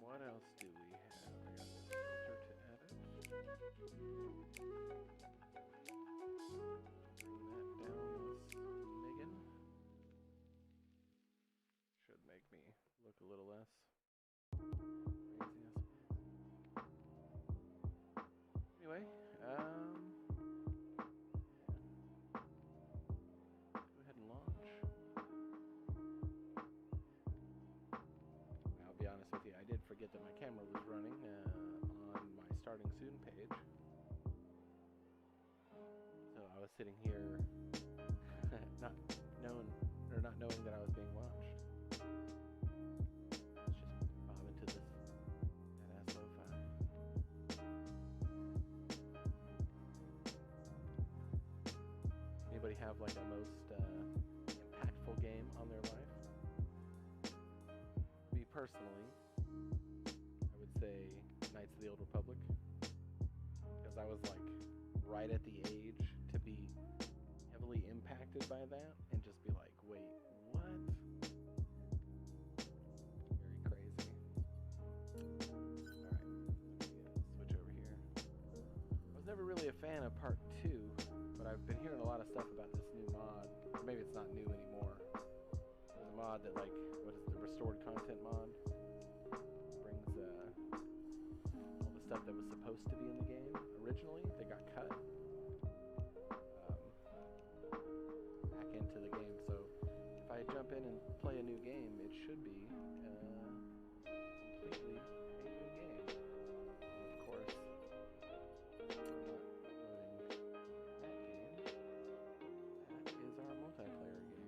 What else do we have? I got this filter to edit. Bring that down this Megan. Should make me look a little less crazy. Anyway, go ahead and launch. I'll be honest with you, I did forget that my camera was running on my starting soon page. So I was sitting here not knowing that I was being watched. Let's just bob into this badass lo-fi. Anybody have like a most impactful game on their life? Me personally, I would say Knights of the Old Republic, because I was like right at the age to be heavily impacted by that and just be like, wait, what? Very crazy. Alright, switch over here. I was never really a fan of part 2, but I've been hearing a lot of stuff about this new mod. Or maybe it's not new anymore. There's a mod that, like, what is it, the restored content mod? Brings all the stuff that was supposed to be in the game originally that got cut back into the game. So if I jump in and play a new game, it should be completely a new game. And of course, we're not loading that game. That is our multiplayer game.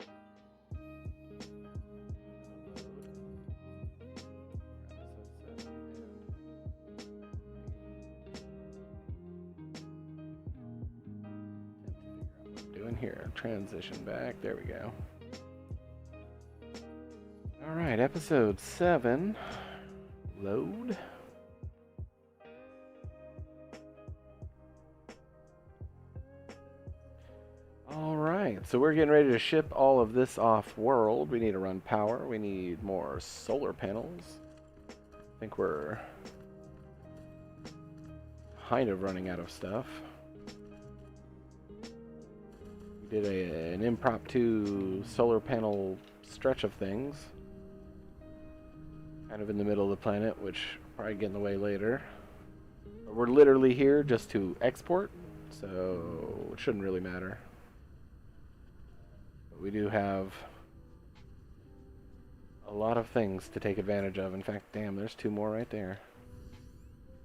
Load episode 7 and doing here. Transition back. There we go. Alright, episode 7. Load. Alright, so we're getting ready to ship all of this off world. We need to run power. We need more solar panels. I think we're kind of running out of stuff. We did an impromptu solar panel stretch of things. Kind of in the middle of the planet, which will probably get in the way later. But we're literally here just to export, so it shouldn't really matter. But we do have a lot of things to take advantage of. In fact, damn, there's 2 more right there.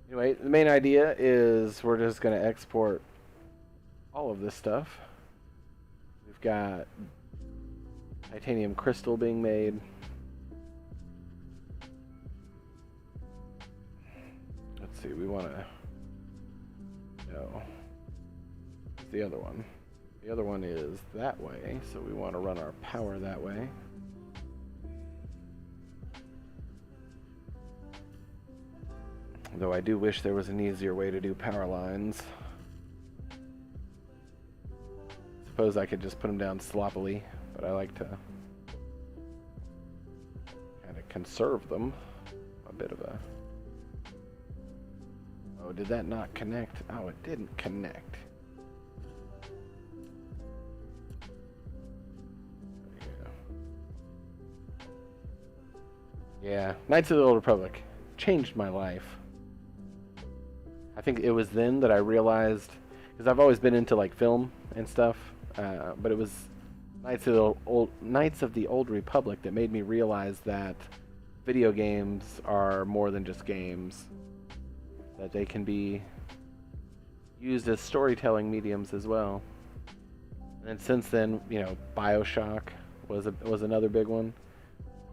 Anyway, the main idea is we're just going to export all of this stuff. We've got titanium crystal being made. Let's see, we want to... No. The other one. The other one is that way, so we want to run our power that way. Though I do wish there was an easier way to do power lines. Suppose I could just put them down sloppily, but I like to kind of conserve them. A bit of a... Oh, did that not connect? Oh, it didn't connect. There you go. Yeah, Knights of the Old Republic changed my life. I think it was then that I realized, because I've always been into like film and stuff, but it was Knights of the Old Republic that made me realize that video games are more than just games. That they can be used as storytelling mediums as well. And since then, you know, BioShock was another big one.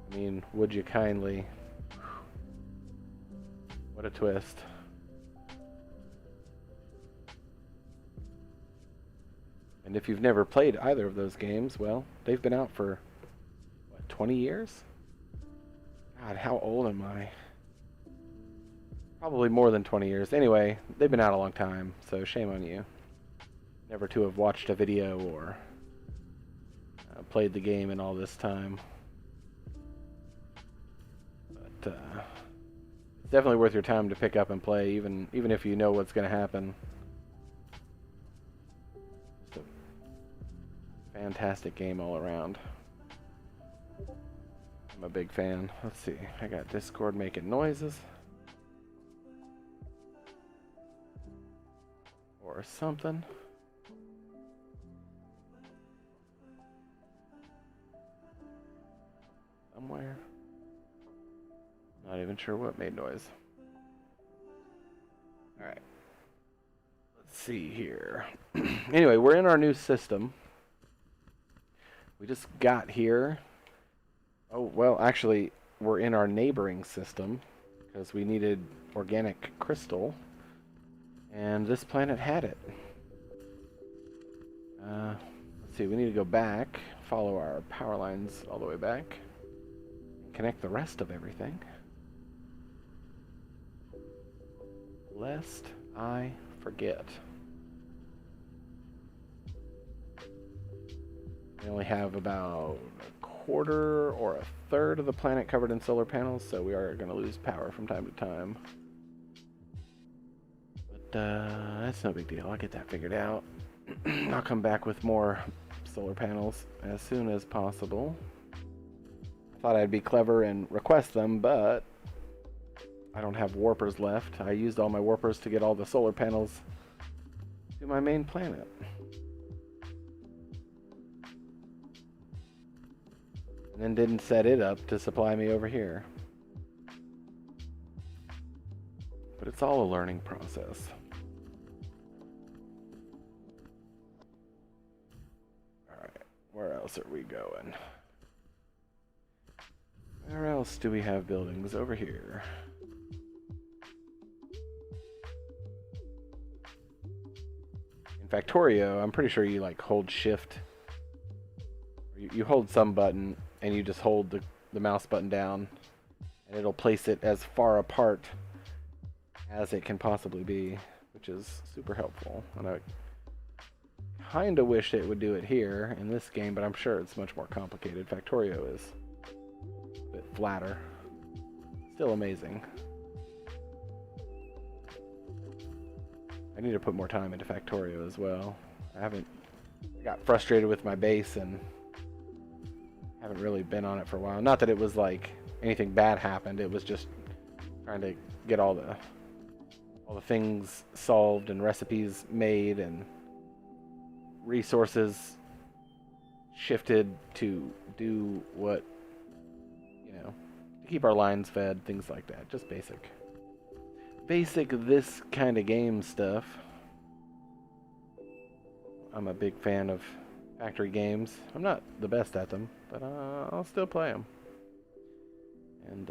I mean, would you kindly? What a twist. And if you've never played either of those games, well, they've been out for, what, 20 years? God, how old am I? Probably more than 20 years. Anyway, they've been out a long time, so shame on you. Never to have watched a video or played the game in all this time. it's definitely worth your time to pick up and play, even if you know what's going to happen. It's a fantastic game all around. I'm a big fan. Let's see. I got Discord making noises. Or something. Somewhere. Not even sure what made noise. Alright. Let's see here. Anyway, we're in our new system. We just got here. Oh, well, actually, we're in our neighboring system because we needed organic crystal, and this planet had it. Let's see, we need to go back, follow our power lines all the way back, and connect the rest of everything. Lest I forget. We only have about a quarter or a third of the planet covered in solar panels, so we are going to lose power from time to time. But that's no big deal. I'll get that figured out. I'll come back with more solar panels as soon as possible. I thought I'd be clever and request them, but I don't have warpers left. I used all my warpers to get all the solar panels to my main planet. And then didn't set it up to supply me over here. But it's all a learning process. Alright, where else are we going? Where else do we have buildings over here? In Factorio, I'm pretty sure you like hold shift. You hold some button and you just hold the mouse button down and it'll place it as far apart as it can possibly be, which is super helpful. And I kinda wish it would do it here in this game, but I'm sure it's much more complicated. Factorio is a bit flatter. Still amazing. I need to put more time into Factorio as well. I got frustrated with my base and haven't really been on it for a while. Not that it was like anything bad happened, it was just trying to get all the things solved and recipes made and resources shifted to do what, you know, to keep our lines fed, things like that. Just basic this kind of game stuff. I'm a big fan of factory games. I'm not the best at them, but I'll still play them. And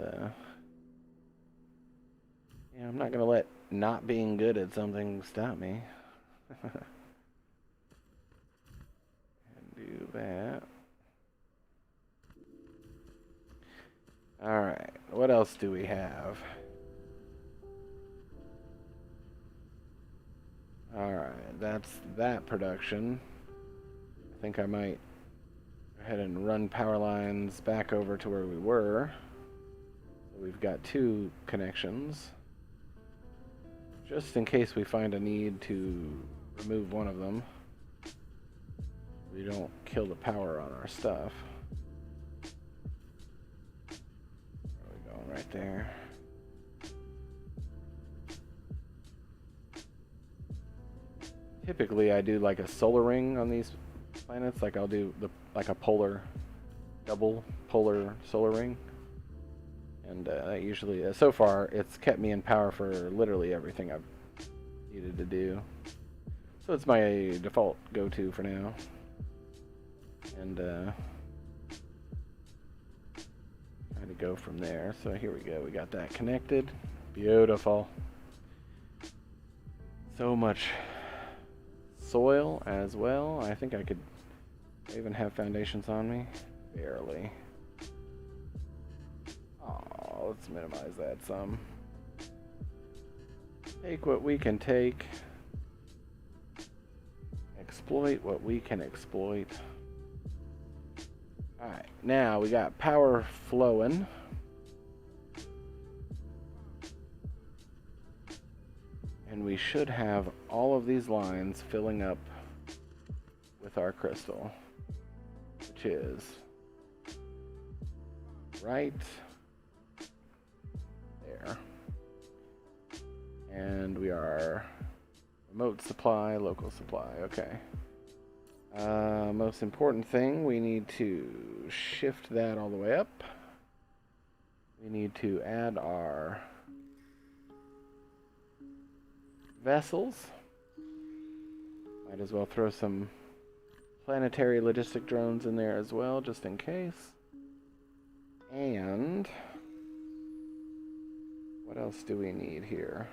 yeah, I'm not gonna let not being good at something stop me. And do that. Alright, what else do we have? Alright, that's that production. I think I might go ahead and run power lines back over to where we were. So we've got 2 connections. Just in case we find a need to remove one of them. We don't kill the power on our stuff. There we go, right there. Typically I do like a solar ring on these planets, like I'll do like a double polar solar ring. And that usually, so far, it's kept me in power for literally everything I've needed to do. So it's my default go-to for now. And trying to go from there. So here we go. We got that connected. Beautiful. So much soil as well. I think I could even have foundations on me. Barely. Oh, let's minimize that some. Take what we can take. Exploit what we can exploit. Alright, now we got power flowing. And we should have all of these lines filling up with our crystal, which is right there. And we are remote supply, local supply, okay. Most important thing, we need to shift that all the way up. We need to add our vessels. Might as well throw some planetary logistic drones in there as well, just in case. And what else do we need here?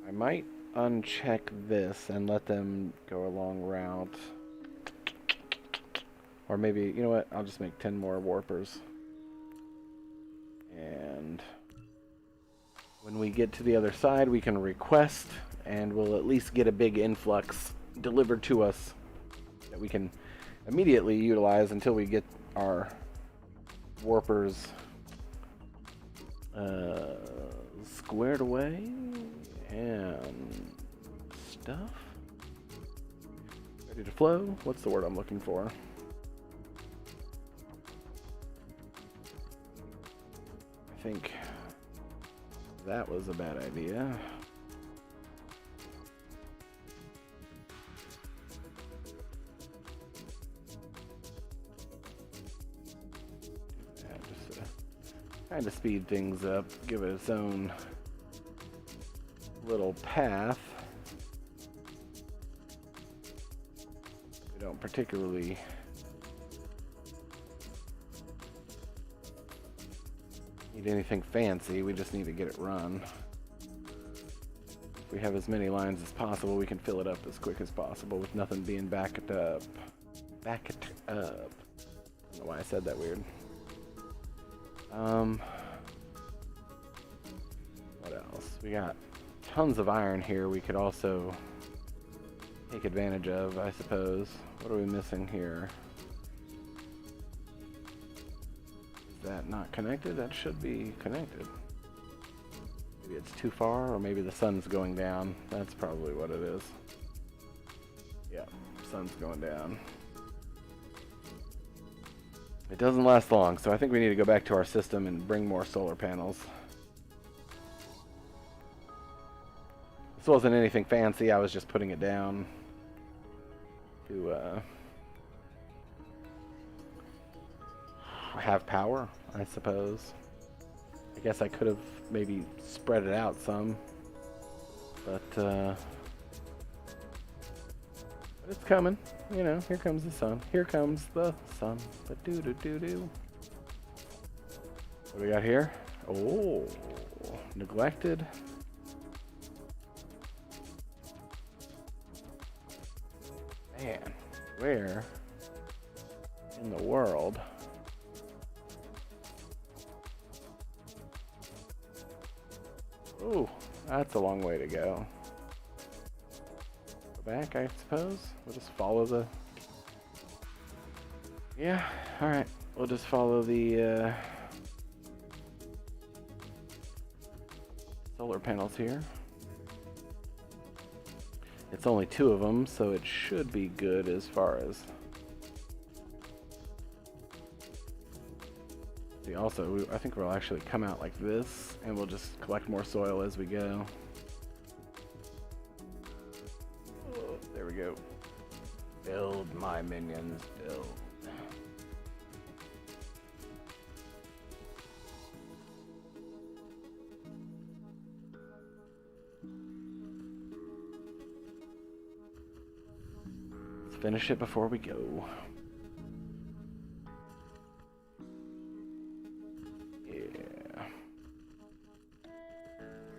I might uncheck this and let them go a long route. Or maybe, you know what, I'll just make 10 more warpers. And when we get to the other side, we can request, and we'll at least get a big influx delivered to us that we can immediately utilize until we get our warpers squared away and stuff. Ready to flow? What's the word I'm looking for? I think that was a bad idea. Just kind of speed things up, give it its own little path. We don't particularly need anything fancy, we just need to get it run. If we have as many lines as possible, we can fill it up as quick as possible with nothing being backed up. Backed up. I don't know why I said that weird. What else? We got tons of iron here we could also take advantage of, I suppose. What are we missing here? Is that not connected? That should be connected. Maybe it's too far, or maybe the sun's going down. That's probably what it is. Yeah, sun's going down. It doesn't last long, so I think we need to go back to our system and bring more solar panels. This wasn't anything fancy, I was just putting it down to have power, I suppose. I guess I could have maybe spread it out some, but it's coming. You know, here comes the sun. Here comes the sun. Ba-doo-doo-doo-doo. What do we got here? Oh, neglected. Man, where in the world? Ooh, that's a long way to go. Go back, I suppose. We'll just follow the... Yeah, alright. We'll just follow the solar panels here. It's only 2 of them, so it should be good as far as... See, also, I think we'll actually come out like this, and we'll just collect more soil as we go. Oh, there we go. Build, my minions, build. Let's finish it before we go.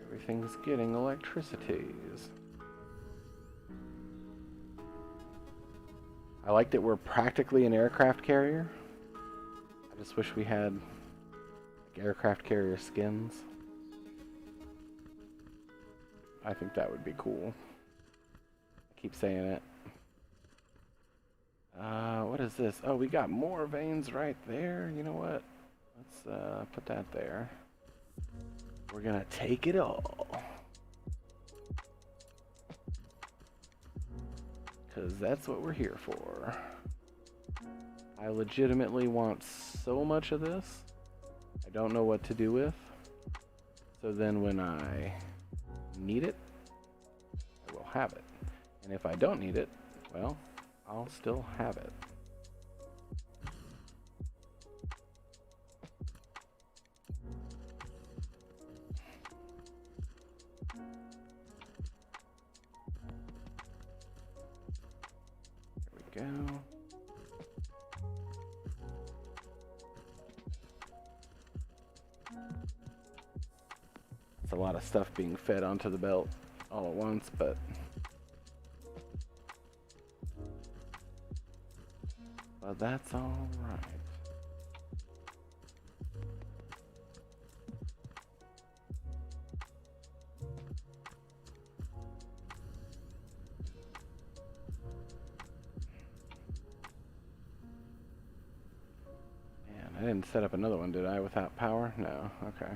Everything's getting electricities. I like that we're practically an aircraft carrier. I just wish we had like aircraft carrier skins. I think that would be cool. I keep saying it. What is this? Oh, we got more veins right there. You know what? Let's put that there. We're gonna take it all. Because that's what we're here for. I legitimately want so much of this. I don't know what to do with. So then when I need it, I will have it. And if I don't need it, well, I'll still have it. There we go. It's a lot of stuff being fed onto the belt all at once, but that's all right. Man, I didn't set up another one, did I, without power? No, okay.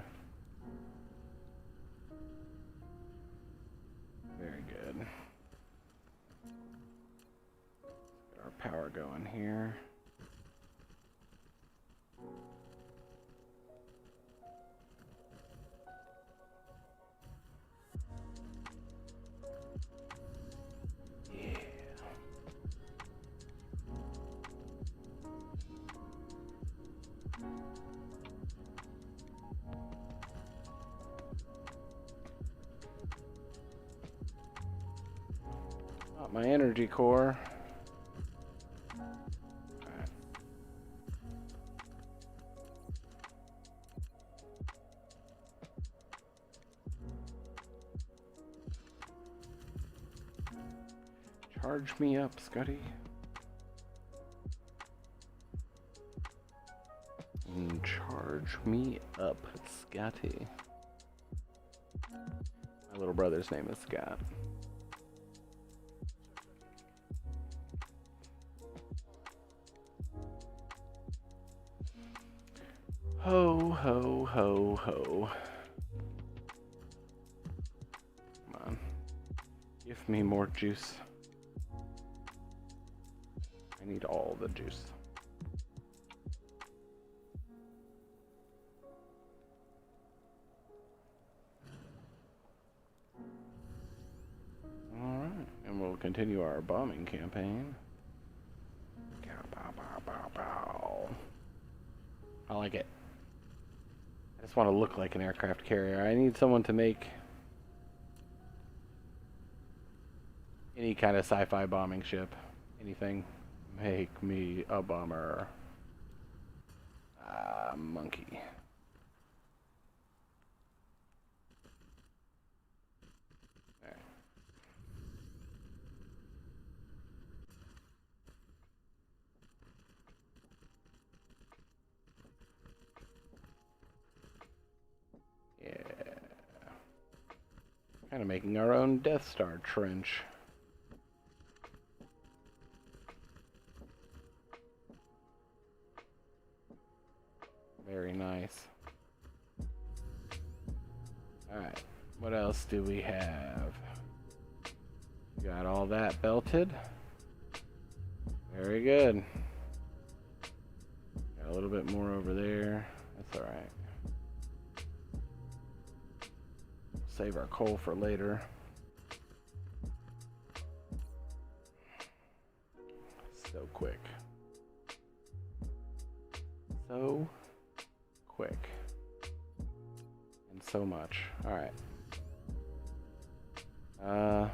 Very good. Get our power going here. My energy core. Alright. Charge me up, Scotty. Charge me up, Scotty. My little brother's name is Scott. Ho, ho, ho, ho. Come on. Give me more juice. I need all the juice. Alright, and we'll continue our bombing campaign. Bow, bow, bow, bow. I like it. I just want to look like an aircraft carrier. I need someone to make any kind of sci-fi bombing ship. Anything. Make me a bomber. Monkey. Alright. Yeah. Kind of making our own Death Star trench. Very nice. Alright, what else do we have? Got all that belted. Very good. Got a little bit more over there. That's alright. Save our coal for later. So quick. So quick. And so much. Alright. Let's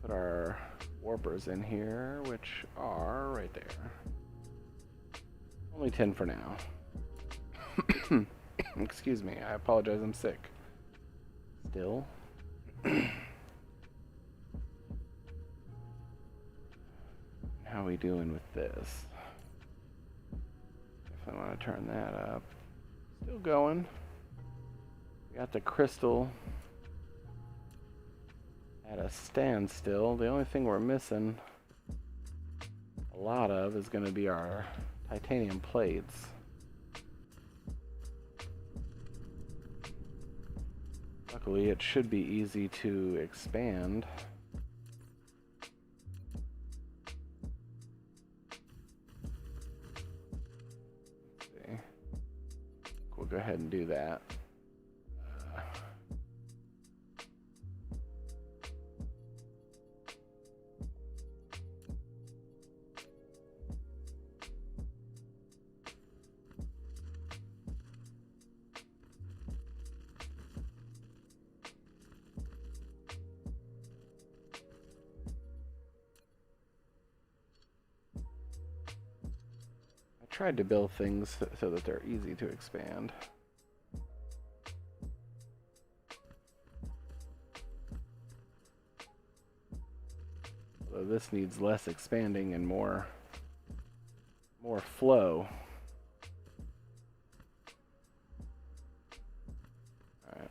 put our warpers in here, which are right there. Only 10 for now. Excuse me, I apologize, I'm sick. Still. How are we doing with this? If I want to turn that up. Still going. We got the crystal at a standstill. The only thing we're missing a lot of is going to be our titanium plates. Luckily, it should be easy to expand. Let's see. We'll go ahead and do that. Tried to build things so that they're easy to expand. Although this needs less expanding and more flow. All right.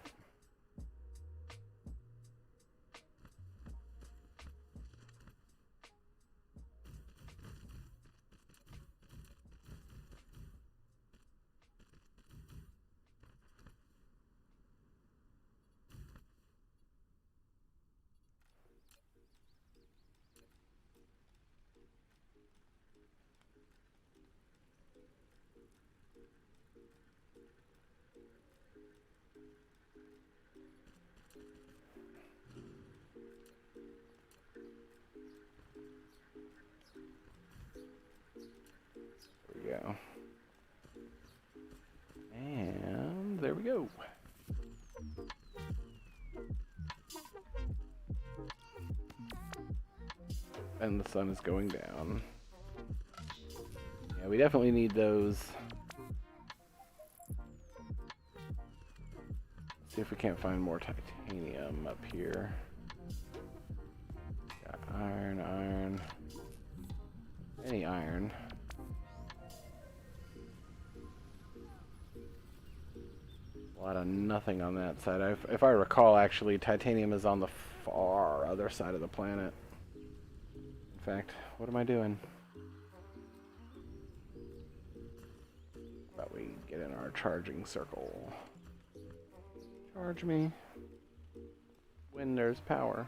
Go. And there we go. And the sun is going down. Yeah, we definitely need those. Let's see if we can't find more titanium up here. Got iron. Any iron. A lot of nothing on that side. If I recall, actually, titanium is on the far other side of the planet. In fact, what am I doing? How about we get in our charging circle? Charge me when there's power.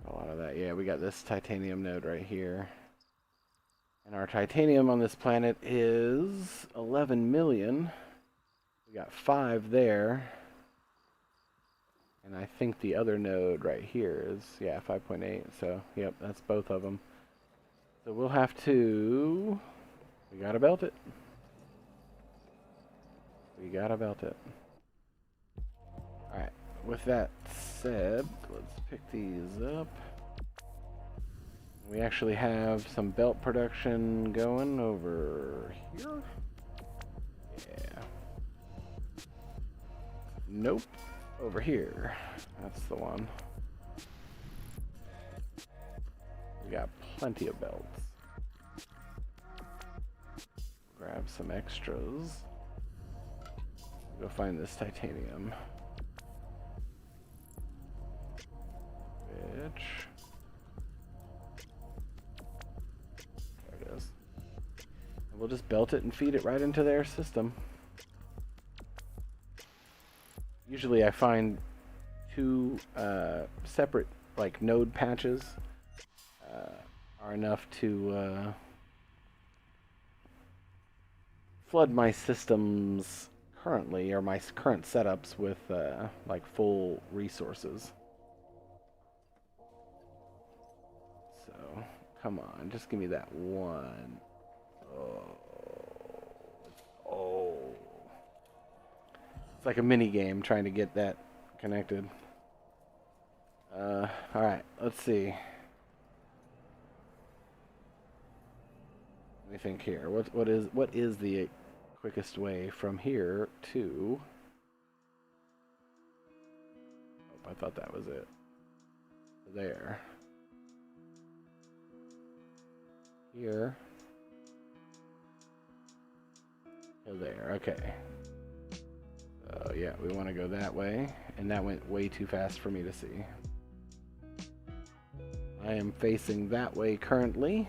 A lot of that. Yeah, we got this titanium node right here. And our titanium on this planet is 11 million. We got 5 there. And I think the other node right here is, yeah, 5.8. So, yep, that's both of them. So we'll have to... We gotta belt it. We gotta belt it. Alright, with that said, let's pick these up. We actually have some belt production going over here. Yeah. Nope. Over here. That's the one. We got plenty of belts. Grab some extras. Go find this titanium. Which... There it is. And we'll just belt it and feed it right into their system. Usually I find 2 separate like node patches are enough to flood my systems currently, or my current setups, with like full resources. So come on, just give me that one. Oh. It's like a mini game trying to get that connected. Alright, let's see. Let me think here. What is the quickest way from here to... Oh, I thought that was it. There. Here. To there, okay. So yeah, we want to go that way, and that went way too fast for me to see. I am facing that way currently.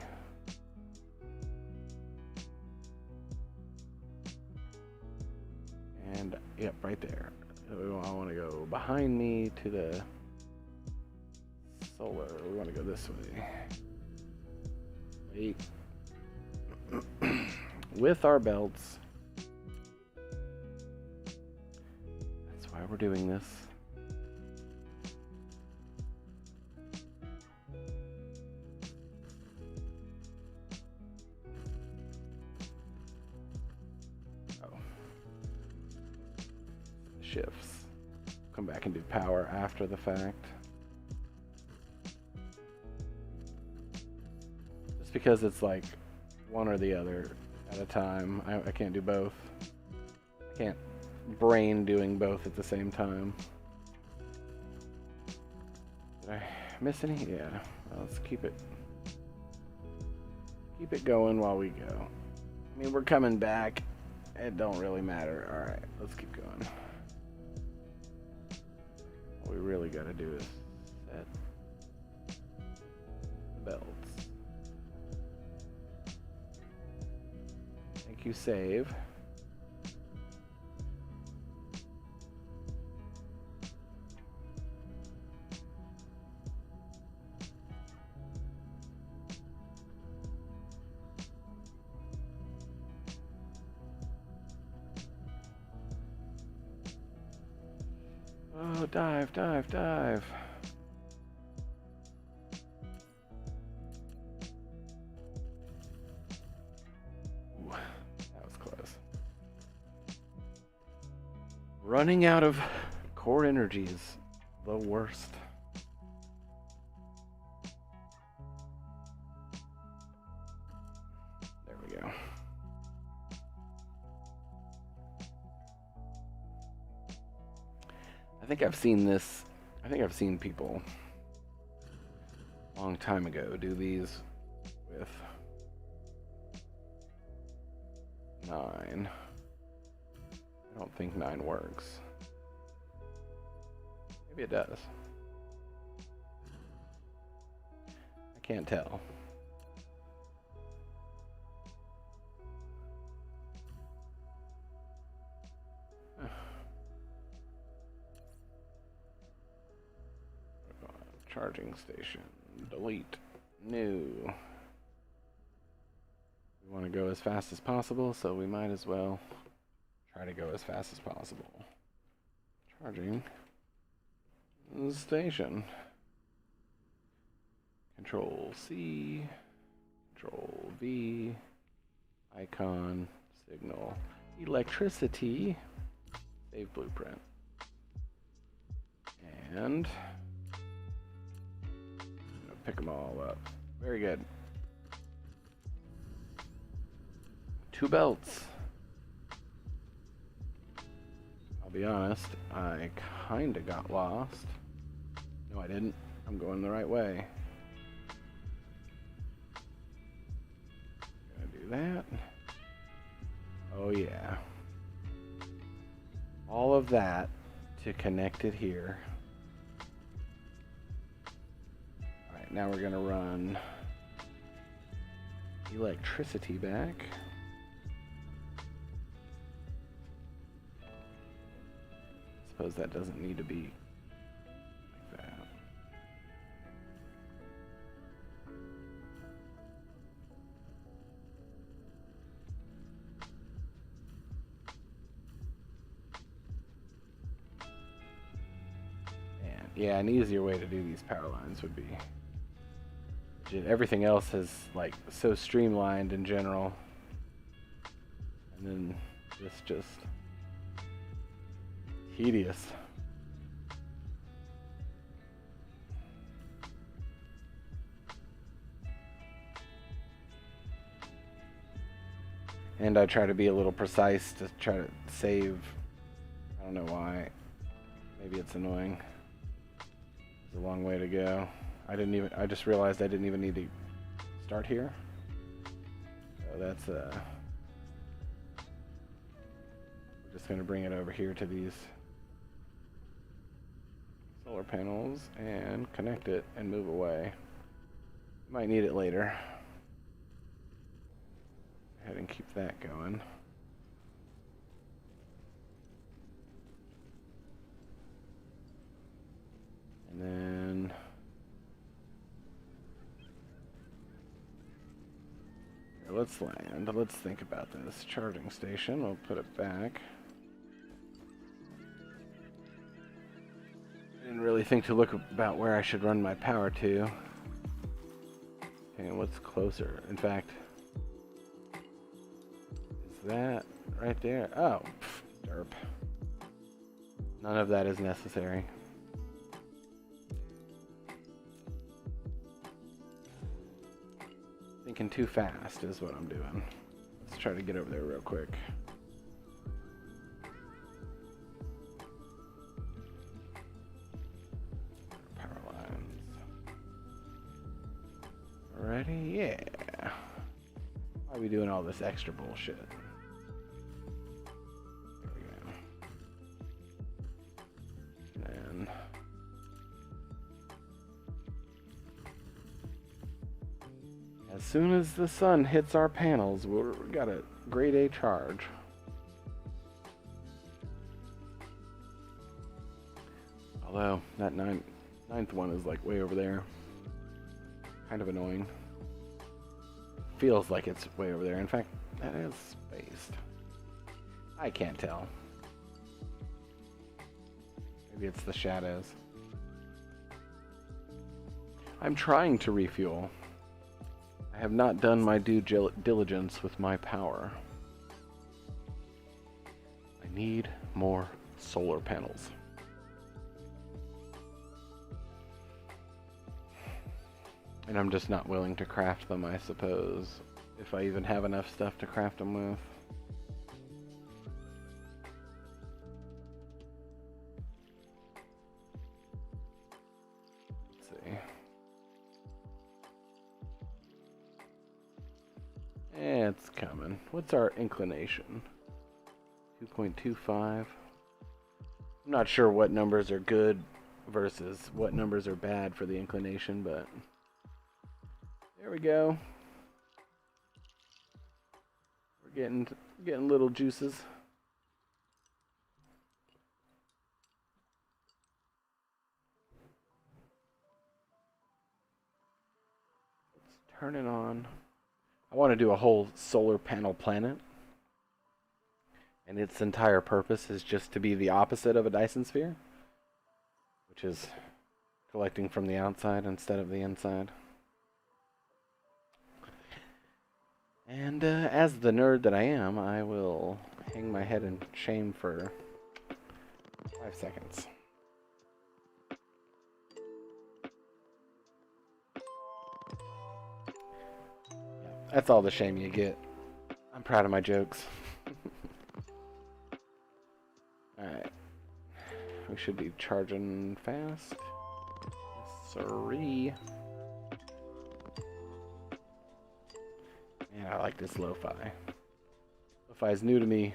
Yep, right there. So I want to go behind me to the solar. We want to go this way. Wait. With our belts. That's why we're doing this. Shifts. Come back and do power after the fact. Just because it's like one or the other at a time. I can't do both. I can't brain doing both at the same time. Did I miss any? Yeah. Well, let's keep it going while we go. I mean, we're coming back. It don't really matter. All right, let's keep going. What we really got to do is set the belts. Thank you, save. Oh, dive, dive, dive. Ooh, that was close. Running out of core energy is the worst. There we go. I think I've seen this. I think I've seen people a long time ago do these with 9. I don't think 9 works. Maybe it does. I can't tell. Charging station. Delete. New. We want to go as fast as possible, so we might as well try to go as fast as possible. Charging station. Control C. Control V. Icon. Signal. Electricity. Save blueprint. And pick them all up. Very good. 2 belts. I'll be honest, I kinda got lost. No, I didn't. I'm going the right way. Gonna do that. Oh yeah. All of that to connect it here. Now we're gonna run electricity back. Suppose that doesn't need to be like that. And yeah, an easier way to do these power lines would be everything else is like so streamlined in general, and then this just tedious. And I try to be a little precise to try to save. I don't know why. Maybe it's annoying. It's a long way to go. I just realized I didn't even need to start here. So that's, we're just going to bring it over here to these solar panels and connect it and move away. Might need it later. Go ahead and keep that going. let's land. Let's think about this. Charging station, we'll put it back. I didn't really think to look about where I should run my power to. Okay, what's closer? In fact, is that right there? Oh, derp. None of that is necessary. Thinking too fast is what I'm doing. Let's try to get over there real quick. Power lines. Alrighty, yeah. Why are we doing all this extra bullshit? There we go. And as soon as the sun hits our panels, we got a grade A charge. Although, that ninth one is like way over there. Kind of annoying. Feels like it's way over there. In fact, that is spaced. I can't tell. Maybe it's the shadows. I'm trying to refuel. I have not done my due diligence with my power. I need more solar panels. And I'm just not willing to craft them, I suppose. If I even have enough stuff to craft them with. Let's see. It's coming. What's our inclination? 2.25. I'm not sure what numbers are good versus what numbers are bad for the inclination, but there we go. We're getting little juices. Let's turn it on. I want to do a whole solar panel planet. And its entire purpose is just to be the opposite of a Dyson Sphere, which is collecting from the outside instead of the inside. And as the nerd that I am, I will hang my head in shame for 5 seconds. That's all the shame you get. I'm proud of my jokes. Alright. We should be charging fast. Sorry. Man, I like this lo-fi. Lo-fi is new to me.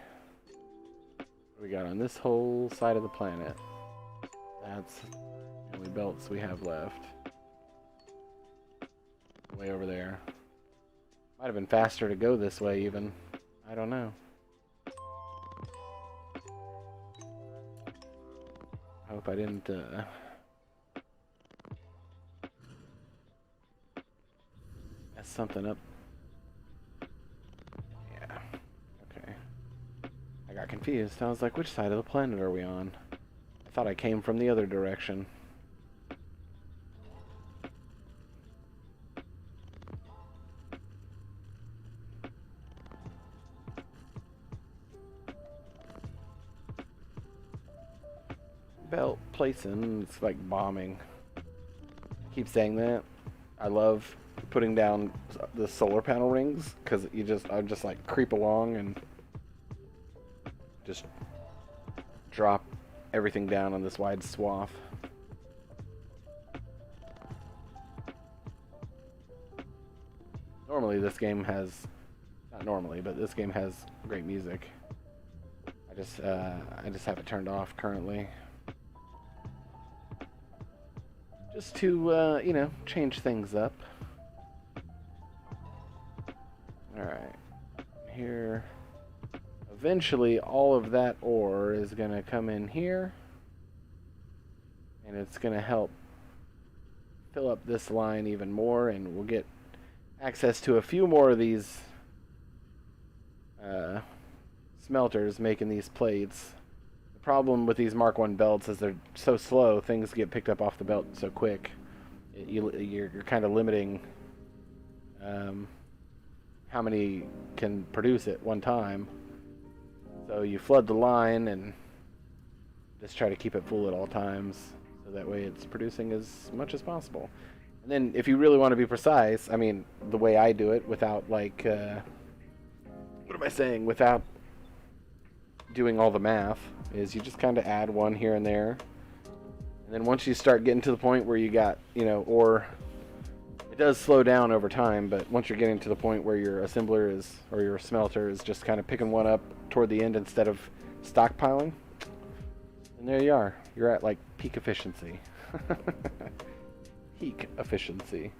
What we got on this whole side of the planet? That's the only belts we have left. Way over there. Might have been faster to go this way even. I don't know. I hope I didn't mess something up. Yeah. Okay. I got confused. I was like, which side of the planet are we on? I thought I came from the other direction. Belt placing, it's like bombing. I keep saying that. I love putting down the solar panel rings because I just like creep along and just drop everything down on this wide swath. Normally this game has, not normally, but this game has great music. I just have it turned off currently. Just to, you know, change things up. Alright. Here. Eventually, all of that ore is going to come in here. And it's going to help fill up this line even more. And we'll get access to a few more of these uh, smelters making these plates. The problem with these Mark 1 belts is they're so slow, things get picked up off the belt so quick. You're kind of limiting how many can produce at one time. So you flood the line and just try to keep it full at all times, so that way it's producing as much as possible. And then if you really want to be precise, I mean, the way I do it without like, what am I saying? Without doing all the math, is you just kind of add one here and there. And then once you start getting to the point where you got, or it does slow down over time, but once you're getting to the point where your assembler is, or your smelter is just kind of picking one up toward the end instead of stockpiling, and there you are. You're at like peak efficiency. Peak efficiency.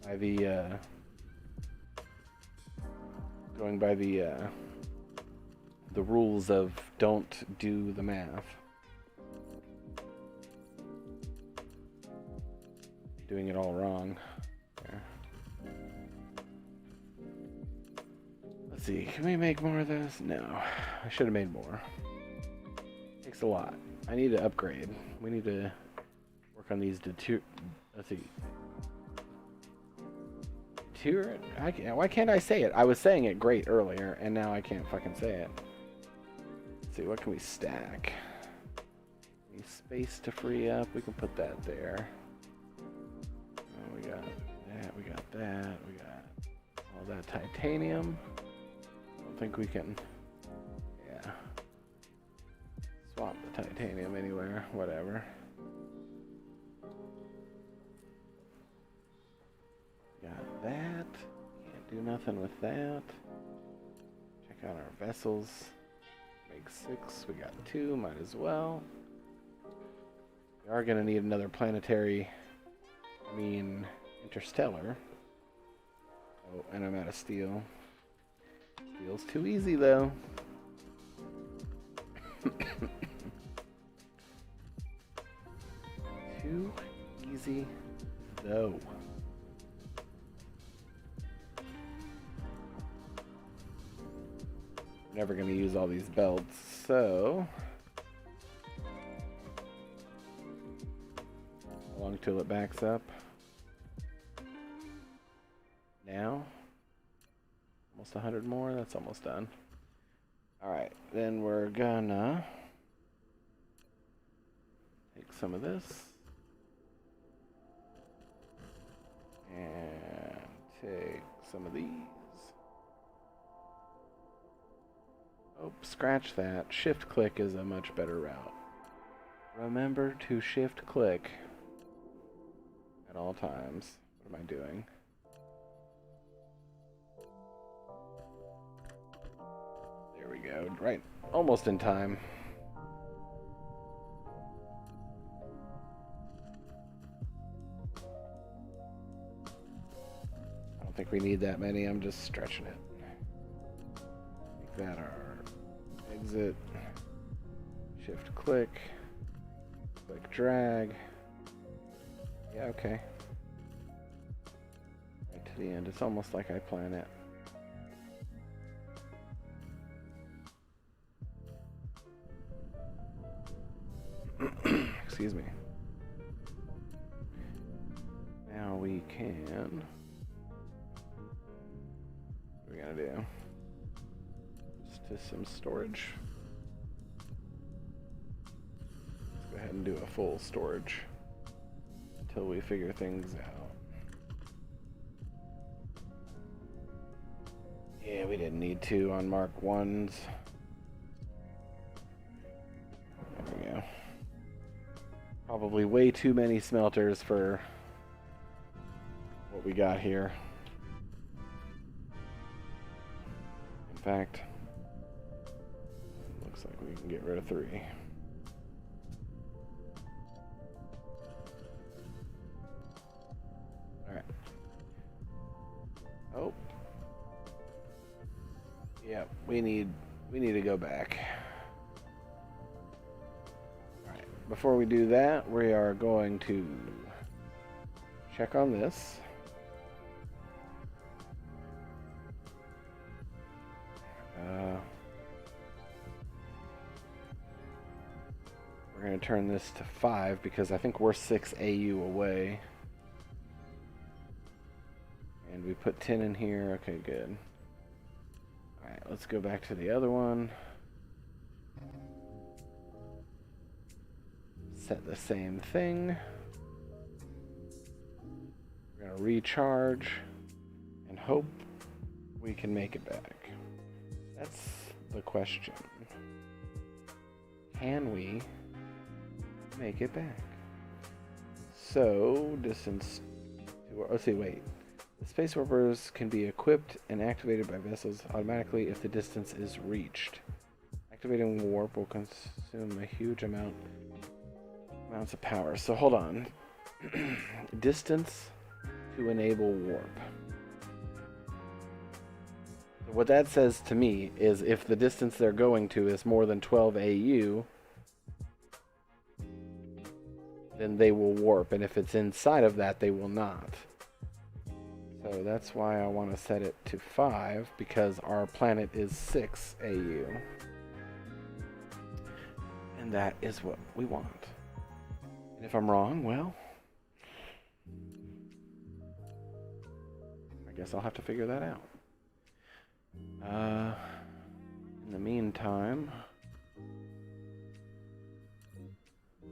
By the, going by the rules of don't do the math. Doing it all wrong. There. Let's see, can we make more of this? No, I should have made more. Takes a lot. I need to upgrade. We need to work on these let's see. Why can't I say it? I was saying it great earlier, and now I can't fucking say it. Let's see, what can we stack? Any space to free up? We can put that there. Oh, we got that, we got that, we got all that titanium. I don't think we can, yeah. Swap the titanium anywhere, whatever. Got that. Can't do nothing with that. Check out our vessels. Make 6. We got 2. Might as well. We are going to need another planetary. Interstellar. Oh, and I'm out of steel. Steel's too easy, though. Too easy, though. Never going to use all these belts, so how long till it backs up? Now? Almost 100 more? That's almost done. Alright, then we're gonna take some of this and take some of these. Oh, scratch that. Shift click is a much better route. Remember to shift click at all times. What am I doing? There we go. Right. Almost in time. I don't think we need that many. I'm just stretching it. Make that our exit, shift click, click drag. Yeah, okay. Right to the end. It's almost like I plan it. Excuse me. Now we can. What are we gonna do? To some storage. Let's go ahead and do a full storage until we figure things out. Yeah, we didn't need to on Mark 1s. There we go. Probably way too many smelters for what we got here. In fact, looks like we can get rid of 3. Alright. Oh. Yeah, we need to go back. Alright, before we do that, we are going to check on this. turn this to 5 because I think we're 6 AU away. And we put 10 in here. Okay, good. Alright, let's go back to the other one. Set the same thing. We're going to recharge and hope we can make it back. That's the question. Can we make it back? So, distance to... Oh, see, wait. The space warpers can be equipped and activated by vessels automatically if the distance is reached. Activating warp will consume a huge amounts of power. So, hold on. Distance to enable warp. What that says to me is if the distance they're going to is more than 12 AU, then they will warp, and if it's inside of that, they will not. So that's why I want to set it to 5, because our planet is 6 AU. And that is what we want. And if I'm wrong, well, I guess I'll have to figure that out. In the meantime,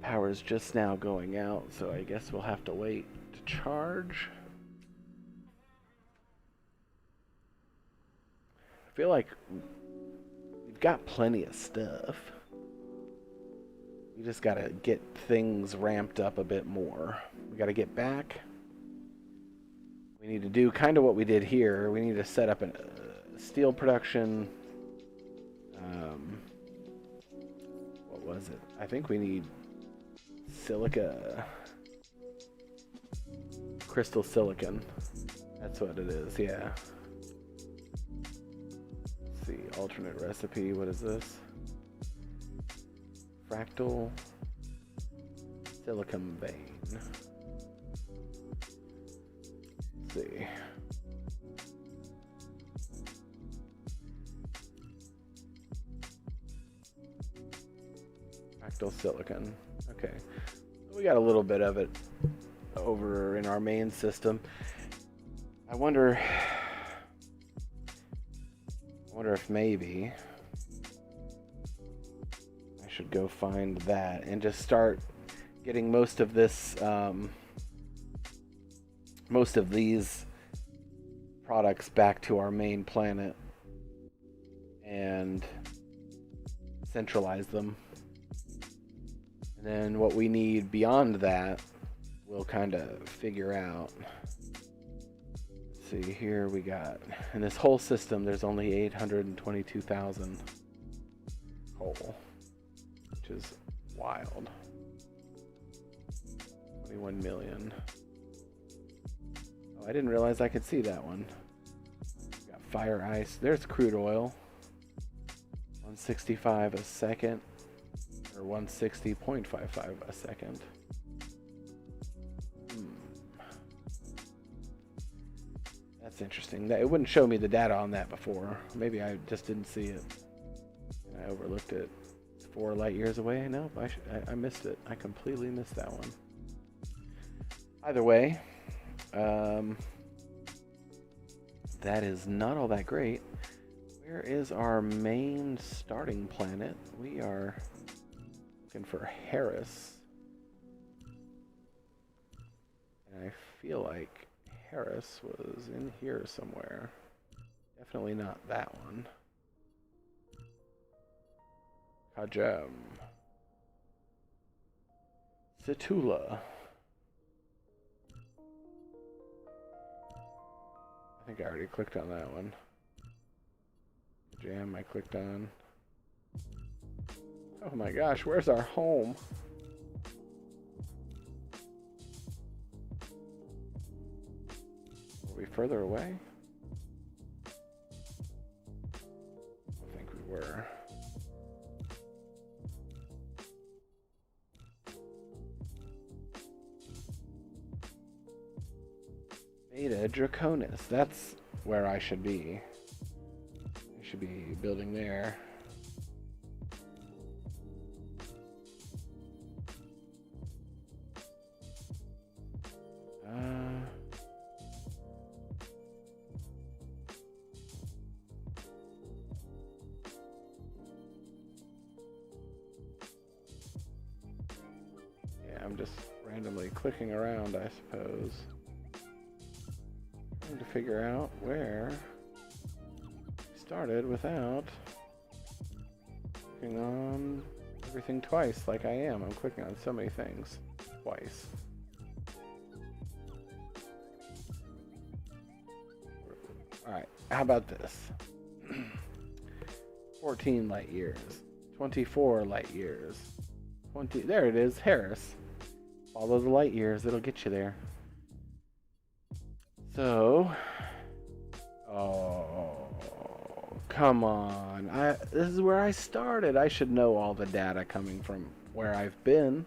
power's just now going out, so I guess we'll have to wait to charge. I feel like we've got plenty of stuff. We just gotta get things ramped up a bit more. We gotta get back. We need to do kind of what we did here. We need to set up a steel production. What was it? I think we need silica. Crystal silicon. That's what it is, yeah. Let's see, alternate recipe. What is this? Fractal silicon vein. Let's see. Fractal silicon. Okay. We got a little bit of it over in our main system. I wonder if maybe I should go find that and just start getting most of this, most of these products back to our main planet and centralize them. And then what we need beyond that, we'll kind of figure out. Let's see, here we got, in this whole system, there's only 822,000 coal, which is wild. 21 million. Oh, I didn't realize I could see that one. We got fire ice. There's crude oil. 165 a second. Or 160.55 a second. That's interesting. It wouldn't show me the data on that before. Maybe I just didn't see it. And I overlooked it. It's 4 light years away. Nope, I missed it. I completely missed that one. Either way, that is not all that great. Where is our main starting planet? We are looking for Harris. And I feel like Harris was in here somewhere. Definitely not that one. Kajam. Situla. I think I already clicked on that one. Jam I clicked on. Oh my gosh, where's our home? Are we further away? I think we were. Beta Draconis, that's where I should be. I should be building there. I'm just randomly clicking around, I suppose. Trying to figure out where I started without clicking on everything twice like I am. I'm clicking on so many things twice. Alright, how about this? 14 light years. 24 light years. 20. There it is, Harris. Follow the light years, it'll get you there. So, oh, come on. This is where I started. I should know all the data coming from where I've been.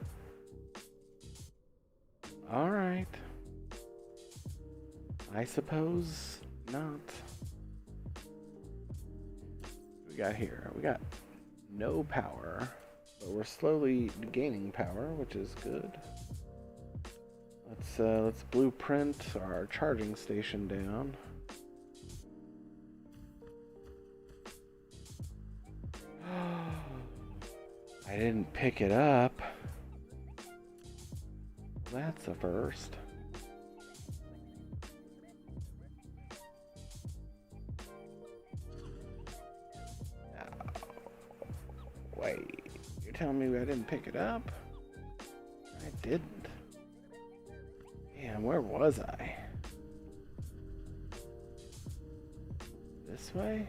All right. I suppose not. We got here. We got no power, but we're slowly gaining power, which is good. Let's blueprint our charging station down. I didn't pick it up. That's a first. Wait, you're telling me I didn't pick it up? I didn't. Damn, where was I? This way?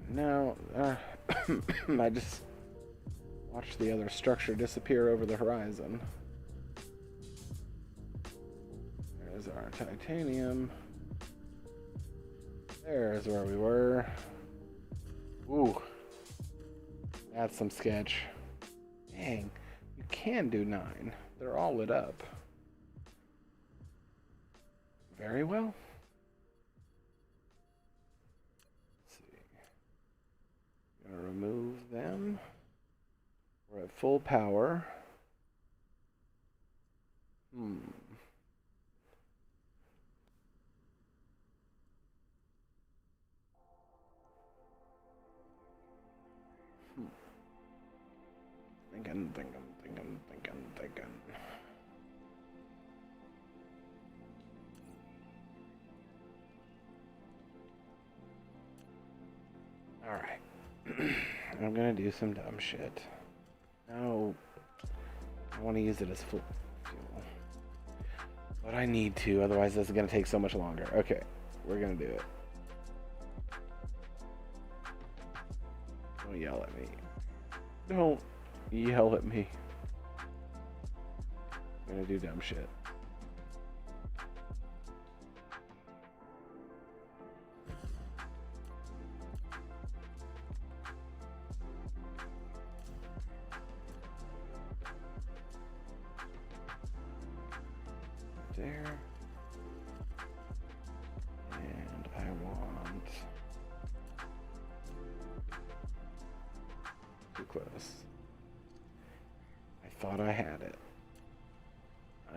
No, I just watched the other structure disappear over the horizon. There's our titanium. There's where we were. Ooh. That's some sketch. Dang. You can do 9. They're all lit up. Very well. Let's see. Gonna remove them. We're at full power. Thinking. Alright. I'm gonna do some dumb shit. No. I want to use it as fuel. But I need to, otherwise this is gonna take so much longer. Okay, we're gonna do it. Don't yell at me. Don't yell at me. I'm gonna do dumb shit. There. And I want... Too close. I thought I had it.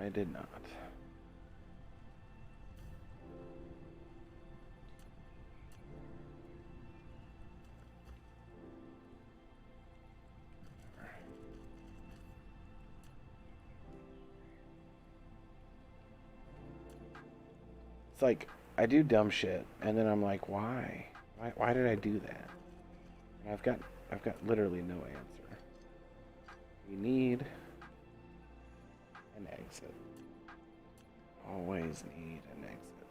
I did not. It's like I do dumb shit, and then I'm like, why? Why did I do that? And I've got literally no answer. We need an exit. Always need an exit.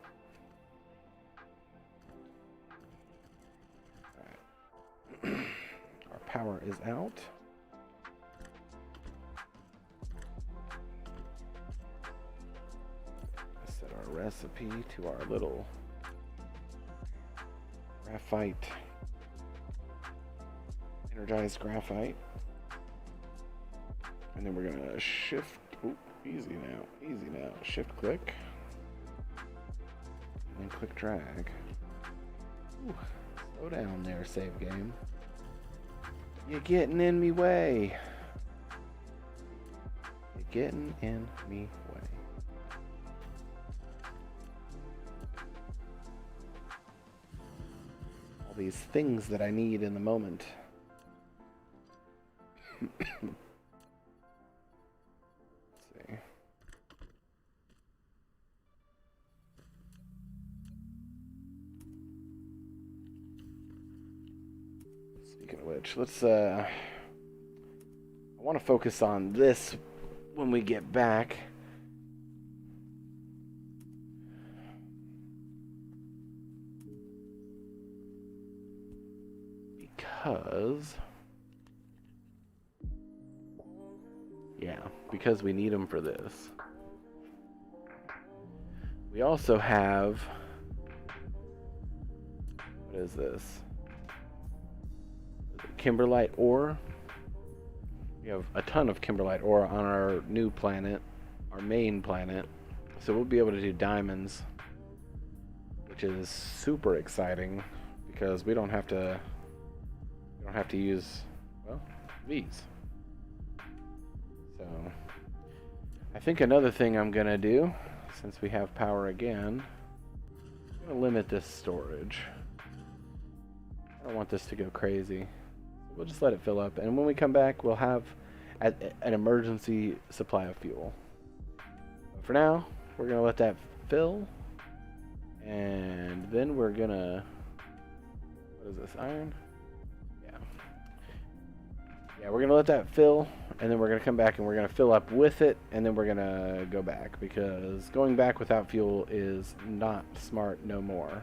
Alright. Our power is out. Set our recipe to our little graphite, energized graphite. And then we're gonna shift, easy now, shift click, and then click drag. Ooh, slow down there, save game. You're getting in me way. You're getting in me way. All these things that I need in the moment. see. Speaking of which, let's I want to focus on this when we get back. Because we need them for this. We also have, what is this? Kimberlite ore. We have a ton of kimberlite ore on our new planet, our main planet. So we'll be able to do diamonds, which is super exciting because we don't have to use, well, these. So I think another thing I'm gonna do, since we have power again, I'm gonna limit this storage. I don't want this to go crazy. We'll just let it fill up, and when we come back, we'll have an emergency supply of fuel. But for now, we're gonna let that fill, and then we're gonna, what is this, iron? Yeah, we're gonna let that fill, and then we're gonna come back and we're gonna fill up with it, and then we're gonna go back, because going back without fuel is not smart no more.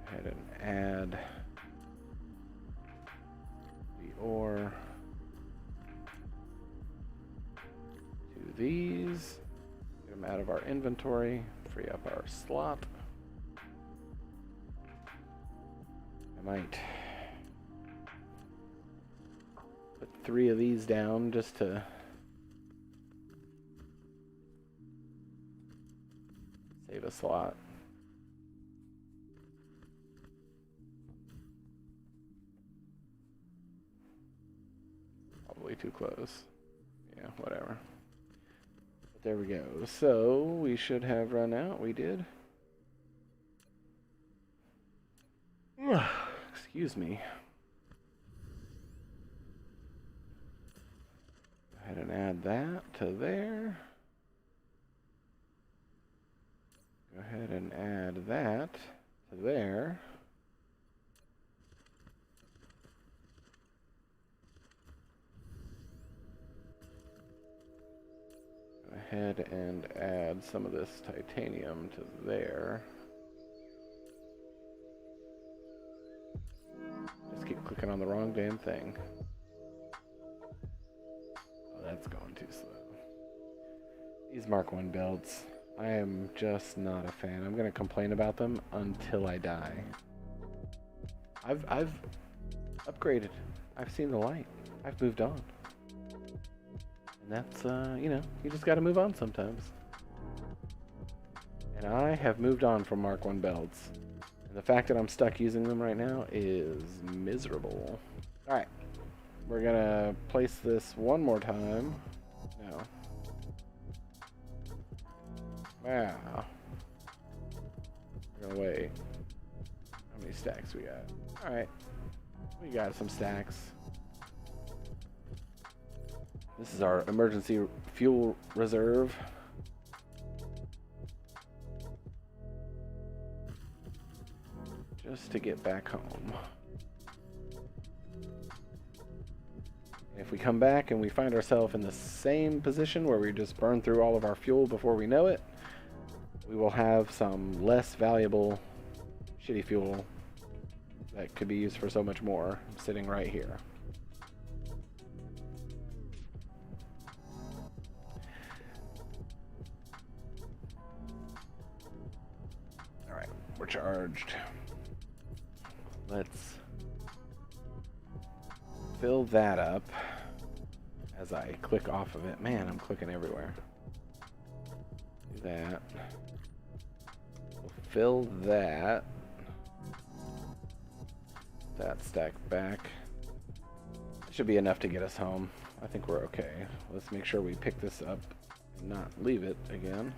Go ahead and add the ore to these, get them out of our inventory, free up our slot. I might put 3 of these down just to save a slot. Probably too close. Yeah, whatever. But there we go. So we should have run out. We did. Excuse me. Go ahead and add that to there. Go ahead and add that to there. Go ahead and add some of this titanium to there. Just keep clicking on the wrong damn thing. Oh, that's going too slow. These Mark 1 belts, I am just not a fan. I'm gonna complain about them until I die. I've upgraded. I've seen the light. I've moved on. And that's, you know, you just gotta move on sometimes. And I have moved on from Mark 1 belts. And the fact that I'm stuck using them right now is miserable. Alright. We're gonna place this one more time. No. Wow. We're gonna wait. How many stacks we got? Alright. We got some stacks. This is our emergency fuel reserve. Just to get back home. If we come back and we find ourselves in the same position where we just burn through all of our fuel before we know it, we will have some less valuable shitty fuel that could be used for so much more sitting right here. Alright, we're charged. Let's fill that up as I click off of it. Man, I'm clicking everywhere. Do that. We'll fill that. That stack back. Should be enough to get us home. I think we're okay. Let's make sure we pick this up and not leave it again.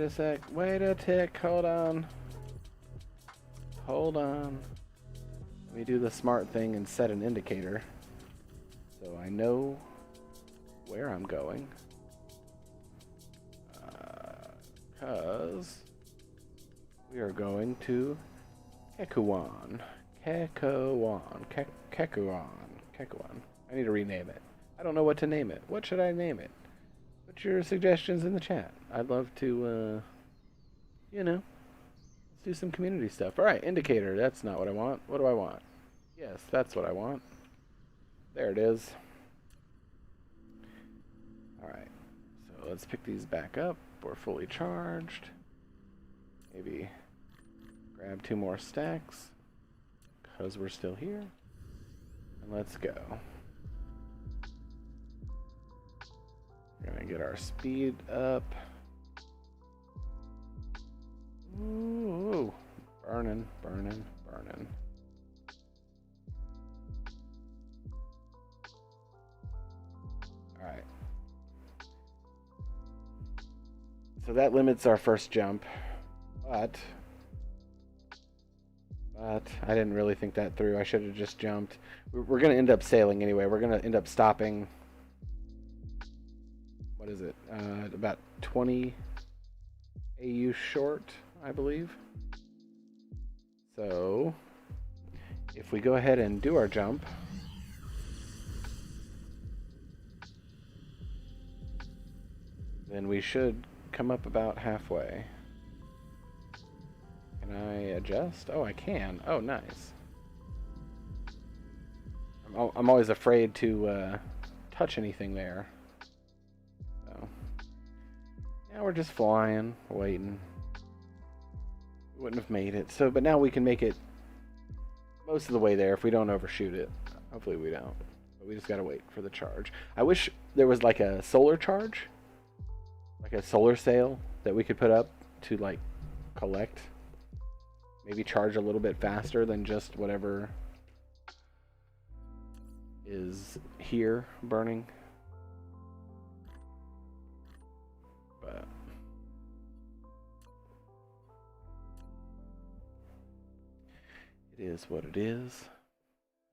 a sec. Wait a tick. Hold on. Hold on. Let me do the smart thing and set an indicator so I know where I'm going. Because we are going to Kekuan. Kekuan. I need to rename it. I don't know what to name it. What should I name it? Put your suggestions in the chat. I'd love to, you know, let's do some community stuff. Alright, indicator. That's not what I want. What do I want? Yes, that's what I want. There it is. Alright, so let's pick these back up. We're fully charged. Maybe grab 2 more stacks because we're still here. And let's go. We're gonna get our speed up. Ooh, burning. Alright. So that limits our first jump, but I didn't really think that through. I should have just jumped. We're going to end up sailing anyway. We're going to end up stopping, what is it, about 20 AU short, I believe. So, if we go ahead and do our jump, then we should come up about halfway. Can I adjust? Oh, I can. Oh, nice. I'm always afraid to touch anything there. So, now we're just flying, waiting. We wouldn't have made it. So, but now we can make it most of the way there if we don't overshoot it. Hopefully we don't. But we just gotta wait for the charge. I wish there was like a solar charge, like a solar sail that we could put up to like collect. Maybe charge a little bit faster than just whatever is here burning. But it is what it is,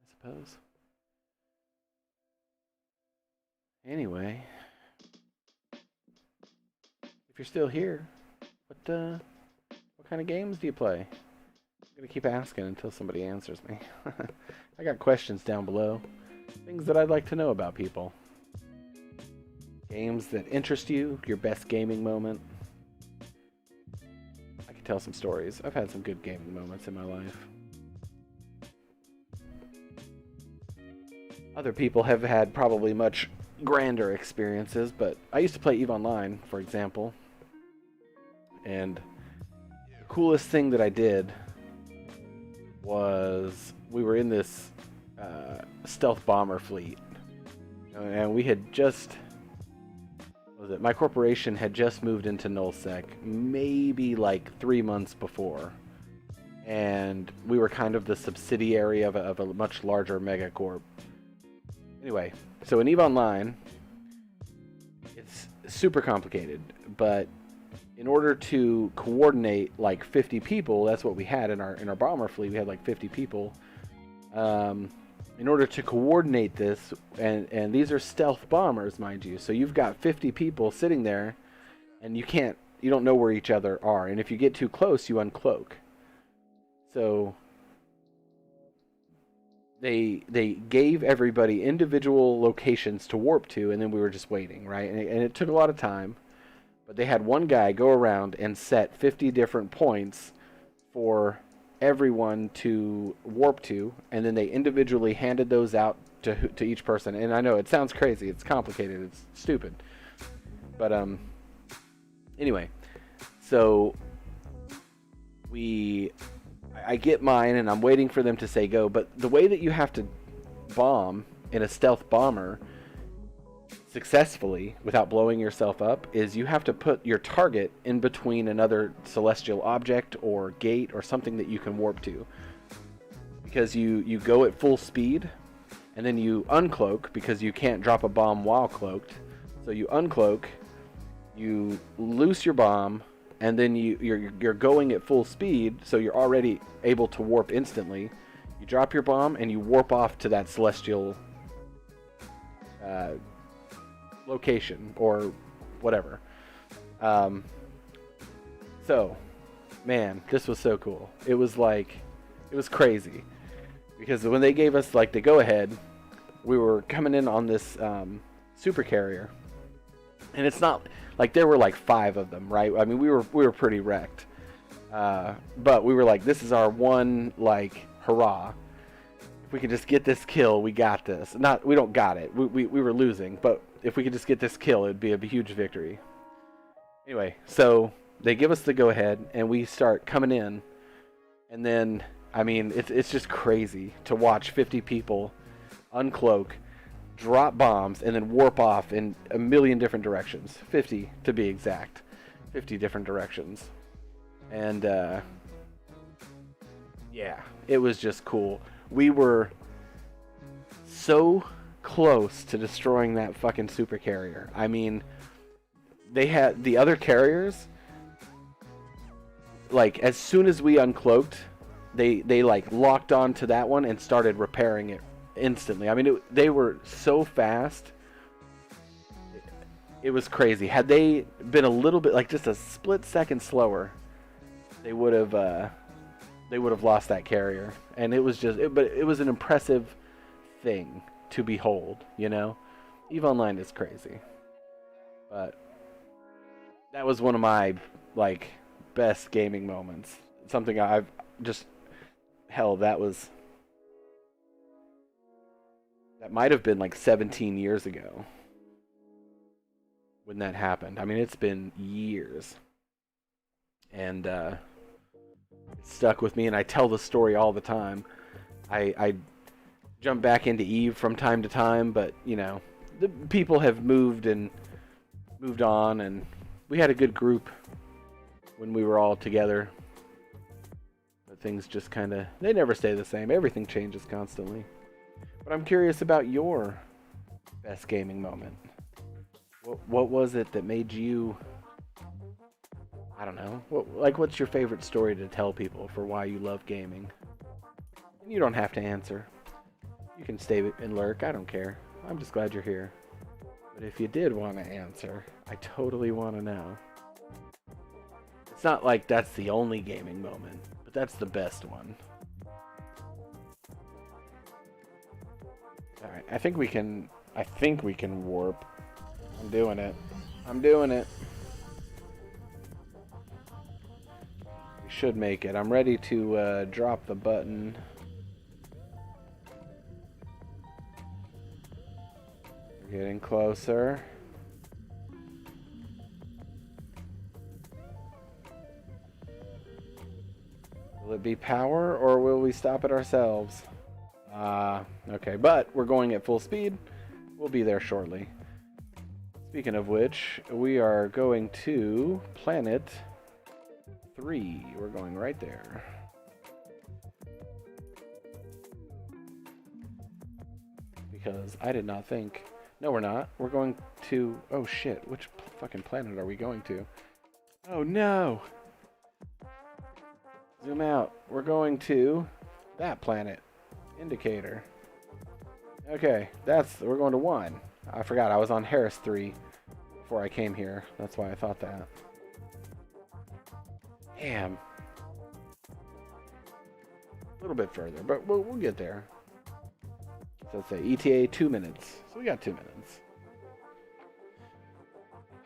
I suppose. Anyway, if you're still here, what kind of games do you play? I'm gonna keep asking until somebody answers me. I got questions down below. Things that I'd like to know about people. Games that interest you, your best gaming moment. I can tell some stories. I've had some good gaming moments in my life. Other people have had probably much grander experiences, but I used to play EVE Online, for example. And the coolest thing that I did was we were in this stealth bomber fleet, and we had just, what was it? My corporation had just moved into nullsec maybe like 3 months before, and we were kind of the subsidiary of a much larger megacorp. Anyway, so in EVE Online, it's super complicated, but in order to coordinate like 50 people, that's what we had in our bomber fleet. We had like 50 people. In order to coordinate this, and these are stealth bombers, mind you. So you've got 50 people sitting there, and you don't know where each other are. And if you get too close, you uncloak. So they gave everybody individual locations to warp to, and then we were just waiting, right? And it took a lot of time. But they had one guy go around and set 50 different points for everyone to warp to, and then they individually handed those out to each person. And I know it sounds crazy, it's complicated, it's stupid. But anyway, so I get mine and I'm waiting for them to say go, but the way that you have to bomb in a stealth bomber successfully without blowing yourself up is you have to put your target in between another celestial object or gate or something that you can warp to, because you go at full speed and then you uncloak because you can't drop a bomb while cloaked. So you uncloak, you loose your bomb, and then you're going at full speed, so you're already able to warp instantly. You drop your bomb and you warp off to that celestial location or whatever. So, man, this was so cool. It was crazy, because when they gave us like the go ahead, we were coming in on this super carrier, and it's not like there were like 5 of them, right? I mean, we were pretty wrecked, but we were like, this is our one like hurrah. If we could just get this kill, we got this. We don't got it. We were losing, but if we could just get this kill, it'd be a huge victory. Anyway, so they give us the go ahead, and we start coming in, and then I mean, it's just crazy to watch 50 people uncloak, drop bombs, and then warp off in a million different directions. 50 to be exact. 50 different directions. And yeah, it was just cool. We were so close to destroying that fucking super carrier. I mean, they had the other carriers, like as soon as we uncloaked, they like locked on to that one and started repairing it instantly. I mean, they were so fast. It was crazy. Had they been a little bit, like just a split second slower, they would have lost that carrier. And it was just, but it was an impressive thing to behold. You know, EVE Online is crazy, but that was one of my like best gaming moments. Something I've just, hell, that might have been like 17 years ago when that happened. I mean, it's been years, and it stuck with me, and I tell the story all the time. I jump back into EVE from time to time, but you know, the people have moved on, and we had a good group when we were all together. But things just kind of, they never stay the same. Everything changes constantly. But I'm curious about your best gaming moment. What was it that made you, I don't know, what's your favorite story to tell people for why you love gaming? And you don't have to answer. You can stay and lurk, I don't care. I'm just glad you're here. But if you did want to answer, I totally want to know. It's not like that's the only gaming moment, but that's the best one. Alright, I think we can warp. I'm doing it. We should make it. I'm ready to drop the button. We're getting closer. Will it be power, or will we stop it ourselves? Okay, but we're going at full speed. We'll be there shortly. Speaking of which, we are going to planet 3. We're going right there. Because I did not think... No, we're not. We're going to... Oh, shit. Which fucking planet are we going to? Oh, no! Zoom out. We're going to that planet. Indicator. Okay, we're going to 1. I forgot, I was on Harris 3 before I came here. That's why I thought that. Damn. A little bit further, but we'll get there. So let's say ETA 2 minutes. So we got 2 minutes.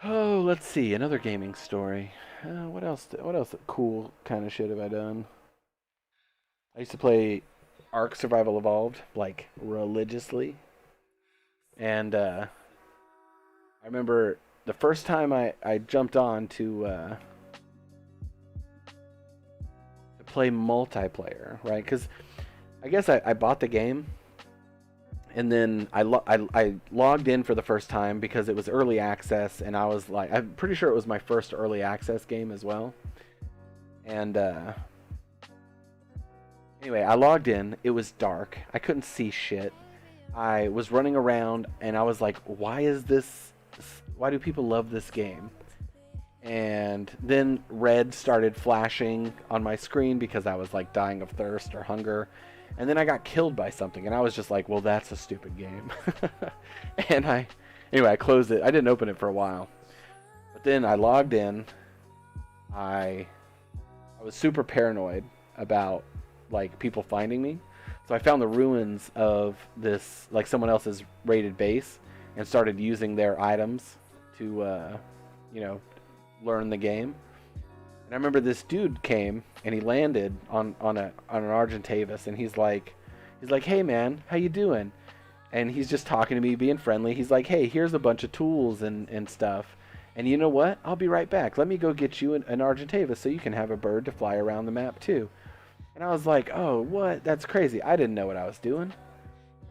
Oh, let's see, another gaming story. What else cool kind of shit have I done? I used to play Ark Survival Evolved, like, religiously. And I remember the first time I jumped on to play multiplayer, right? Because I guess I bought the game, and then I logged in for the first time because it was early access, and I was like, I'm pretty sure it was my first early access game as well. And anyway, I logged in. It was dark. I couldn't see shit. I was running around, and I was like, why do people love this game? And then red started flashing on my screen because I was like dying of thirst or hunger. And then I got killed by something, and I was just like, well, that's a stupid game. And anyway, I closed it. I didn't open it for a while. But then I logged in. I was super paranoid about like people finding me. So I found the ruins of this, like someone else's raided base, and started using their items to, learn the game. And I remember this dude came and he landed on an Argentavis, and he's like, hey man, how you doing? And he's just talking to me, being friendly. He's like, hey, here's a bunch of tools and stuff. And you know what? I'll be right back. Let me go get you an Argentavis so you can have a bird to fly around the map too. And I was like, oh, what? That's crazy. I didn't know what I was doing.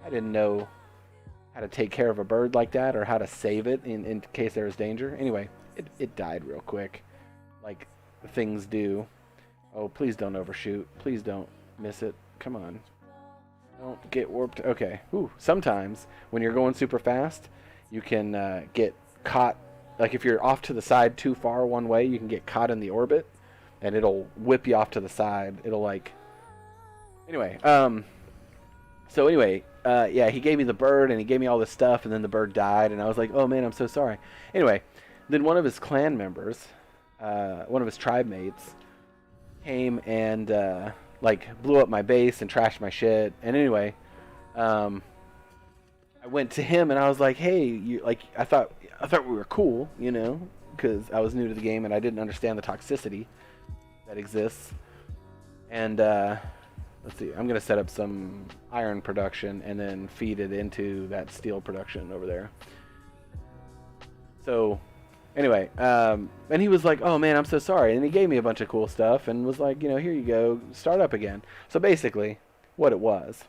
I didn't know how to take care of a bird like that or how to save it in case there was danger. Anyway, it died real quick, like things do. Oh, please don't overshoot. Please don't miss it. Come on. Don't get warped. Okay. Ooh, sometimes when you're going super fast, you can get caught. Like if you're off to the side too far one way, you can get caught in the orbit, and it'll whip you off to the side. It'll like... Anyway, yeah, he gave me the bird, and he gave me all this stuff, and then the bird died, and I was like, oh man, I'm so sorry. Anyway, then one of his clan members, one of his tribe mates, came and blew up my base and trashed my shit. And anyway, I went to him and I was like, hey, I thought we were cool, because I was new to the game and I didn't understand the toxicity that exists. And let's see, I'm gonna set up some iron production and then feed it into that steel production over there. So anyway, and he was like, oh man, I'm so sorry. And he gave me a bunch of cool stuff and was like, here you go, start up again. So basically, what it was,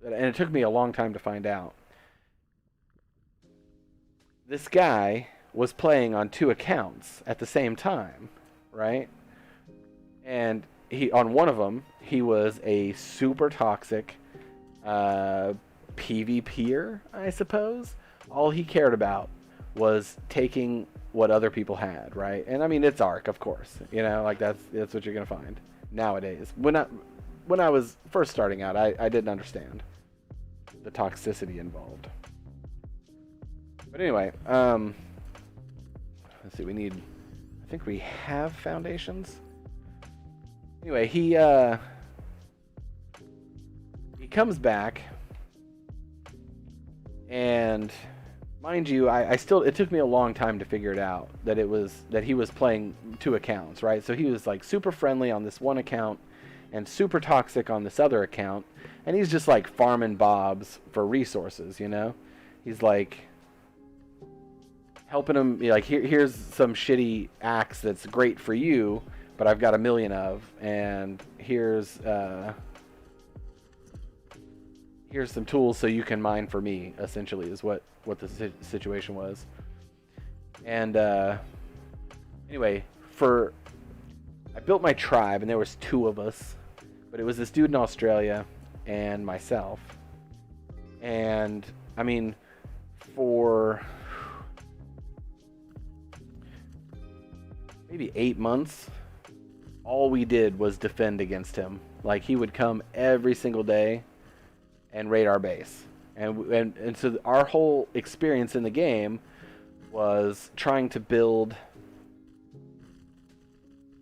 and it took me a long time to find out, this guy was playing on 2 accounts at the same time, right? And on one of them, he was a super toxic PvPer, I suppose. All he cared about was taking what other people had, right? And I mean, it's Ark, of course. That's what you're gonna find nowadays. When I was first starting out, I didn't understand the toxicity involved. But anyway, let's see. I think we have foundations. Anyway, he comes back, and mind you, it took me a long time to figure it out that he was playing 2 accounts, right? So he was like super friendly on this one account and super toxic on this other account, and he's just like farming bobs for resources, He's like helping him, like, here's some shitty axe that's great for you, but I've got 1 million of, and here's some tools so you can mine for me, essentially, is what the situation was. And anyway, I built my tribe, and there was 2 of us, but it was this dude in Australia and myself. And I mean, for maybe 8 months, all we did was defend against him. Like, he would come every single day and raid our base. And so our whole experience in the game was trying to build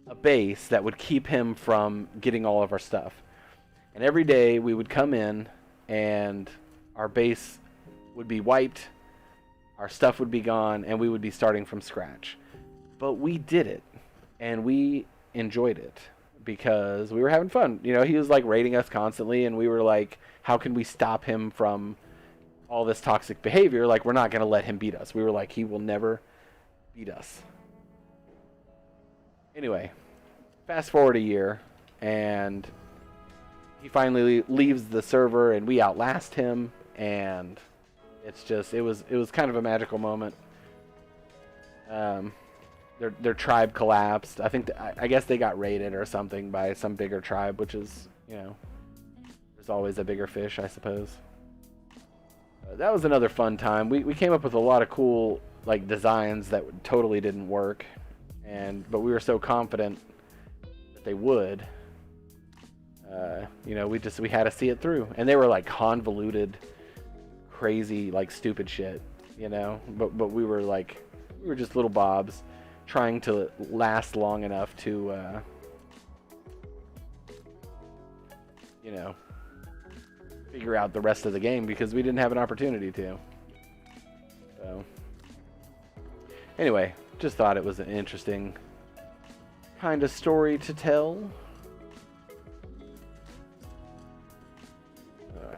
a base that would keep him from getting all of our stuff. And every day we would come in and our base would be wiped, our stuff would be gone, and we would be starting from scratch. But we did it, and we enjoyed it because we were having fun. He was like raiding us constantly, and we were like, how can we stop him from all this toxic behavior? Like, we're not going to let him beat us. We were like, he will never beat us. Anyway, fast forward a year, and he finally leaves the server, and we outlast him, and it was kind of a magical moment. Their tribe collapsed. I guess they got raided or something by some bigger tribe, which is, there's always a bigger fish, I suppose. That was another fun time. We came up with a lot of cool designs that totally didn't work, but we were so confident that they would. You know, we had to see it through, and they were like convoluted, crazy, like stupid shit. You know, but we were just little bobs trying to last long enough to, you know, figure out the rest of the game because we didn't have an opportunity to. So, anyway, just thought it was an interesting kind of story to tell.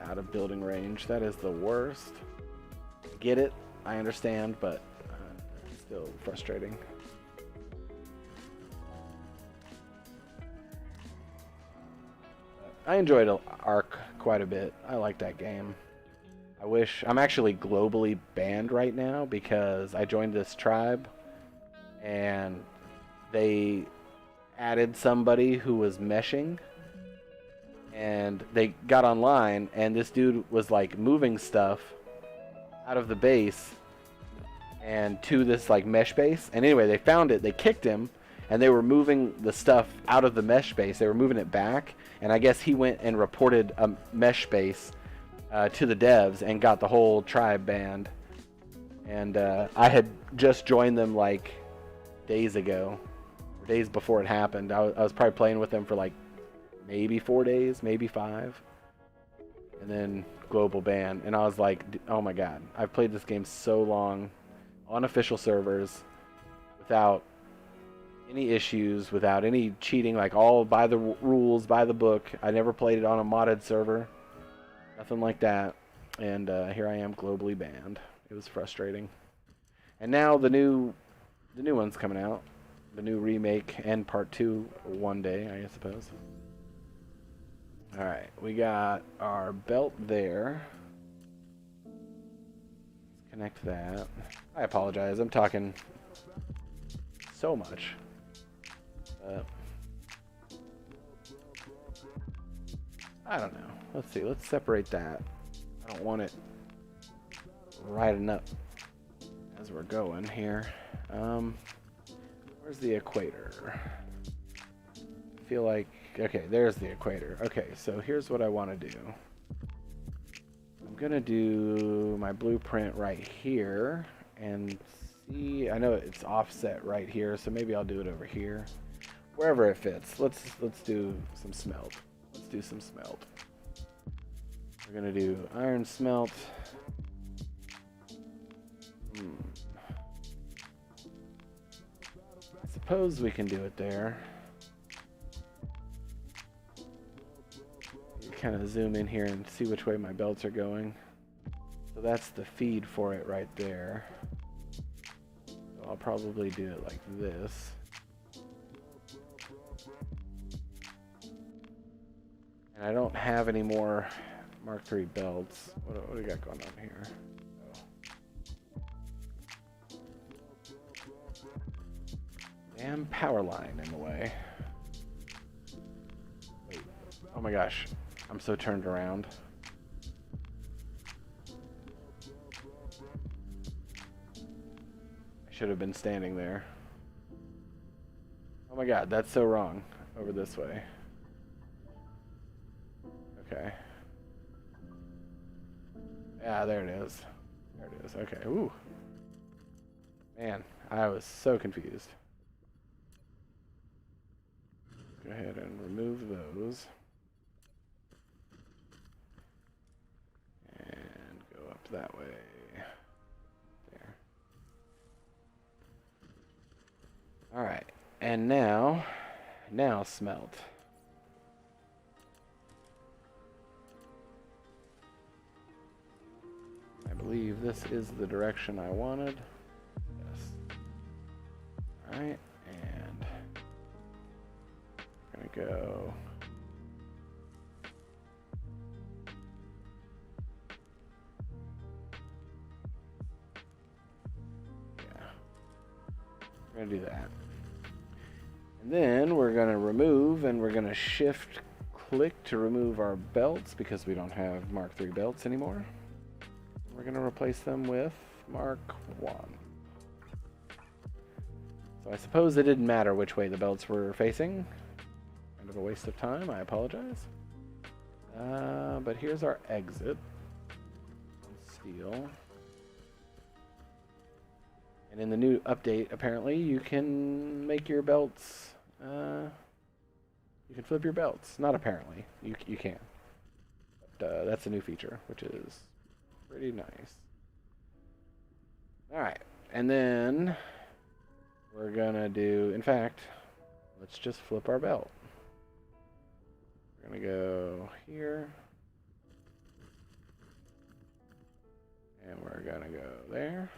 Out of building range, that is the worst. Get it, I understand, but still frustrating. I enjoyed Ark quite a bit. I like that game. I wish... I'm actually globally banned right now because I joined this tribe and they added somebody who was meshing, and they got online and this dude was like moving stuff out of the base and to this like mesh base. And anyway, they found it, they kicked him, and they were moving the stuff out of the mesh base. They were moving it back, and I guess he went and reported a mesh base to the devs and got the whole tribe banned. And I had just joined them like days ago, or days before it happened. I was probably playing with them for like maybe 4 days, maybe 5, and then global ban. And I was like, oh my god, I've played this game so long on official servers without any issues, without any cheating, like all by the rules, by the book. I never played it on a modded server, nothing like that. And here I am globally banned. It was frustrating. And now the new one's coming out, the new remake and part 2 one day, I suppose. Alright, we got our belt there. Let's connect that. I apologize, I'm talking so much. I don't know. Let's see, let's separate that. I don't want it riding up as we're going here. Where's the equator? I feel like... Okay, there's the equator. Okay, so here's what I want to do. I'm going to do my blueprint right here and see... I know it's offset right here, so maybe I'll do it over here. Wherever it fits. Let's do some smelt. Let's do some smelt. We're going to do iron smelt. I suppose we can do it there. Kind of zoom in here and see which way my belts are going. So that's the feed for it right there. So I'll probably do it like this. And I don't have any more Mark III belts. What do we got going on here? Damn power line in the way. Wait. Oh my gosh. I'm so turned around. I should have been standing there. Oh my god, that's so wrong. Over this way. Okay. Yeah, there it is. There it is. Okay. Ooh. Man, I was so confused. Go ahead and remove those. And go up that way. There. Alright. And now smelt. I believe this is the direction I wanted. Yes. Alright, and I'm gonna go we're gonna do that. And then we're gonna remove, and we're gonna shift click to remove our belts because we don't have Mark III belts anymore. We're gonna replace them with Mark I. So I suppose it didn't matter which way the belts were facing. Kind of a waste of time, I apologize. But here's our exit. Steel. And in the new update, apparently, you can make your belts, you can flip your belts. Not apparently, you can. But that's a new feature, which is pretty nice. Alright, and then we're gonna do, in fact, let's just flip our belt. We're gonna go here. And we're gonna go there.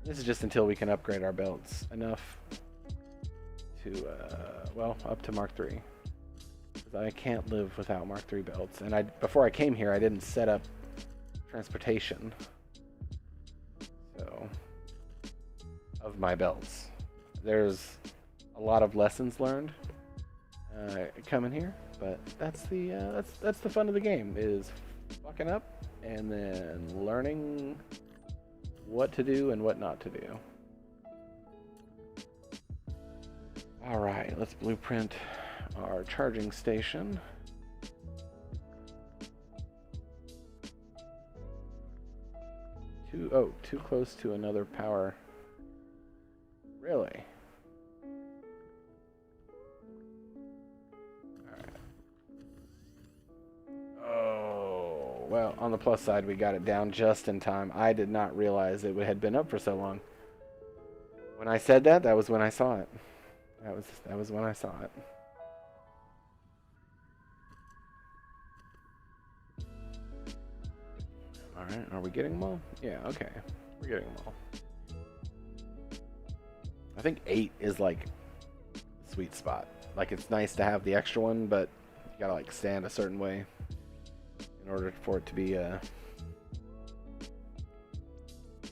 This is just until we can upgrade our belts enough to, well, up to Mark III. Because I can't live without Mark III belts. And before I came here, I didn't set up transportation. So, of my belts. There's a lot of lessons learned coming here, but that's the fun of the game, is fucking up and then learning what to do and what not to do. Alright, let's blueprint our charging station. Too close to another power. Really? Alright. Oh, well, on the plus side, we got it down just in time. I did not realize it had been up for so long. When I said that, that was when I saw it. That was when I saw it. Alright, are we getting them all? Yeah, okay. We're getting them all. I think 8 is like the sweet spot. Like, it's nice to have the extra one, but you gotta like stand a certain way in order for it to be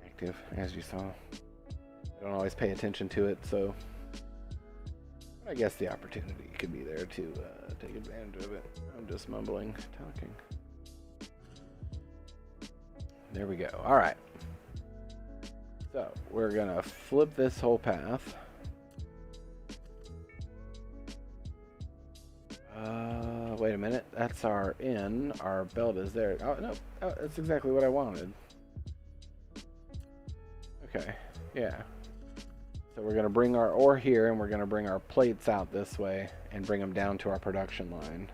active, as you saw. I don't always pay attention to it, so I guess the opportunity could be there to take advantage of it. I'm just mumbling, talking. There we go. All right. So we're gonna flip this whole path. Wait a minute. That's our in. Our belt is there. Oh no, oh, that's exactly what I wanted. Okay. Yeah. So we're gonna bring our ore here, and we're gonna bring our plates out this way, and bring them down to our production line.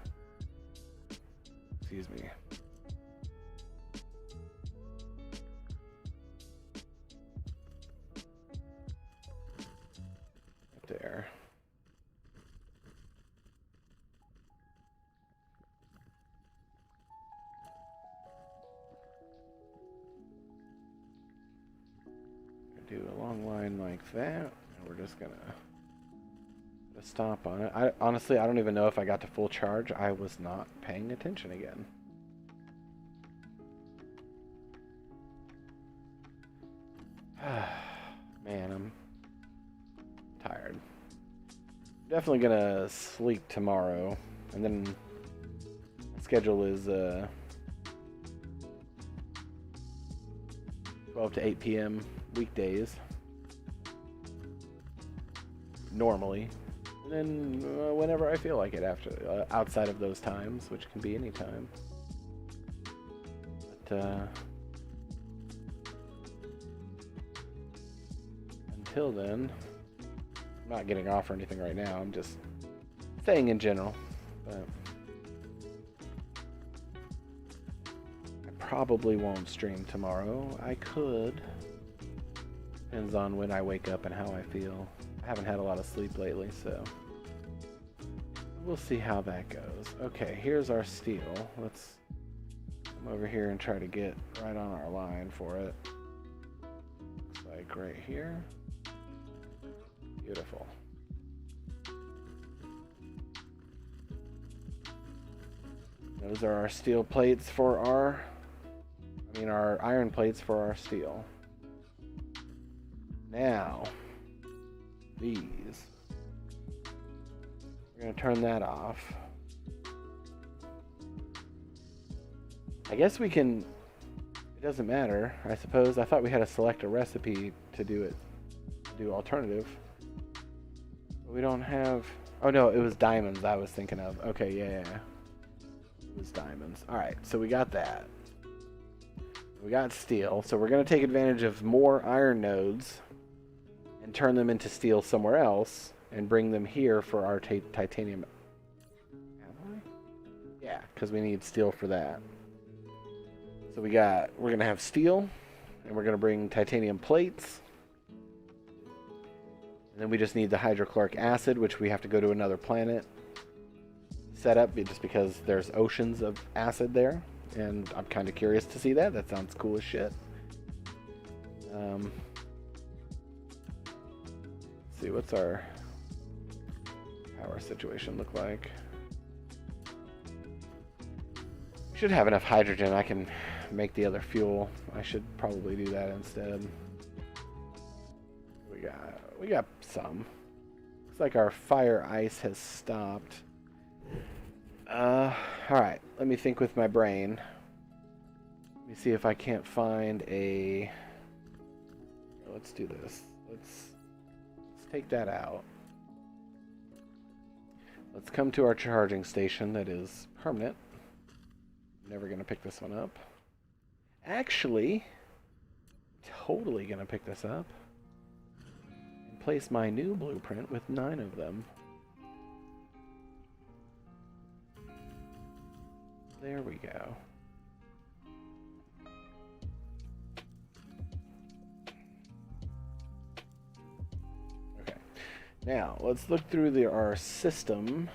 Excuse me. There. Do a long line like that, and we're just gonna put a stop on it. Honestly, I don't even know if I got to full charge. I was not paying attention again. Man, I'm tired. Definitely gonna sleep tomorrow, and then my schedule is 12 to 8 p.m. weekdays normally, and then whenever I feel like it after outside of those times, which can be any time. But until then, I'm not getting off or anything right now. I'm just saying in general. But I probably won't stream tomorrow. I could. Depends on when I wake up and how I feel. I haven't had a lot of sleep lately, so we'll see how that goes. Okay, here's our steel. Let's come over here and try to get right on our line for it. Looks like right here. Beautiful. Those are our steel plates for our iron plates for our steel. Now, these. We're going to turn that off. I guess we can... It doesn't matter, I suppose. I thought we had to select a recipe to do it, do alternative. But we don't have... Oh no, it was diamonds I was thinking of. Okay, yeah. It was diamonds. Alright, so we got that. We got steel, so we're going to take advantage of more iron nodes and turn them into steel somewhere else and bring them here for our titanium. Yeah, because we need steel for that. So we're going to have steel, and we're going to bring titanium plates. And then we just need the hydrochloric acid, which we have to go to another planet set up just because there's oceans of acid there. And I'm kind of curious to see that. That sounds cool as shit. Let's see, what's our power situation look like? We should have enough hydrogen. I can make the other fuel. I should probably do that instead. We got some. Looks like our fire ice has stopped. Alright, let me think with my brain. Let me see if I can't find a... Let's do this. Let's take that out. Let's come to our charging station that is permanent. Never going to pick this one up. Actually, totally going to pick this up. And place my new blueprint with 9 of them. There we go. Okay. Now, let's look through our system.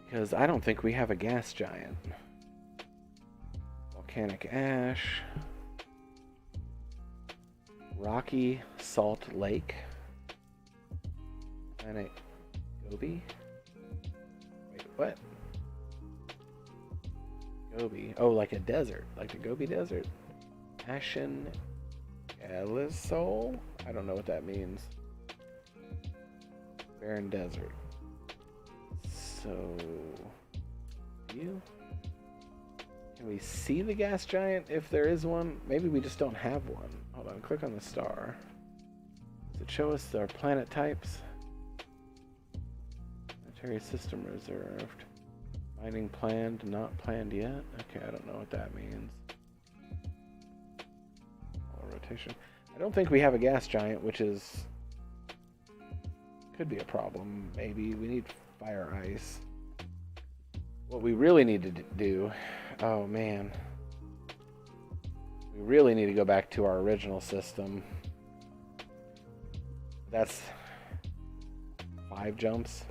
Because I don't think we have a gas giant. Volcanic ash. Rocky Salt Lake. Planet Gobi. Wait, what? Gobi. Oh, like a desert. Like the Gobi Desert. Ashen Elisol? I don't know what that means. Barren Desert. So... Can we see the gas giant if there is one? Maybe we just don't have one. Hold on, click on the star. Does it show us our planet types? Planetary system reserved. Mining planned, not planned yet. Okay, I don't know what that means. Rotation. I don't think we have a gas giant, which is... could be a problem. Maybe we need fire ice. What we really need to do... Oh, man. We really need to go back to our original system. That's 5 jumps.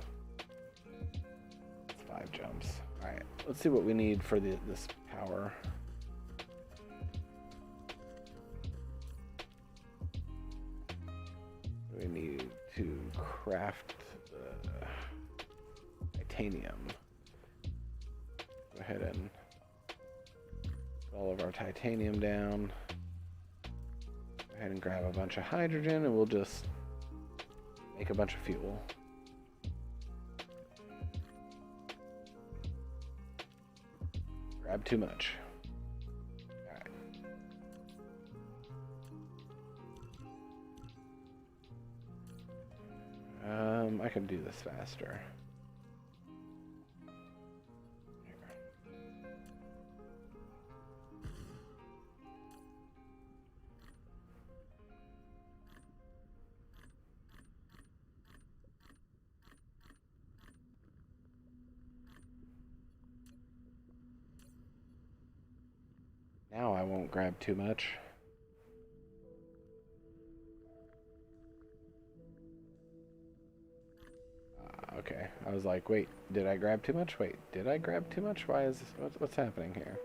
That's 5 jumps. Alright, let's see what we need for this power. We need to craft titanium. Go ahead and put all of our titanium down. Go ahead and grab a bunch of hydrogen and we'll just make a bunch of fuel. Grab too much. Alright. I can do this faster. Now I won't grab too much. Okay, I was like, wait, did I grab too much? Wait, did I grab too much? Why is this, what's happening here?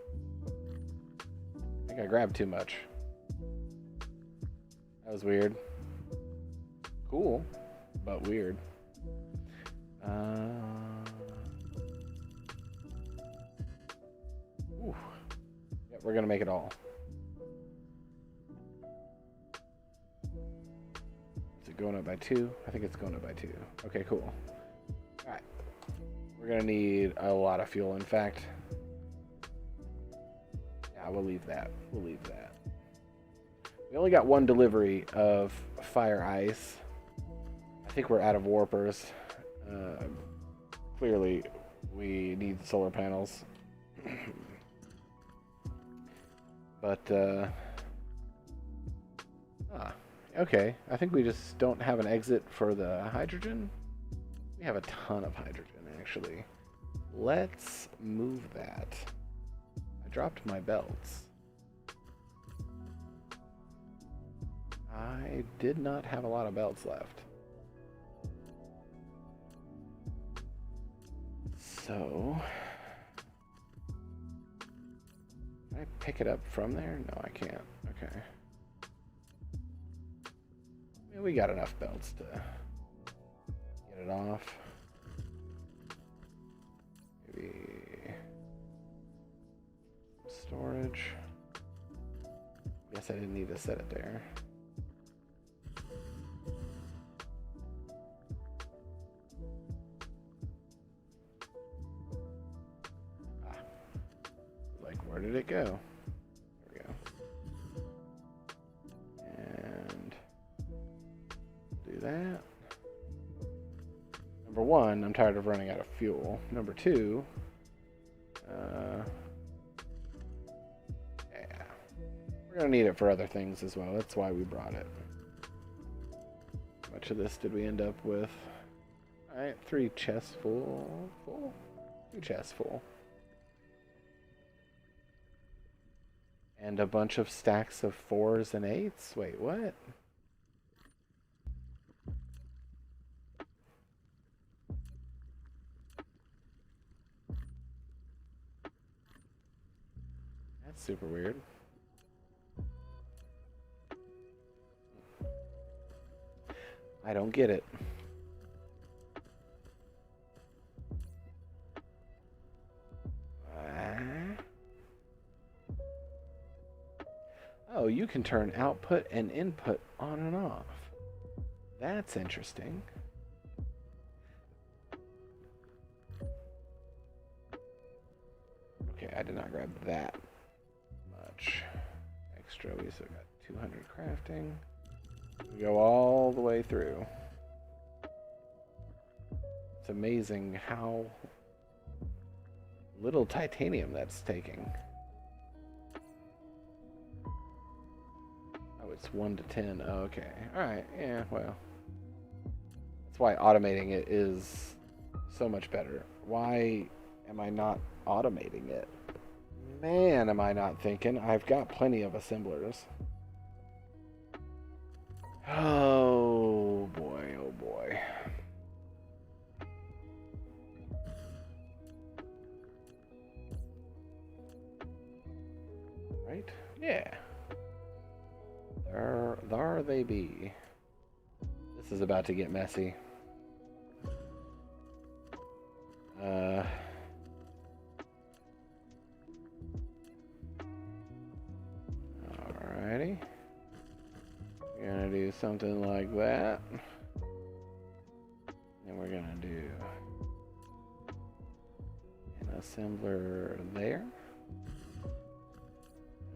I think I grabbed too much. That was weird. Cool, but weird. Ooh. Yep, we're gonna make it all. Is it going up by 2? I think it's going up by 2. Okay, cool. Alright. We're gonna need a lot of fuel, in fact. We'll leave that. We'll leave that. We only got one delivery of fire ice. I think we're out of warpers. Clearly, we need solar panels. But, okay. I think we just don't have an exit for the hydrogen. We have a ton of hydrogen, actually. Let's move that. I dropped my belts. I did not have a lot of belts left. So, can I pick it up from there? No, I can't. Okay. I mean, we got enough belts to get it off. Maybe storage. Guess I didn't need to set it there. Where did it go? There we go. And do that. Number one, I'm tired of running out of fuel. Number two, yeah, we're gonna need it for other things as well. That's why we brought it. How much of this did we end up with? All right, 3 chests full. 2 chests full. And a bunch of stacks of 4s and 8s? Wait, what? That's super weird. I don't get it. Oh, you can turn output and input on and off. That's interesting. Okay, I did not grab that much extra. We still got 200 crafting. We go all the way through. It's amazing how little titanium that's taking. It's 1 to 10. Oh, okay. Alright, yeah, well. That's why automating it is so much better. Why am I not automating it? Man, am I not thinking. I've got plenty of assemblers. Oh boy, oh boy. Right? Yeah. There they be. This is about to get messy. Alrighty. We're gonna do something like that. And we're gonna do an assembler there.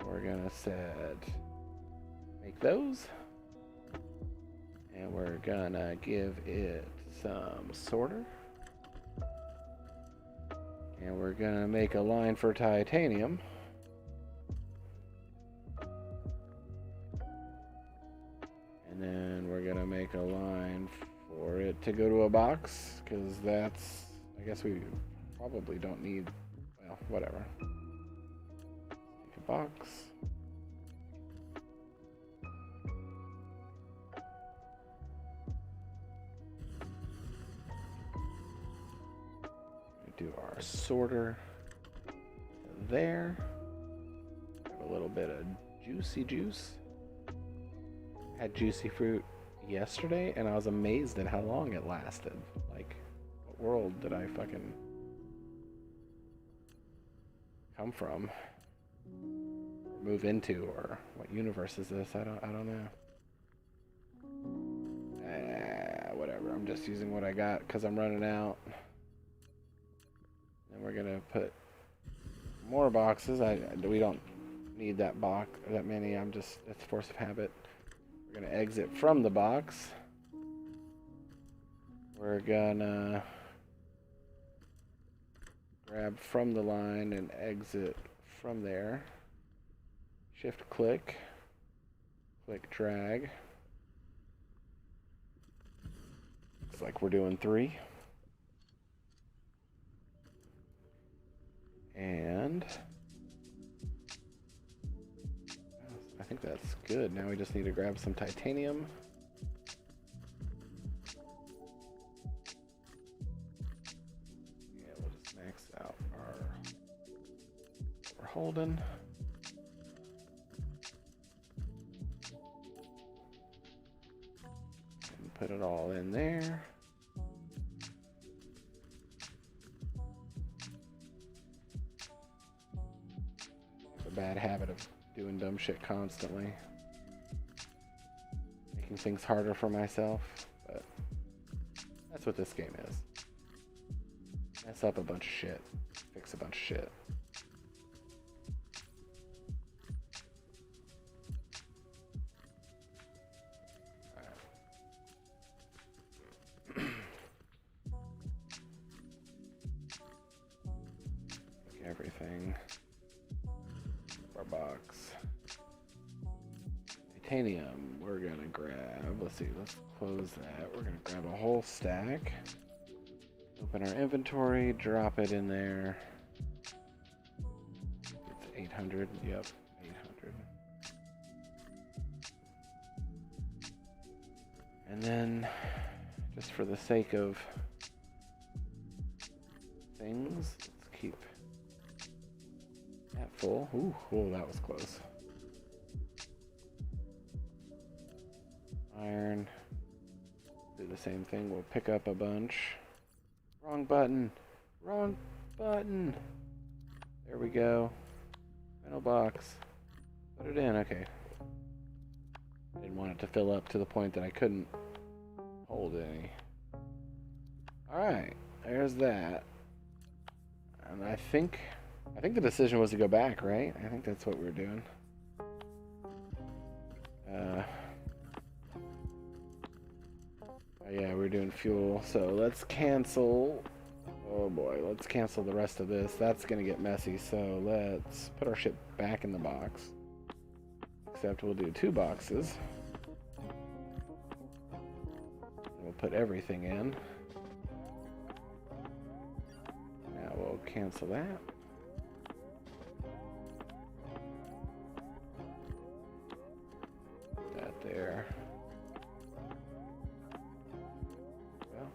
And we're gonna set those, and we're gonna give it some sorter, and we're gonna make a line for titanium, and then we're gonna make a line for it to go to a box, because that's, I guess we probably don't need, well, whatever. Make a box. Do our sorter there. Have a little bit of juicy juice. Had juicy fruit yesterday, and I was amazed at how long it lasted. Like, what world did I fucking come from, or move into, or what universe is this? I don't know. Whatever. I'm just using what I got because I'm running out. And we're gonna put more boxes. We don't need that box or that many. That's force of habit. We're gonna exit from the box. We're gonna grab from the line and exit from there. Shift click, click drag. Looks like we're doing 3. And I think that's good. Now we just need to grab some titanium. Yeah, we'll just max out what we're holding. And put it all in there. Bad habit of doing dumb shit constantly, making things harder for myself, but that's what this game is. Mess up a bunch of shit, fix a bunch of shit. Everything. Our box. Titanium, we're gonna grab, let's close that. We're gonna grab a whole stack. Open our inventory, drop it in there. It's 800, yep, 800. And then, just for the sake of things, let's keep that full. Ooh, that was close. Iron. Do the same thing. We'll pick up a bunch. Wrong button. Wrong button. There we go. Final box. Put it in. Okay. I didn't want it to fill up to the point that I couldn't hold any. Alright. There's that. And I think the decision was to go back, right? I think that's what we were doing. Yeah, we're doing fuel. So let's cancel. Oh boy, let's cancel the rest of this. That's gonna get messy. So let's put our shit back in the box. Except we'll do 2 boxes. We'll put everything in. Now we'll cancel that. There. Well,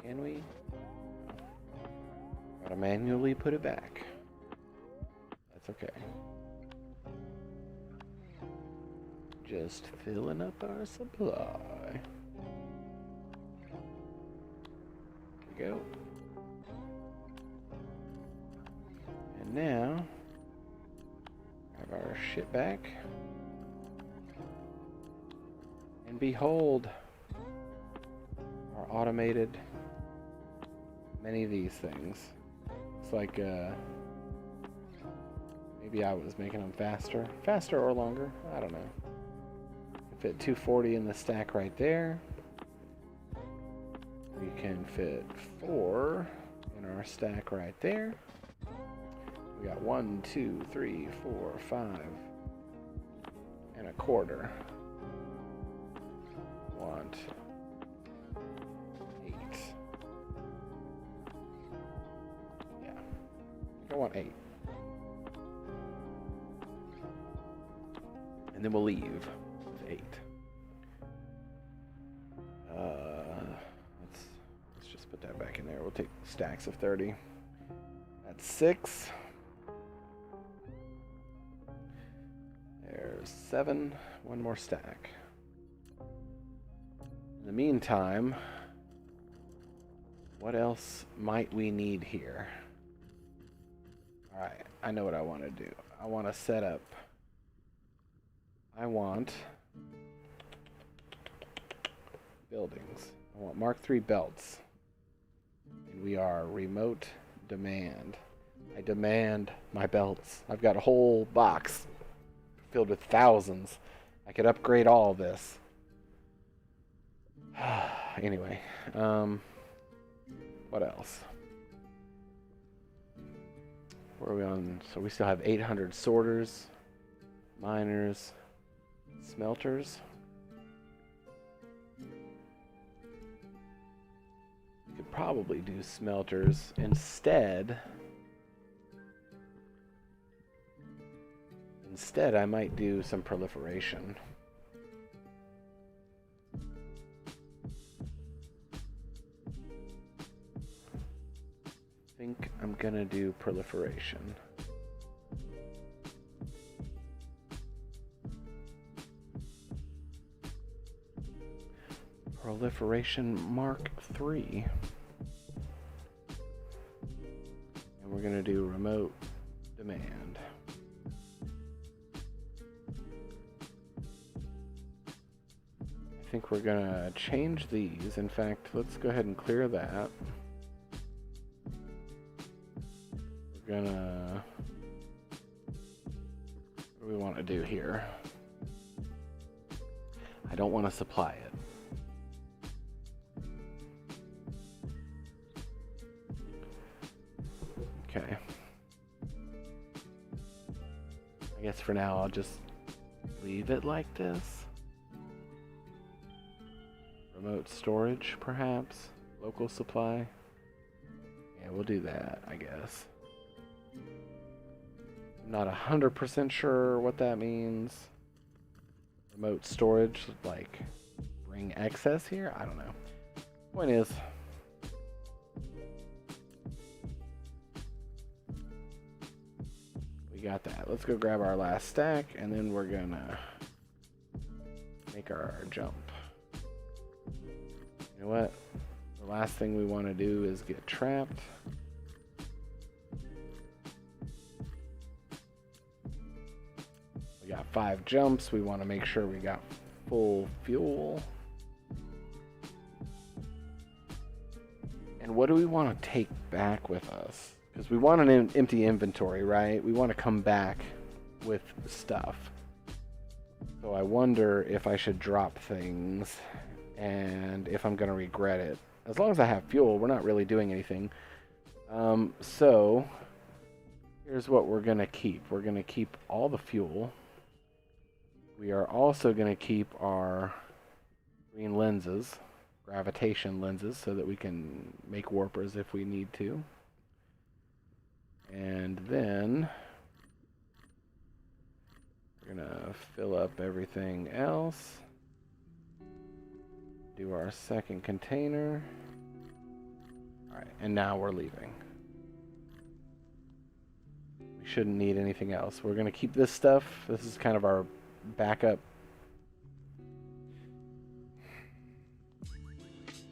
can we? Gotta manually put it back. That's okay. Just filling up our supply. There we go. And now, have our shit back. And behold, our automated many of these things. It's like, maybe I was making them faster or longer, I don't know. Fit 240 in the stack right there. We can fit 4 in our stack right there. We got 1, 2, 3, 4, 5, and a quarter. Want 8. Yeah, I want 8. And then we'll leave with 8. Let's just put that back in there. We'll take stacks of 30. That's 6. There's 7. One more stack. In the meantime, what else might we need here? Alright, I know what I want to do. I want to set up. I want buildings. I want Mark III belts. And we are remote demand. I demand my belts. I've got a whole box filled with thousands. I could upgrade all of this. Anyway, what else? Where are we on? So we still have 800 sorters, miners, smelters. We could probably do smelters instead. Instead, I might do some proliferation. I think I'm gonna do proliferation. Proliferation Mark III. And we're gonna do remote demand. I think we're gonna change these. In fact, let's go ahead and clear that. We're gonna... What do we want to do here? I don't want to supply it. Okay. I guess for now I'll just leave it like this. Remote storage, perhaps? Local supply? Yeah, we'll do that, I guess. I'm not 100% sure what that means. Remote storage, like, bring excess here? I don't know. Point is, we got that. Let's go grab our last stack, and then we're gonna make our jump. You know what? The last thing we want to do is get trapped. We got 5 jumps. We want to make sure we got full fuel. And what do we want to take back with us? Because we want an empty inventory, right? We want to come back with stuff. So I wonder if I should drop things and if I'm going to regret it. As long as I have fuel, we're not really doing anything. So here's what we're going to keep. We're going to keep all the fuel. We are also going to keep our green lenses, gravitation lenses, so that we can make warpers if we need to. And then we're going to fill up everything else. Do our second container. Alright, and now we're leaving. We shouldn't need anything else. We're going to keep this stuff. This is kind of our backup.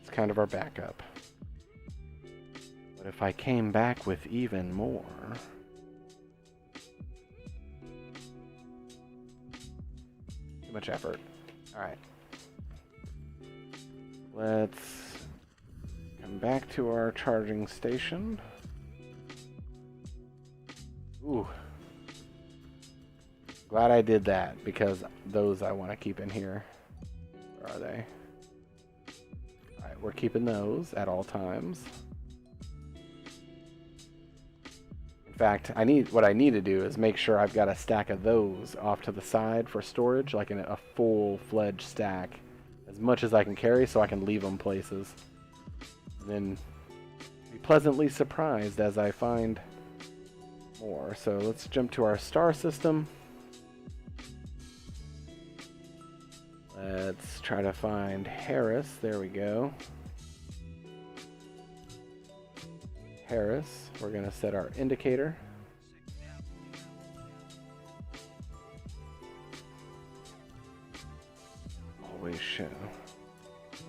It's kind of our backup. But if I came back with even more... Too much effort. Alright. Let's come back to our charging station. Ooh. Glad I did that, because those I want to keep in here. Where are they? Alright, we're keeping those at all times. In fact, what I need to do is make sure I've got a stack of those off to the side for storage, like in a full-fledged stack. As much as I can carry, so I can leave them places. And then be pleasantly surprised as I find more. So let's jump to our star system. Let's try to find Harris. There we go. Harris. We're going to set our indicator. Always show.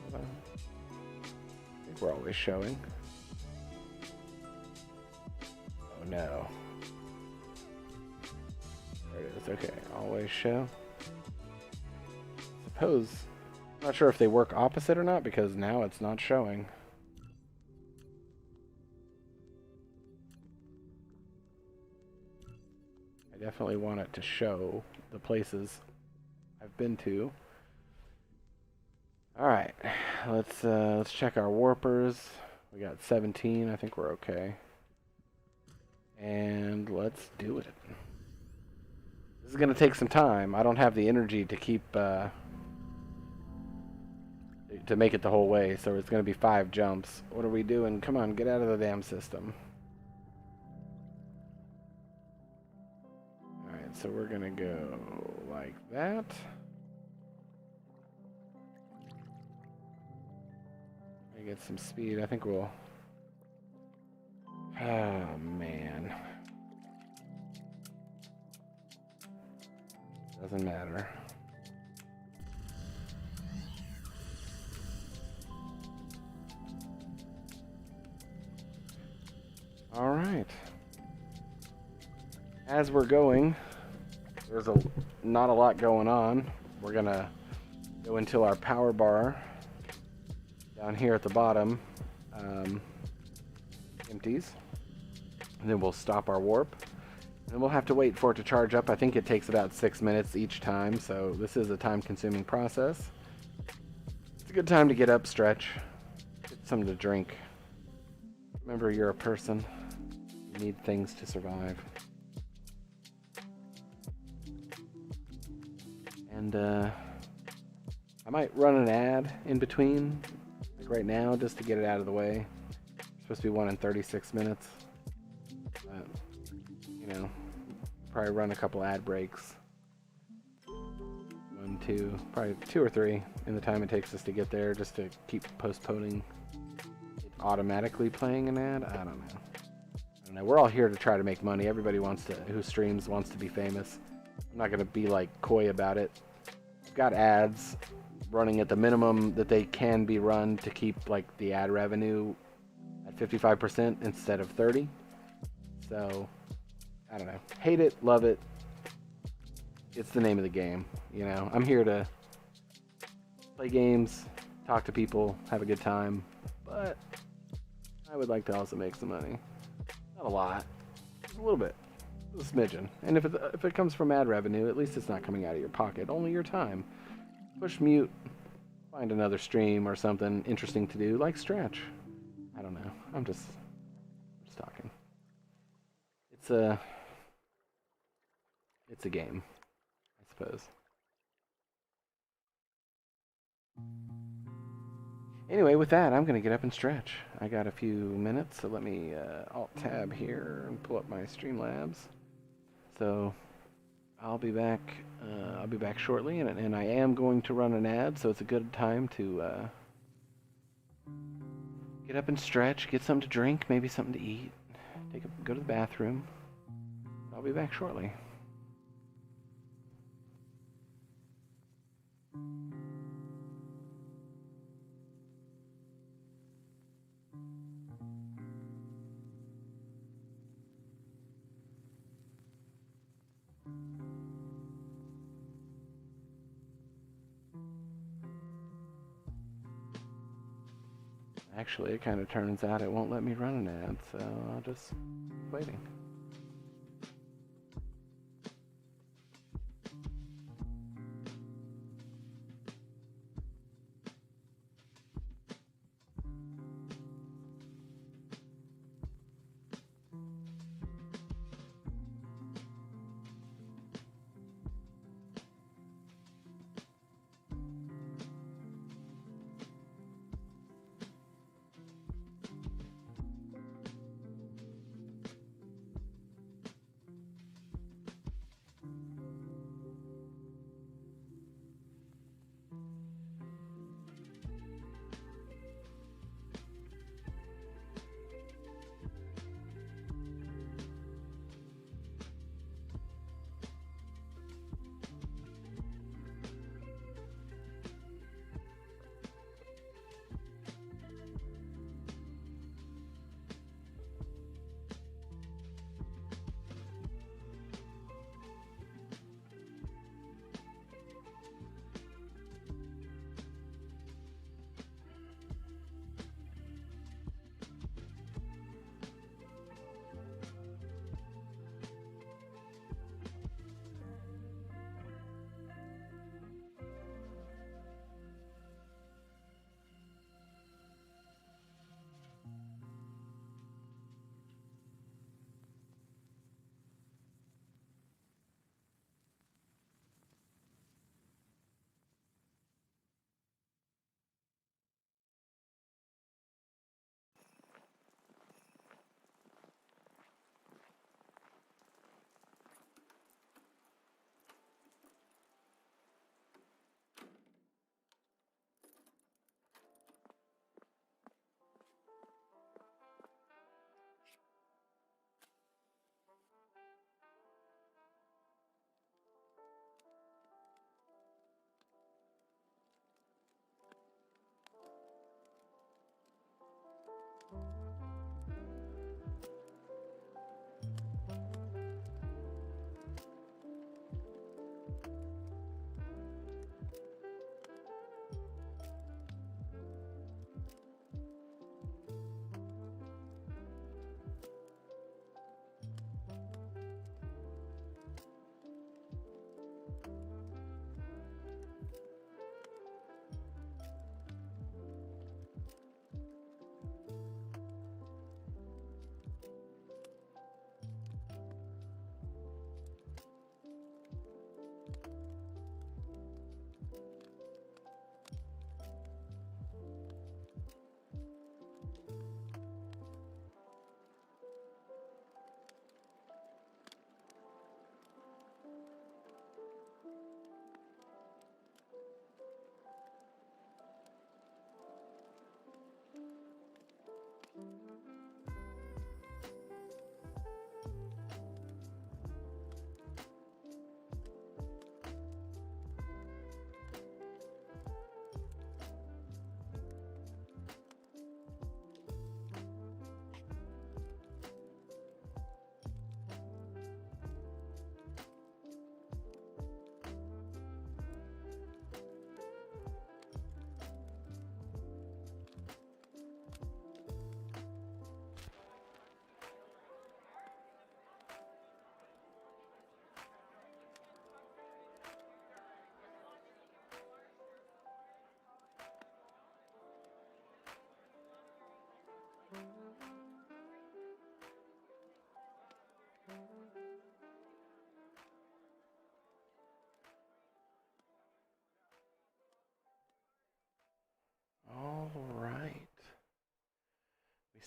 Hold on. I think we're always showing. Oh no. There it is. Okay, always show. Suppose. I'm not sure if they work opposite or not, because now it's not showing. definitely want it to show the places I've been to. All right, let's check our warpers. We got 17. I think we're okay. And let's do it. This is gonna take some time. I don't have the energy to keep to make it the whole way, so it's gonna be 5 jumps. What are we doing? Come on, get out of the damn system. All right, so we're gonna go like that. I get some speed. I think we'll. Oh man. Doesn't matter. All right. As we're going, there's not a lot going on. We're gonna go until our power bar down here at the bottom empties, and then we'll stop our warp, and we'll have to wait for it to charge up. I think it takes about 6 minutes each time, so this is a time-consuming process. It's a good time to get up, stretch, get something to drink. Remember, you're a person. You need things to survive. And I might run an ad in between, like right now, just to get it out of the way. It's supposed to be 1 in 36 minutes. You know, probably run a couple ad breaks. 1, 2, probably 2 or 3 in the time it takes us to get there, just to keep postponing it automatically playing an ad. I don't know. We're all here to try to make money. Everybody who streams wants to be famous. I'm not gonna be like coy about it. I've got ads running at the minimum that they can be run to keep like the ad revenue at 55% instead of 30. So I don't know. Hate it, love it. It's the name of the game. You know, I'm here to play games, talk to people, have a good time, but I would like to also make some money. Not a lot, just a little bit. A smidgen. And if it comes from ad revenue, at least it's not coming out of your pocket, only your time. Push mute, find another stream or something interesting to do, like stretch. I don't know. I'm just talking. It's a game, I suppose. Anyway, with that, I'm gonna get up and stretch. I got a few minutes, so let me Alt-Tab here and pull up my Streamlabs. So I'll be back. I'll be back shortly, and I am going to run an ad, so it's a good time to get up and stretch, get something to drink, maybe something to eat, go to the bathroom. I'll be back shortly. Actually, it kind of turns out it won't let me run an ad, so I'll just keep waiting.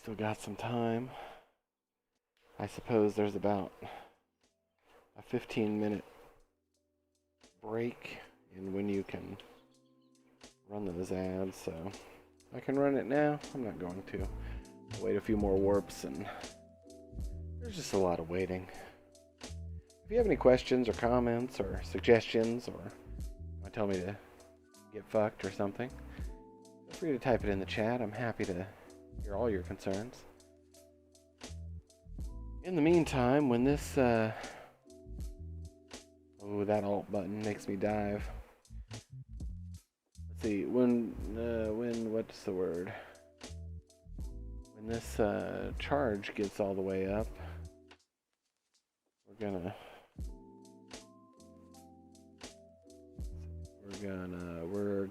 Still got some time. I suppose there's about a 15-minute break in when you can run those ads, so I can run it now. I'm not going to. I'll wait a few more warps, and there's just a lot of waiting. If you have any questions or comments or suggestions, or want to tell me to get fucked or something, feel free to type it in the chat. I'm happy to hear all your concerns. In the meantime, when this oh, that alt button makes me dive. Let's see, when what's the word? When this charge gets all the way up, we're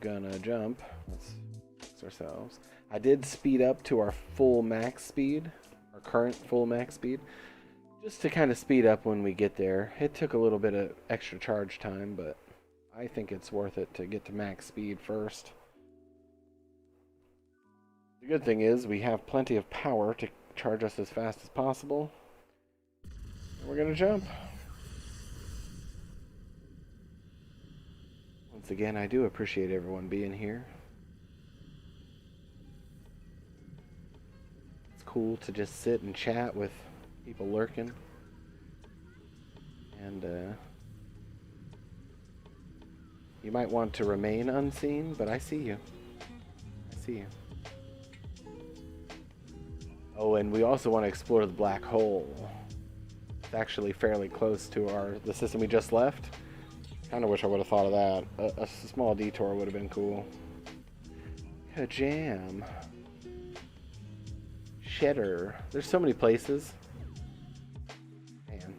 gonna jump. Let's fix ourselves. I did speed up to our full max speed, our current full max speed, just to kind of speed up when we get there. It took a little bit of extra charge time, but I think it's worth it to get to max speed first. The good thing is we have plenty of power to charge us as fast as possible. And we're gonna jump. Once again, I do appreciate everyone being here. It's cool to just sit and chat with people lurking. And you might want to remain unseen, but I see you. I see you. Oh, and we also want to explore the black hole. It's actually fairly close to the system we just left. Kind of wish I would have thought of that. A small detour would have been cool. Ka-jam. Cheddar. There's so many places. Man.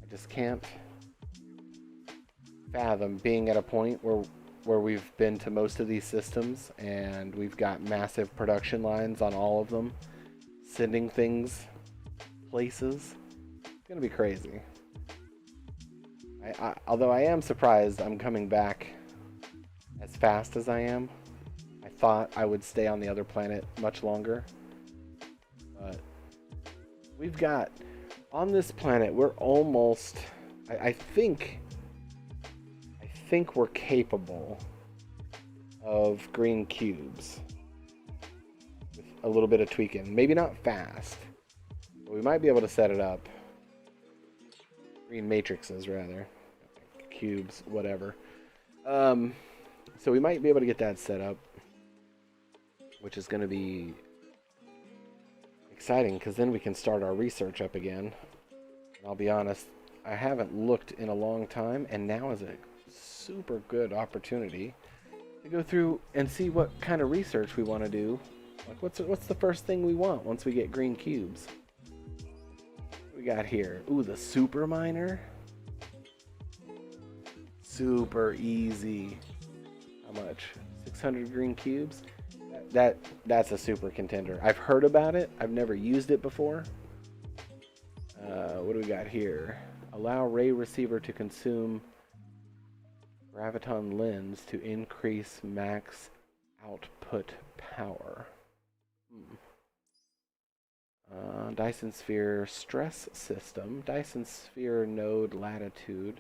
I just can't fathom being at a point where we've been to most of these systems and we've got massive production lines on all of them, sending things places. It's gonna be crazy. Although I am surprised I'm coming back as fast as I am. I thought I would stay on the other planet much longer, but we've got on this planet, we're almost, I think we're capable of green cubes with a little bit of tweaking. Maybe not fast, but we might be able to set it up. Green matrices, rather. Cubes, whatever. So we might be able to get that set up, which is going to be exciting, because then we can start our research up again. And I'll be honest, I haven't looked in a long time, and now is a super good opportunity to go through and see what kind of research we want to do. Like, what's the first thing we want once we get green cubes? What we got here? Ooh, the super miner. Super easy. How much? 600 green cubes? That's a super contender. I've heard about it. I've never used it before. What do we got here? Allow ray receiver to consume graviton lens to increase max output power. Dyson Sphere stress system. Dyson Sphere node latitude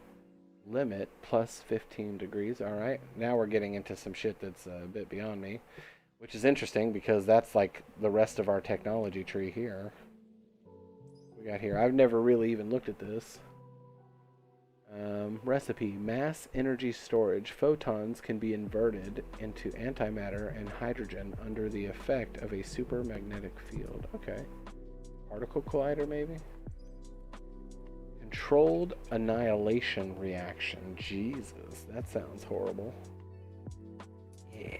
limit plus 15 degrees. Alright, now we're getting into some shit that's a bit beyond me, which is interesting because that's like the rest of our technology tree here. We got here. I've never really even looked at this. Recipe. Mass energy storage. Photons can be inverted into antimatter and hydrogen under the effect of a supermagnetic field. Okay. Particle collider, maybe? Controlled annihilation reaction. Jesus, that sounds horrible. Yeah.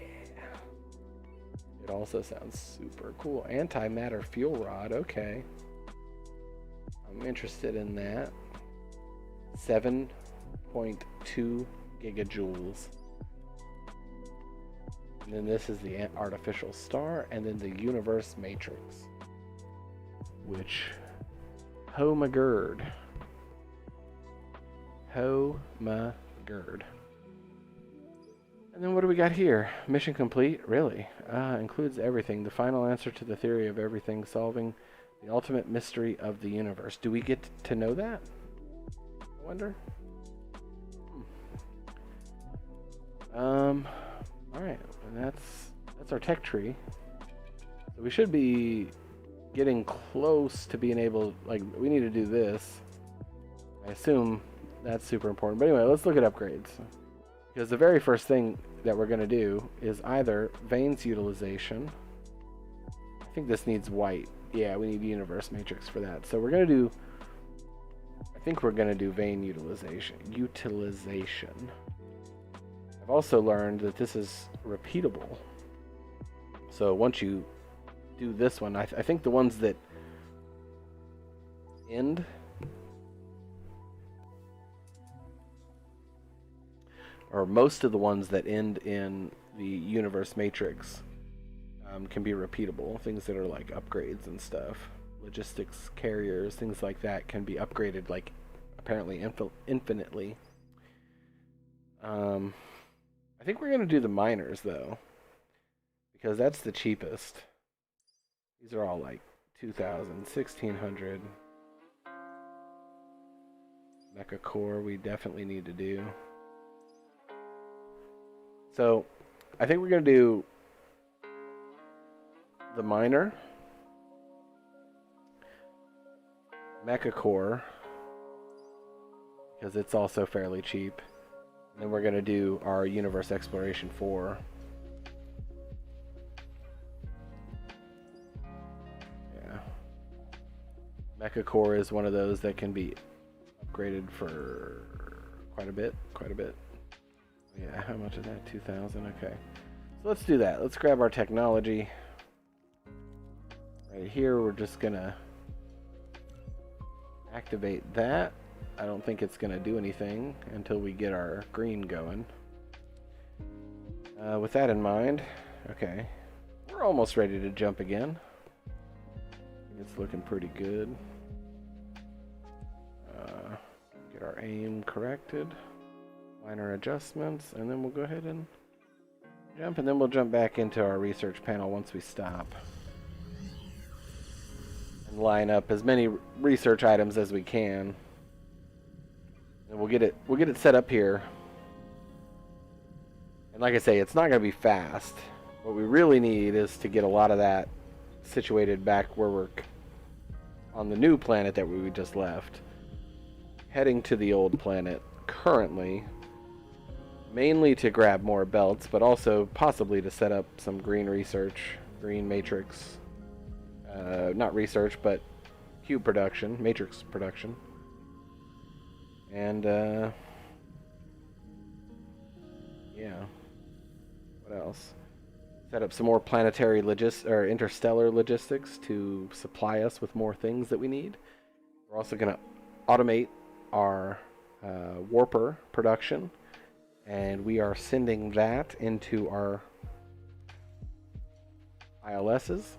It also sounds super cool. Antimatter fuel rod. Okay. I'm interested in that. 7.2 gigajoules. And then this is the artificial star, and then the universe matrix. Which, oh my gird. Oh my gird. And then what do we got here? Mission complete? Really? Includes everything. The final answer to the theory of everything, solving the ultimate mystery of the universe. Do we get to know that? I wonder. Alright, and that's our tech tree. So we should be getting close to being able, like, we need to do this. I assume that's super important. But anyway, let's look at upgrades. Because the very first thing that we're going to do is either veins utilization. I think this needs white. Yeah, we need universe matrix for that. So we're going to do, I think we're going to do vein utilization. I've also learned that this is repeatable. So once you do this one, I think the ones that end, or most of the ones that end in the universe matrix, can be repeatable. Things that are like upgrades and stuff, logistics carriers, things like that can be upgraded like apparently infinitely. I think we're going to do the miners though, because that's the cheapest. These are all like 2,000, 1,600. Mecha core we definitely need to do. So I think we're going to do the miner, mecha core, because it's also fairly cheap. And then we're going to do our universe exploration 4. Yeah. Mecha core is one of those that can be upgraded for quite a bit. Yeah, how much is that? 2,000. Okay. So let's do that. Let's grab our technology. Right here, we're just going to activate that. I don't think it's going to do anything until we get our green going. With that in mind, okay, we're almost ready to jump again. It's looking pretty good. Get our aim corrected, minor adjustments, and then we'll go ahead and jump, and then we'll jump back into our research panel once we stop. And line up as many research items as we can. And we'll get it set up here. And like I say, it's not going to be fast. What we really need is to get a lot of that situated back where we're on the new planet that we just left. Heading to the old planet currently, mainly to grab more belts, but also possibly to set up some green research, green matrix, not research, but cube production, matrix production. And, yeah. What else? Set up some more planetary or interstellar logistics to supply us with more things that we need. We're also going to automate our warper production, and we are sending that into our ILSs,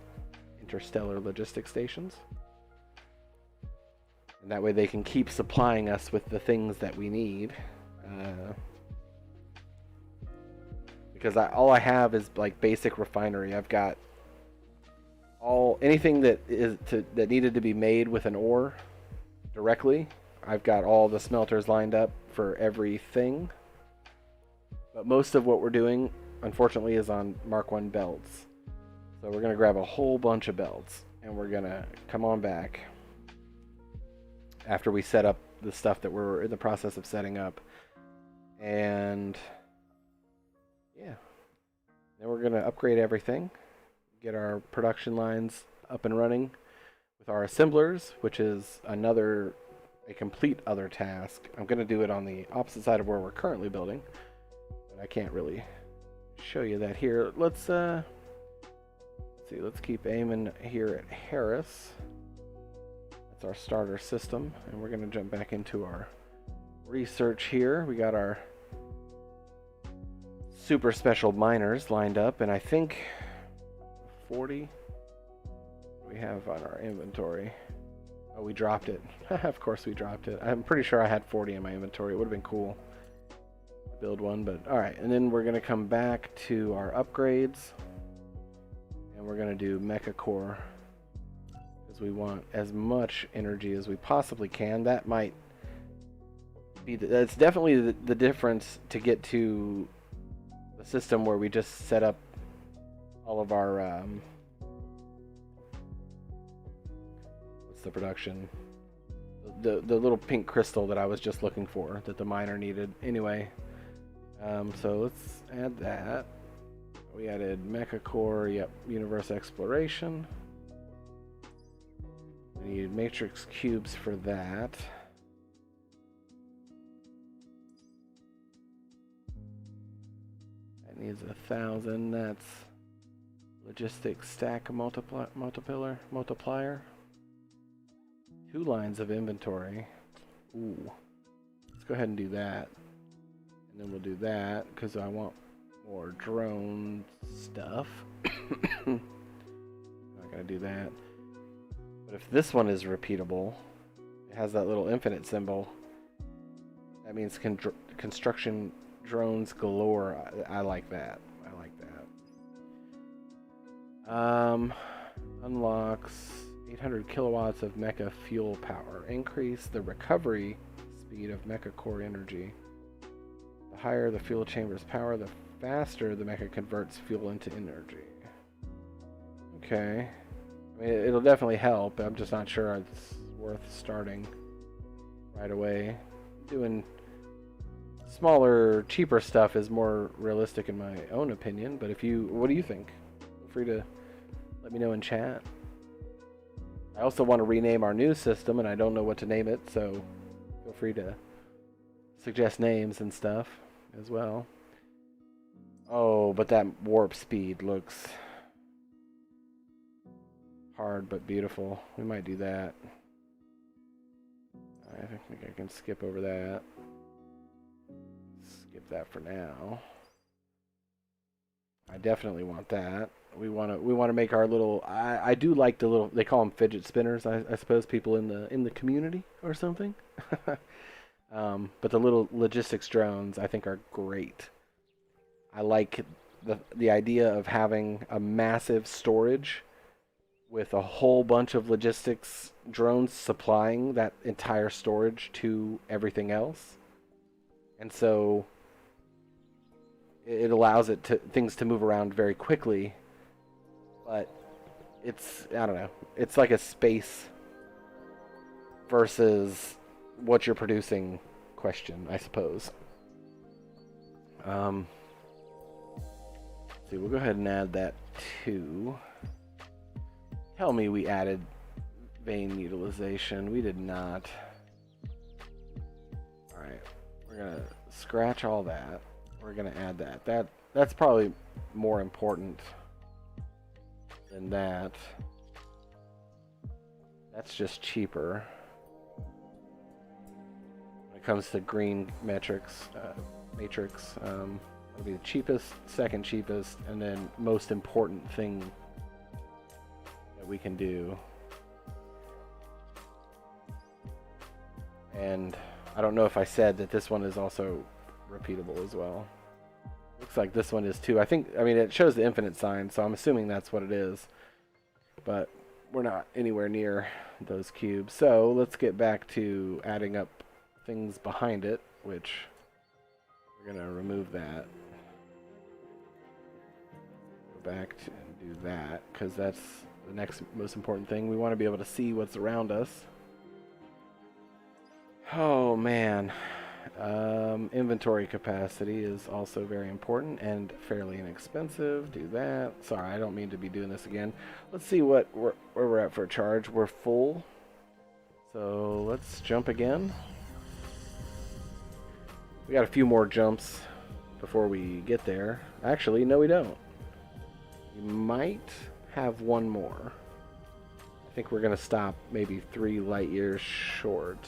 interstellar logistics stations. And that way they can keep supplying us with the things that we need. Because all I have is like basic refinery. I've got anything that needed to be made with an ore directly. I've got all the smelters lined up for everything. But most of what we're doing, unfortunately, is on Mark 1 belts. So we're going to grab a whole bunch of belts, and we're going to come on back after we set up the stuff that we're in the process of setting up. And yeah, then we're going to upgrade everything, get our production lines up and running with our assemblers, which is a complete other task. I'm going to do it on the opposite side of where we're currently building, but I can't really show you that here. Let's see, let's keep aiming here at Harris. That's our starter system, and we're going to jump back into our research here. We got our super special miners lined up, and I think 40 we have on our inventory. Oh, we dropped it. Of course we dropped it. I'm pretty sure I had 40 in my inventory. It would have been cool. build one, but all right. And then we're gonna come back to our upgrades, and we're gonna do Mecha Core because we want as much energy as we possibly can. That might be that's definitely the difference to get to the system where we just set up all of our what's the production, the little pink crystal that I was just looking for that the miner needed. Anyway, so let's add that. We added Mecha Core, yep, Universe Exploration. We need matrix cubes for that. That needs 1,000. That's logistics stack multiplier. 2 lines of inventory. Ooh. Let's go ahead and do that. And then we'll do that because I want more drone stuff. Not gonna do that. But if this one is repeatable, it has that little infinite symbol. That means construction drones galore. I like that. I like that. Unlocks 800 kilowatts of mecha fuel power. Increase the recovery speed of mecha core energy. The higher the fuel chamber's power, the faster the mecha converts fuel into energy. Okay. I mean, it'll definitely help. I'm just not sure it's worth starting right away. Doing smaller, cheaper stuff is more realistic in my own opinion. But what do you think? Feel free to let me know in chat. I also want to rename our new system, and I don't know what to name it, so feel free to suggest names and stuff as well. Oh, but that warp speed looks hard but beautiful. We might do that. I think I can skip over that. Skip that for now. I definitely want that. We want to make our little. I do like the little. They call them fidget spinners. I suppose people in the community or something. But the little logistics drones I think are great. I like the idea of having a massive storage with a whole bunch of logistics drones supplying that entire storage to everything else. And so it allows things to move around very quickly. But I don't know, it's like a space versus what you're producing question, I suppose. See, we'll go ahead and add that too. Tell me we added vein utilization. We did not. Alright, we're gonna scratch all that. We're gonna add that. That's probably more important than that. That's just cheaper. When it comes to green matrix, it'll be the cheapest, second cheapest, and then most important thing that we can do. And I don't know if I said that this one is also repeatable as well. Looks like this one is too. I mean, it shows the infinite sign, so I'm assuming that's what it is. But we're not anywhere near those cubes. So let's get back to adding up things behind it, which we're going to remove that. Go back to and do that, because that's the next most important thing. We want to be able to see what's around us. Oh, man. Inventory capacity is also very important and fairly inexpensive. Do that. Sorry, I don't mean to be doing this again. Let's see where we're at for a charge. We're full. So let's jump again. We got a few more jumps before we get there. Actually, no we don't. We might have one more. I think we're going to stop maybe 3 light years short.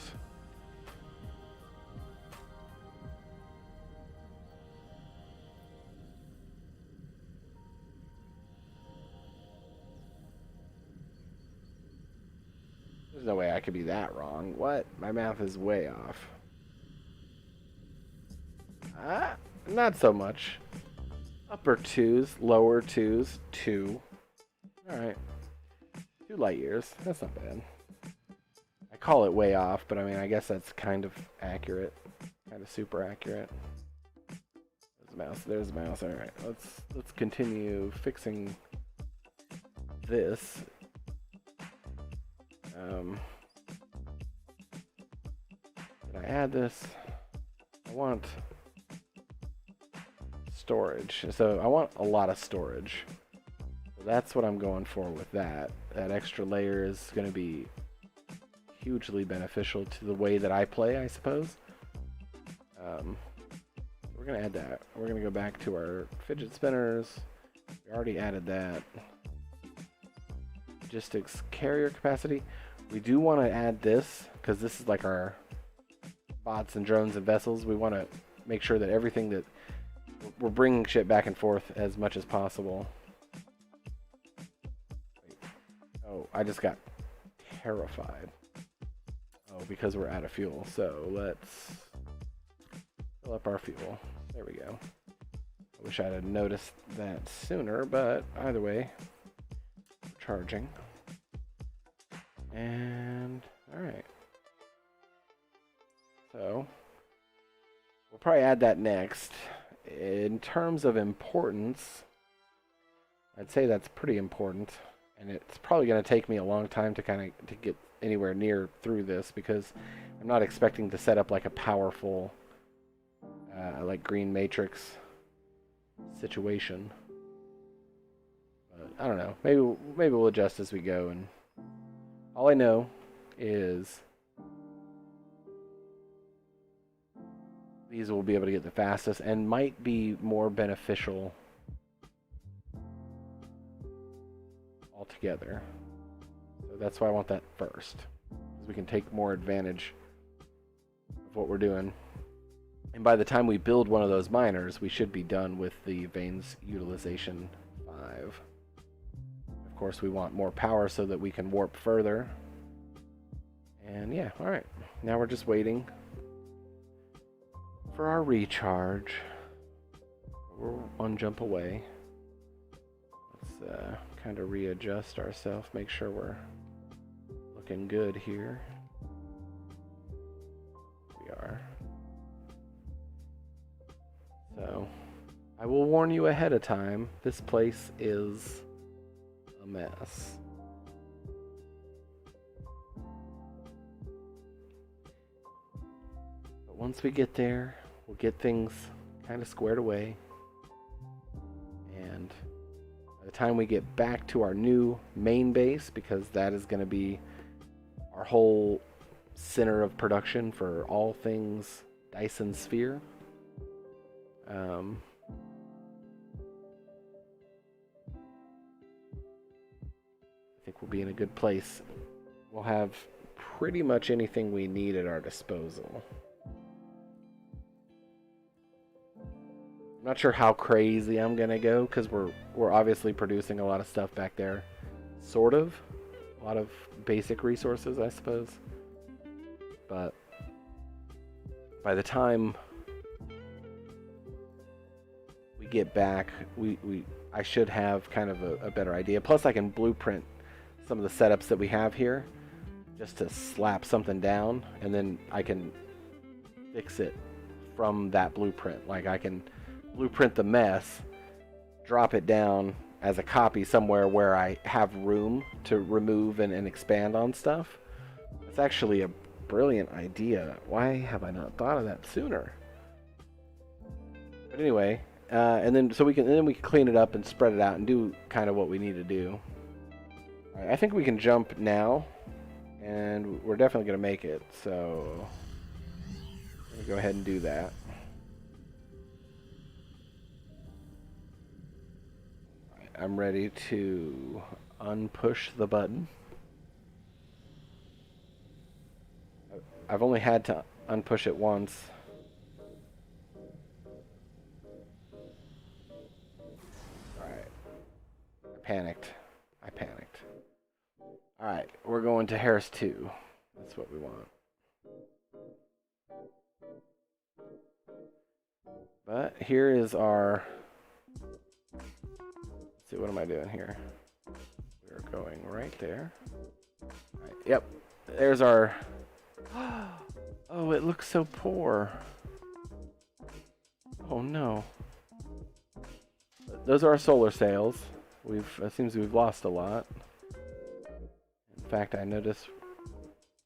There's no way I could be that wrong. What? My math is way off. Not so much. Upper 2s, lower 2s, 2. Alright. 2 light years. That's not bad. I call it way off, but I mean, I guess that's kind of accurate. Kind of super accurate. There's the mouse. There's the mouse. Alright, let's continue fixing this. Can I add this? I want storage. So I want a lot of storage. So that's what I'm going for with that. That extra layer is going to be hugely beneficial to the way that I play, I suppose. We're going to add that. We're going to go back to our fidget spinners. We already added that. Logistics carrier capacity. We do want to add this because this is like our bots and drones and vessels. We want to make sure that everything that we're bringing shit back and forth as much as possible. Oh, I just got terrified. Oh, because we're out of fuel. So let's fill up our fuel. There we go. I wish I'd have noticed that sooner, but either way, we're charging. And alright. So we'll probably add that next. In terms of importance, I'd say that's pretty important, and it's probably going to take me a long time to to get anywhere near through this because I'm not expecting to set up like a powerful like green matrix situation. But I don't know. Maybe we'll adjust as we go, and all I know is these will be able to get the fastest and might be more beneficial altogether. So that's why I want that first, because we can take more advantage of what we're doing. And by the time we build one of those miners, we should be done with the Vane's utilization 5. Of course, we want more power so that we can warp further. And yeah, alright. Now we're just waiting for our recharge. We're one jump away. Let's kind of readjust ourselves, make sure we're looking good here. We are. So, I will warn you ahead of time, this place is a mess. But once we get there, we'll get things kind of squared away. And by the time we get back to our new main base, because that is going to be our whole center of production for all things Dyson Sphere. I think we'll be in a good place. We'll have pretty much anything we need at our disposal. I'm not sure how crazy I'm gonna go because we're obviously producing a lot of stuff back there. Sort of. A lot of basic resources, I suppose. But by the time we get back, I should have kind of a better idea. Plus I can blueprint some of the setups that we have here just to slap something down, and then I can fix it from that blueprint. Like I can blueprint the mess, drop it down as a copy somewhere where I have room to remove and expand on stuff. That's actually a brilliant idea. Why have I not thought of that sooner? But anyway, and then we can clean it up and spread it out and do kind of what we need to do. All right, I think we can jump now, and we're definitely going to make it. So I'm going to go ahead and do that. All right, I'm ready to unpush the button. I've only had to unpush it once. Alright. I panicked. Alright, we're going to Harris 2. That's what we want. But here is our... Let's see, what am I doing here? We're going right there. Right, yep, there's our... Oh, it looks so poor. Oh no. Those are our solar sails. It seems we've lost a lot. In fact, I noticed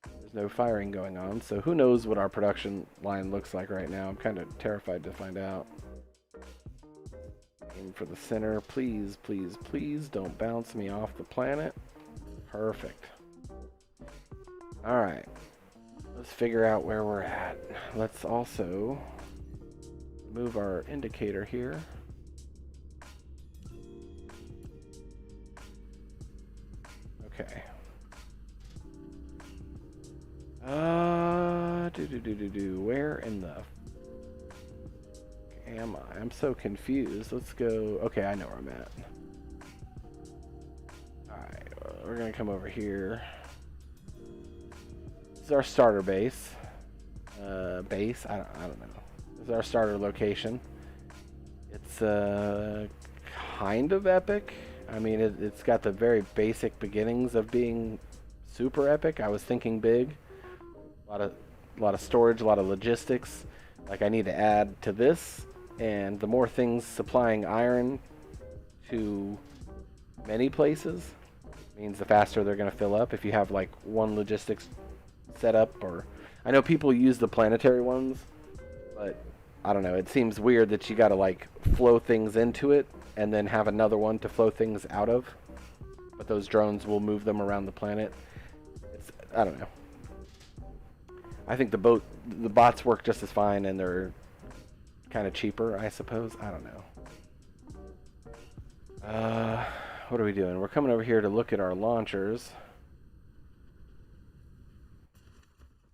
there's no firing going on, so who knows what our production line looks like right now. I'm kind of terrified to find out. Aim for the center. Please, please, please don't bounce me off the planet. Perfect. Alright. Let's figure out where we're at. Let's also move our indicator here. Okay. Where in the am I? I'm so confused. Let's go. Okay, I know where I'm at. Alright, we're gonna come over here. This is our starter base. Base? I don't know. This is our starter location. It's kind of epic. I mean, it's got the very basic beginnings of being super epic. I was thinking big. A lot of storage, a lot of logistics. Like, I need to add to this, and the more things supplying iron to many places means the faster they're going to fill up. If you have like one logistics set up, or I know people use the planetary ones, but I don't know, it seems weird that you got to like flow things into it and then have another one to flow things out of, but those drones will move them around the planet. I don't know. I think the bots work just as fine, and they're kind of cheaper, I suppose. I don't know. What are we doing? We're coming over here to look at our launchers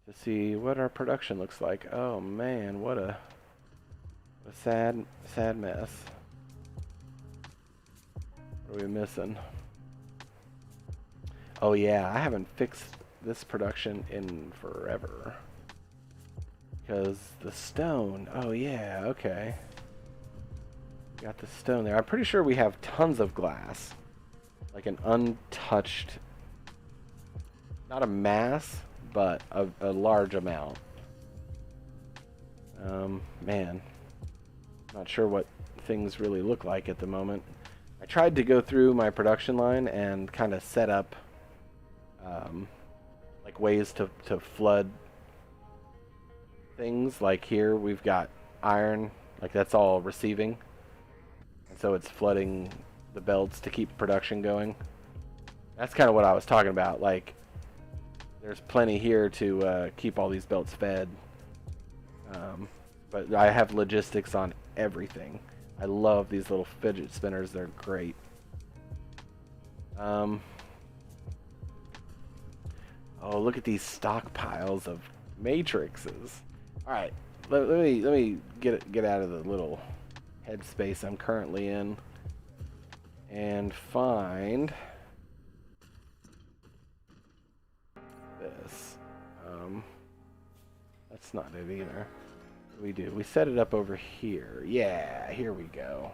to see what our production looks like. Oh man, what a sad mess. What are we missing? Oh yeah, I haven't fixed this production in forever. Because the stone, oh yeah, okay. Got the stone there. I'm pretty sure we have tons of glass. Like an untouched, not a mass, but a large amount. Man, not sure what things really look like at the moment. I tried to go through my production line and kind of set up like ways to flood things. Like here we've got iron, like that's all receiving, and so it's flooding the belts to keep production going. That's kind of what I was talking about. Like there's plenty here to keep all these belts fed, but I have logistics on everything. I love these little fidget spinners. They're great. Oh, look at these stockpiles of matrices. All right, let me get out of the little headspace I'm currently in and find this. That's not it either. What do? We set it up over here. Yeah, here we go.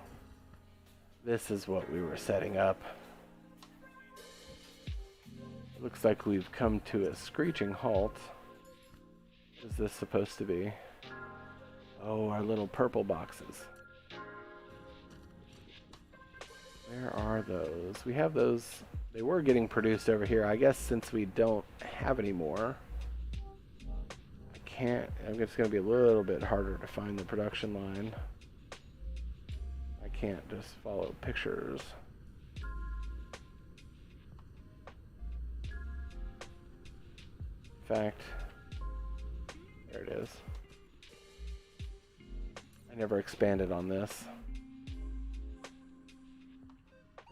This is what we were setting up. Looks like we've come to a screeching halt. What is this supposed to be? Oh, our little purple boxes. Where are those? We have those. They were getting produced over here. I guess since we don't have any more, I can't. It's going to be a little bit harder to find the production line. I can't just follow pictures. In fact, there it is. I never expanded on this.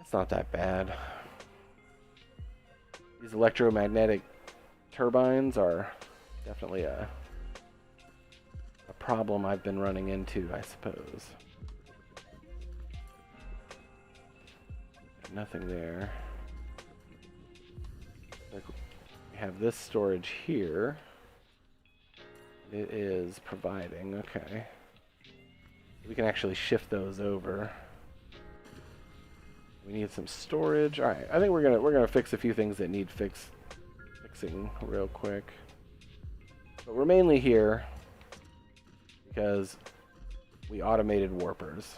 It's not that bad. These electromagnetic turbines are definitely a problem I've been running into, I suppose. Nothing there. We have this storage here. It is providing, okay. We can actually shift those over. We need some storage. All right, I think we're gonna fix a few things that need fixing real quick. But we're mainly here because we automated warpers.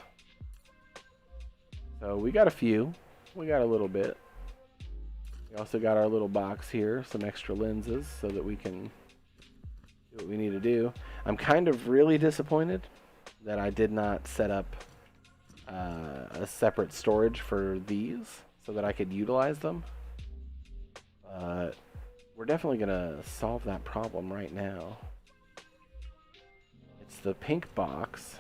So we got a few. We got a little bit. We also got our little box here, some extra lenses so that we can do what we need to do. I'm kind of really disappointed that I did not set up a separate storage for these so that I could utilize them. We're definitely going to solve that problem right now. It's the pink box.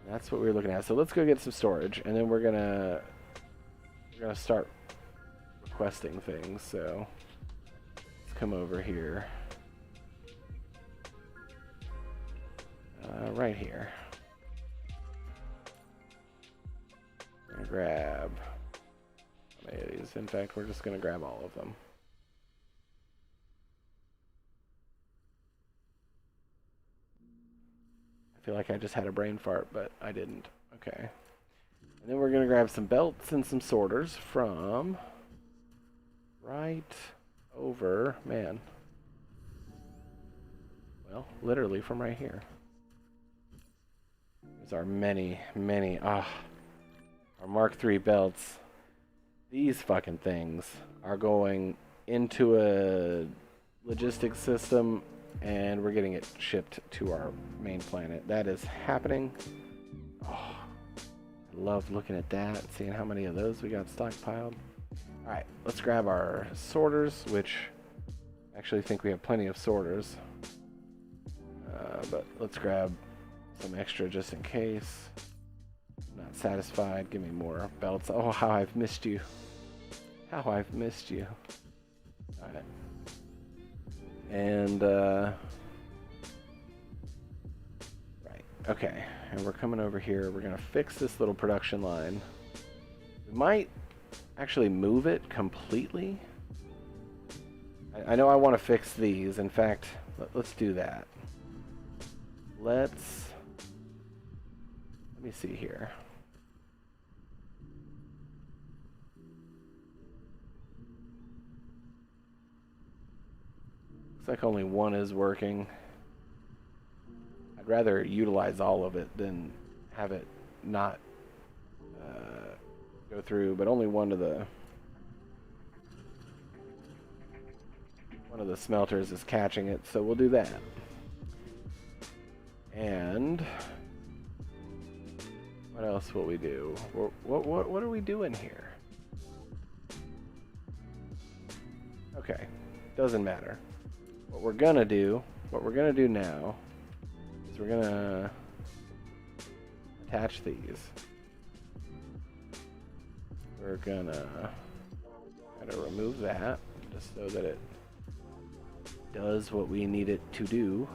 That's what we're looking at. So let's go get some storage, and then we're gonna start requesting things. So let's come over here. Right here. We're gonna grab some of these. In fact, we're just gonna grab all of them. I feel like I just had a brain fart, but I didn't. Okay. And then we're gonna grab some belts and some sorters from right over, man. Well, literally from right here. There's our many, our Mark III belts. These fucking things are going into a logistics system, and we're getting it shipped to our main planet. That is happening. Oh, I love looking at that, seeing how many of those we got stockpiled. Alright, let's grab our sorters, which I actually think we have plenty of sorters. But let's grab some extra just in case. Not satisfied. Give me more belts. Oh, how I've missed you. How I've missed you. Alright. And, right. Okay. And we're coming over here. We're going to fix this little production line. We might actually move it completely. I know I want to fix these. In fact, let's do that. Let me see here. Looks like only one is working. I'd rather utilize all of it than have it not go through, but only one of the smelters is catching it, so we'll do that. And what else will we do? What are we doing here? Okay, doesn't matter. What we're gonna do now is we're gonna attach these. We're gonna remove that just so that it does what we need it to do.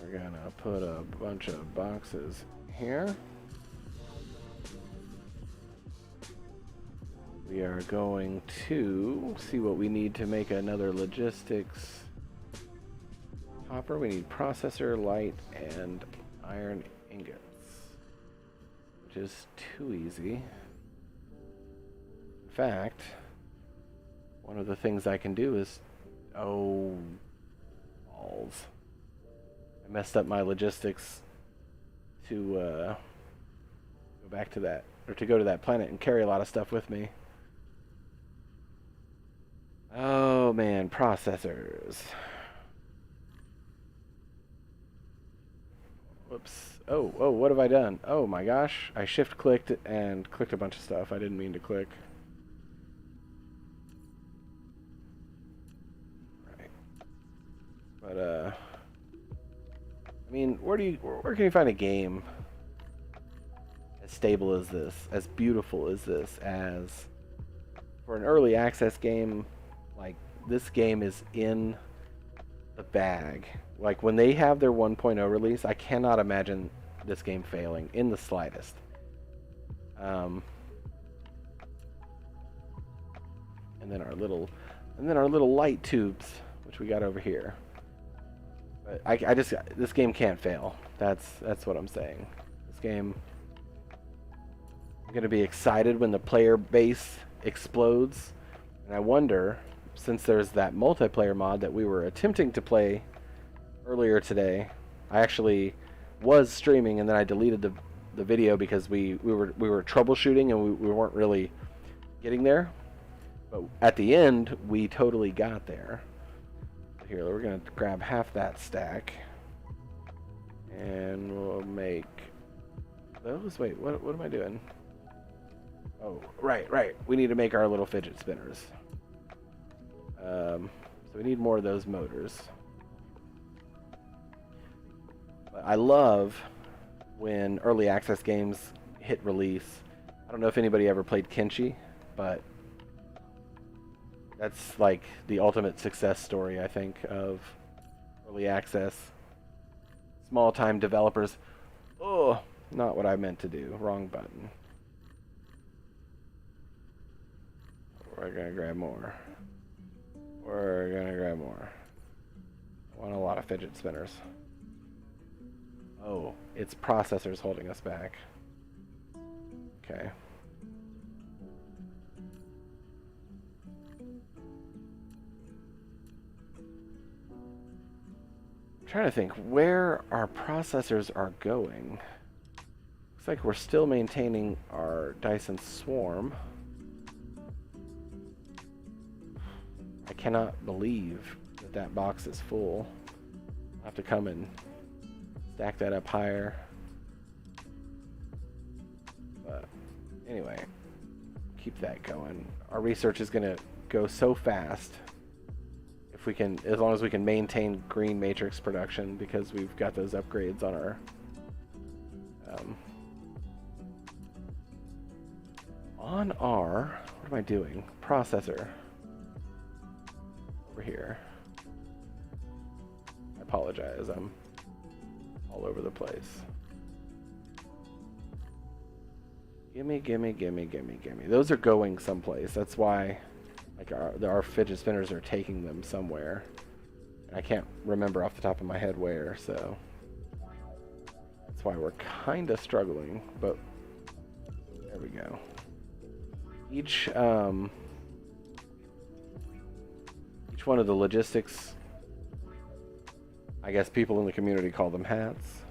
We're gonna put a bunch of boxes here. We are going to see what we need to make another logistics hopper. We need processor, light, and iron ingots, which is too easy. In fact, one of the things I can do is, oh, balls. I messed up my logistics to go back to that, or to go to that planet and carry a lot of stuff with me. Oh man, processors. Whoops. Oh, what have I done? Oh my gosh, I shift clicked and clicked a bunch of stuff I didn't mean to click. Right. But I mean, where can you find a game as stable as this, as beautiful as this, as for an early access game? Like, this game is in the bag. Like, when they have their 1.0 release, I cannot imagine this game failing in the slightest. And then our little light tubes, which we got over here. But this game can't fail. That's what I'm saying. This game, I'm gonna be excited when the player base explodes, and I wonder, since there's that multiplayer mod that we were attempting to play earlier today, I actually was streaming and then I deleted the video because we were troubleshooting and we weren't really getting there. But at the end, we totally got there. Here, we're gonna grab half that stack, and we'll make those. Wait, what am I doing? Oh, right. We need to make our little fidget spinners. So we need more of those motors. But I love when early access games hit release. I don't know if anybody ever played Kenshi, but that's like the ultimate success story, I think, of early access. Small time developers. Oh, not what I meant to do. Wrong button. We're gonna grab more. We're gonna grab more. I want a lot of fidget spinners. Oh, it's processors holding us back. Okay. I'm trying to think where our processors are going. Looks like we're still maintaining our Dyson Swarm. I cannot believe that that box is full. I'll have to come and stack that up higher. But anyway, keep that going. Our research is going to go so fast if we can, as long as we can maintain green matrix production, because we've got those upgrades on our what am I doing? Processor over here. I apologize, I'm all over the place. Gimme. Those are going someplace. That's why, like, our fidget spinners are taking them somewhere. I can't remember off the top of my head where, so that's why we're kind of struggling, but there we go. Each one of the logistics, I guess people in the community call them hats.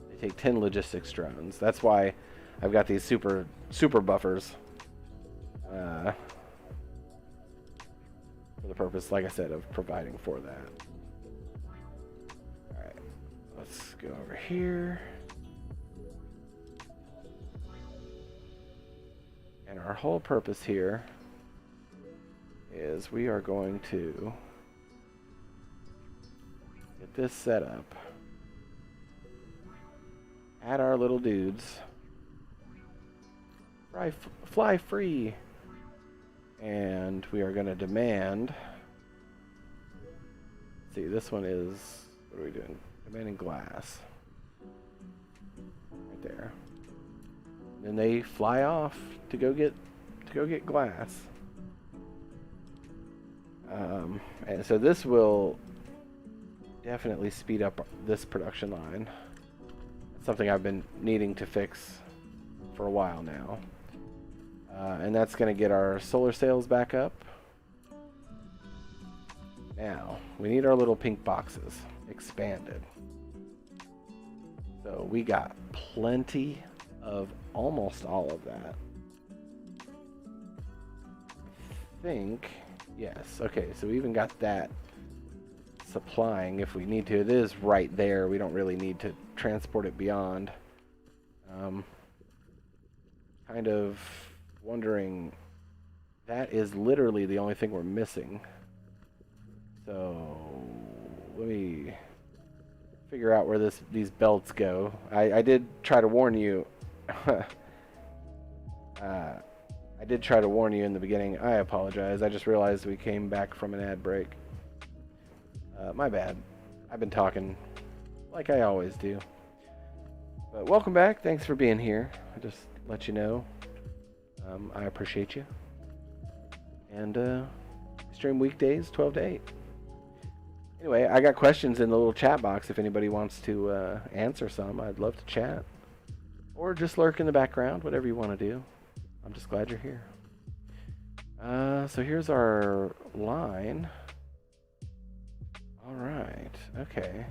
They take 10 logistics drones. That's why I've got these super buffers. For the purpose, like I said, of providing for that. Alright, let's go over here. And our whole purpose here is we are going to get this set up. Add our little dudes. Fly free. And we are going to demand. Let's see, this one is, what are we doing? Demanding glass. Right there. And they fly off to go get glass. And so this will definitely speed up this production line. It's something I've been needing to fix for a while now. And that's going to get our solar sails back up. Now, we need our little pink boxes expanded. So we got plenty of almost all of that. I think, yes. Okay, so we even got that supplying if we need to. It is right there. We don't really need to transport it beyond. Kind of wondering, that is literally the only thing we're missing. So let me figure out where these belts go. I did try to warn you. I did try to warn you in the beginning. I apologize. I just realized we came back from an ad break. My bad. I've been talking like I always do. But welcome back. Thanks for being here. I just let you know. I appreciate you. And stream weekdays, 12 to 8. Anyway, I got questions in the little chat box if anybody wants to answer some. I'd love to chat. Or just lurk in the background, whatever you want to do. I'm just glad you're here. So here's our line. All right, okay.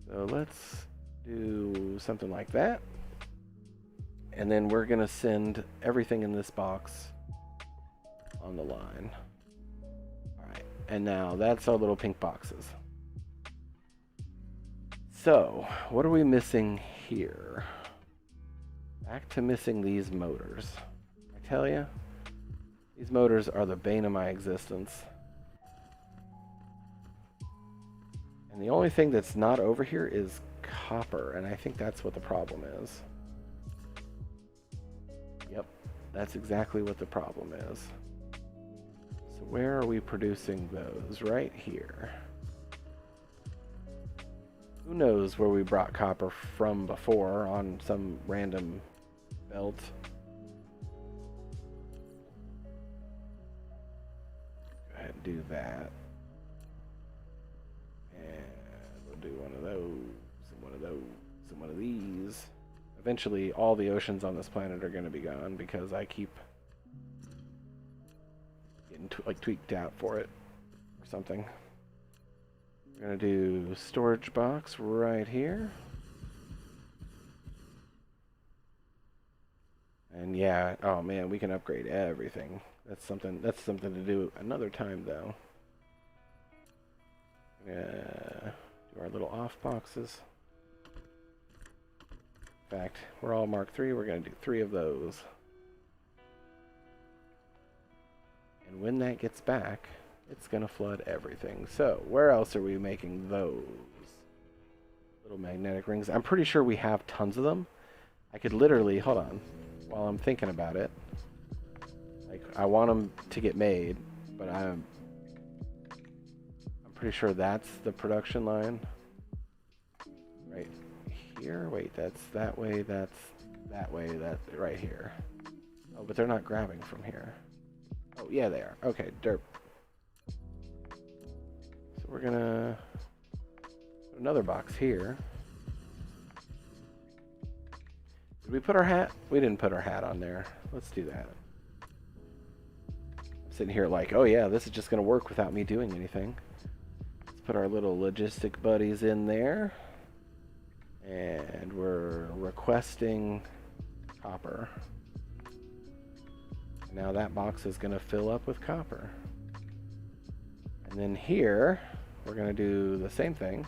So let's do something like that. And then we're gonna send everything in this box on the line. All right, and now that's our little pink boxes. So, what are we missing here? Back to missing these motors. I tell you, these motors are the bane of my existence. And the only thing that's not over here is copper, and I think that's what the problem is. Yep, that's exactly what the problem is. So where are we producing those? Right here. Who knows where we brought copper from before on some random belt. Go ahead and do that. And we'll do one of those, and one of those, and one of these. Eventually, all the oceans on this planet are going to be gone because I keep getting tweaked out for it or something. We're going to do storage box right here. And yeah, oh man, we can upgrade everything. That's something to do another time though. Do our little off boxes. In fact, we're all Mark III. We're going to do 3 of those. And when that gets back, it's going to flood everything. So, where else are we making those? Little magnetic rings. I'm pretty sure we have tons of them. I could literally, hold on, while I'm thinking about it. Like, I want them to get made, but I'm pretty sure that's the production line. Right here? Wait, that's that way, that's that way, that's right here. Oh, but they're not grabbing from here. Oh, yeah, they are. Okay, derp. So we're gonna put another box here. Did we put our hat? We didn't put our hat on there. Let's do that. I'm sitting here like, oh yeah, this is just gonna work without me doing anything. Let's put our little logistic buddies in there. And we're requesting copper. Now that box is going to fill up with copper. And then here, we're going to do the same thing.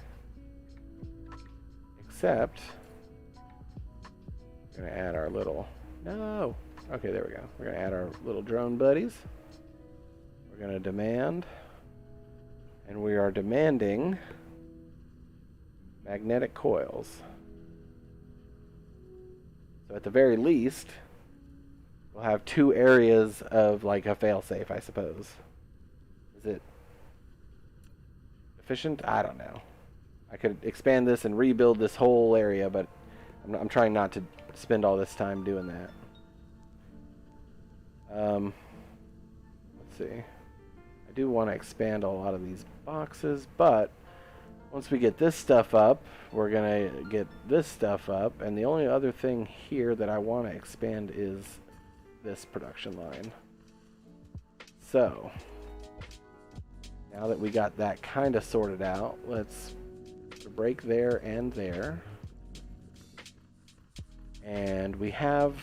Except, we're going to add our little... No! Okay, there we go. We're going to add our little drone buddies. We're going to demand. And we are demanding magnetic coils. So at the very least, we'll have 2 areas of like a failsafe, I suppose. Is it efficient? I don't know. I could expand this and rebuild this whole area, but I'm trying not to spend all this time doing that. Let's see. I do want to expand a lot of these boxes, but once we get this stuff up, we're going to get this stuff up, and the only other thing here that I want to expand is this production line. So, now that we got that kind of sorted out, let's break there and there. And we have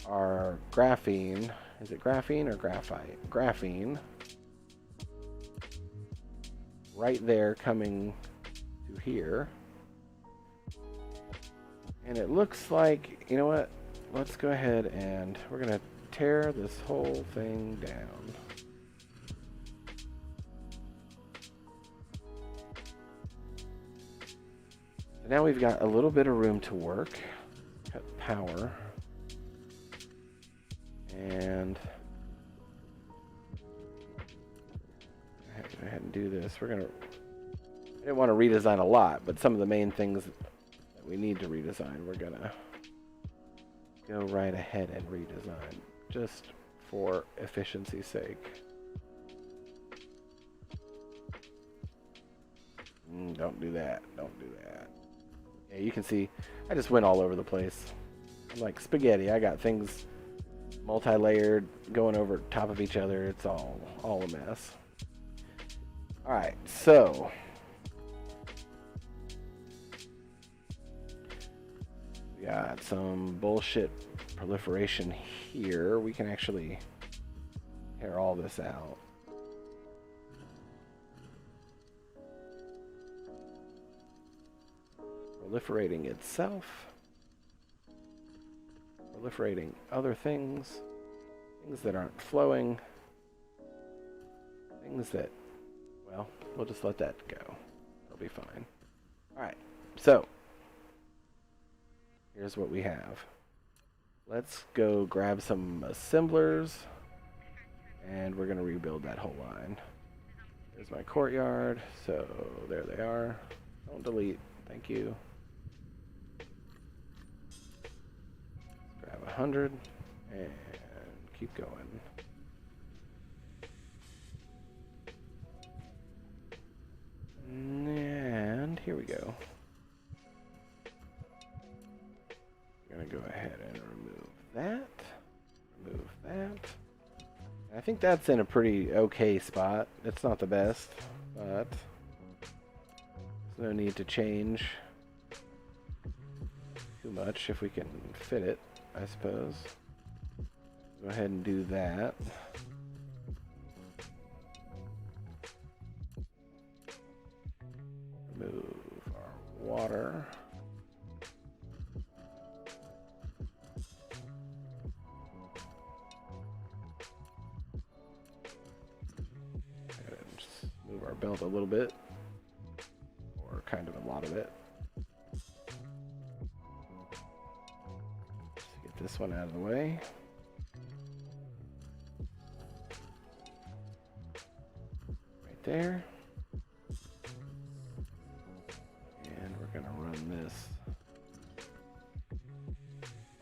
our graphene. Is it graphene or graphite? Graphene. Right there coming to here. And it looks like, you know what? Let's go ahead and we're going to tear this whole thing down. So now we've got a little bit of room to work. Cut power. And go ahead and do this. I didn't want to redesign a lot, but some of the main things that we need to redesign, we're gonna go right ahead and redesign, just for efficiency's sake. Don't do that. Don't do that. Yeah, you can see I just went all over the place. I'm like spaghetti. I got things multi-layered going over top of each other. It's all a mess. All right, so we got some bullshit proliferation here. We can actually tear all this out. Proliferating itself. Proliferating other things. Things that aren't flowing. Things that, well, we'll just let that go. It'll be fine. Alright, so here's what we have. Let's go grab some assemblers, and we're going to rebuild that whole line. There's my courtyard, so there they are. Don't delete, thank you. Grab 100, and keep going. And here we go. We're going to go ahead and remove that. Remove that. I think that's in a pretty okay spot. It's not the best, but there's no need to change too much if we can fit it, I suppose. Go ahead and do that. Remove our water. And just move our belt a little bit, or kind of a lot of it. Just get this one out of the way. Right there. And we're going to run this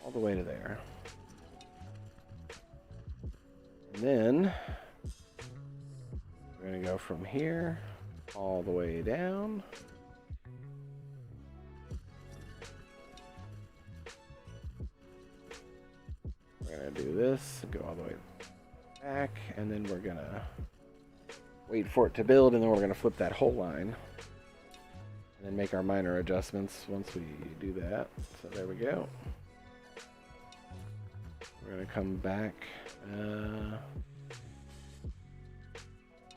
all the way to there. And then we're going to go from here all the way down. We're going to do this and go all the way back, and then we're going to wait for it to build, and then we're going to flip that whole line. And then make our minor adjustments once we do that. So there we go. We're going to come back.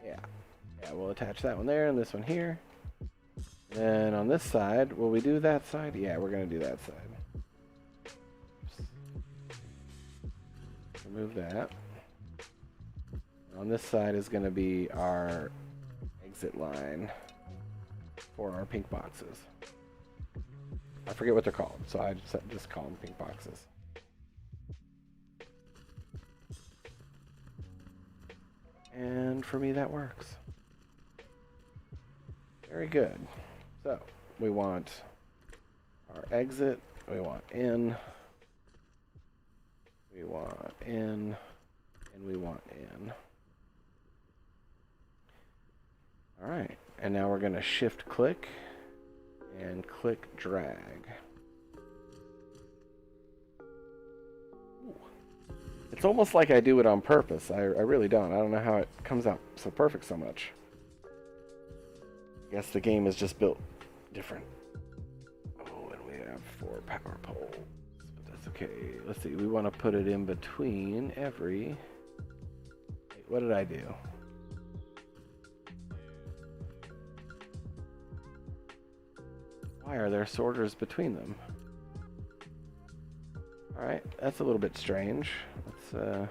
Yeah, we'll attach that one there and this one here. Then on this side, will we do that side? Yeah, we're going to do that side. Remove that. On this side is going to be our exit line for our pink boxes. I forget what they're called, so I just call them pink boxes. And for me, that works. Very good. So we want our exit, we want in, we want in, and we want in. All right, and now we're going to shift click and click drag. Ooh. It's almost like I do it on purpose. I really don't. I don't know how it comes out so perfect so much. I guess the game is just built different. Oh, and we have 4 power poles, but that's okay. Let's see, we want to put it in between every... Wait, what did I do? Why are there sorters between them? Alright, that's a little bit strange. Let's,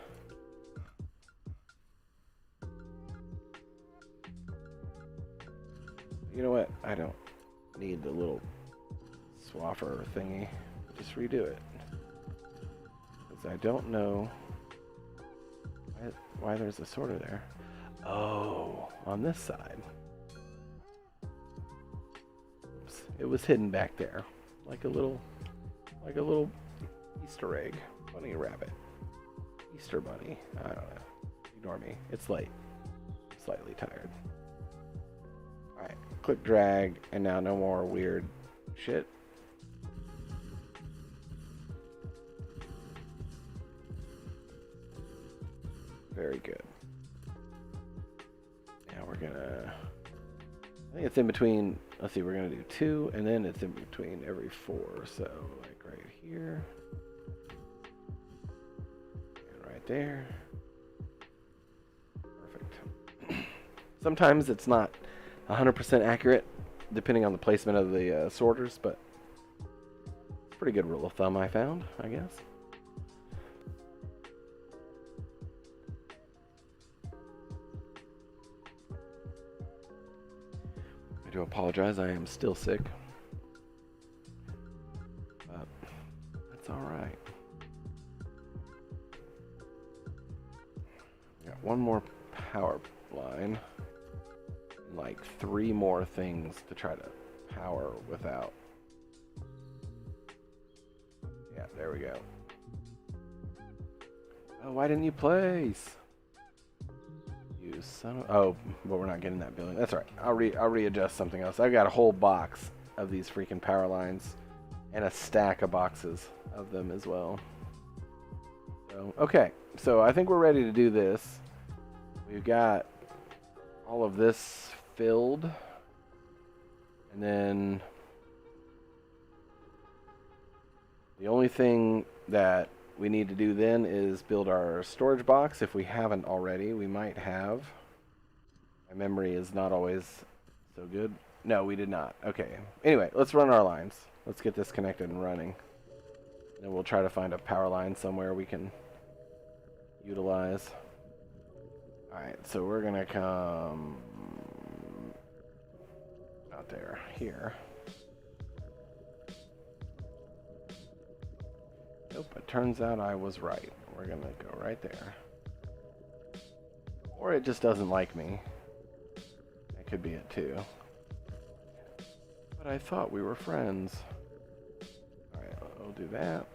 you know what? I don't need the little swaffer thingy. Just redo it. Because I don't know why there's a sorter there. Oh, on this side. Oops. It was hidden back there. Like a little Easter egg. Bunny rabbit. Easter bunny. I don't know. Ignore me. It's late. I'm slightly tired. Alright. click, drag, and now no more weird shit. Very good. Now we're gonna, I think it's in between, let's see, we're gonna do 2, and then it's in between every 4, so like right here, and right there. Perfect. Sometimes it's not 100% accurate, depending on the placement of the sorters, but it's a pretty good rule of thumb I found, I guess. I do apologize, I am still sick, but that's alright. Got one more power line, and like 3 more things to try to power without. Yeah, there we go. Oh, why didn't you place? You son of... Oh, but we're not getting that building. That's all right. I'll readjust something else. I've got a whole box of these freaking power lines and a stack of boxes of them as well. So, okay. So I think we're ready to do this. We've got all of this filled. And then the only thing that we need to do then is build our storage box. If we haven't already, we might have. My memory is not always so good. No, we did not. Okay. Anyway, let's run our lines. Let's get this connected and running. And then we'll try to find a power line somewhere we can utilize. Alright, so we're gonna come out there, here. Nope, it turns out I was right. We're gonna go right there. Or it just doesn't like me. That could be it too. But I thought we were friends. Alright, I'll do that.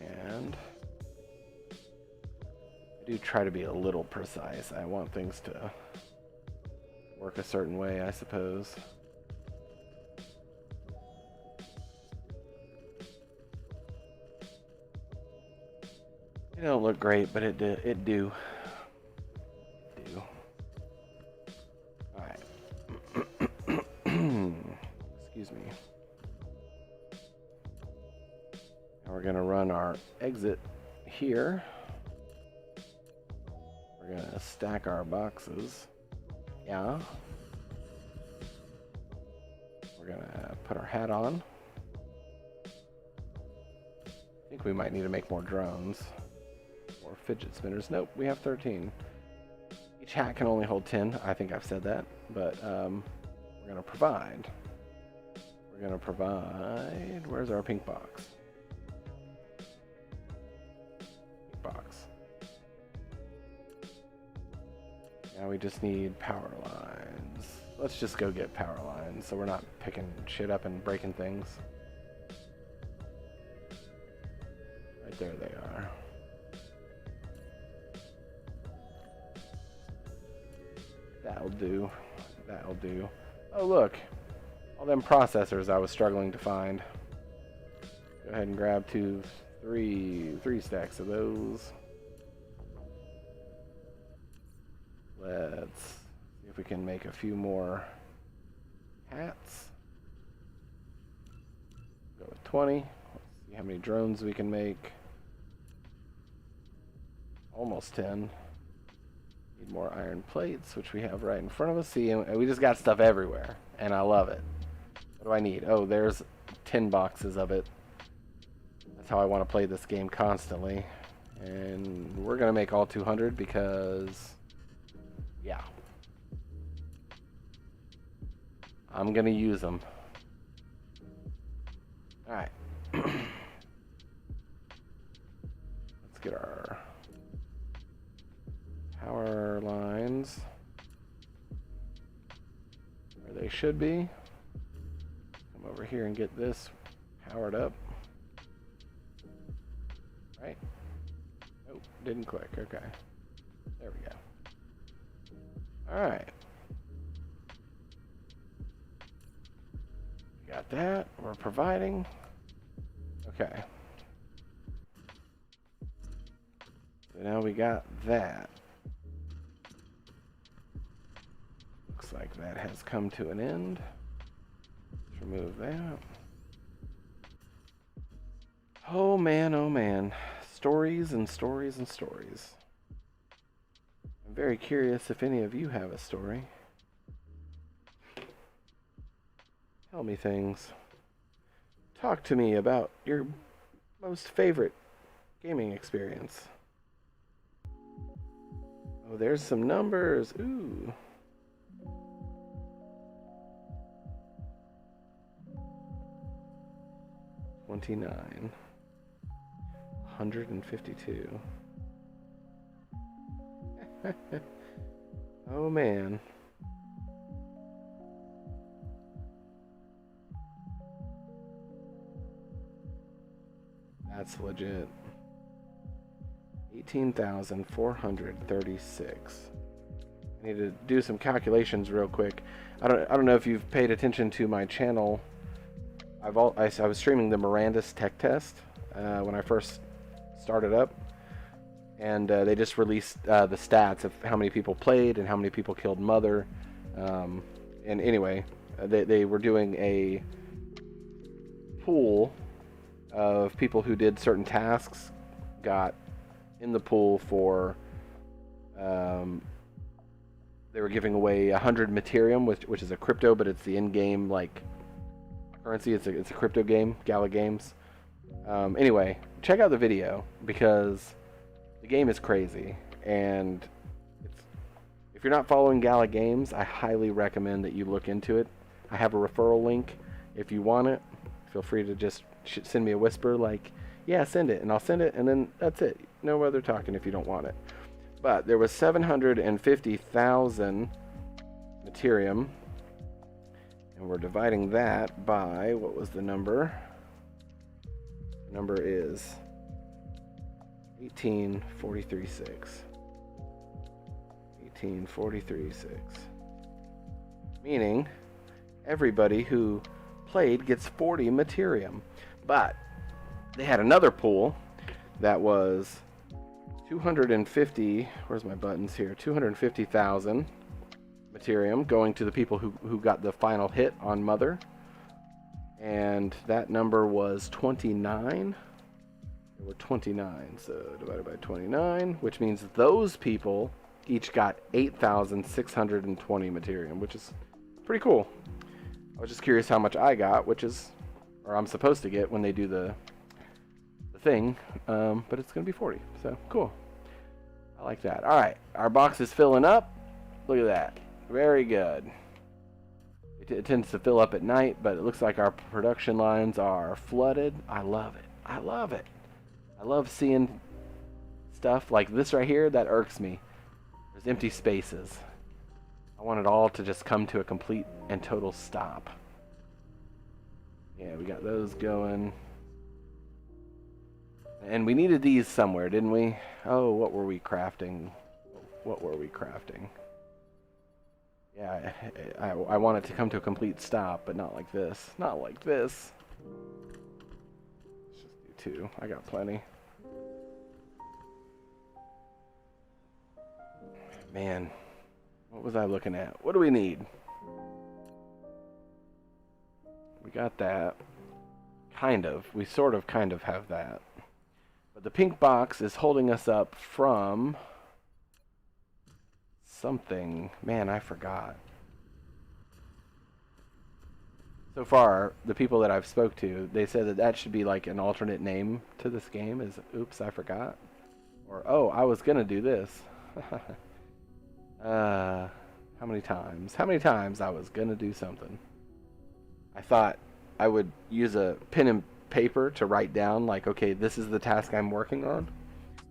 And I do try to be a little precise. I want things to work a certain way, I suppose. It don't look great, but it do. It do. All right. Excuse me. Now we're gonna run our exit here. We're gonna stack our boxes. Yeah. We're gonna put our hat on. I think we might need to make more drones. Or fidget spinners. Nope, we have 13. Each hat can only hold 10. I think I've said that, but we're gonna provide. We're gonna provide. Where's our pink box? Pink box. Now we just need power lines. Let's just go get power lines so we're not picking shit up and breaking things. Right there they are. That'll do. That'll do. Oh, look. All them processors I was struggling to find. Go ahead and grab three stacks of those. Let's see if we can make a few more hats. Go with 20. Let's see how many drones we can make. Almost 10. Need more iron plates, which we have right in front of us. See, and we just got stuff everywhere, and I love it. What do I need? Oh, there's 10 boxes of it. That's how I want to play this game constantly. And we're going to make all 200 because, yeah. I'm going to use them. Alright. Let's get our power lines where they should be. Come over here and get this powered up. Right? Oh, didn't click. Okay. There we go. Alright. Got that. We're providing. Okay. So now we got that. Looks like that has come to an end. Let's remove that. Oh man, oh man. Stories and stories and stories. I'm very curious if any of you have a story. Tell me things. Talk to me about your most favorite gaming experience. Oh, there's some numbers. Ooh. $29. 152. Oh man. That's legit. 18,436. I need to do some calculations real quick. I don't know if you've paid attention to my channel. I was streaming the Miranda's Tech Test when I first started up, and they just released the stats of how many people played and how many people killed Mother. And anyway, they were doing a pool of people who did certain tasks, got in the pool for they were giving away 100 Materium, which is a crypto, but it's the in-game like currency. It's a crypto game, Gala Games. Anyway, check out the video because the game is crazy, and if you're not following Gala Games, I highly recommend that you look into it. I have a referral link. If you want it, feel free to just send me a whisper like, yeah, send it, and I'll send it, and then that's it. No other talking if you don't want it. But there was 750,000 Materium, and we're dividing that by, what was the number? The number is 1843.6. 1843.6. Meaning, everybody who played gets 40 Materium. But they had another pool that was 250, where's my buttons here? 250,000 Materium going to the people who got the final hit on Mother. And that number was 29. There were 29, so divided by 29, which means those people each got 8,620 Materium, which is pretty cool. I was just curious how much I got, which is, or I'm supposed to get when they do the thing, but it's gonna be 40, so cool. I like that. All right, our box is filling up. Look at that, very good. It tends to fill up at night, but it looks like our production lines are flooded. I love it. I love it. I love seeing stuff like this right here. That irks me. There's empty spaces. I want it all to just come to a complete and total stop. Yeah, we got those going. And we needed these somewhere, didn't we? Oh, what were we crafting? What were we crafting? Yeah, I want it to come to a complete stop, but not like this. Not like this. Let's just do 2. I got plenty. Man, what was I looking at? What do we need? We got that. Kind of. We sort of kind of have that. But the pink box is holding us up from something. Man, I forgot. So far, the people that I've spoke to, they said that that should be like an alternate name to this game is, oops, I forgot. Or, oh, I was going to do this. How many times? How many times I was going to do something? I thought I would use a pen and paper to write down, like, okay, this is the task I'm working on.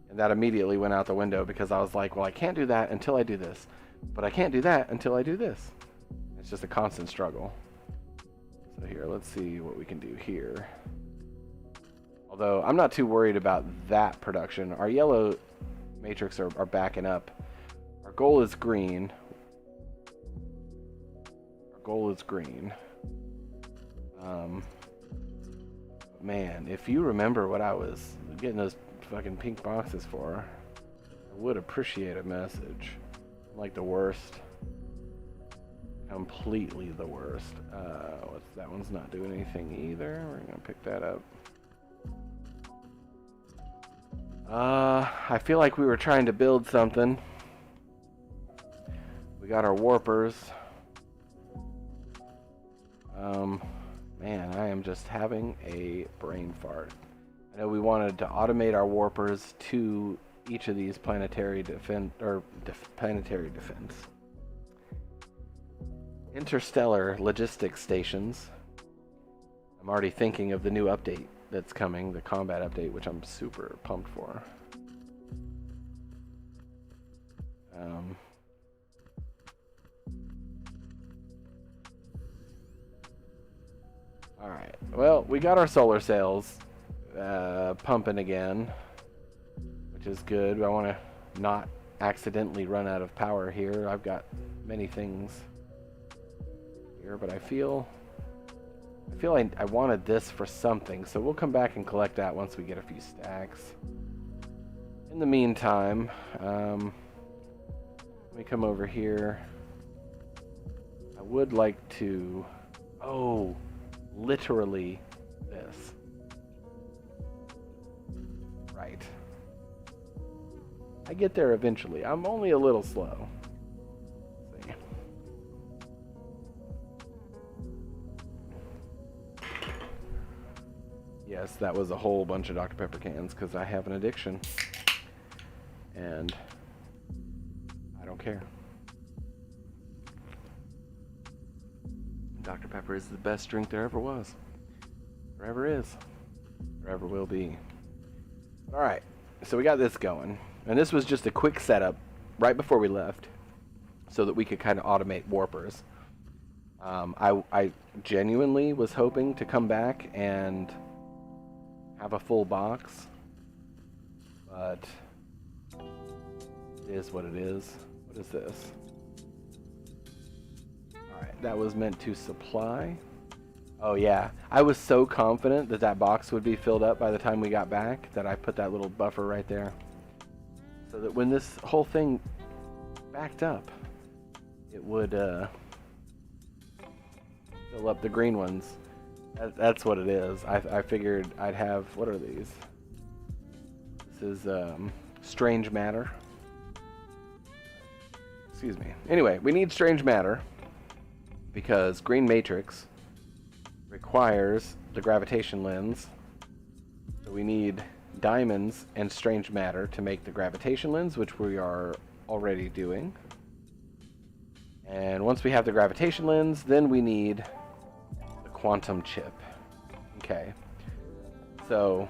And that immediately went out the window because I was like, well, I can't do that until I do this. But I can't do that until I do this. It's just a constant struggle. So here, let's see what we can do here. Although, I'm not too worried about that production. Our yellow matrix are backing up. Our goal is green. Our goal is green. Man, if you remember what I was getting those fucking pink boxes for, I would appreciate a message. I'm like the worst. Completely the worst. That one's not doing anything either. We're gonna pick that up. I feel like we were trying to build something. We got our warpers. Man, I am just having a brain fart. I know we wanted to automate our warpers to each of these planetary defense. Interstellar logistics stations. I'm already thinking of the new update that's coming, the combat update, which I'm super pumped for. Alright, well, we got our solar sails pumping again, which is good. I want to not accidentally run out of power here. I've got many things here, but I feel I wanted this for something, so we'll come back and collect that once we get a few stacks. In the meantime, let me come over here. I would like to... Oh, literally this. Right. I get there eventually. I'm only a little slow. Let's see. Yes, that was a whole bunch of Dr. Pepper cans because I have an addiction. And I don't care. Dr. Pepper is the best drink there ever was. Or ever is. Or ever will be. Alright, so we got this going. And this was just a quick setup right before we left so that we could kind of automate warpers. I genuinely was hoping to come back and have a full box. But it is what it is. What is this? Alright, that was meant to supply. Oh yeah, I was so confident that that box would be filled up by the time we got back that I put that little buffer right there. So that when this whole thing backed up, it would fill up the green ones. That's what it is. I figured I'd have, what are these? This is strange matter. Excuse me. Anyway, we need strange matter because green matrix requires the gravitation lens. So we need diamonds and strange matter to make the gravitation lens, which we are already doing. And once we have the gravitation lens, then we need the quantum chip. Okay. So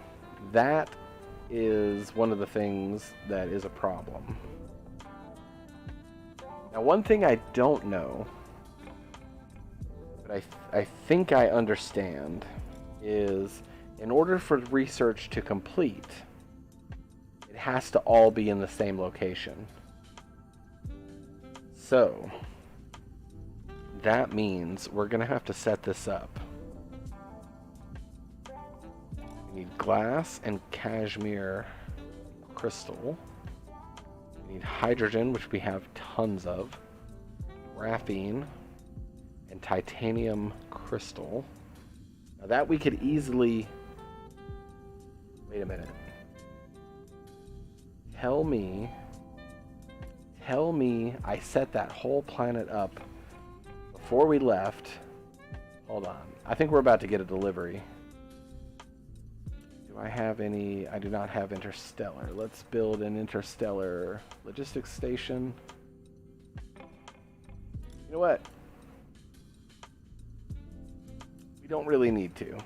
that is one of the things that is a problem. Now, one thing I don't know, but I think I understand, is in order for research to complete, it has to all be in the same location. So that means we're going to have to set this up. We need glass and cashmere crystal. We need hydrogen, which we have tons of. Graphene and titanium crystal. Now that we could easily... Wait a minute. Tell me I set that whole planet up before we left. Hold on. I think we're about to get a delivery. Do I have any? I do not have interstellar. Let's build an interstellar logistics station. You know what? We don't really need to.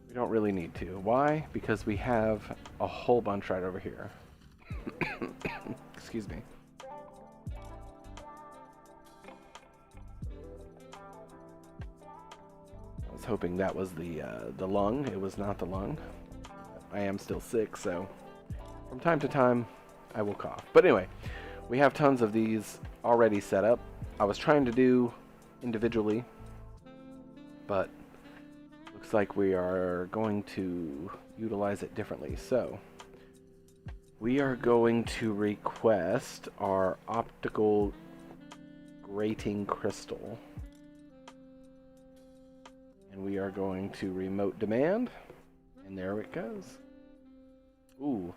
We don't really need to. Why? Because we have a whole bunch right over here. Excuse me. I was hoping that was the lung. It was not the lung. I am still sick, so from time to time I will cough. But anyway, we have tons of these already set up. I was trying to do individually, but looks like we are going to utilize it differently. So we are going to request our optical grating crystal, and we are going to remote demand, and there it goes. Ooh,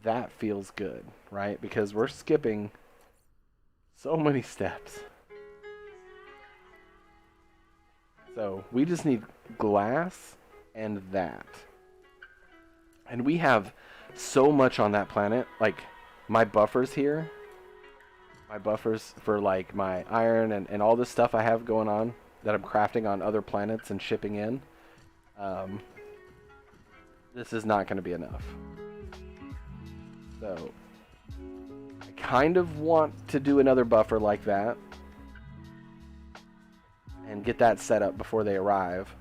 that feels good, right? Because we're skipping so many steps. So we just need glass and that. And we have so much on that planet. Like, my buffers here, my buffers for like my iron and all this stuff I have going on that I'm crafting on other planets and shipping in. This is not going to be enough. So I kind of want to do another buffer like that and get that set up before they arrive.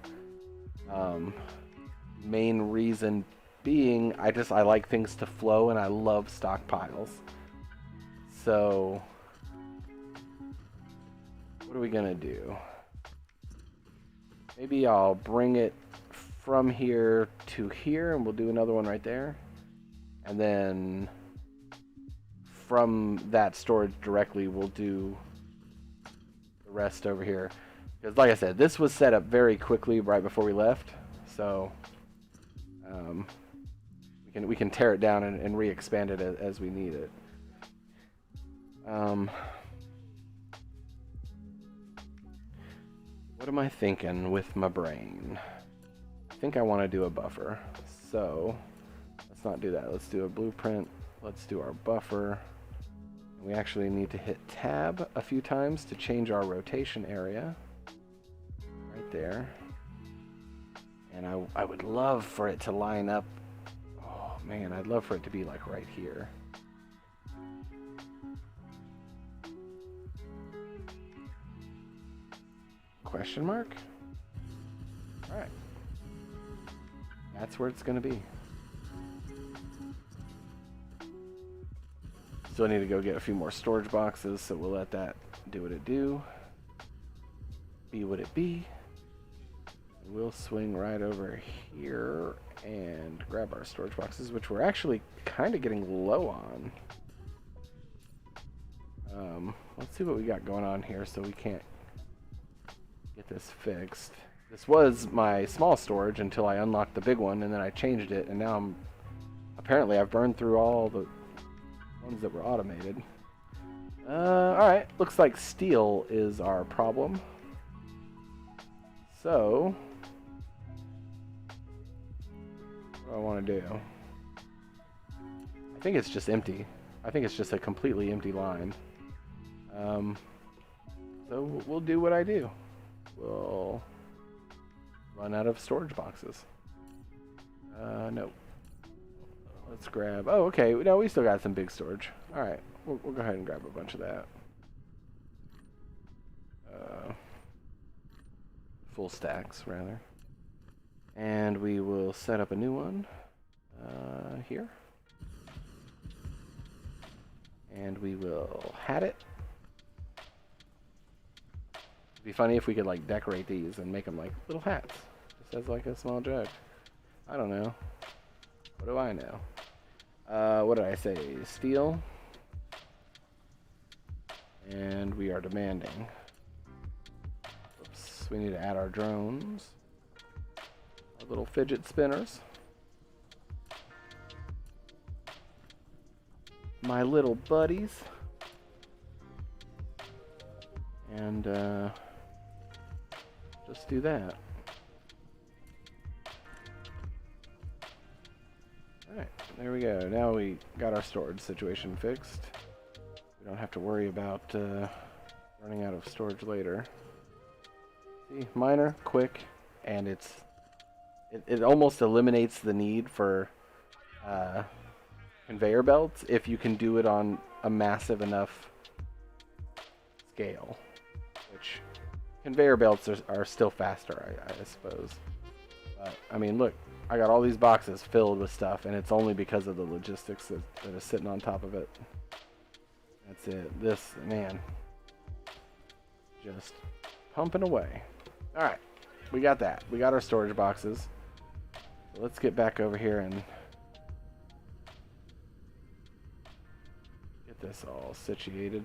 Main reason being, I like things to flow, and I love stockpiles. So what are we gonna do? Maybe I'll bring it from here to here, and we'll do another one right there. And then from that storage directly, we'll do the rest over here. Because like I said, this was set up very quickly right before we left. So we can tear it down and re-expand it as we need it. What am I thinking with my brain? I think I want to do a buffer. So let's not do that. Let's do a blueprint. Let's do our buffer. We actually need to hit tab a few times to change our rotation area. Right there. And I would love for it to line up. Oh man, I'd love for it to be like right here. Question mark? Alright. That's where it's gonna be. Still need to go get a few more storage boxes, so we'll let that do what it do. Be what it be. We'll swing right over here and grab our storage boxes, which we're actually kind of getting low on. Let's see what we got going on here so we can't get this fixed. This was my small storage until I unlocked the big one, and then I changed it, and now apparently I've burned through all the ones that were automated. Alright, looks like steel is our problem. So what do I want to do? I think it's just empty. I think it's just a completely empty line. So we'll do what I do. We'll run out of storage boxes. No. Let's grab... Oh, okay. No, we still got some big storage. Alright. We'll go ahead and grab a bunch of that. Full stacks, rather. And we will set up a new one here. And we will hat it. It'd be funny if we could like decorate these and make them like little hats. Just as like a small joke. I don't know. What do I know? What did I say? Steel. And we are demanding. Oops. We need to add our drones. Our little fidget spinners. My little buddies. And just do that. Alright, there we go. Now we got our storage situation fixed. We don't have to worry about running out of storage later. See, minor, quick, and it almost eliminates the need for conveyor belts if you can do it on a massive enough scale. Which conveyor belts are still faster, I suppose. But I mean, look, I got all these boxes filled with stuff, and it's only because of the logistics that is sitting on top of it. That's it. This, man, just pumping away. All right, we got that. We got our storage boxes. So let's get back over here and get this all situated.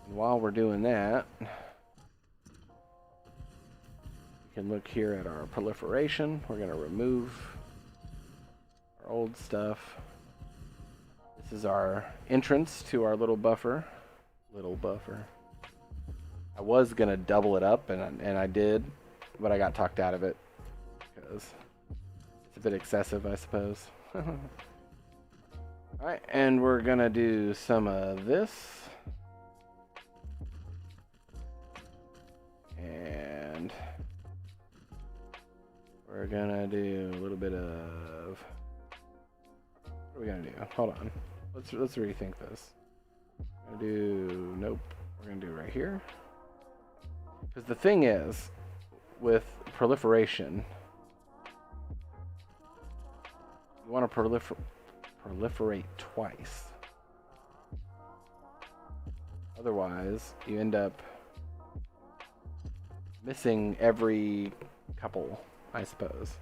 And while we're doing that, we can look here at our proliferation. We're going to remove our old stuff. This is our entrance to our little buffer. I was going to double it up, and I did, but I got talked out of it because it's a bit excessive, I suppose. Alright, and we're going to do some of this. And we're gonna do a little bit of, what are we gonna do? Hold on. Let's rethink this. We're gonna do, nope. We're gonna do it right here. Because the thing is, with proliferation, you want to proliferate twice. Otherwise, you end up missing every couple, I suppose.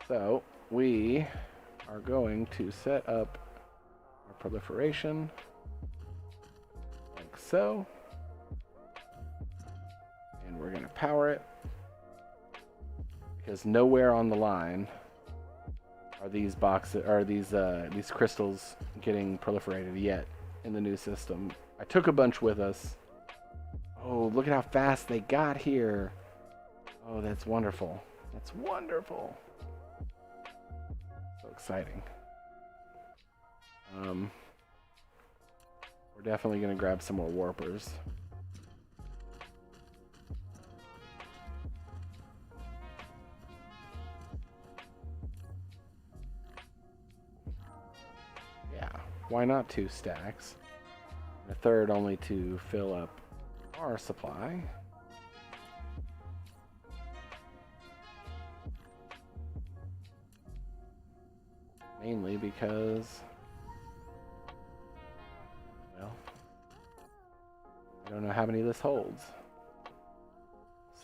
So we are going to set up our proliferation like so, and we're going to power it because nowhere on the line are these boxes, are these crystals getting proliferated yet in the new system. I took a bunch with us. Oh, look at how fast they got here. Oh, that's wonderful. That's wonderful. So exciting. We're definitely going to grab some more warpers. Yeah, why not 2 stacks? And a third only to fill up our supply. Mainly because, well, I don't know how many this holds.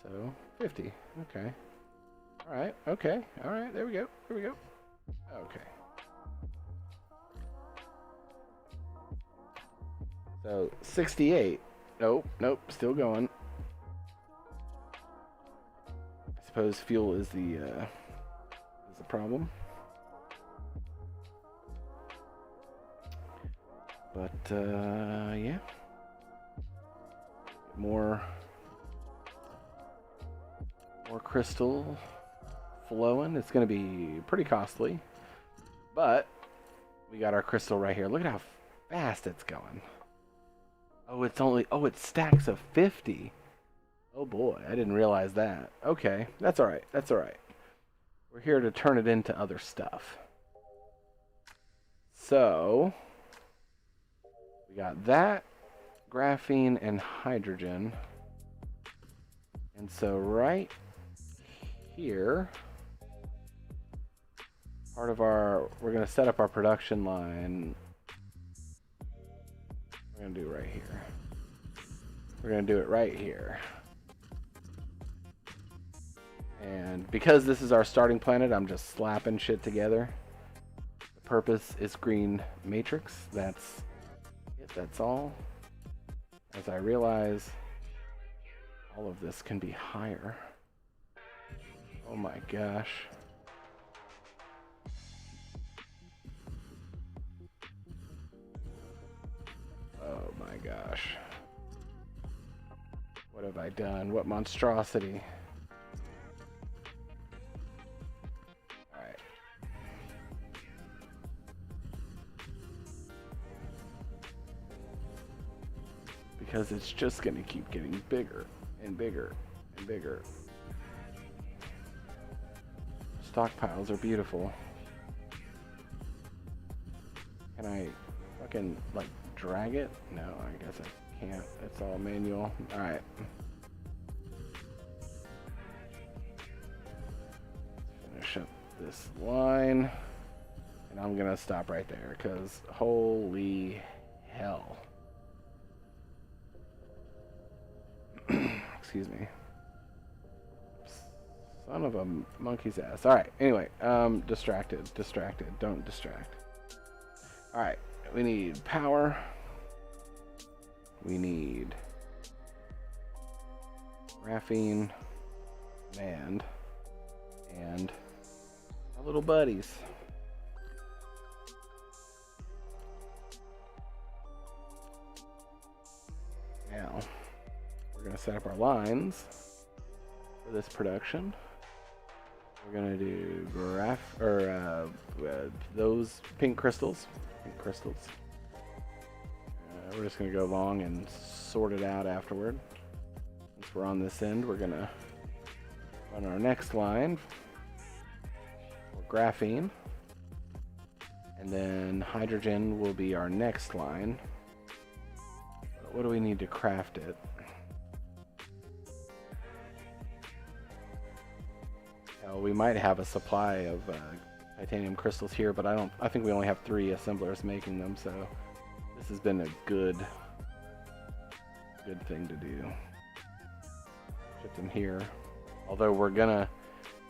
So 50. Okay. All right. Okay. All right. There we go. There we go. Okay. So 68. Nope, nope, still going. I suppose fuel is the problem. But yeah. More crystal flowing. It's gonna be pretty costly. But we got our crystal right here. Look at how fast it's going. Oh, it's stacks of 50. Oh boy, I didn't realize that. Okay, that's all right. That's all right. We're here to turn it into other stuff. So, we got that, graphene, and hydrogen. And so right here, we're going to set up our production line. We're going to do it right here. We're going to do it right here. And because this is our starting planet, I'm just slapping shit together. The purpose is green matrix. That's it. That's all. As I realize, all of this can be higher. Oh my gosh. Oh my gosh. What have I done? What monstrosity? Alright. Because it's just gonna keep getting bigger and bigger and bigger. Stockpiles are beautiful. Can I fucking like drag it? No, I guess I can't. It's all manual. Alright. Finish up this line. And I'm gonna stop right there, because holy hell. Excuse me. Son of a monkey's ass. Alright, anyway, distracted, don't distract. Alright, we need power. We need graphene, and our little buddies. Now, we're going to set up our lines for this production. We're going to do those pink crystals. We're just going to go along and sort it out afterward. Once we're on this end, we're going to run our next line for graphene. And then hydrogen will be our next line. What do we need to craft it? We might have a supply of titanium crystals here, but I think we only have 3 assemblers making them, so this has been a good thing to do. Ship them here. Although we're gonna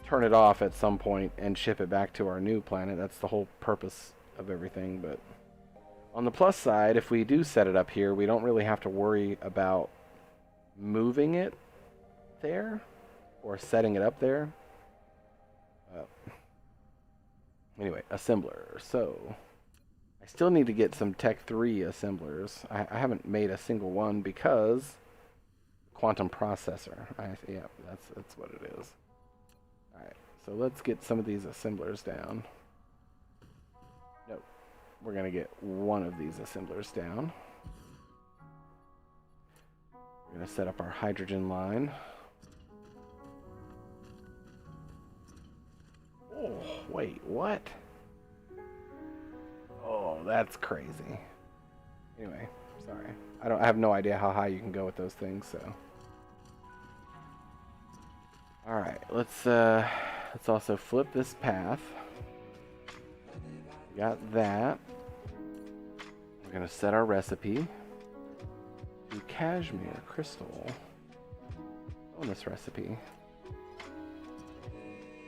turn it off at some point and ship it back to our new planet. That's the whole purpose of everything. But on the plus side, if we do set it up here, we don't really have to worry about moving it there or setting it up there. Anyway, assembler. So I still need to get some Tech 3 assemblers. I haven't made a single one because quantum processor. Yeah, that's what it is. All right, so let's get some of these assemblers down. Nope, we're gonna get one of these assemblers down. We're gonna set up our hydrogen line. Oh, wait, what? Oh, that's crazy. Anyway, sorry. I have no idea how high you can go with those things, so. Alright, let's also flip this path. We got that. We're gonna set our recipe to cashmere crystal bonus recipe.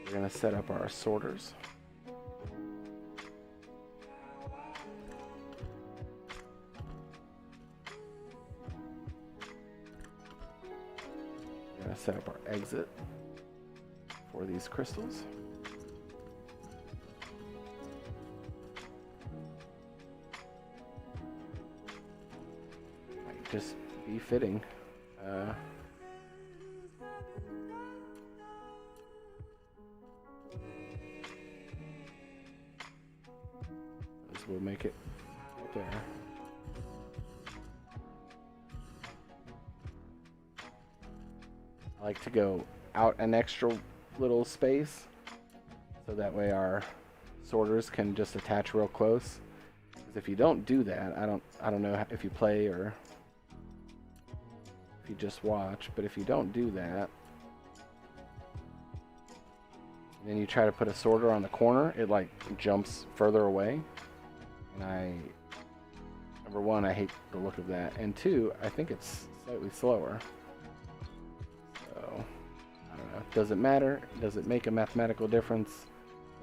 We're going to set up our sorters. We're going to set up our exit for these crystals. Might just be fitting. We'll make it right there. I like to go out an extra little space so that way our sorters can just attach real close. Because if you don't do that, I don't know if you play or if you just watch, but if you don't do that, and then you try to put a sorter on the corner, it like jumps further away. And number one, I hate the look of that. And two, I think it's slightly slower. So, I don't know. Does it matter? Does it make a mathematical difference?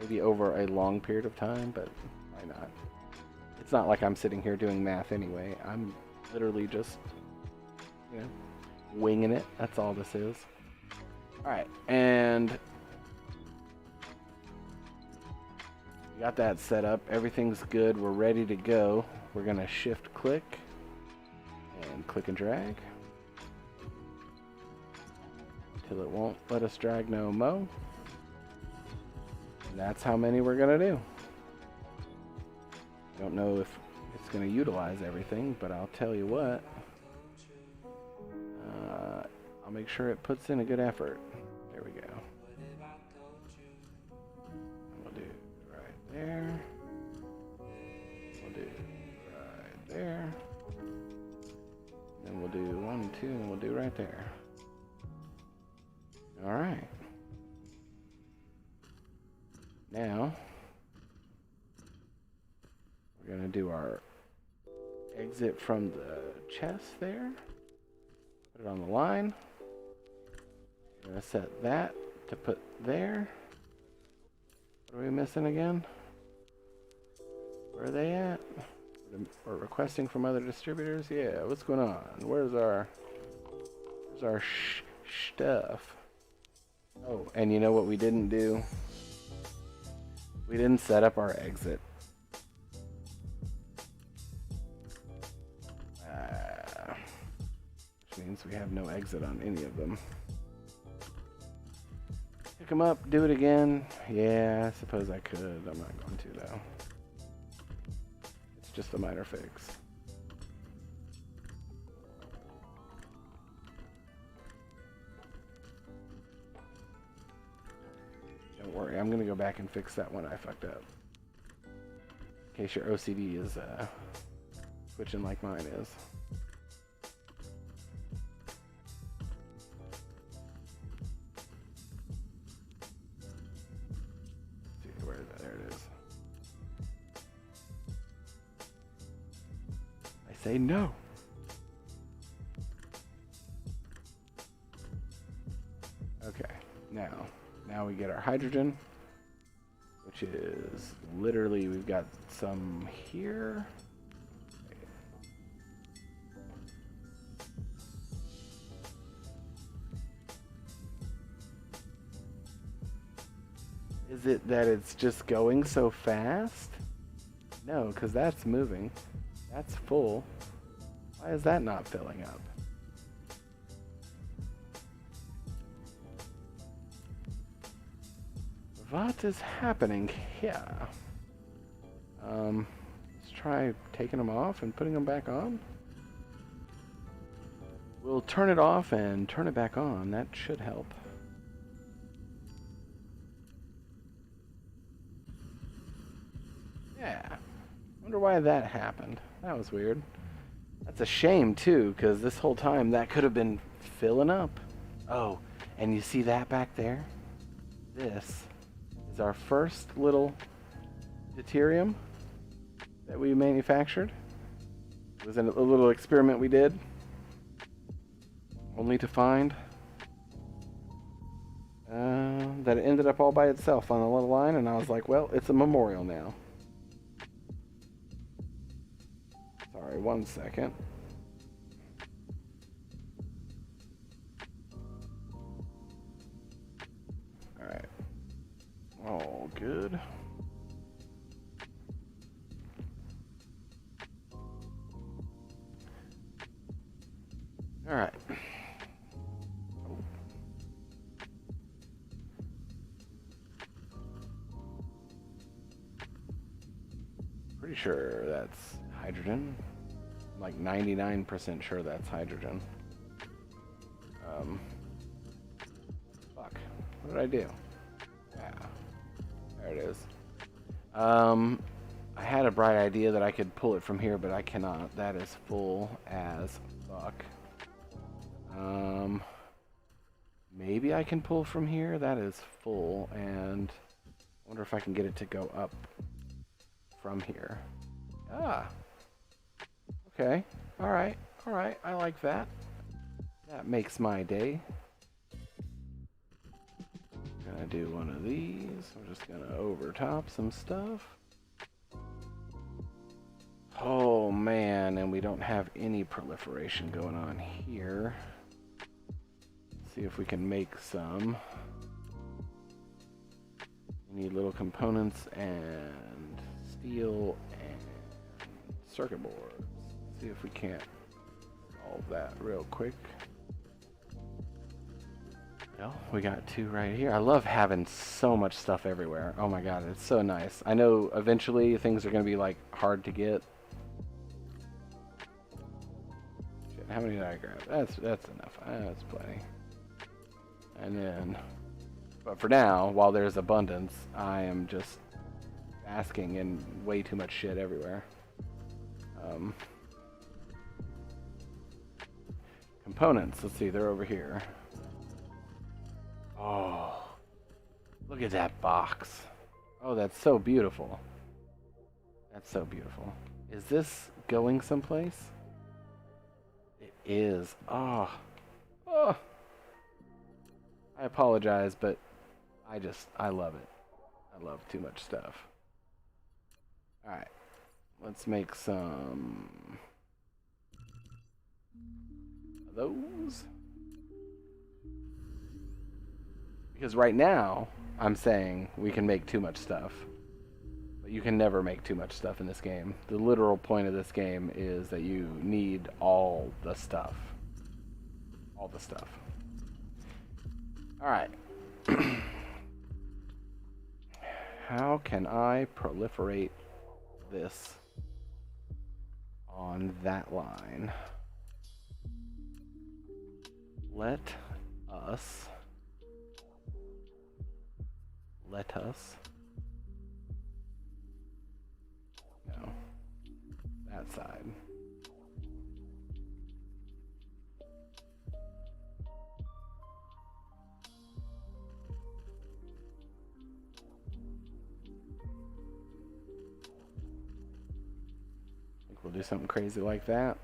Maybe over a long period of time, but why not? It's not like I'm sitting here doing math anyway. I'm literally just, winging it. That's all this is. Alright, and we got that set up. Everything's good. We're ready to go. We're going to shift click and click and drag until it won't let us drag no mo. And that's how many we're going to do. I don't know if it's going to utilize everything, but I'll tell you what. I'll make sure it puts in a good effort. There we go. We'll do right there. We'll do right there. Then we'll do 1 and 2, and we'll do right there. All right. Now, do our exit from the chest there. Put it on the line. I'm going to set that to put there. What are we missing again? Where are they at? We're requesting from other distributors? Yeah, what's going on? Where's our stuff? Oh, and you know what we didn't do? We didn't set up our exit. Which means we have no exit on any of them. Pick them up, do it again. Yeah, I suppose I could. I'm not going to though. It's just a minor fix. Don't worry, I'm gonna go back and fix that one I fucked up. In case your OCD is switching like mine is. There it is. I say no. Okay, now we get our hydrogen, which is literally, we've got some here. Is it that it's just going so fast? No, because that's moving. That's full. Why is that not filling up? What is happening here? Let's try taking them off and putting them back on. We'll turn it off and turn it back on. That should help. Yeah. Wonder why that happened. That was weird. That's a shame too, because this whole time that could have been filling up. Oh, and you see that back there? This is our first little deuterium that we manufactured. It was a little experiment we did, only to find that it ended up all by itself on the little line, and I was like, well, it's a memorial now. Sorry, 1 second. Alright. All good. Alright. Oh. Pretty sure that's hydrogen. I'm like 99% sure that's hydrogen. Fuck. What did I do? Yeah. There it is. I had a bright idea that I could pull it from here, but I cannot. That is full as fuck. Maybe I can pull from here. That is full, and I wonder if I can get it to go up from here. Ah. Okay. All right. All right. I like that. That makes my day. Gonna do one of these. I'm just gonna overtop some stuff. Oh man, and we don't have any proliferation going on here. See if we can make some. We need little components and steel and circuit boards. See if we can't solve that real quick. Well, we got two right here. I love having so much stuff everywhere. Oh my god, it's so nice. I know eventually things are going to be like hard to get. Shit, how many did I grab? That's enough. That's plenty. And then, but for now, while there's abundance, I am just basking in way too much shit everywhere. Components, let's see, they're over here. Oh, look at that box. Oh, that's so beautiful. That's so beautiful. Is this going someplace? It is. Oh. Oh. I apologize, but I love it. I love too much stuff. Alright. Let's make some of those. Because right now, I'm saying we can make too much stuff. But you can never make too much stuff in this game. The literal point of this game is that you need all the stuff. All the stuff. Alright. How can I proliferate this on that line? Let us no, that side. I think we'll do something crazy like that.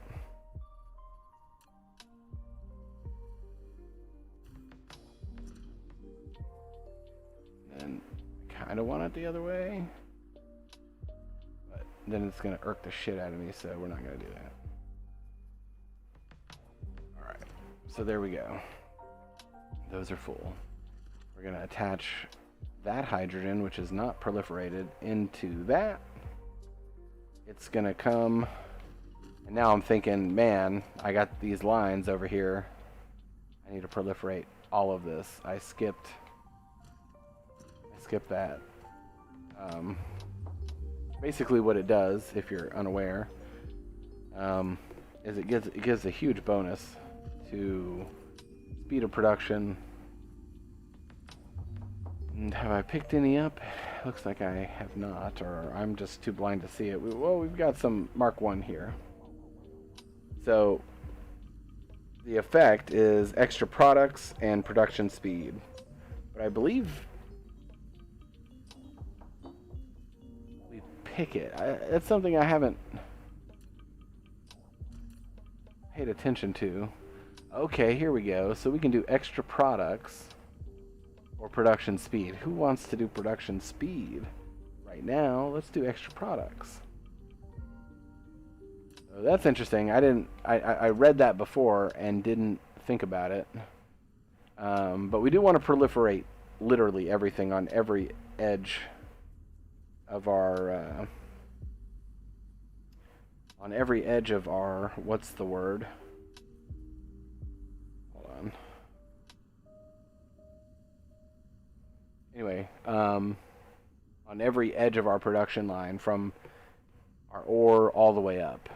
And I kind of want it the other way. But then it's going to irk the shit out of me, so we're not going to do that. Alright, so there we go. Those are full. We're going to attach that hydrogen, which is not proliferated, into that. It's going to come, and now I'm thinking, man, I got these lines over here. I need to proliferate all of this. I skipped that. Basically what it does, if you're unaware, is it gives a huge bonus to speed of production. And have I picked any up? Looks like I have not, or I'm just too blind to see it. Well, we've got some Mark 1 here. So the effect is extra products and production speed. But I believe we pick it. That's something I haven't paid attention to. Okay, here we go. So we can do extra products or production speed. Who wants to do production speed? Right now, let's do extra products. So that's interesting. I read that before and didn't think about it. But we do want to proliferate literally everything on every edge of our what's the word? Hold on. Anyway, on every edge of our production line, from our ore all the way up.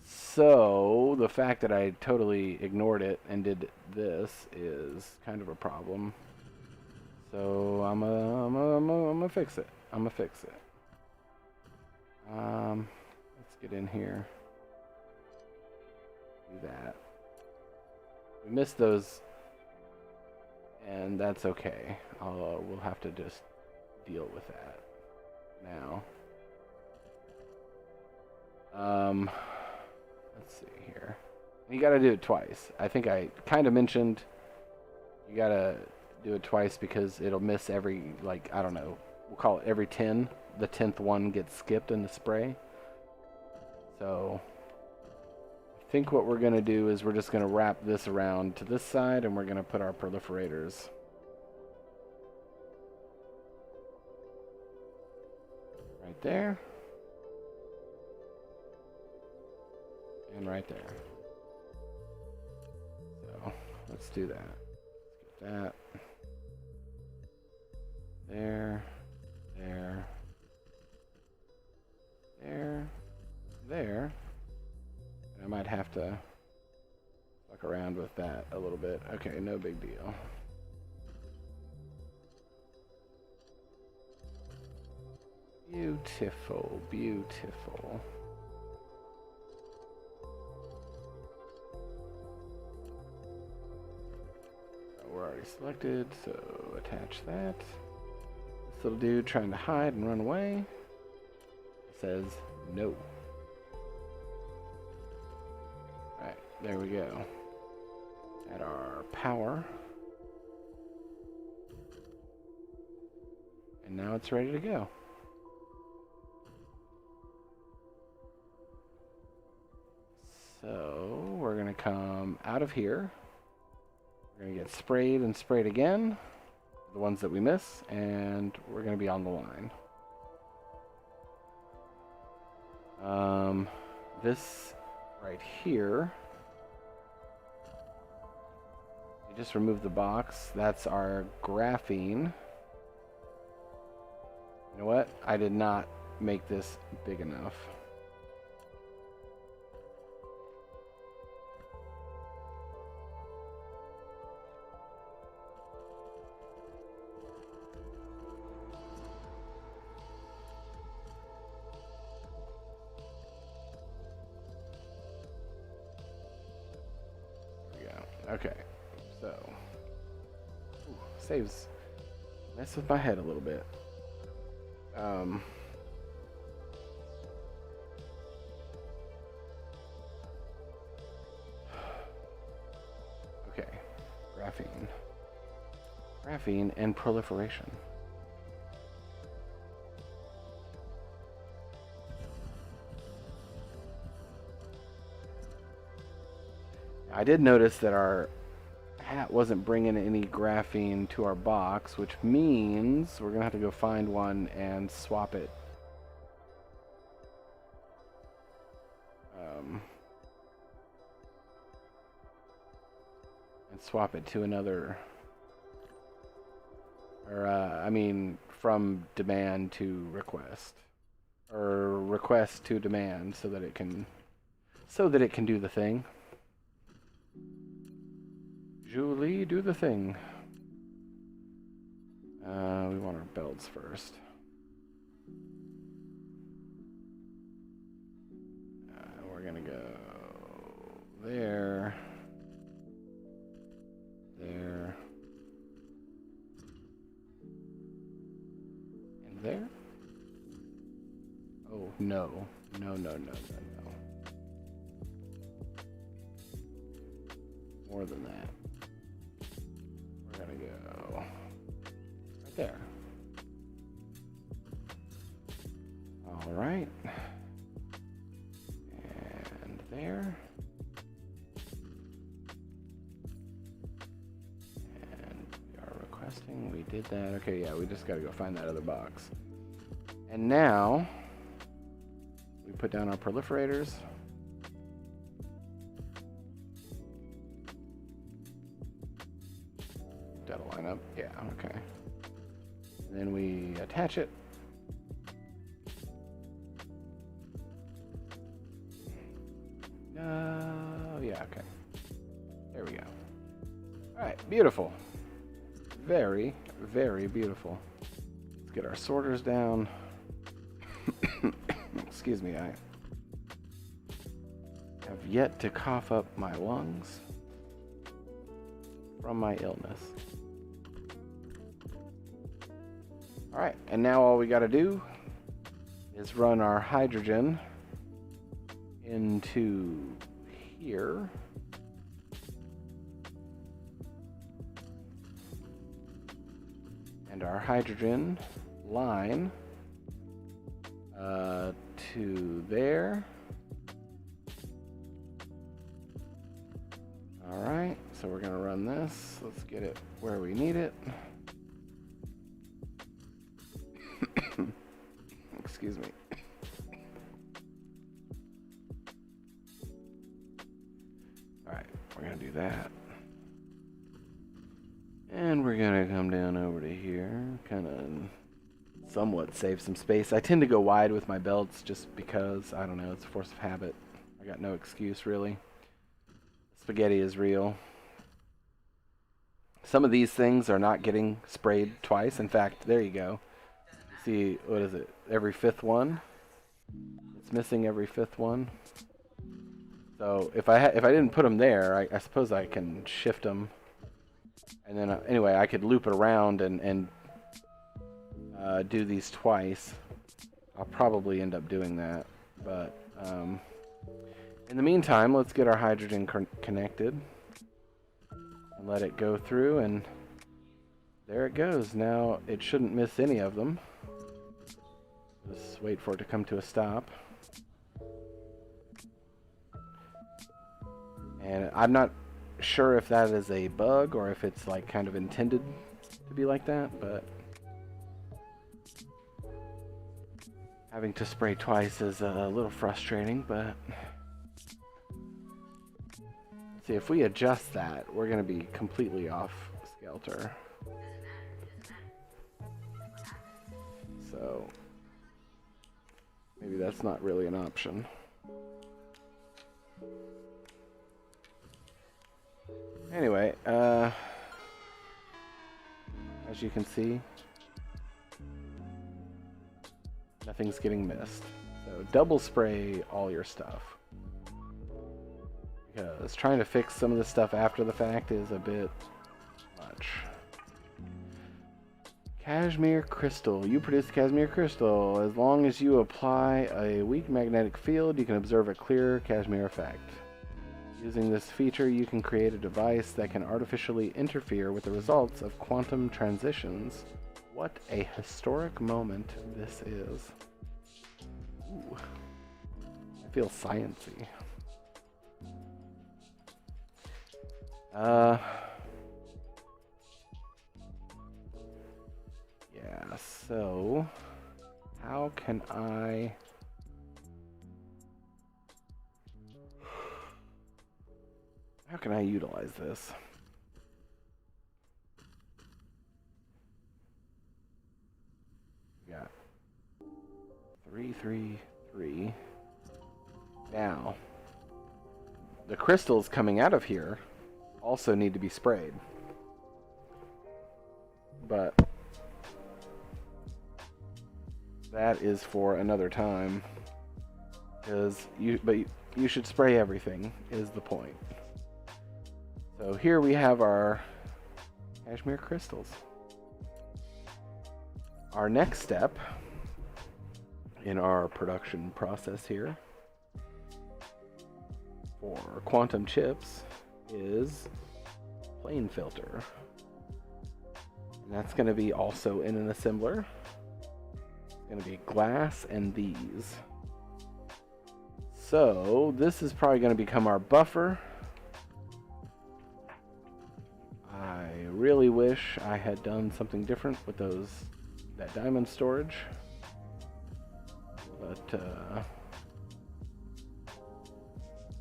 So the fact that I totally ignored it and did this is kind of a problem. So I'm gonna fix it. Let's get in here. Do that. We missed those, and that's okay. We'll have to just deal with that now. Let's see here. You gotta do it twice. I think I kind of mentioned you gotta do it twice because it'll miss every, like, I don't know, we'll call it every 10. The 10th one gets skipped in the spray. So I think what we're gonna do is we're just gonna wrap this around to this side, and we're gonna put our proliferators right there. And right there. So let's do that. Let's get that. There. There. There. There. And I might have to fuck around with that a little bit. Okay, no big deal. Beautiful, beautiful. We're already selected, so attach that. This little dude trying to hide and run away. says no. Alright, there we go. Add our power. And now it's ready to go. So we're going to come out of here. We're going to get sprayed and sprayed again. The ones that we miss. And we're going to be on the line. This right here. You just remove the box. That's our graphene. You know what? I did not make this big enough. Okay, so saves mess with my head a little bit. Okay, graphene and proliferation. I did notice that our hat wasn't bringing any graphene to our box, which means we're going to have to go find one and swap it. And swap it to another, or I mean from demand to request, or request to demand, so that it can do the thing. Julie, do the thing. We want our belts first. We're gonna go there, there, and there. Oh, no. No, no, no, no, no. More than that. We're gonna go right there. All right. And there. And we are requesting. We did that. Okay, yeah, we just gotta go find that other box. And now we put down our proliferators. That'll line up. Yeah, okay. And then we attach it. Yeah, okay. There we go. All right, beautiful. Very, very beautiful. Let's get our sorters down. Excuse me, I have yet to cough up my lungs from my illness. Alright, and now all we gotta do is run our hydrogen into here. And our hydrogen line to there. Alright, so we're gonna run this. Let's get it where we need it. Excuse me. Alright, we're gonna do that. And we're gonna come down over to here, kind of somewhat save some space. I tend to go wide with my belts just because, I don't know, it's a force of habit. I got no excuse, really. Spaghetti is real. Some of these things are not getting sprayed twice. In fact, there you go. See, what is it? Every fifth one? It's missing every fifth one. So if I didn't put them there, I suppose I can shift them. And then anyway, I could loop it around and do these twice. I'll probably end up doing that, but in the meantime, let's get our hydrogen connected and let it go through, and there it goes. Now it shouldn't miss any of them. Just wait for it to come to a stop. And I'm not sure if that is a bug or if it's like kind of intended to be like that, but having to spray twice is a little frustrating, but see, if we adjust that, we're going to be completely off skelter. So maybe that's not really an option. Anyway, as you can see, nothing's getting missed. So double spray all your stuff, because trying to fix some of this stuff after the fact is a bit much. Cashmere crystal. You produce cashmere crystal. As long as you apply a weak magnetic field, you can observe a clear cashmere effect. Using this feature, you can create a device that can artificially interfere with the results of quantum transitions. What a historic moment this is. Ooh. I feel sciencey. Yeah, so how can I utilize this? Got 3, 3, 3. Now, the crystals coming out of here also need to be sprayed. But that is for another time. Because you should spray everything is the point. So here we have our cashmere crystals. Our next step in our production process here for quantum chips is plane filter. And that's going to be also in an assembler. It's going to be glass and these. So this is probably going to become our buffer. I really wish I had done something different with that diamond storage, but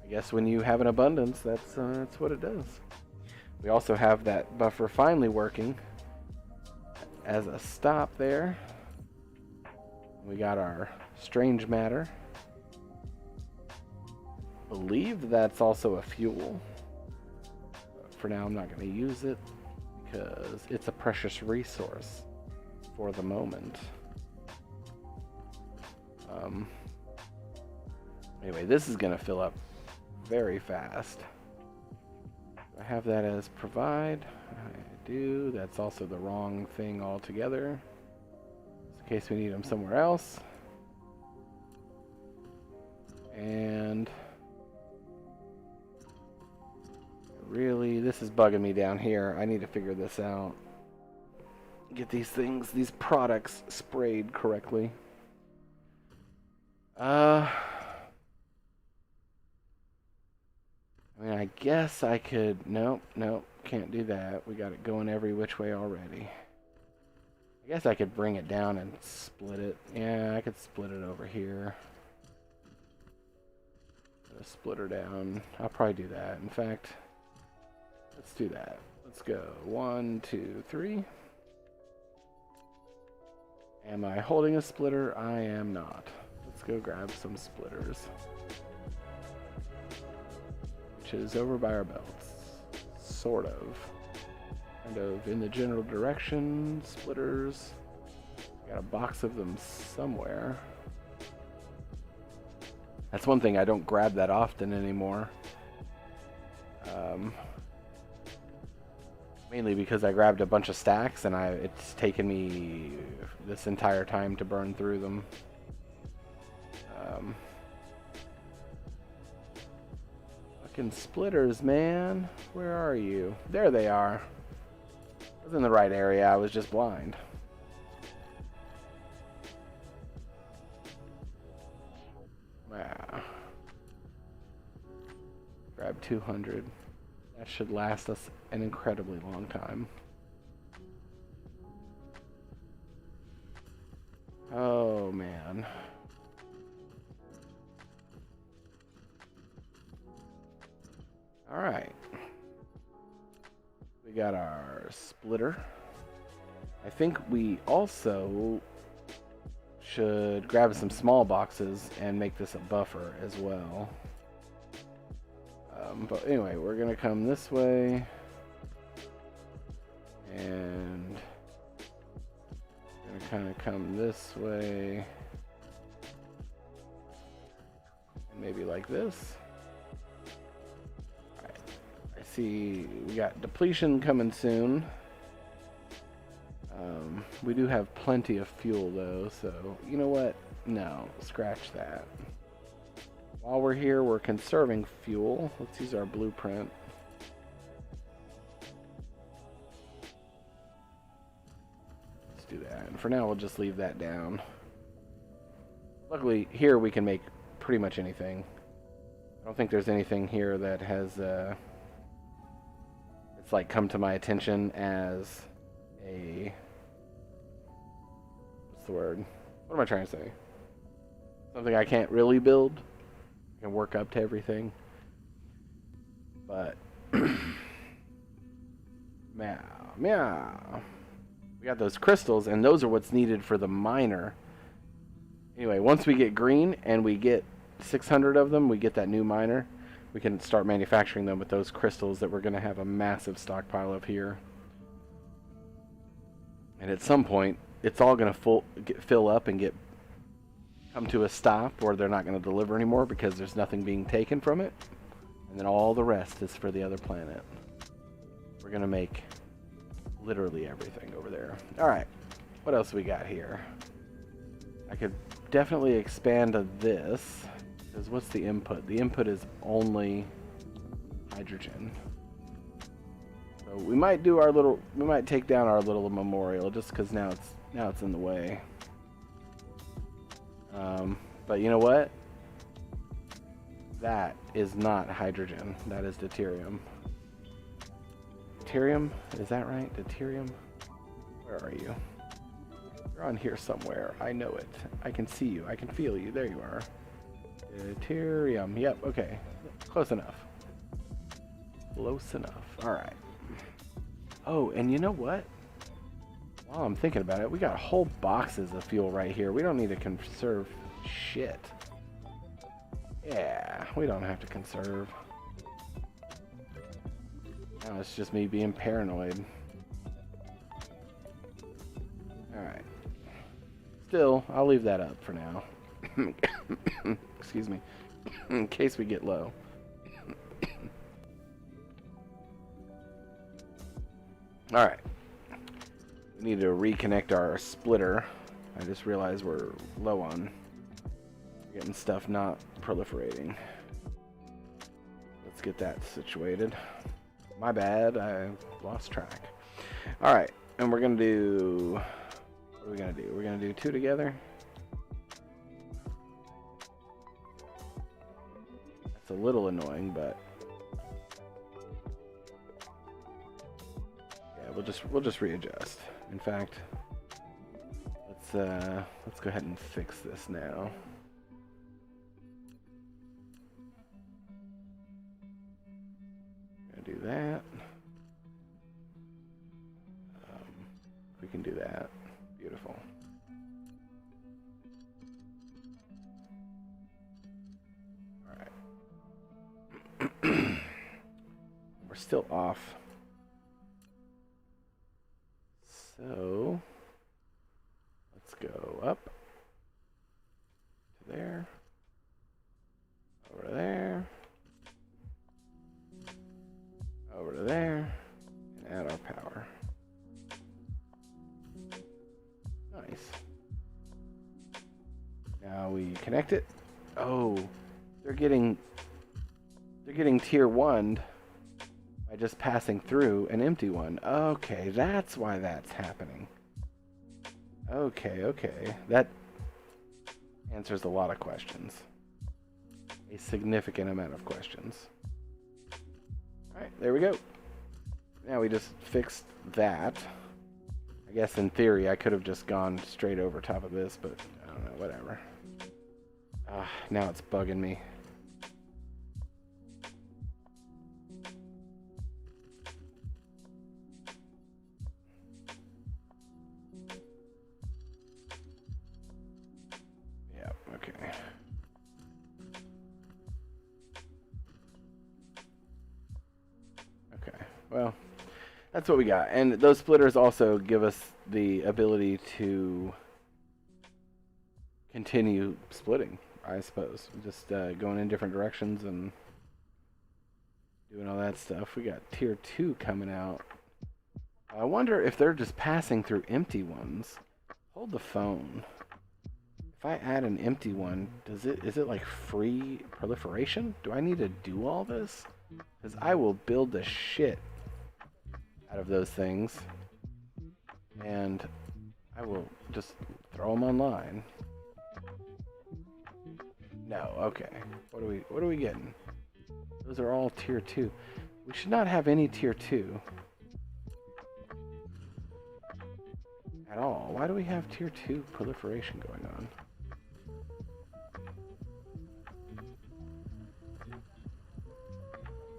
I guess when you have an abundance, that's what it does. We also have that buffer finally working as a stop there. We got our strange matter. I believe that's also a fuel. For now, I'm not going to use it because it's a precious resource for the moment. Anyway, this is going to fill up very fast. I have that as provide. I do. That's also the wrong thing altogether. Just in case we need them somewhere else. And really, this is bugging me down here. I need to figure this out. Get these products sprayed correctly. I mean, I guess I could... Nope, can't do that. We got it going every which way already. I guess I could bring it down and split it. Yeah, I could split it over here. Put a splitter down. I'll probably do that. In fact... let's do that. Let's go. 1, 2, 3. Am I holding a splitter? I am not. Let's go grab some splitters. Which is over by our belts. Sort of. Kind of in the general direction. Splitters. Got a box of them somewhere. That's one thing I don't grab that often anymore. Mainly because I grabbed a bunch of stacks and it's taken me this entire time to burn through them. Fucking splitters, man. Where are you? There they are. I was in the right area. I was just blind. Wow. Grab 200. That should last us an incredibly long time. Oh, man. Alright. We got our splitter. I think we also should grab some small boxes and make this a buffer as well. But anyway, we're going to come this way. And going to kind of come this way. And maybe like this. Alright. I see we got depletion coming soon. We do have plenty of fuel though, so you know what? No, scratch that. While we're here, we're conserving fuel. Let's use our blueprint. Let's do that. And for now, we'll just leave that down. Luckily, here we can make pretty much anything. I don't think there's anything here that has, it's like come to my attention as a, what's the word? What am I trying to say? Something I can't really build. I can work up to everything. But, meow. We got those crystals, and those are what's needed for the miner. Anyway, once we get green and we get 600 of them, we get that new miner. We can start manufacturing them with those crystals that we're going to have a massive stockpile of here. And at some point, it's all going to fill up and come to a stop where they're not going to deliver anymore because there's nothing being taken from it. And then all the rest is for the other planet. We're going to make literally everything over there. Alright, what else we got here? I could definitely expand to this. Because what's the input? The input is only hydrogen. So we might do our little, we might take down our little memorial just because now it's in the way. But you know what? That is not hydrogen. That is deuterium. Deuterium? Is that right? Deuterium? Where are you? You're on here somewhere. I know it. I can see you. I can feel you. There you are. Deuterium. Yep, okay. Close enough. Close enough. Alright. Oh, and you know what? While I'm thinking about it, we got whole boxes of fuel right here. We don't need to conserve shit. Yeah, we don't have to conserve. Now it's just me being paranoid. Alright. Still, I'll leave that up for now. Excuse me. In case we get low. Alright. We need to reconnect our splitter. I just realized we're low on getting stuff not proliferating. Let's get that situated. My bad, I lost track. Alright, and we're gonna do, what are we gonna do? We're gonna do two together. That's a little annoying, but yeah, we'll just readjust. In fact, let's go ahead and fix this now. Gonna do that. We can do that. Beautiful. All right. We're still off. So let's go up to there, over there, over to there, and add our power. Nice. Now we connect it, Oh, they're getting tier 1 by just passing through an empty one. Okay, that's why that's happening. Okay, okay. That answers a lot of questions. A significant amount of questions. Alright, there we go. Now we just fixed that. I guess in theory I could have just gone straight over top of this, but I don't know, whatever. Now it's bugging me. Yeah, okay. Okay, well, that's what we got. And those splitters also give us the ability to continue splitting, I suppose. Just going in different directions and doing all that stuff. We got tier 2 coming out. I wonder if they're just passing through empty ones. Hold the phone. If I add an empty one, is it like free proliferation? Do I need to do all this? Because I will build the shit out of those things. And I will just throw them online. No, okay. What are we getting? Those are all tier 2. We should not have any tier 2 at all. Why do we have tier 2 proliferation going on?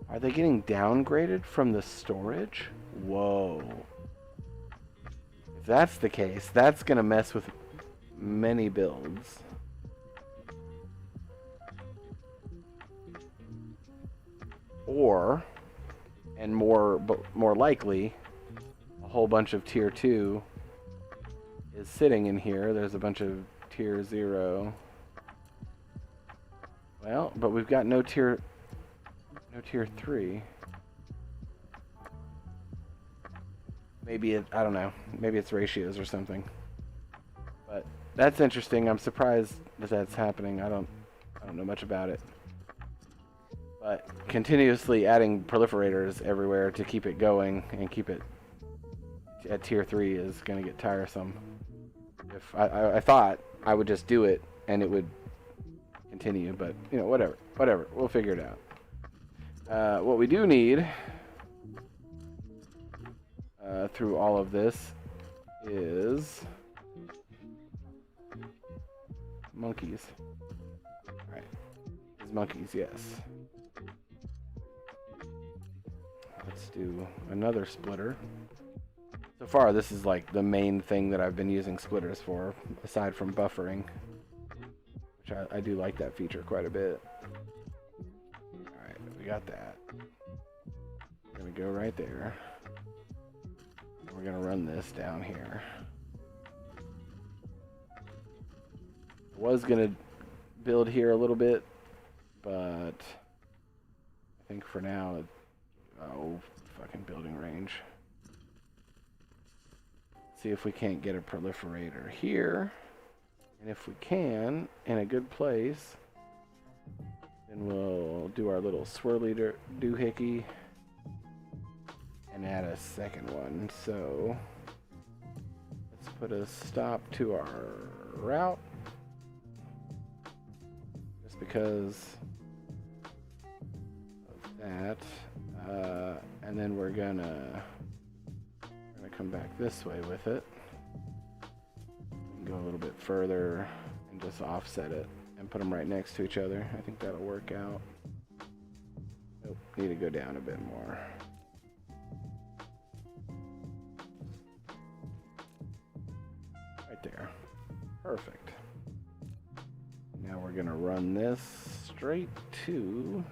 Are they getting downgraded from the storage? Whoa. If that's the case, that's gonna mess with many builds. Or, and more likely, a whole bunch of tier 2 is sitting in here. There's a bunch of tier 0. Well, but we've got no tier 3. Maybe I don't know. Maybe it's ratios or something. But that's interesting. I'm surprised that that's happening. I don't know much about it. But continuously adding proliferators everywhere to keep it going and keep it at tier 3 is going to get tiresome. If I thought I would just do it and it would continue, but you know, whatever. We'll figure it out. What we do need through all of this is monkeys. All right, these monkeys, yes. Let's do another splitter. So far, this is like the main thing that I've been using splitters for, aside from buffering, which I do like that feature quite a bit. Alright, we got that. We're gonna go right there. We're gonna run this down here. I was gonna build here a little bit, but I think for now, oh, fucking building range. See if we can't get a proliferator here. And if we can, in a good place, then we'll do our little swirly doohickey and add a second one. So let's put a stop to our route. Just because of that. And then we're gonna come back this way with it. Go a little bit further and just offset it and put them right next to each other. I think that'll work out. Nope, need to go down a bit more. Right there. Perfect. Now we're gonna run this straight to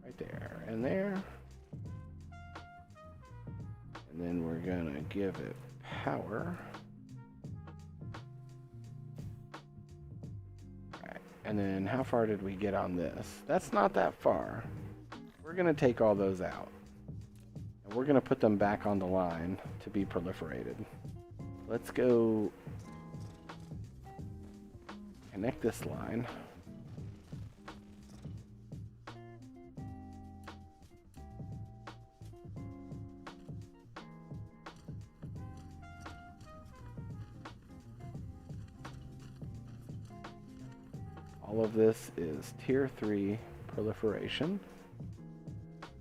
right there and there. And then we're gonna give it power. Alright, and then how far did we get on this? That's not that far. We're gonna take all those out. And we're gonna put them back on the line to be proliferated. Let's go Connect this line. All of this is tier 3 proliferation.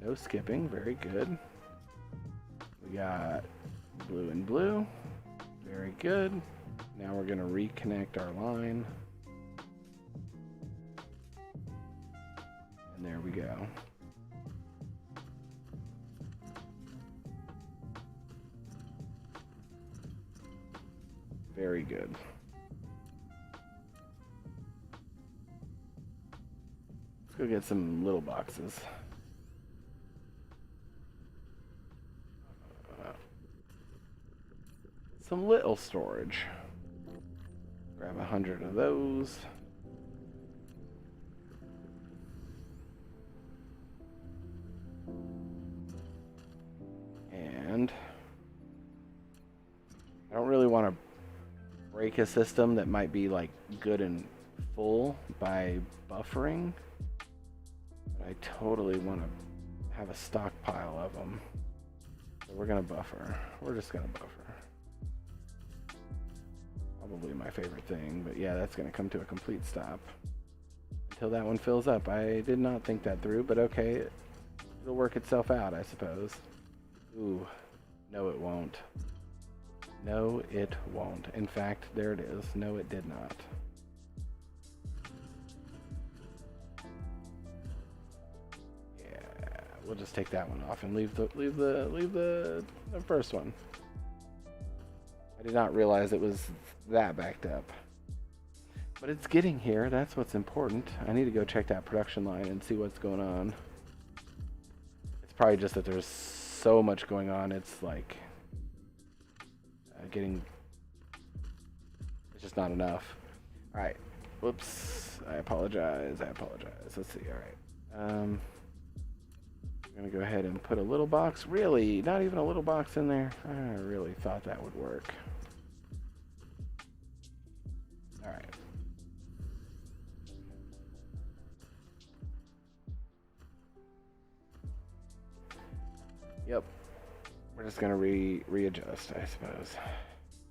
No skipping, very good. We got blue and blue, very good. Now we're going to reconnect our line. And there we go. Very good. Let's go get some little boxes. Some little storage. Grab 100 of those. And I don't really want to break a system that might be like good and full by buffering. But I totally want to have a stockpile of them. So we're going to buffer. We're just going to buffer. Probably my favorite thing, but yeah, that's going to come to a complete stop until that one fills up. I did not think that through, but okay, it'll work itself out, I suppose. Ooh, no it won't. No it won't. In fact, there it is. No it did not. Yeah, we'll just take that one off and leave the first one. I did not realize it was that backed up. But it's getting here. That's what's important. I need to go check that production line and see what's going on. It's probably just that there's so much going on. It's like it's just not enough. All right. Whoops. I apologize. Let's see. All right. I'm going to go ahead and put a little box. Really? Not even a little box in there? I really thought that would work. All right. Yep. We're just going to readjust, I suppose.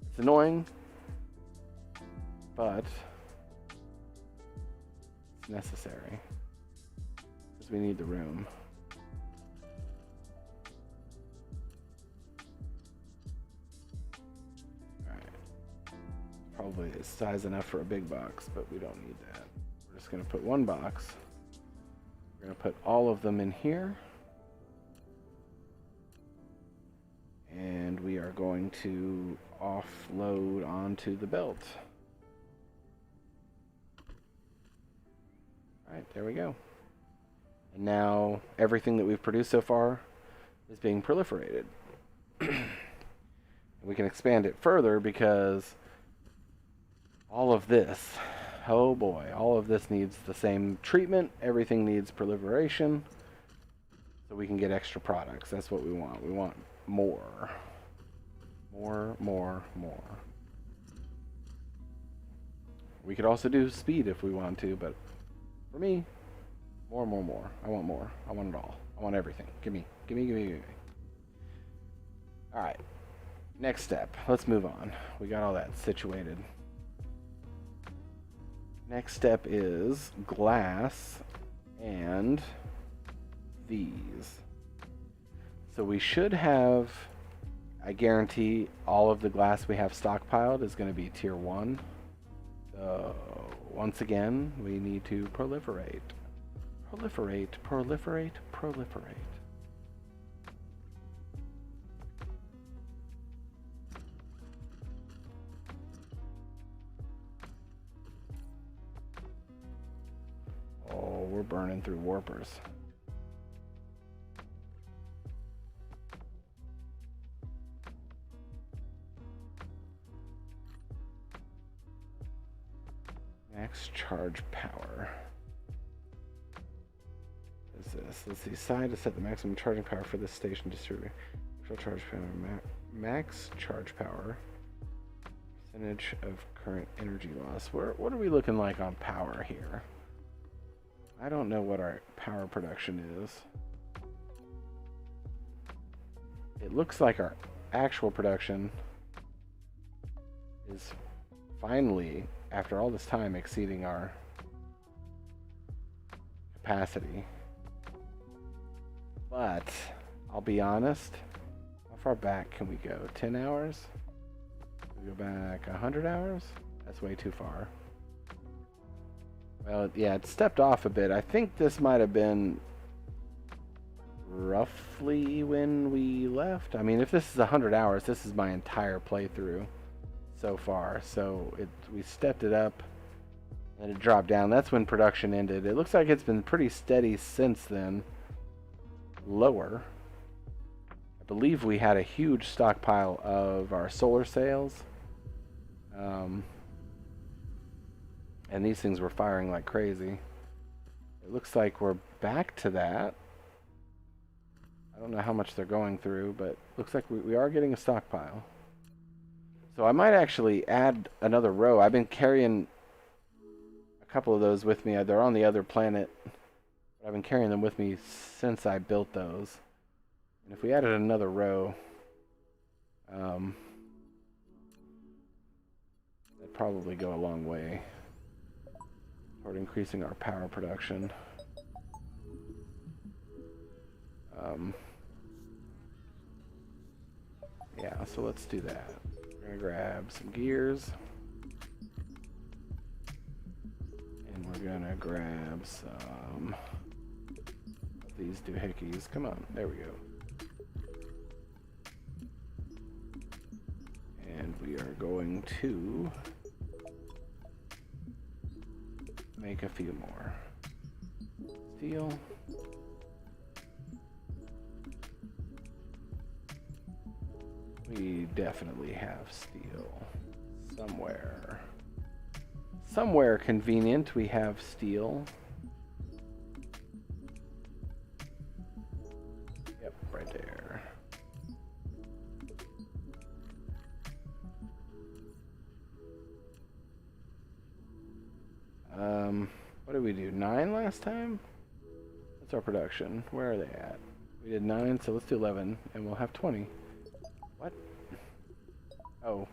It's annoying, but it's necessary because we need the room. Probably is size enough for a big box, but we don't need that. We're just going to put one box. We're going to put all of them in here. And we are going to offload onto the belt. Alright, there we go. And now everything that we've produced so far is being proliferated. We can expand it further because all of this, oh boy, all of this needs the same treatment. Everything needs proliferation so we can get extra products. That's what we want. We want more. More. We could also do speed if we want to, but for me, more. I want more. I want it all. I want everything. Give me. All right. Next step. Let's move on. We got all that situated. Next step is glass and these. So we should have, I guarantee all of the glass we have stockpiled is going to be tier 1. So once again, we need to proliferate. Proliferate. Oh, we're burning through warpers. Max charge power. What is this? Let's see. Decide to set the maximum charging power for this station distributor. Actual charge power. Max charge power. Percentage of current energy loss. What are we looking like on power here? I don't know what our power production is. It looks like our actual production is finally, after all this time, exceeding our capacity. But I'll be honest, how far back can we go? 10 hours? We go back 100 hours? That's way too far. Well, yeah, it stepped off a bit. I think this might have been roughly when we left. I mean, if this is 100 hours, this is my entire playthrough so far. So we stepped it up and it dropped down. That's when production ended. It looks like it's been pretty steady since then. Lower. I believe we had a huge stockpile of our solar sails. And these things were firing like crazy. It looks like we're back to that. I don't know how much they're going through, but looks like we are getting a stockpile. So I might actually add another row. I've been carrying a couple of those with me. They're on the other planet. But I've been carrying them with me since I built those. And if we added another row, that'd probably go a long way toward increasing our power production. Yeah, so let's do that. We're gonna grab some gears. And we're gonna grab some of these doohickeys. Come on, there we go. And we are going to make a few more. Steel. We definitely have steel somewhere. Somewhere convenient we have steel. Yep, right there. What did we do? 9 last time? That's our production. Where are they at? We did 9, so let's do 11, and we'll have 20. What? Oh.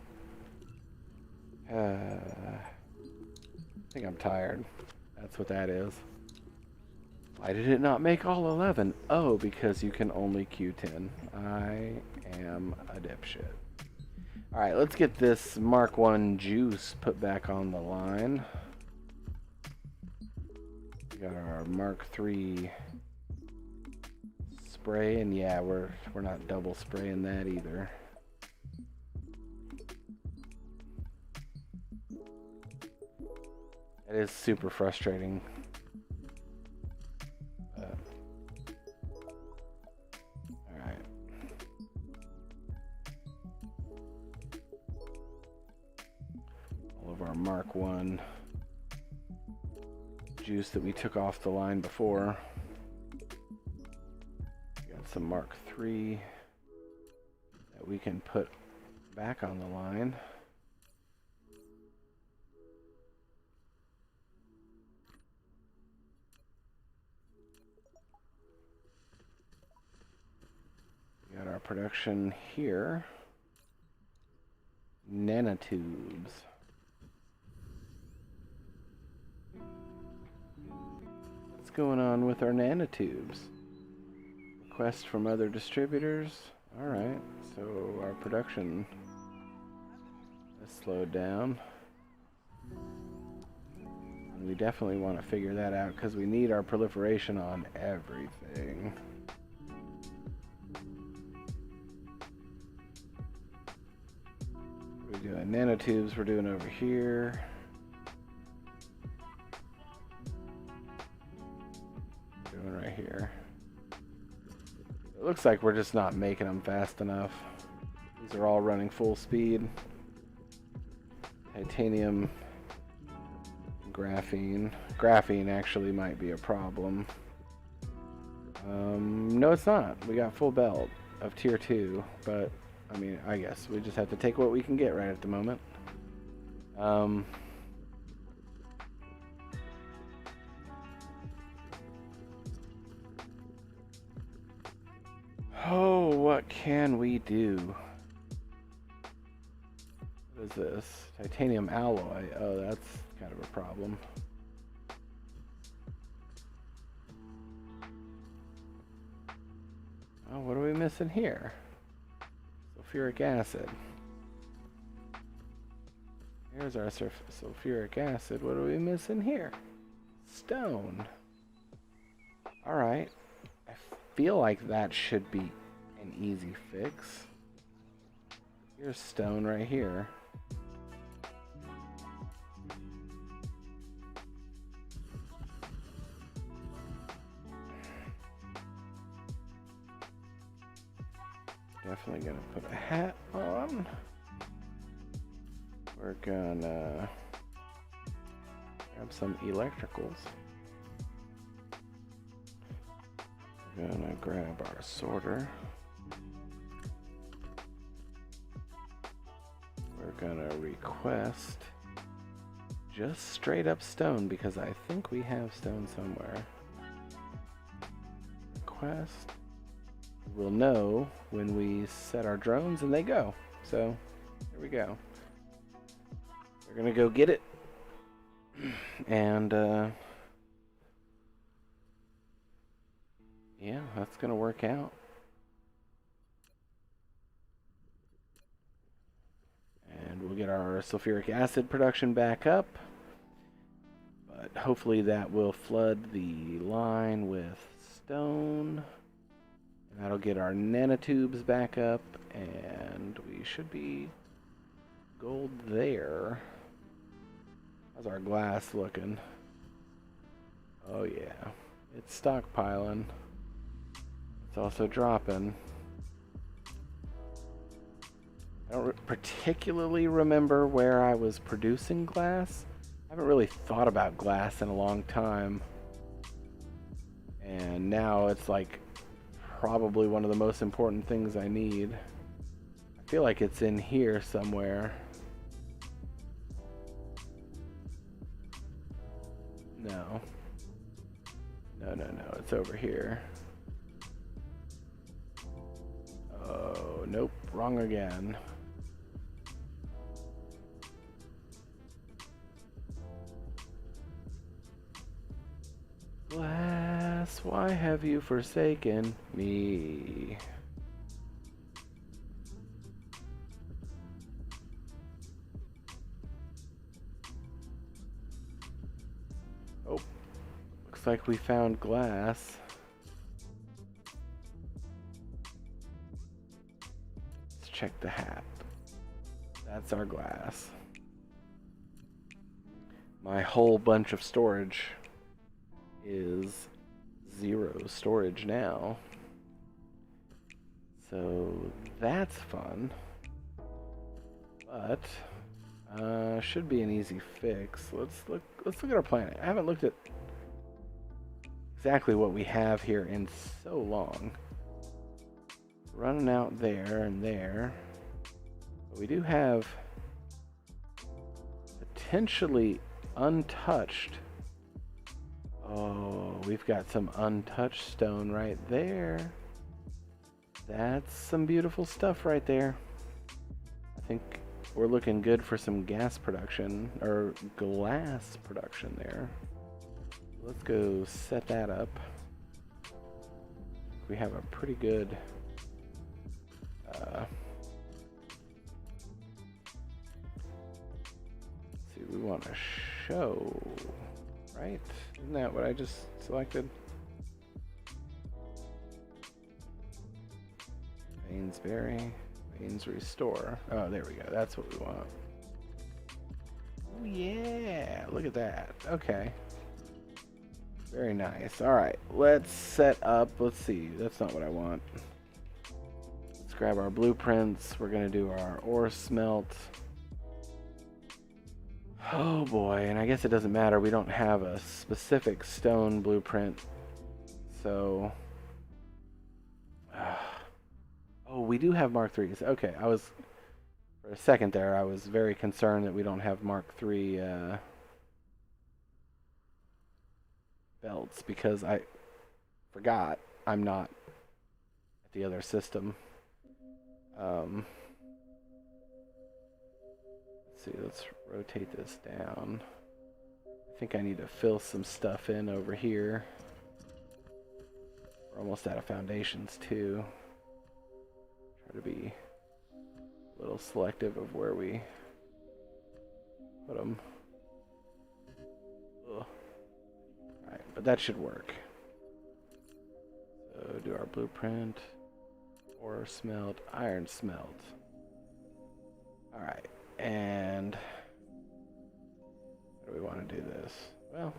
I think I'm tired. That's what that is. Why did it not make all 11? Oh, because you can only Q10. I am a dipshit. Alright, let's get this Mark 1 juice put back on the line. We got our Mark 3 spray, and yeah, we're not double spraying that either. It is super frustrating. Alright. All of our Mark 1 juice that we took off the line before. We got some Mark 3 that we can put back on the line. We got our production here. Nanotubes. What's going on with our nanotubes? Request from other distributors. Alright, so our production has slowed down. And we definitely want to figure that out because we need our proliferation on everything. What are we doing? Nanotubes we're doing over here. Doing right here. It looks like we're just not making them fast enough. These are all running full speed. Titanium, graphene. Graphene actually might be a problem. No, it's not. We got full belt of tier 2, but I mean, I guess we just have to take what we can get right at the moment. Um, oh, what can we do? What is this? Titanium alloy. Oh, that's kind of a problem. Oh, what are we missing here? Sulfuric acid. Here's our sulfuric acid. What are we missing here? Stone. Alright. I feel like that should be an easy fix. Here's stone right here. Definitely gonna put a hat on. We're gonna grab some electricals. We're gonna grab our sorter. We're gonna request just straight up stone because I think we have stone somewhere. Request. We'll know when we set our drones and they go. So here we go. We're gonna go get it. And yeah, that's gonna work out. And we'll get our sulfuric acid production back up. But hopefully that will flood the line with stone. And that'll get our nanotubes back up. And we should be gold there. How's our glass looking? Oh yeah, it's stockpiling. It's also dropping. I don't particularly remember where I was producing glass. I haven't really thought about glass in a long time. And now it's like probably one of the most important things I need. I feel like it's in here somewhere. No. No, it's over here. Oh, nope, wrong again. Glass, why have you forsaken me? Oh, looks like we found glass. Let's check the hat. That's our glass. My whole bunch of storage is 0 storage now. So that's fun. But should be an easy fix. Let's look at our planet. I haven't looked at exactly what we have here in so long. Running out there and there. But we do have potentially untouched. Oh, we've got some untouched stone right there. That's some beautiful stuff right there. I think we're looking good for some gas production, or glass production there. Let's go set that up. We have a pretty good let's see, we want to show, right? Isn't that what I just selected? Veins bury, veins restore. Oh, there we go. That's what we want. Oh, yeah, look at that. Okay. Very nice. All right, let's set up. Let's see. That's not what I want. Let's grab our blueprints. We're going to do our ore smelt. Oh boy, and I guess it doesn't matter. We don't have a specific stone blueprint. So, oh, we do have Mark IIIs. Okay, I was For a second there, I was very concerned that we don't have Mark III belts because I forgot I'm not at the other system. Let's see, let's rotate this down. I think I need to fill some stuff in over here. We're almost out of foundations too. Try to be a little selective of where we put them. Alright, but that should work. So do our blueprint. Ore smelt, iron smelt. Alright, and how do we want to do this? Well,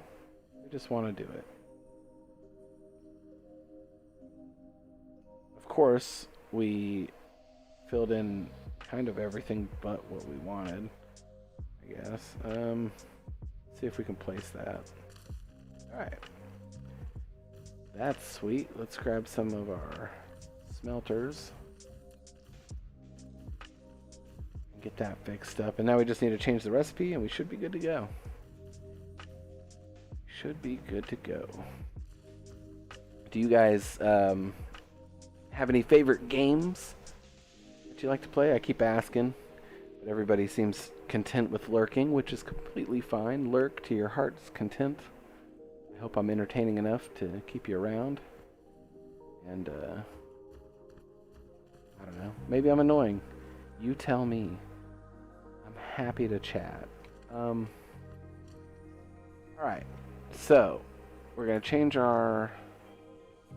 we just want to do it. Of course, we filled in kind of everything but what we wanted, I guess. See if we can place that. Alright. That's sweet. Let's grab some of our smelters. Get that fixed up. And now we just need to change the recipe and we should be good to go. Should be good to go. Do you guys have any favorite games that you like to play? I keep asking, but everybody seems content with lurking, which is completely fine. Lurk to your heart's content. I hope I'm entertaining enough to keep you around. And I don't know. Maybe I'm annoying. You tell me. I'm happy to chat. Alright. So, we're going to change our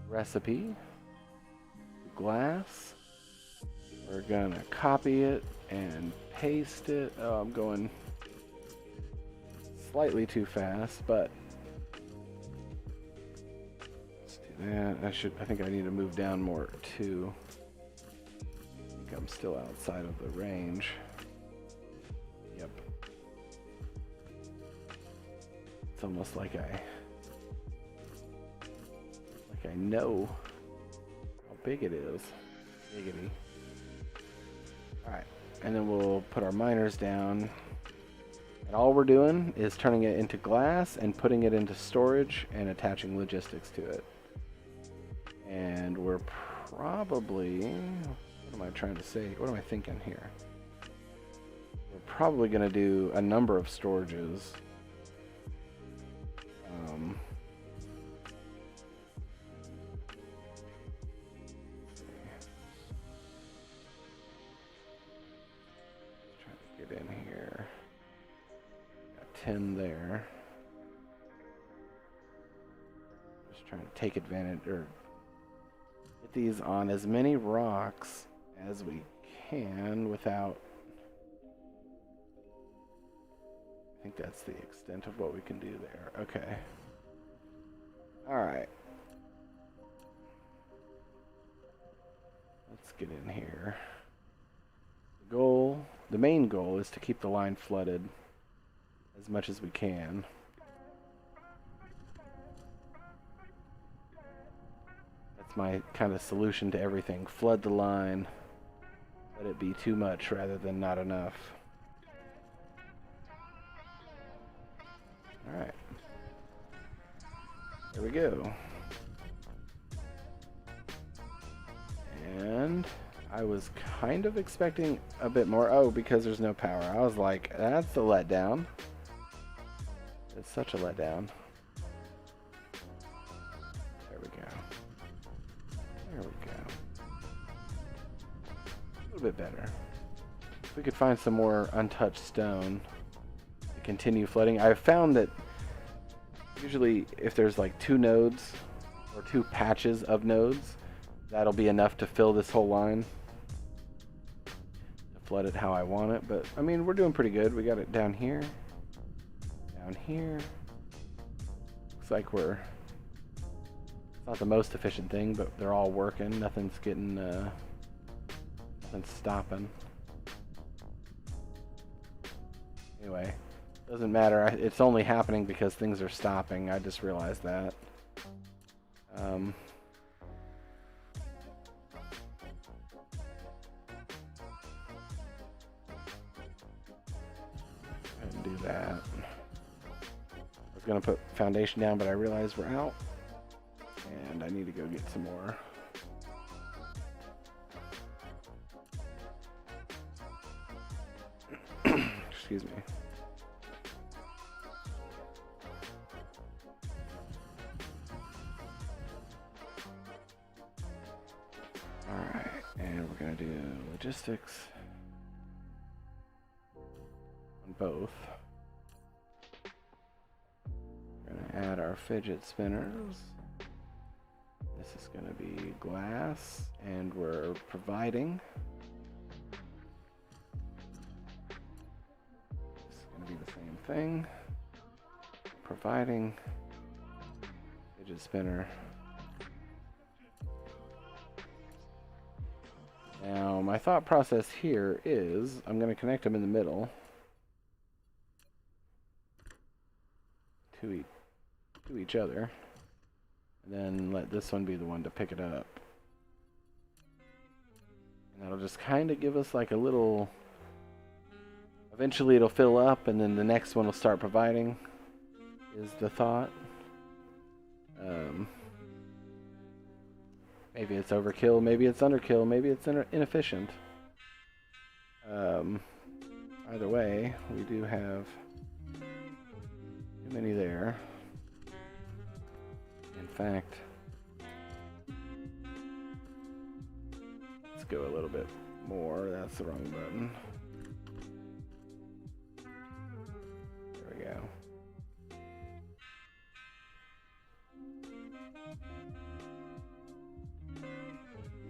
recipe to glass. We're going to copy it and paste it. Oh, I'm going slightly too fast, but let's do that. I think I need to move down more too. I think I'm still outside of the range. Yep. It's almost like I know how big it is. Giggity. Alright, and then we'll put our miners down. And all we're doing is turning it into glass and putting it into storage and attaching logistics to it. And we're probably... what am I trying to say? What am I thinking here? We're probably going to do a number of storages. Try to get in here. Got 10 there. Just trying to take advantage, or get these on as many rocks as we can without... I think that's the extent of what we can do there. Okay. Alright. Let's get in here. The main goal is to keep the line flooded as much as we can. That's my kind of solution to everything. Flood the line. Let it be too much rather than not enough. Alright. There we go. And I was kind of expecting a bit more. Oh, because there's no power. I was like, that's a letdown. It's such a letdown. There we go. There we go. A little bit better. If we could find some more untouched stone to continue flooding. I've found that usually if there's like 2 nodes or 2 patches of nodes, that'll be enough to fill this whole line. To flood it how I want it. But I mean, we're doing pretty good. We got it down here. Down here. Looks like we're... It's not the most efficient thing, but they're all working. Nothing's getting... nothing's stopping. Anyway. Doesn't matter. It's only happening because things are stopping. I just realized that. that. I was gonna put foundation down, but I realized we're out, and I need to go get some more. Excuse me. Alright, and we're gonna do logistics on both. We're gonna add our fidget spinners. This is gonna be glass, and we're providing. This is gonna be the same thing. Providing fidget spinner. Now, my thought process here is I'm going to connect them in the middle to each other, and then let this one be the one to pick it up. And that'll just kind of give us like a little... Eventually it'll fill up, and then the next one will start providing, is the thought. Maybe it's overkill, maybe it's underkill, maybe it's inefficient. Either way, we do have too many there. In fact, let's go a little bit more. That's the wrong button. There we go.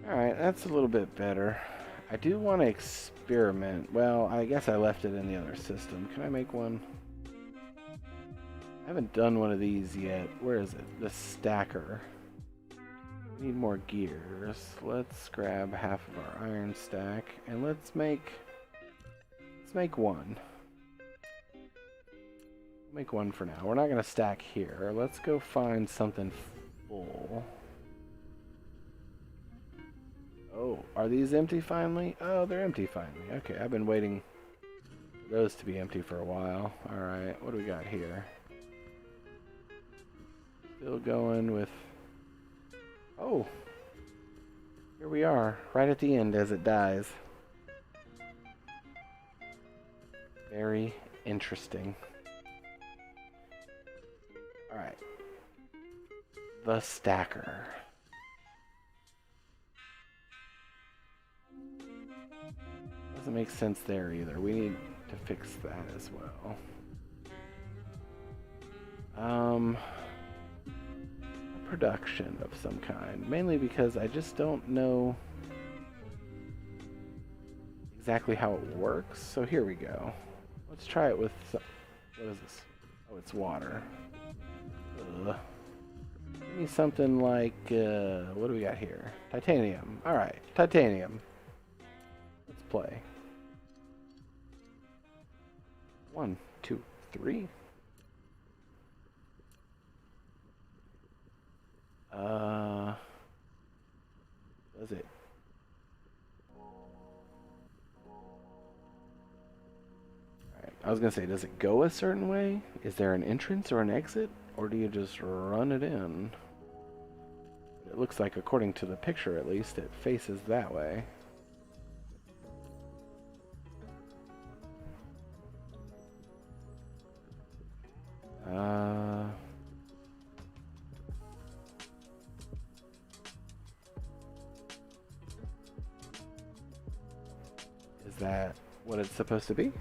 Alright, that's a little bit better. I do want to experiment. Well, I guess I left it in the other system. Can I make one? I haven't done one of these yet. Where is it? The stacker. We need more gears. Let's grab half of our iron stack and let's make one. Make one for now. We're not going to stack here. Let's go find something full. Oh, are these empty finally? Oh, they're empty finally. Okay, I've been waiting for those to be empty for a while. Alright, what do we got here? Still going with... Oh! Here we are, right at the end as it dies. Very interesting. Alright. The stacker. Doesn't make sense there either. We need to fix that as well. A production of some kind. Mainly because I just don't know exactly how it works. So here we go. Let's try it with... What is this? Oh, it's water. Ugh. Give me something like... what do we got here? Titanium. Alright, titanium. Let's play. 1, 2, 3. Does it? Alright, I was gonna say, does it go a certain way? Is there an entrance or an exit? Or do you just run it in? It looks like, according to the picture at least, it faces that way. Is that what it's supposed to be?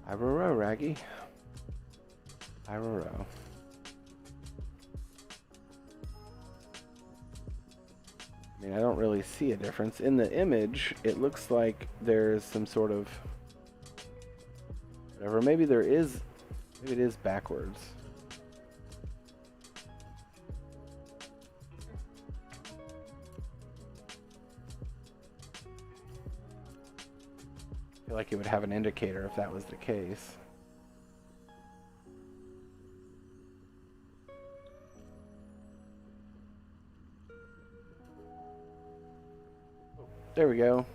I row, Raggy. I row. I mean, I don't really see a difference. In the image, it looks like there's some sort of... whatever. Maybe there is... maybe it is backwards. I feel like it would have an indicator if that was the case. there we go.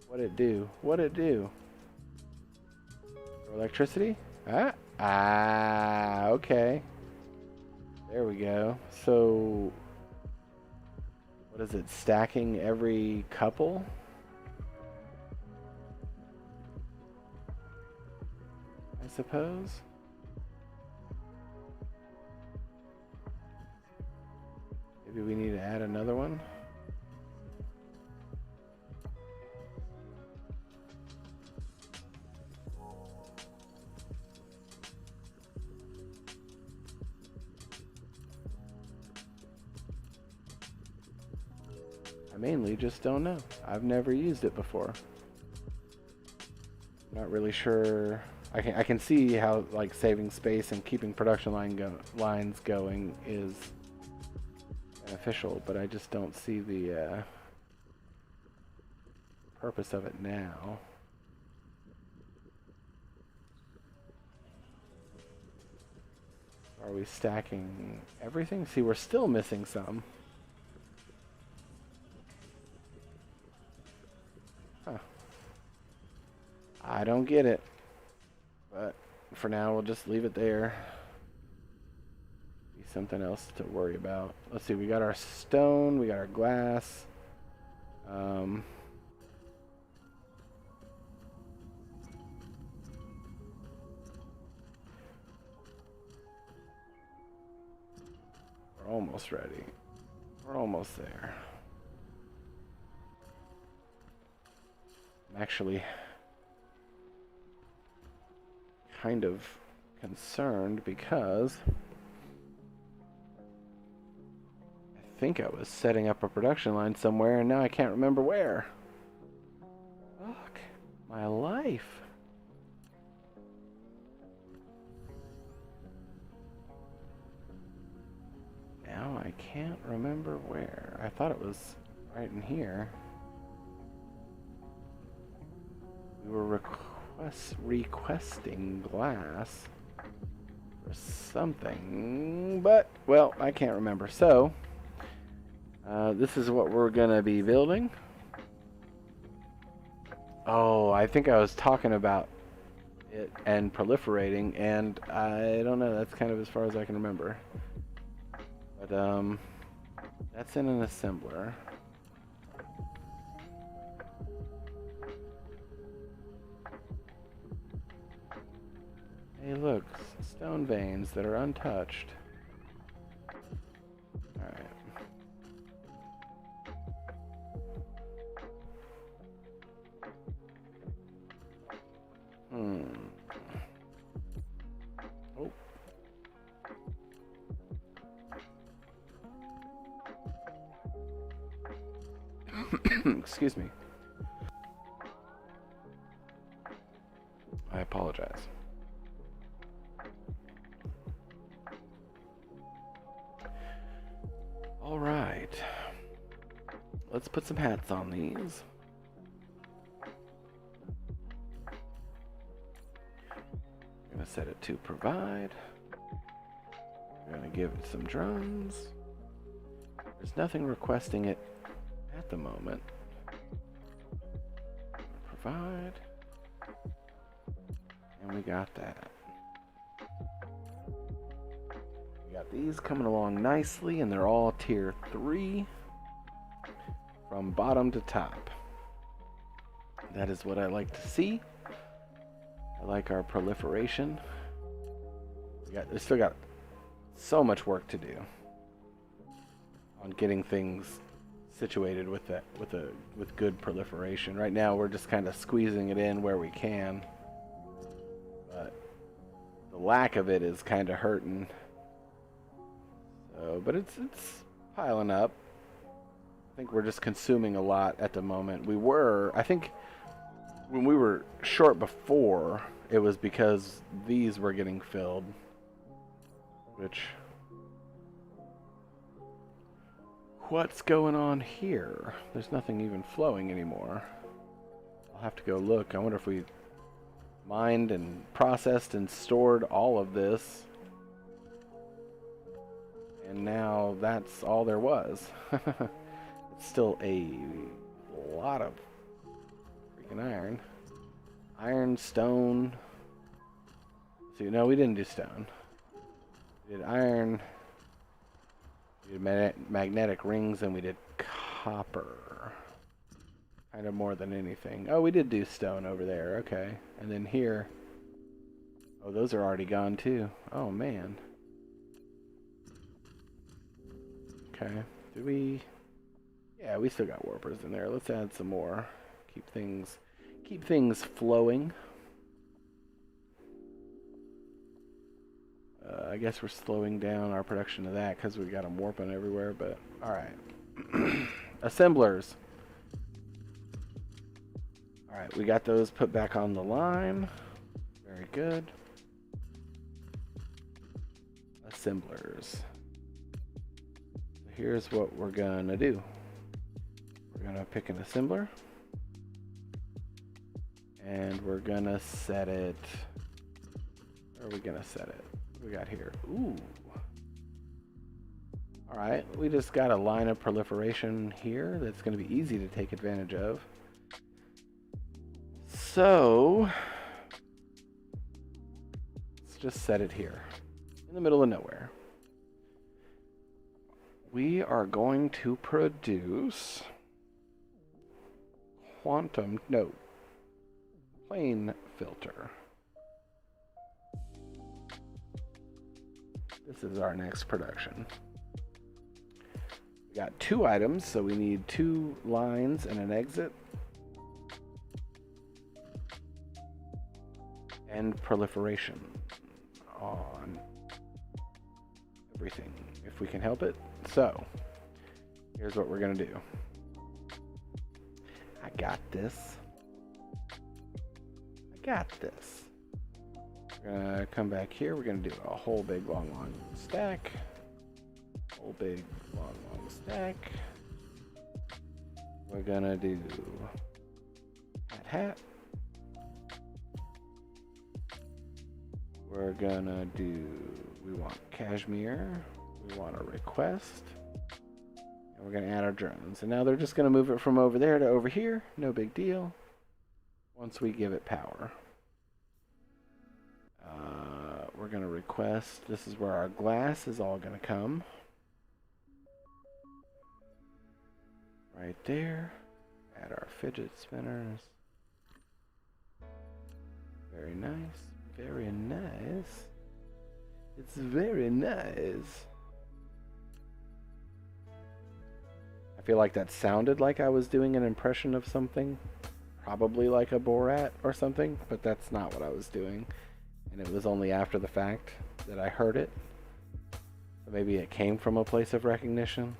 What'd it do? What'd it do? Electricity? Okay. There we go. So, what is it? Stacking every couple? I suppose. Maybe we need to add another one. I mainly just don't know. I've never used it before. Not really sure. I can see how like saving space and keeping production lines going is beneficial, but I just don't see the purpose of it now. Are we stacking everything? See, we're still missing some. Huh. I don't get it. But for now, we'll just leave it there. Be something else to worry about. Let's see, we got our stone, we got our glass. We're almost ready. We're almost there. I'm actually kind of concerned because I think I was setting up a production line somewhere and now I can't remember where. Fuck my life. Now I can't remember where. I thought it was right in here. We were requesting glass or something, but, well, I can't remember. So, this is what we're gonna be building. Oh, I think I was talking about it and proliferating, and I don't know, that's kind of as far as I can remember. But, that's in an assembler. Hey, look, stone veins that are untouched. Alright. Oh. Excuse me. I apologize. All right. Let's put some hats on these. I'm gonna set it to provide. We're gonna give it some drums. There's nothing requesting it at the moment. Provide. And we got that. We got these coming along nicely, and they're all tier 3 from bottom to top. That is what I like to see. I like our proliferation. We still got so much work to do on getting things situated with good proliferation. Right now we're just kind of squeezing it in where we can, but the lack of it is kind of hurting. So, but it's piling up. I think we're just consuming a lot at the moment. I think when we were short before, it was because these were getting filled, which, what's going on here? There's nothing even flowing anymore. I'll have to go look. I wonder if we mined and processed and stored all of this, and now that's all there was. Still a lot of freaking iron. Iron, stone. So, no, we didn't do stone. We did iron. We did magnetic rings, and we did copper. Kind of more than anything. Oh, we did do stone over there. Okay. And then here. Oh, those are already gone too. Oh, man. Okay. Did we... Yeah, we still got warpers in there. Let's add some more. Keep things flowing. I guess we're slowing down our production of that because we got them warping everywhere, but alright. Assemblers. Alright, we got those put back on the line. Very good. Assemblers. Here's what we're gonna do. We're gonna pick an assembler. And we're gonna set it... Where are we gonna set it? What we got here? Ooh. Alright, we just got a line of proliferation here that's gonna be easy to take advantage of. So... let's just set it here. In the middle of nowhere. We are going to produce... plane filter. This is our next production. We got 2 items, so we need 2 lines and an exit. And proliferation on everything, if we can help it. So, here's what we're gonna do. I got this. Got this. We're gonna come back here. We're gonna do a whole big long stack. Whole big long stack. We're gonna do hat. We're gonna do, we want cashmere. We want a request. And we're gonna add our drones. And now they're just gonna move it from over there to over here. No big deal. Once we give it power. We're going to request, this is where our glass is all going to come. Right there. Add our fidget spinners. Very nice. Very nice. It's very nice. I feel like that sounded like I was doing an impression of something. Probably like a Borat or something, but that's not what I was doing. And it was only after the fact that I heard it. So maybe it came from a place of recognition.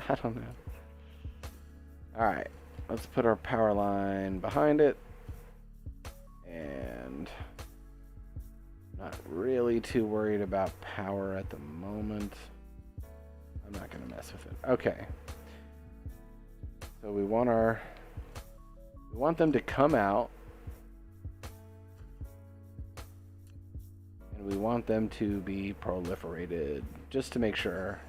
I don't know. Alright, let's put our power line behind it. And not really too worried about power at the moment. I'm not going to mess with it. Okay. So we want them to come out. And we want them to be proliferated, just to make sure.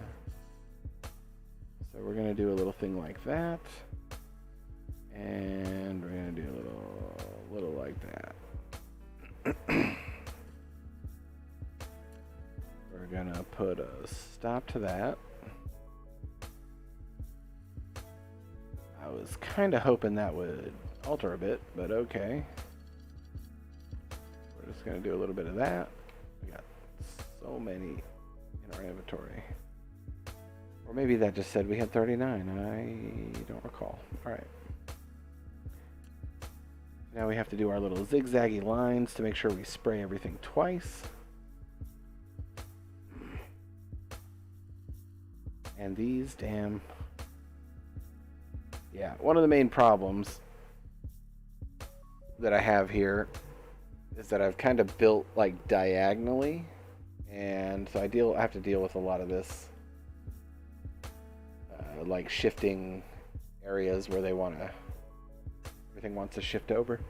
So we're going to do a little thing like that. And we're going to do a little like that. We're going to put a stop to that. I was kind of hoping that would alter a bit, but okay. We're just going to do a little bit of that. We got so many in our inventory. Or maybe that just said we had 39. I don't recall. Alright. Now we have to do our little zigzaggy lines to make sure we spray everything twice. And these, damn. Yeah, one of the main problems that I have here is that I've kind of built like diagonally, and so I have to deal with a lot of this like shifting areas where everything wants to shift over.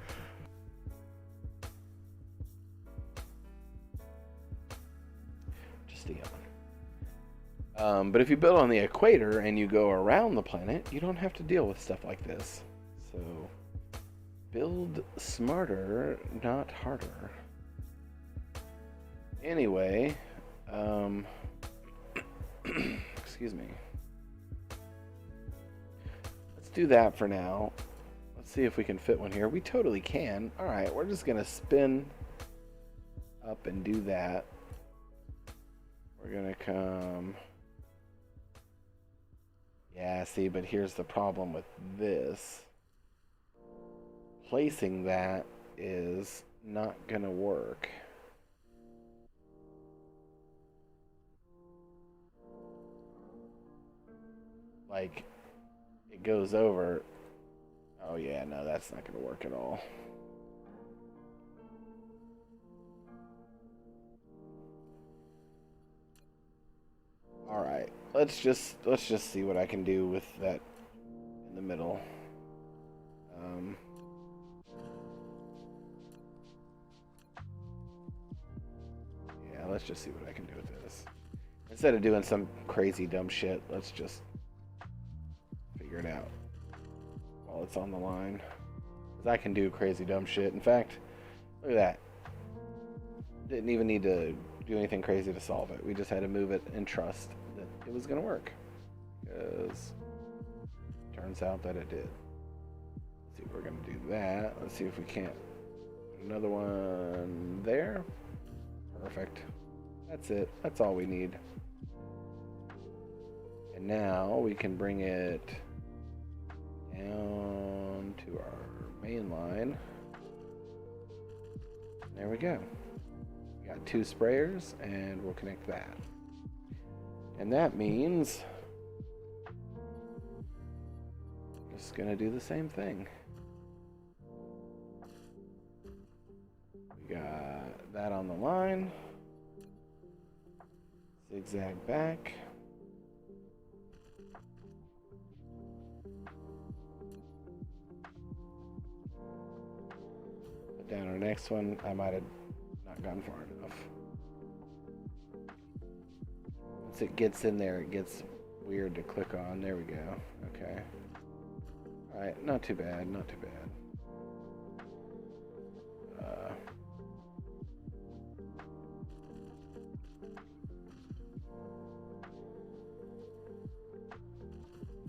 Just a yawn. But if you build on the equator and you go around the planet, you don't have to deal with stuff like this. So, build smarter, not harder. Anyway, excuse me. Let's do that for now. Let's see if we can fit one here. We totally can. All right, we're just gonna spin up and do that. We're gonna come. Yeah, see, but here's the problem with this. Placing that is not gonna work. Like, it goes over. Oh yeah, no, that's not gonna work at all. All right, let's just see what I can do with that in the middle. Yeah, let's just see what I can do with this. Instead of doing some crazy dumb shit, let's just figure it out while it's on the line. 'Cause I can do crazy dumb shit. In fact, look at that. Didn't even need to do anything crazy to solve it. We just had to move it and trust that it was going to work. Because it turns out that it did. Let's see if we're going to do that. Let's see if we can't. Another one there. Perfect. That's it. That's all we need. And now we can bring it down to our main line. There we go. We got 2 sprayers, and we'll connect that. And that means I'm just gonna do the same thing. We got that on the line. Zigzag back. Put down our next one. I might have not gone far enough. Once it gets in there, it gets weird to click on. There we go. Okay. Alright, not too bad, not too bad.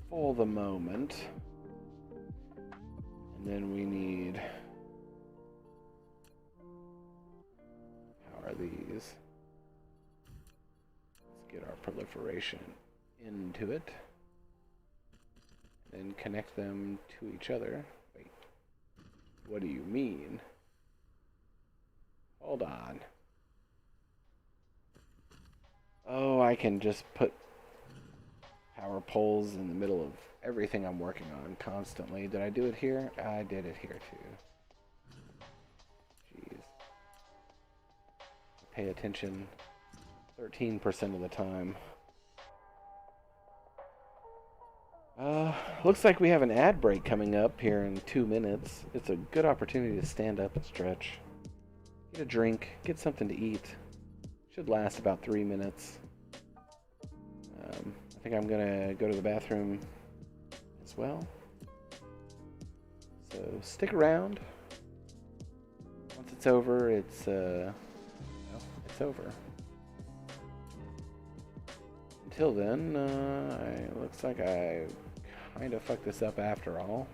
For the moment. And then we need... How are these? Let's get our proliferation into it. And then connect them to each other. Wait. What do you mean? Hold on. Oh, I can just put power poles in the middle of everything I'm working on constantly. Did I do it here? I did it here too. Jeez. Pay attention 13% of the time. Looks like we have an ad break coming up here in 2 minutes. It's a good opportunity to stand up and stretch. Get a drink, get something to eat. Should last about 3 minutes. I think I'm gonna go to the bathroom as well. So stick around. Once it's over, it's over. Until then, it looks like I kind of fucked this up after all.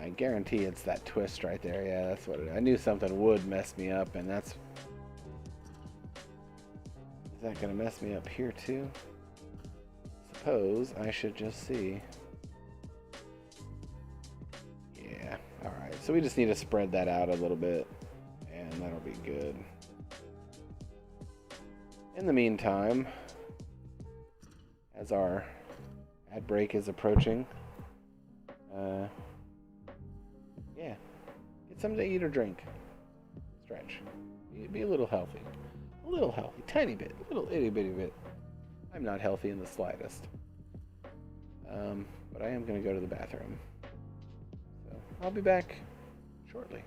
I guarantee it's that twist right there. Yeah, that's what it is. I knew something would mess me up, and that's... Is that going to mess me up here, too? Suppose I should just see. Yeah, alright. So we just need to spread that out a little bit, and that'll be good. In the meantime, as our ad break is approaching, yeah, get something to eat or drink. Stretch. Be a little healthy. A little healthy. Tiny bit. A little itty bitty bit. I'm not healthy in the slightest. But I am going to go to the bathroom. I'll be back shortly.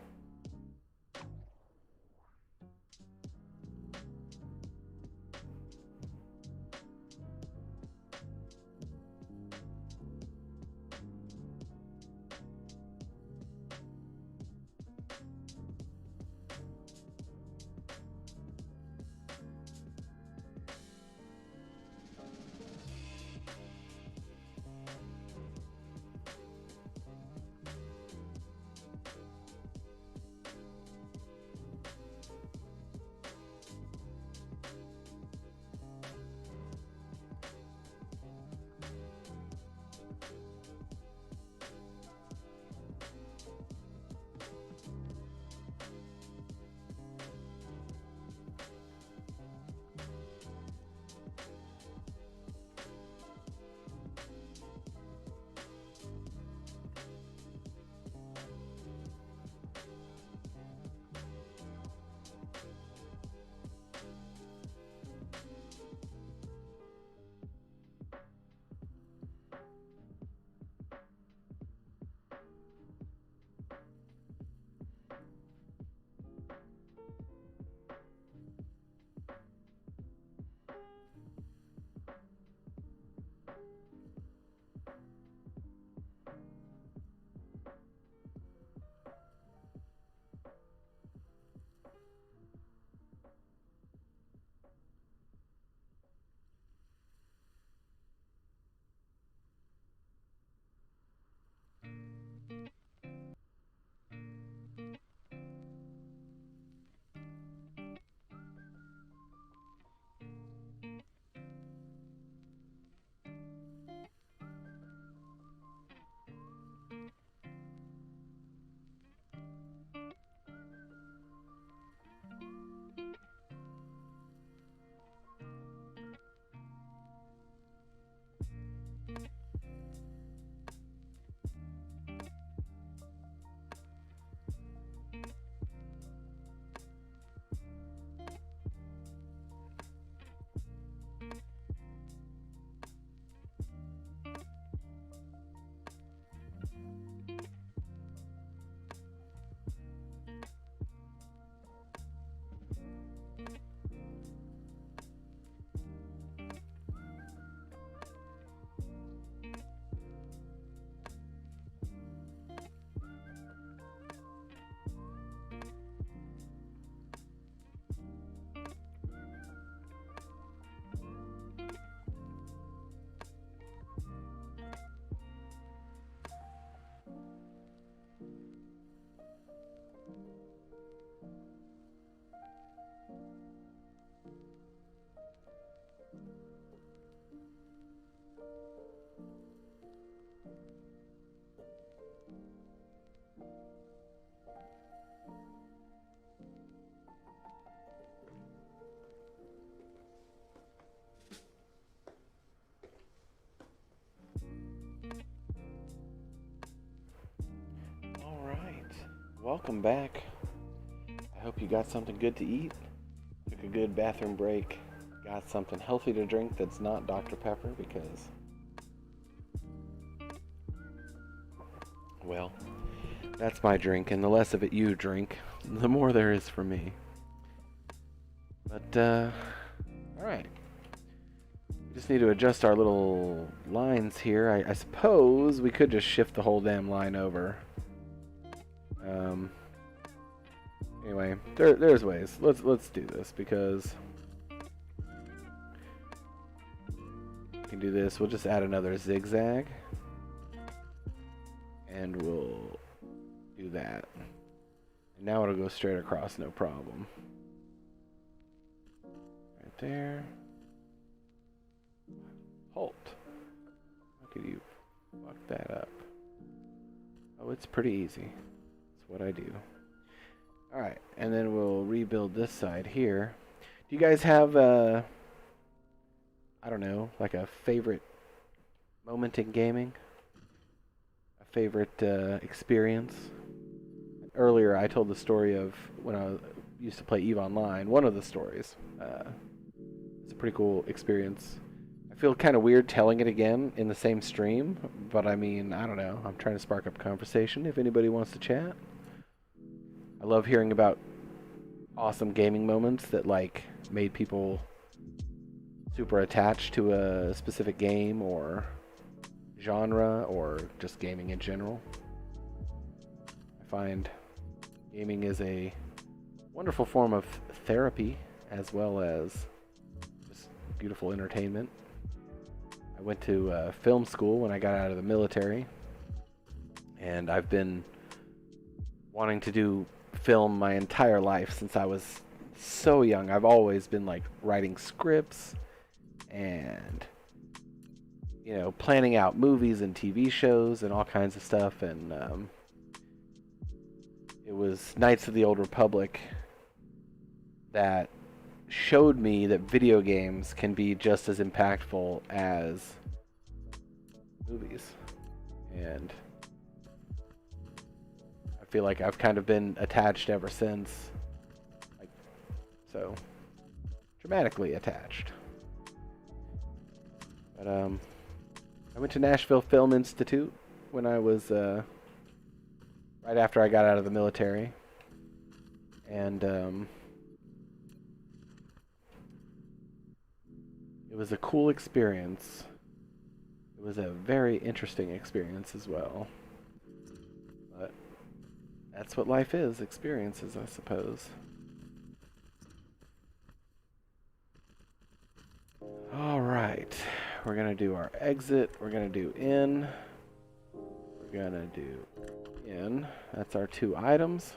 Welcome back. I hope you got something good to eat, took a good bathroom break, got something healthy to drink that's not Dr. Pepper because, well, that's my drink, and the less of it you drink, the more there is for me. But, alright. We just need to adjust our little lines here. I suppose we could just shift the whole damn line over. Anyway, there's ways. Let's do this because we can do this. We'll just add another zigzag, and we'll do that. And now it'll go straight across, no problem. Right there. Halt. How could you fuck that up? Oh, it's pretty easy. It's what I do. Alright, and then we'll rebuild this side here. Do you guys have, I don't know, like a favorite moment in gaming? A favorite experience? Earlier I told the story of when I used to play EVE Online. One of the stories. It's a pretty cool experience. I I feel kind of weird telling it again in the same stream, but I mean, I don't know. I'm trying to spark up conversation if anybody wants to chat. I love hearing about awesome gaming moments that like made people super attached to a specific game or genre or just gaming in general. I find gaming is a wonderful form of therapy as well as just beautiful entertainment. I went to film school when I got out of the military, and I've been wanting to do film my entire life since I was so young. I've always been like writing scripts and planning out movies and TV shows and all kinds of stuff, and it was Knights of the Old Republic that showed me that video games can be just as impactful as movies. And I feel like I've kind of been attached ever since. Like, so, dramatically attached. But, I went to Nashville Film Institute when I was, right after I got out of the military. And, it was a cool experience. It was a very interesting experience as well. But that's what life is, experiences, I suppose. Alright, we're going to do our exit, we're going to do in, we're going to do in. That's our 2 items.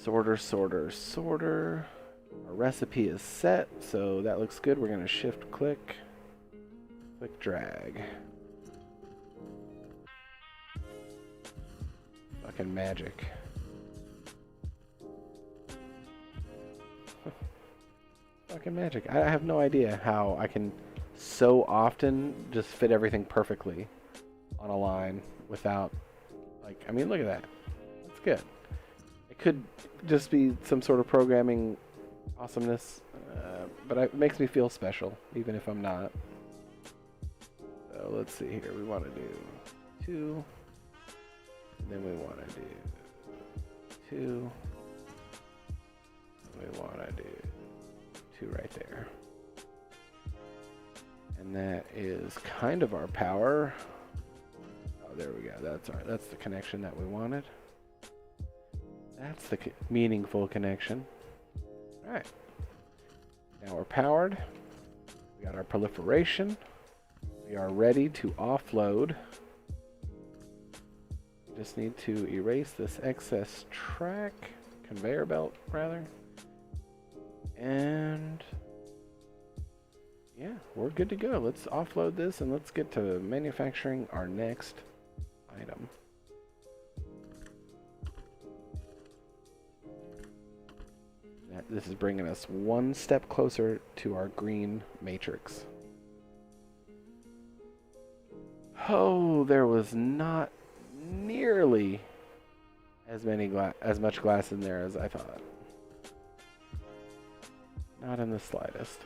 Sorter, sorter, sorter. Our recipe is set, so that looks good. We're going to shift click, click drag. Fucking magic. Fucking magic. I have no idea how I can so often just fit everything perfectly on a line without, like, I mean, look at that. That's good. It could just be some sort of programming awesomeness, but it makes me feel special, even if I'm not. So let's see here. We want to do 2, and then we want to do 2, we want to do 2 right there. And that is kind of our power. Oh, there we go. That's the connection that we wanted. That's the meaningful connection. Alright. Now we're powered. We got our proliferation. We are ready to offload. Just need to erase this excess track, conveyor belt rather. And yeah, we're good to go. Let's offload this and let's get to manufacturing our next item. This is bringing us one step closer to our green matrix. Oh, there was not nearly as much glass in there as I thought. Not in the slightest.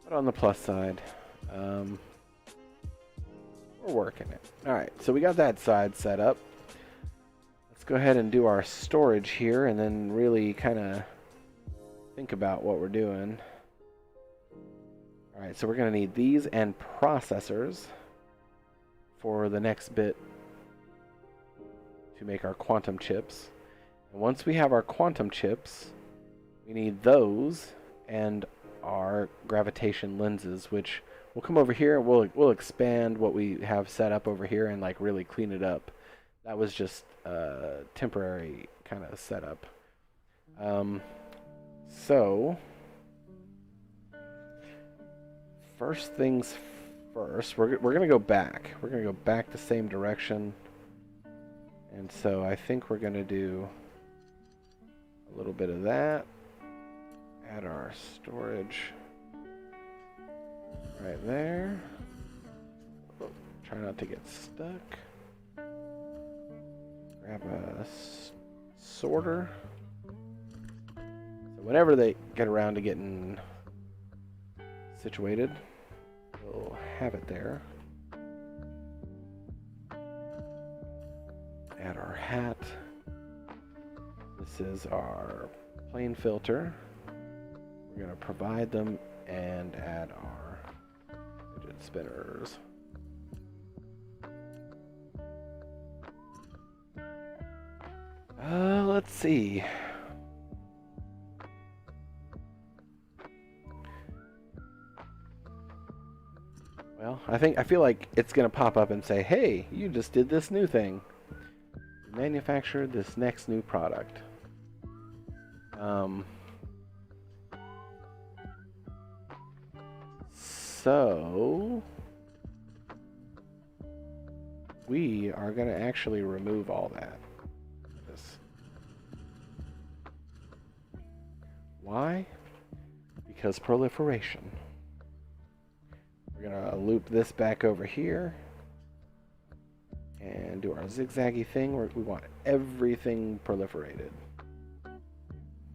But on the plus side, we're working it. Alright, so we got that side set up. Let's go ahead and do our storage here and then really kind of think about what we're doing. Alright, so we're going to need these and processors for the next bit to make our quantum chips. And once we have our quantum chips, we need those and our gravitation lenses, which we'll come over here and we'll expand what we have set up over here and like really clean it up. That was just a temporary kind of setup. So first things first, we're going to go back. We're going to go back the same direction. And so I think we're going to do a little bit of that. Add our storage right there. Oh, try not to get stuck. Grab a sorter. So whenever they get around to getting situated, we'll have it there. Add our hat. This is our plane filter. We're going to provide them and add our fidget spinners. Let's see. Well, I feel like it's gonna pop up and say, "Hey, you just did this new thing. You manufactured this next new product." So we are gonna actually remove all that. Why? Because proliferation. We're gonna loop this back over here and do our zigzaggy thing where we want everything proliferated.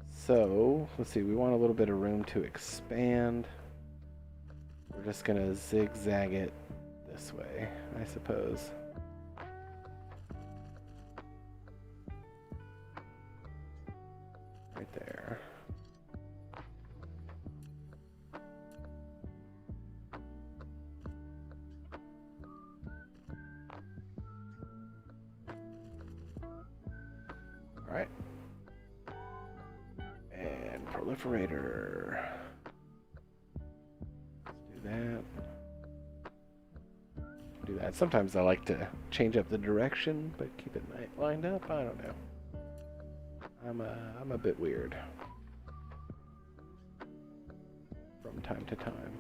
So, let's see, we want a little bit of room to expand. We're just gonna zigzag it this way, I suppose. Right there. Alright. And proliferator. Let's do that. Do that. Sometimes I like to change up the direction, but keep it lined up. I don't know. I'm a bit weird from time to time,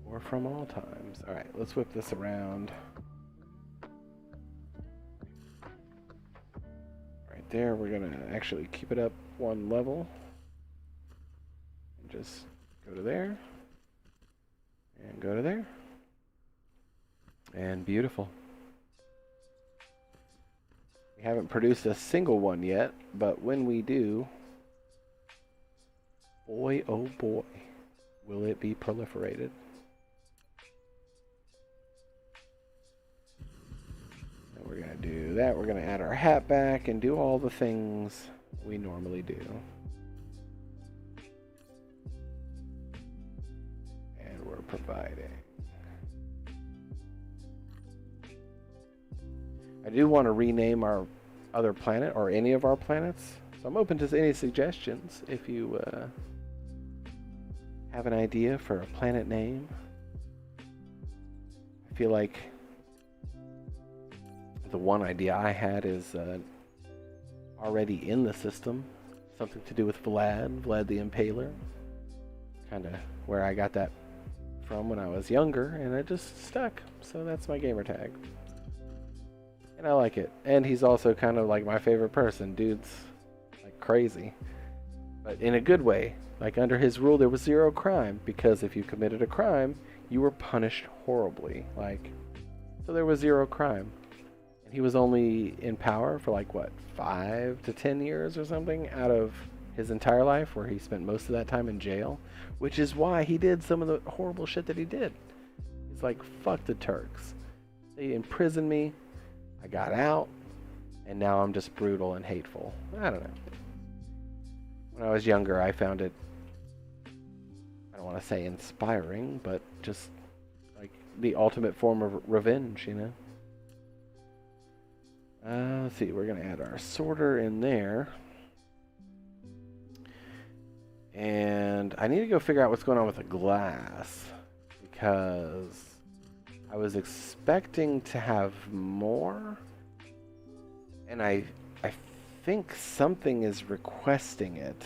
or from all times. All right, let's whip this around. Right there, we're gonna actually keep it up one level and just go to there and go to there, and beautiful. We haven't produced a single one yet, but when we do, boy oh boy, will it be proliferated. And we're going to do that. We're going to add our hat back and do all the things we normally do. And we're providing. I do want to rename our other planet, or any of our planets. So I'm open to any suggestions if you have an idea for a planet name. I feel like the one idea I had is already in the system. Something to do with Vlad the Impaler. Kind of where I got that from when I was younger, and it just stuck. So that's my gamer tag. And I like it. And he's also kind of like my favorite person. Dude's like crazy. But in a good way. Like under his rule there was zero crime. Because if you committed a crime, you were punished horribly. Like, so there was zero crime. And he was only in power for like what, 5 to 10 years or something out of his entire life, where he spent most of that time in jail. Which is why he did some of the horrible shit that he did. He's like, fuck the Turks. They imprisoned me. I got out, and now I'm just brutal and hateful. I don't know. When I was younger, I found it, I don't want to say inspiring, but just like the ultimate form of revenge, you know? Let's see, we're going to add our sorter in there. And I need to go figure out what's going on with the glass, because I was expecting to have more, and I think something is requesting it,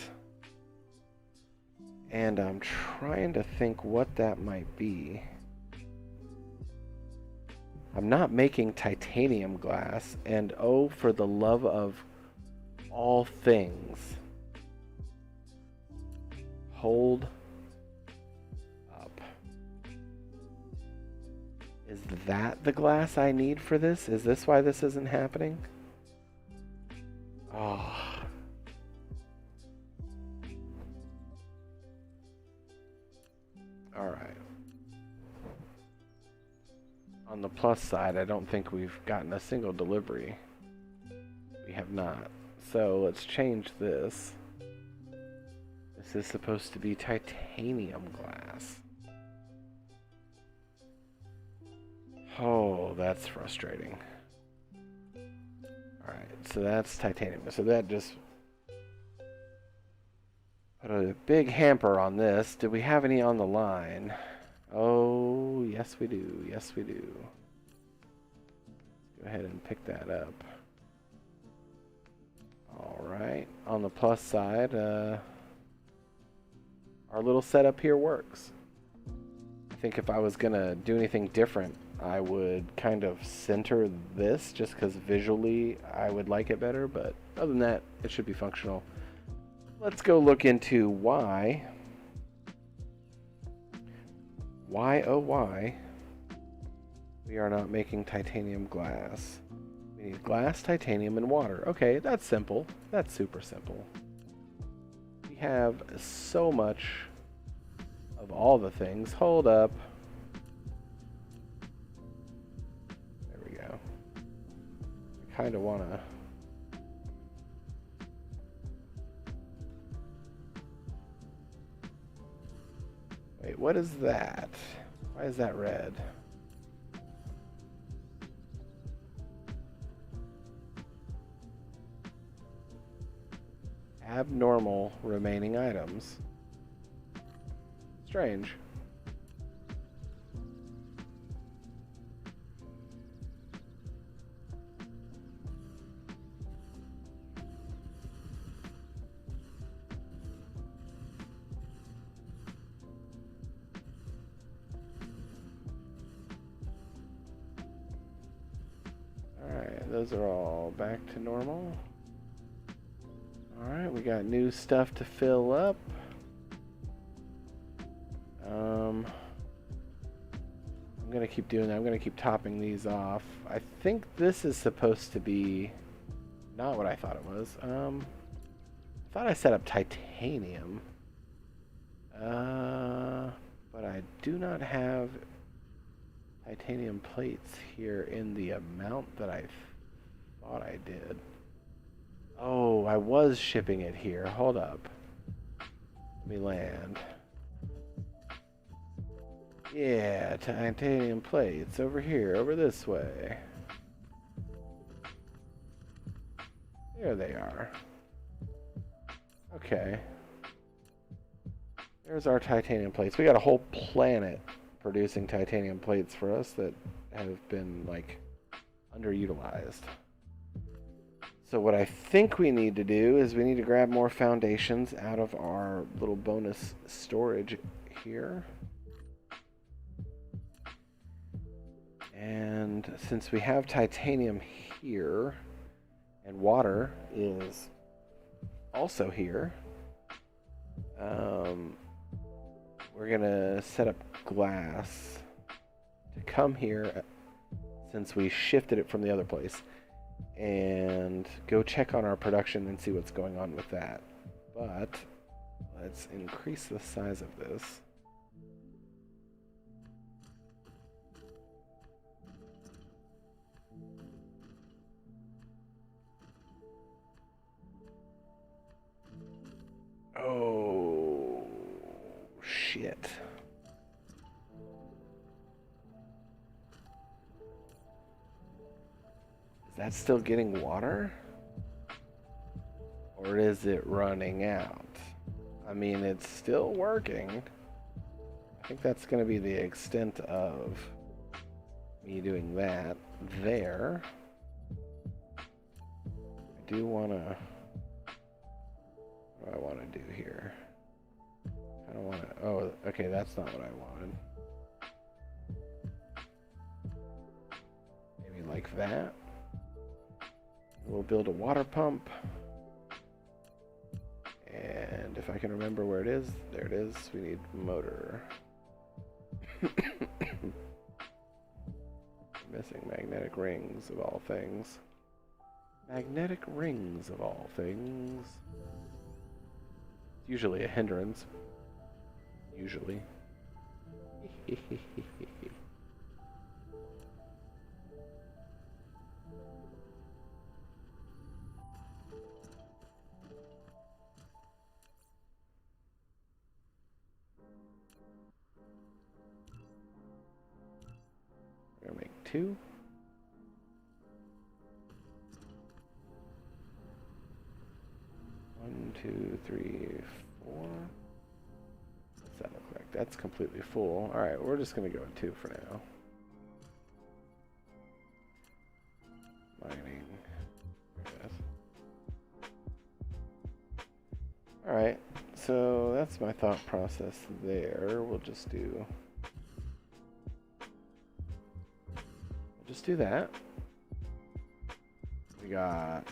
and I'm trying to think what that might be. I'm not making titanium glass, and oh, for the love of all things, hold. Is that the glass I need for this? Is this why this isn't happening? Oh. Alright. On the plus side, I don't think we've gotten a single delivery. We have not. So let's change this. This is supposed to be titanium glass. Oh, that's frustrating. Alright, so that's titanium. So that just put a big hamper on this. Do we have any on the line? Oh, yes we do. Yes we do. Let's go ahead and pick that up. Alright, on the plus side, our little setup here works. I think if I was gonna do anything different, I would kind of center this just because visually I would like it better, but other than that, it should be functional. Let's go look into why oh why we are not making titanium glass. We need glass, titanium, and water. Okay, that's simple. That's super simple. We have so much of all the things. Hold up. There we go. I kind of want to... Wait, what is that? Why is that red? Abnormal remaining items. Strange. Alright, those are all back to normal. Alright, we got new stuff to fill up. I'm gonna keep doing that. I'm gonna keep topping these off. I think this is supposed to be not what I thought it was. I thought I set up titanium. But I do not have titanium plates here in the amount that I thought I did. Oh, I was shipping it here. Hold up. Let me land. Yeah, titanium plates over here, over this way. There they are. Okay. There's our titanium plates. We got a whole planet producing titanium plates for us that have been, like, underutilized. So what I think we need to do is we need to grab more foundations out of our little bonus storage here. And since we have titanium here, and water is also here, we're gonna set up glass to come here since we shifted it from the other place, and go check on our production and see what's going on with that. But let's increase the size of this. Oh, shit. Is that still getting water? Or is it running out? I mean, it's still working. I think that's going to be the extent of me doing that there. I do want to... What do I want to do here? I don't want to... Oh, okay, that's not what I wanted. Maybe like that. We'll build a water pump. And if I can remember where it is, there it is. We need motor. Missing magnetic rings of all things. Magnetic rings of all things. Usually a hindrance. Usually. We're gonna make 2. One, 2, 3, 4. What's that look like? That's completely full. Alright, we're just gonna go with 2 for now. Mining. Alright, so that's my thought process there. We'll just do that. We got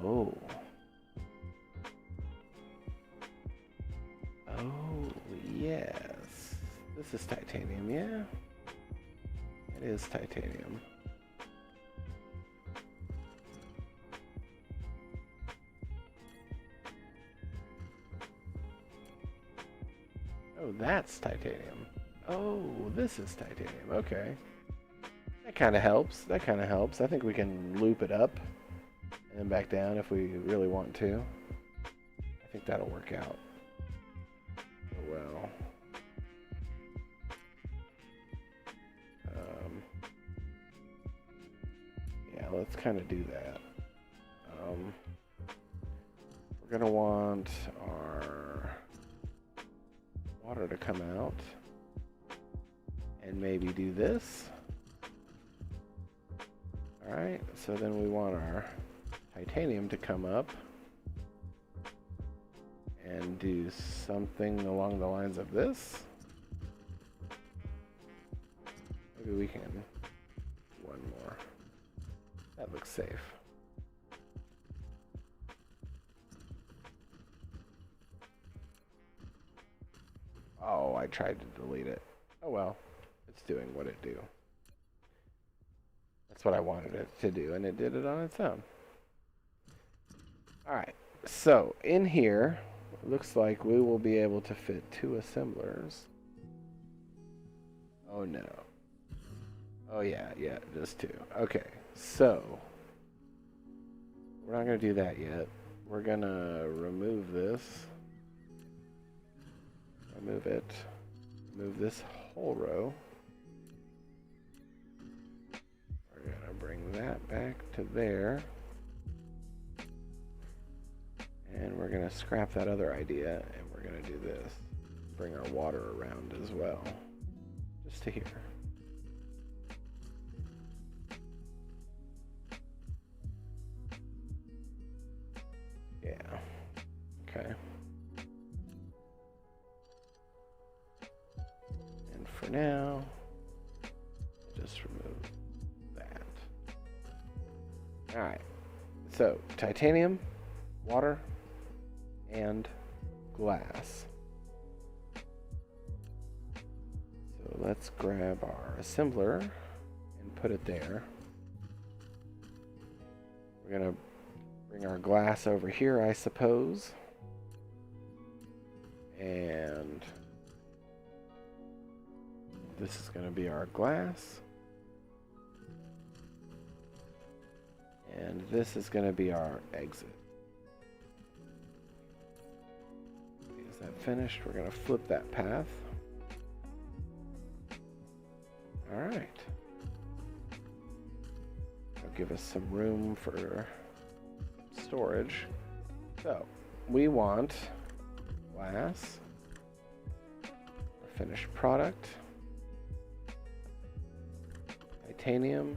oh yes, this is titanium. Yeah, it is titanium. Oh, that's titanium. Oh, this is titanium. Okay. That kind of helps. That kind of helps. I think we can loop it up and then back down if we really want to. I think that'll work out. Oh, well. Yeah, let's kind of do that. We're going to want our water to come out and maybe do this. Alright, so then we want our titanium to come up and do something along the lines of this. Maybe we can do one more. That looks safe. Oh, I tried to delete it. Oh well, it's doing what it do. That's what I wanted it to do, and it did it on its own. Alright, so in here, it looks like we will be able to fit 2 assemblers. Oh no. Oh yeah, just 2. Okay, so we're not going to do that yet. We're going to remove this. Remove it. Remove this whole row. We're going to bring that back to there. And we're going to scrap that other idea, and we're going to do this. Bring our water around as well. Just to here. Yeah. Okay. And for now, just remove that. Alright. So, titanium, water, and glass. So let's grab our assembler and put it there. We're going to bring our glass over here, I suppose. And this is going to be our glass. And this is going to be our exit. Is that finished? We're going to flip that path. Alright. That'll give us some room for storage. So, we want glass, a finished product, titanium,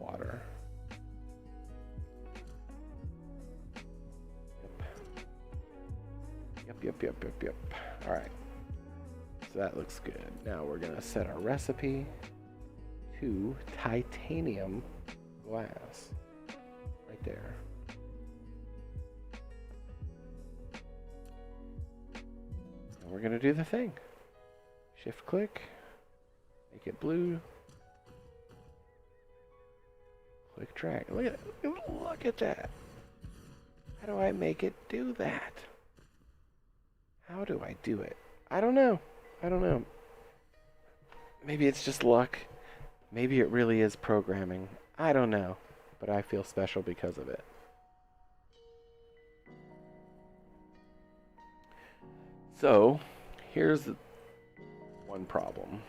water. Yep. Alright. So that looks good. Now we're going to set our recipe to titanium glass. Right there. And we're going to do the thing. Shift click. Make it blue. Click drag. Look at that. How do I make it do that? How do I do it? I don't know. I don't know. Maybe it's just luck. Maybe it really is programming. I don't know. But I feel special because of it. So, here's one problem.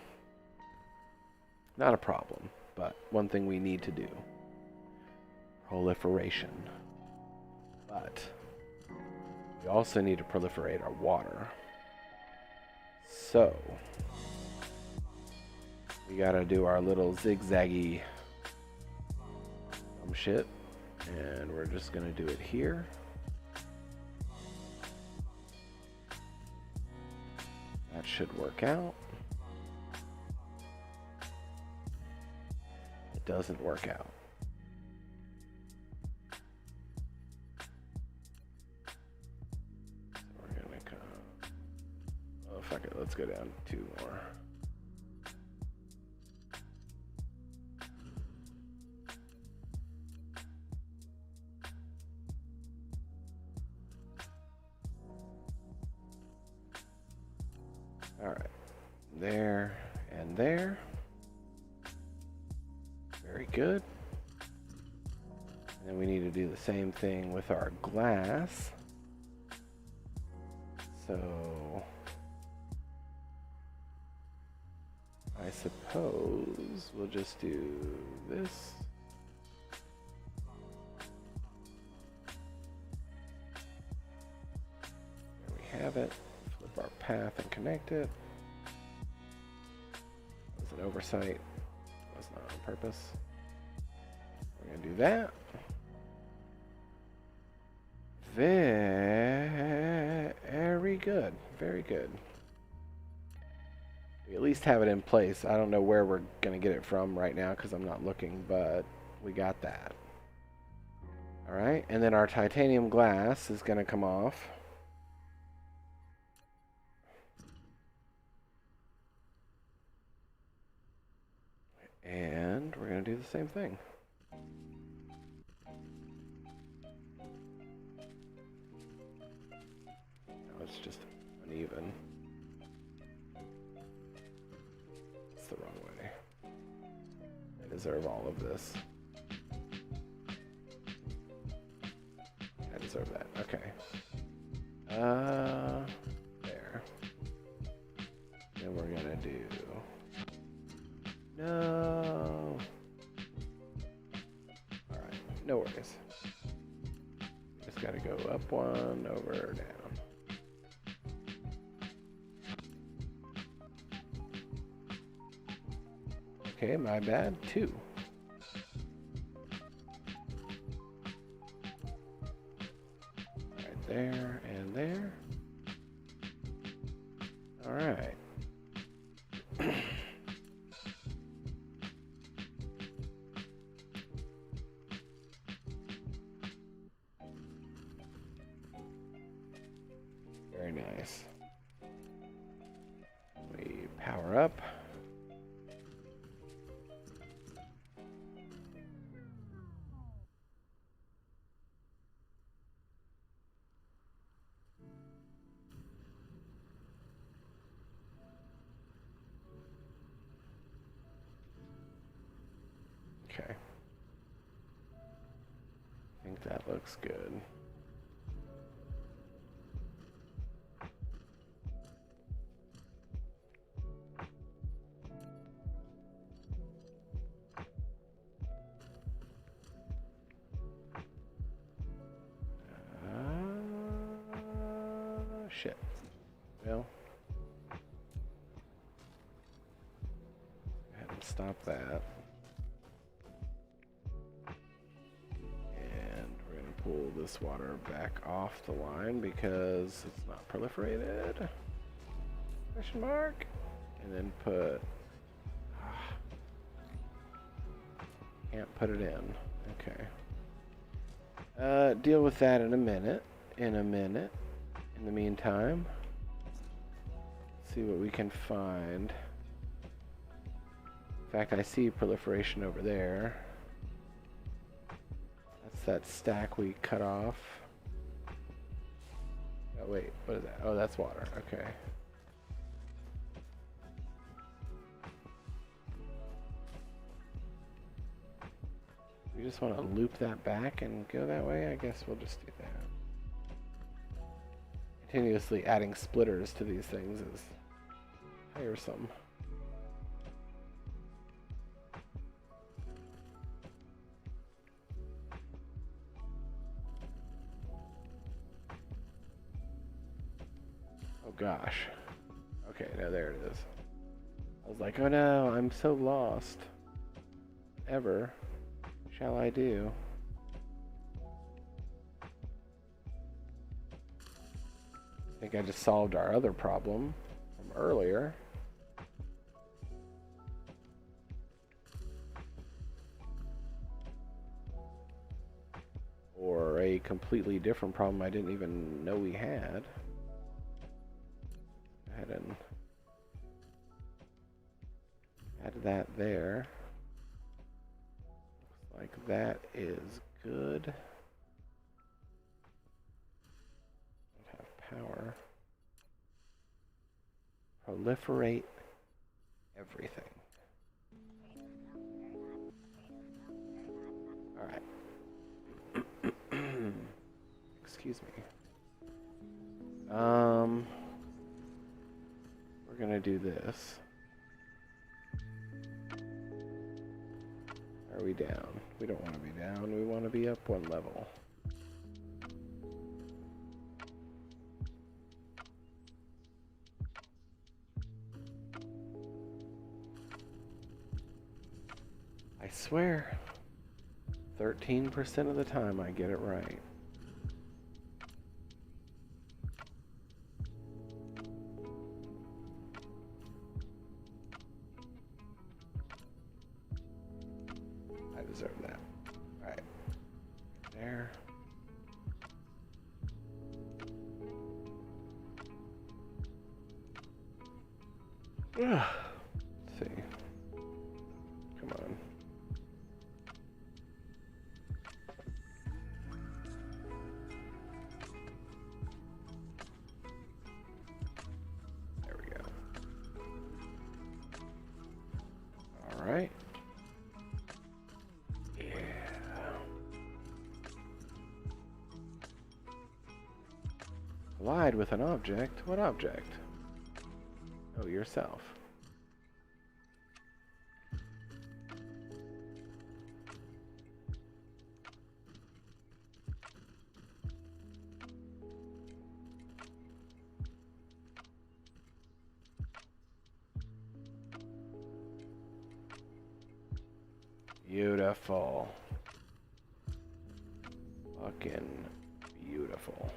Not a problem, but one thing we need to do. Proliferation. But we also need to proliferate our water. So, we gotta do our little zigzaggy shit. And we're just gonna do it here. That should work out. It doesn't work out. So we're gonna come. Oh, fuck it. Let's go down 2 more. All right. There and there. Very good. And then we need to do the same thing with our glass. So I suppose we'll just do this. There we have it. Flip our path and connect it. That was an oversight. Was not on purpose. We're going to do that. Very good. Very good. We at least have it in place. I don't know where we're going to get it from right now because I'm not looking, but we got that. All right. And then our titanium glass is going to come off. And we're going to do the same thing. Now it's just uneven. It's the wrong way. I deserve all of this. I deserve that. Okay. There. Then we're going to do... No. Alright, no worries. Just gotta go up 1, over, down. Okay, my bad. 2. Right there and there. Alright. Very nice. We power up. Okay. I think that looks good. Shit. Well, go ahead and stop that. And we're going to pull this water back off the line because it's not proliferated. Question mark. And then put... Can't put it in. Okay. Deal with that in a minute. In the meantime, see what we can find. In fact, I see proliferation over there. That's that stack we cut off. Oh wait, what is that? Oh, that's water. Okay. We just want to loop that back and go that way? I guess we'll just do that. Continuously adding splitters to these things is tiresome. Oh gosh. Okay, now there it is. I was like, oh no, I'm so lost. Ever shall I do? I think I just solved our other problem from earlier. Or a completely different problem I didn't even know we had. Go ahead and add that there. Looks like that is good. Have power. Proliferate everything. Alright. Excuse me. We're gonna do this. Are we down? We don't want to be down. We want to be up one level. I swear, 13% of the time I get it right. I deserve that. Alright. There. Let's see. Come on. There we go. Alright. Yeah. Collide with an object? What object? Oh, yourself. Beautiful. Fucking beautiful.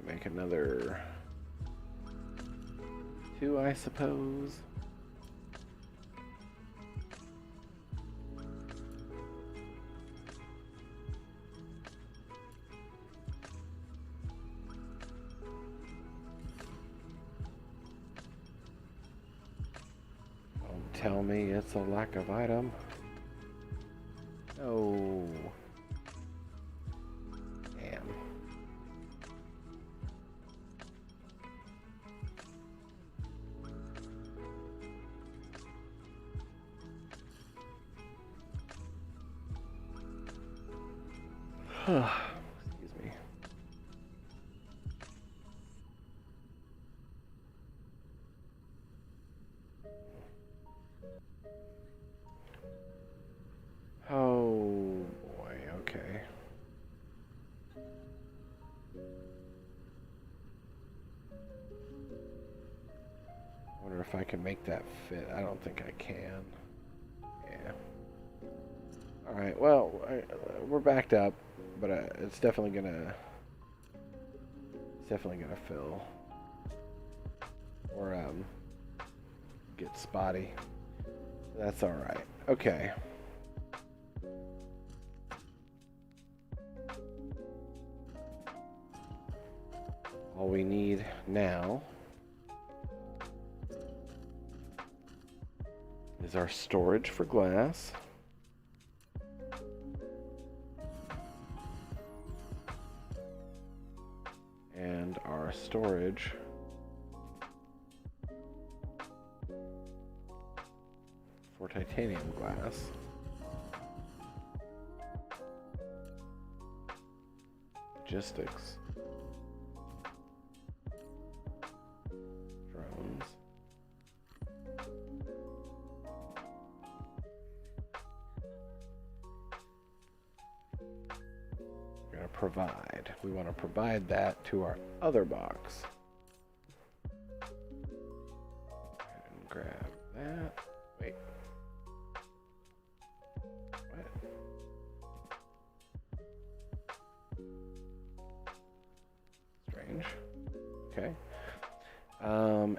Make another 2, I suppose. Don't tell me it's a lack of item. No. Damn. Excuse me. Oh boy, okay. I wonder if I can make that fit. I don't think I can. Yeah. Alright, well, we're backed up, but it's definitely gonna definitely gonna fill. Or get spotty. That's alright. Okay. All we need now is our storage for glass. And our storage for titanium glass. Logistics. Drones. We're going to provide. We want to provide that to our other box. Go ahead and grab that. Wait. What? Strange. Okay.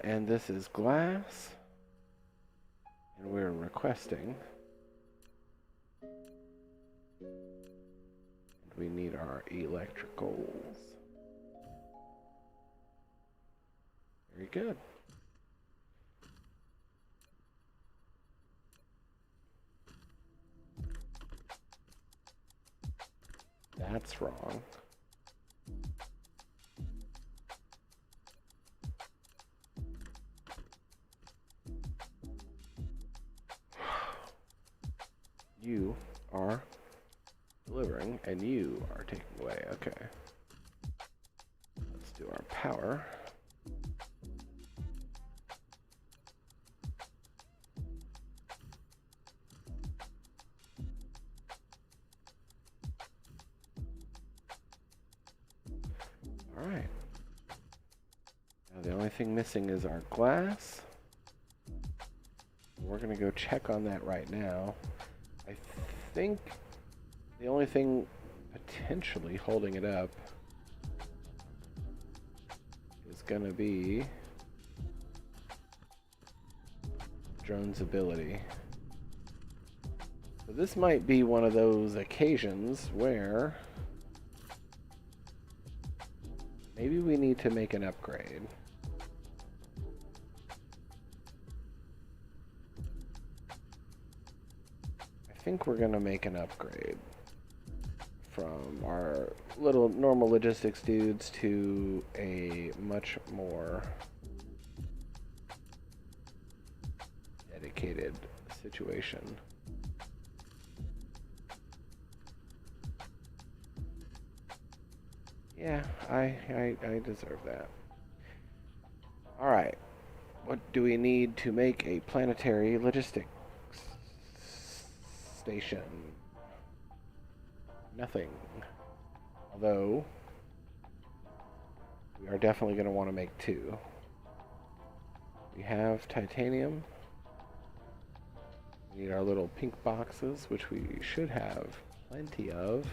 And this is glass. And we're requesting. We need our electricals. Very good. That's wrong. You are delivering and you are taking away. Okay. Let's do our power. All right. Now the only thing missing is our glass. We're going to go check on that right now. I think the only thing potentially holding it up is going to be drone's ability. So this might be one of those occasions where maybe we need to make an upgrade. I think we're going to make an upgrade from our little normal logistics dudes to a much more dedicated situation. Yeah, I deserve that. Alright, what do we need to make a planetary logistics station? Nothing. Although, we are definitely going to want to make two. We have titanium. We need our little pink boxes, which we should have plenty of,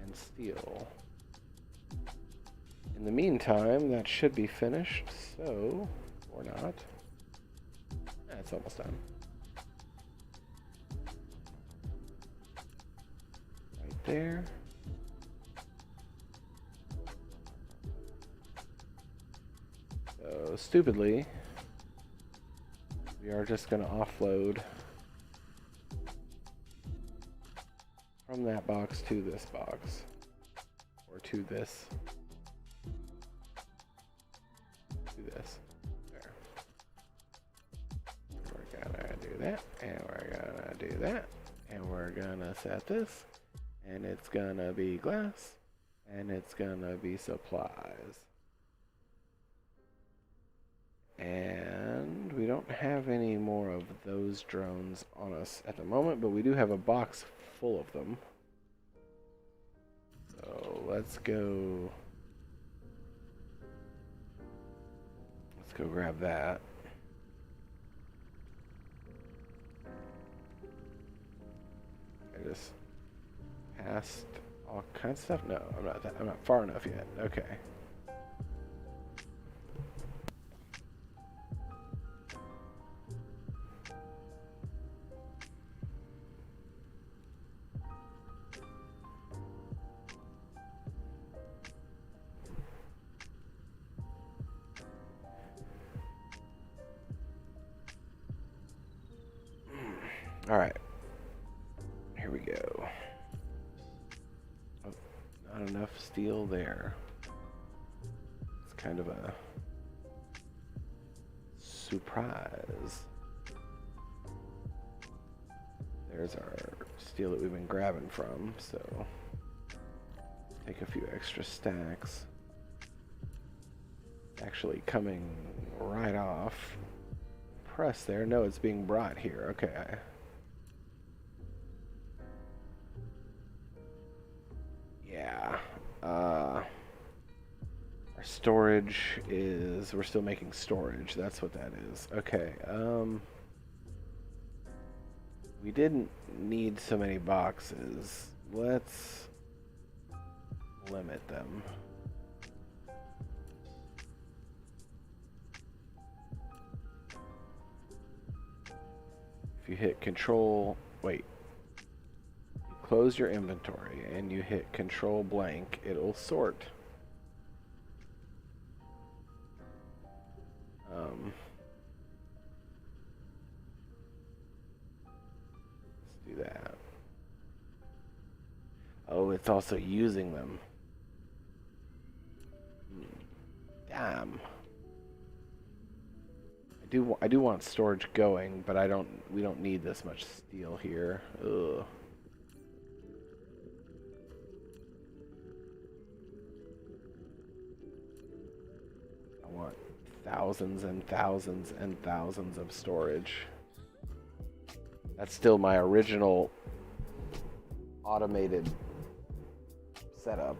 and steel. In the meantime, that should be finished, so, or not. It's almost done. Right there. So, stupidly, we are just going to offload from that box to this box, or to this. This. There. We're gonna do that, and we're gonna do that, and we're gonna set this, and it's gonna be glass, and it's gonna be supplies. And we don't have any more of those drones on us at the moment, but we do have a box full of them. So let's go grab that. I just passed all kinds of stuff. No, I'm not far enough yet. Okay. All right. Here we go. Oh, not enough steel there. It's kind of a surprise. There's our steel that we've been grabbing from, so take a few extra stacks. Actually coming right off. Press there. No, it's being brought here. Okay. Yeah. Our storage is... We're still making storage. That's what that is. Okay. We didn't need so many boxes. Let's limit them. If you hit control, wait, close your inventory and you hit control blank, it'll sort. Let's do that. Oh, it's also using them. Damn. I do want storage going, but we don't need this much steel here. Ugh. I want thousands and thousands and thousands of storage. That's still my original automated setup,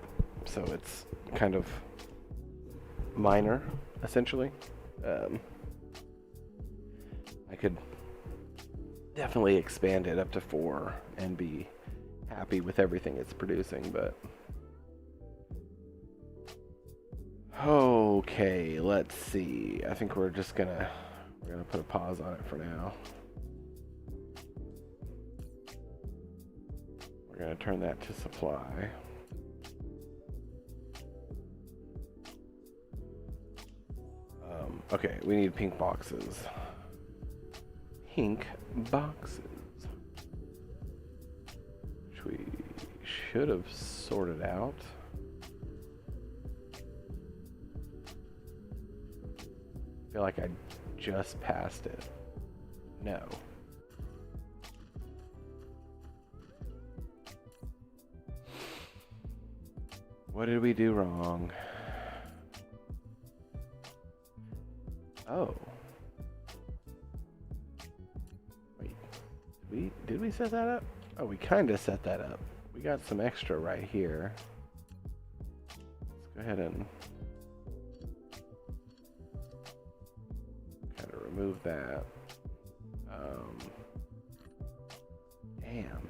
so it's kind of minor, essentially. I could definitely expand it up to 4 and be happy with everything it's producing, but... Okay, let's see. I think we're gonna put a pause on it for now. We're gonna turn that to supply. Okay, we need pink boxes. Pink boxes. Which we should have sorted out. I feel like I just passed it. No. What did we do wrong? Oh. Wait. Did we set that up? Oh, we kind of set that up. We got some extra right here. Let's go ahead and kind of remove that. Damn.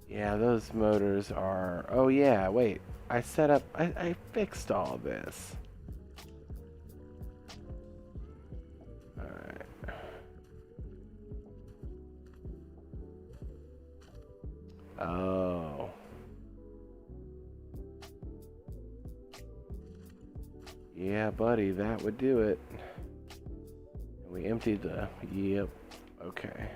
Yeah, those motors are... Oh yeah, wait. I set up... I fixed all of this. Alright. Oh. Yeah, buddy, that would do it. And we emptied the... Yep. Okay.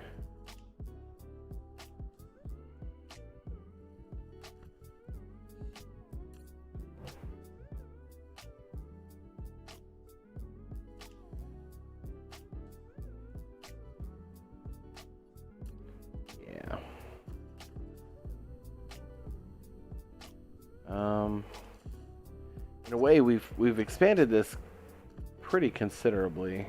In a way, we've expanded this pretty considerably.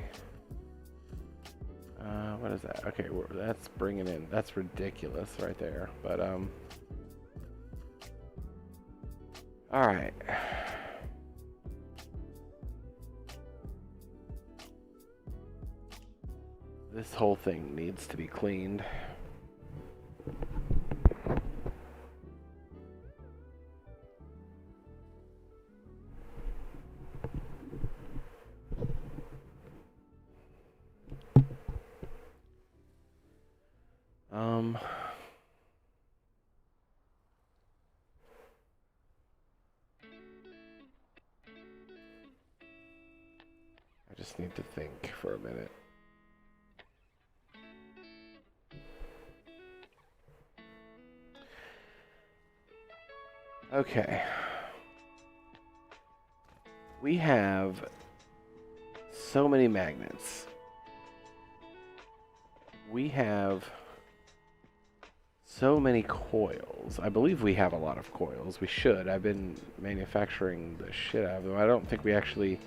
What is that? Okay, that's bringing in. That's ridiculous right there. But all right. This whole thing needs to be cleaned. I just need to think for a minute. Okay. We have so many magnets. We have so many coils. I believe we have a lot of coils. We should. I've been manufacturing the shit out of them. I don't think we actually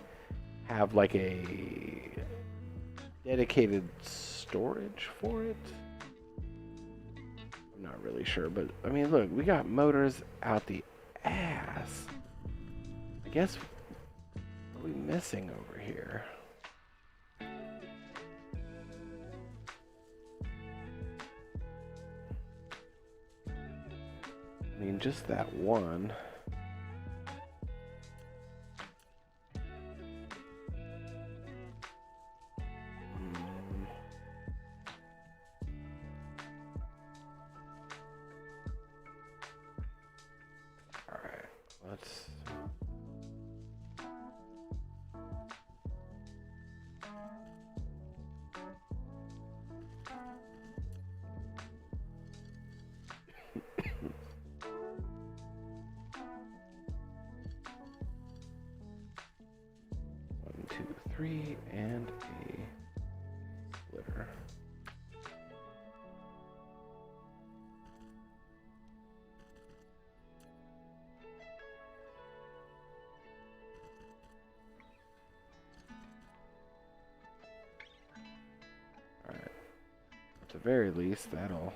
have like a dedicated storage for it. I'm not really sure, but I mean, look, we got motors out the ass. I guess, what are we missing over here? I mean, just that one. Alright, let's... One, two, three, and a splitter. Alright. At the very least, that'll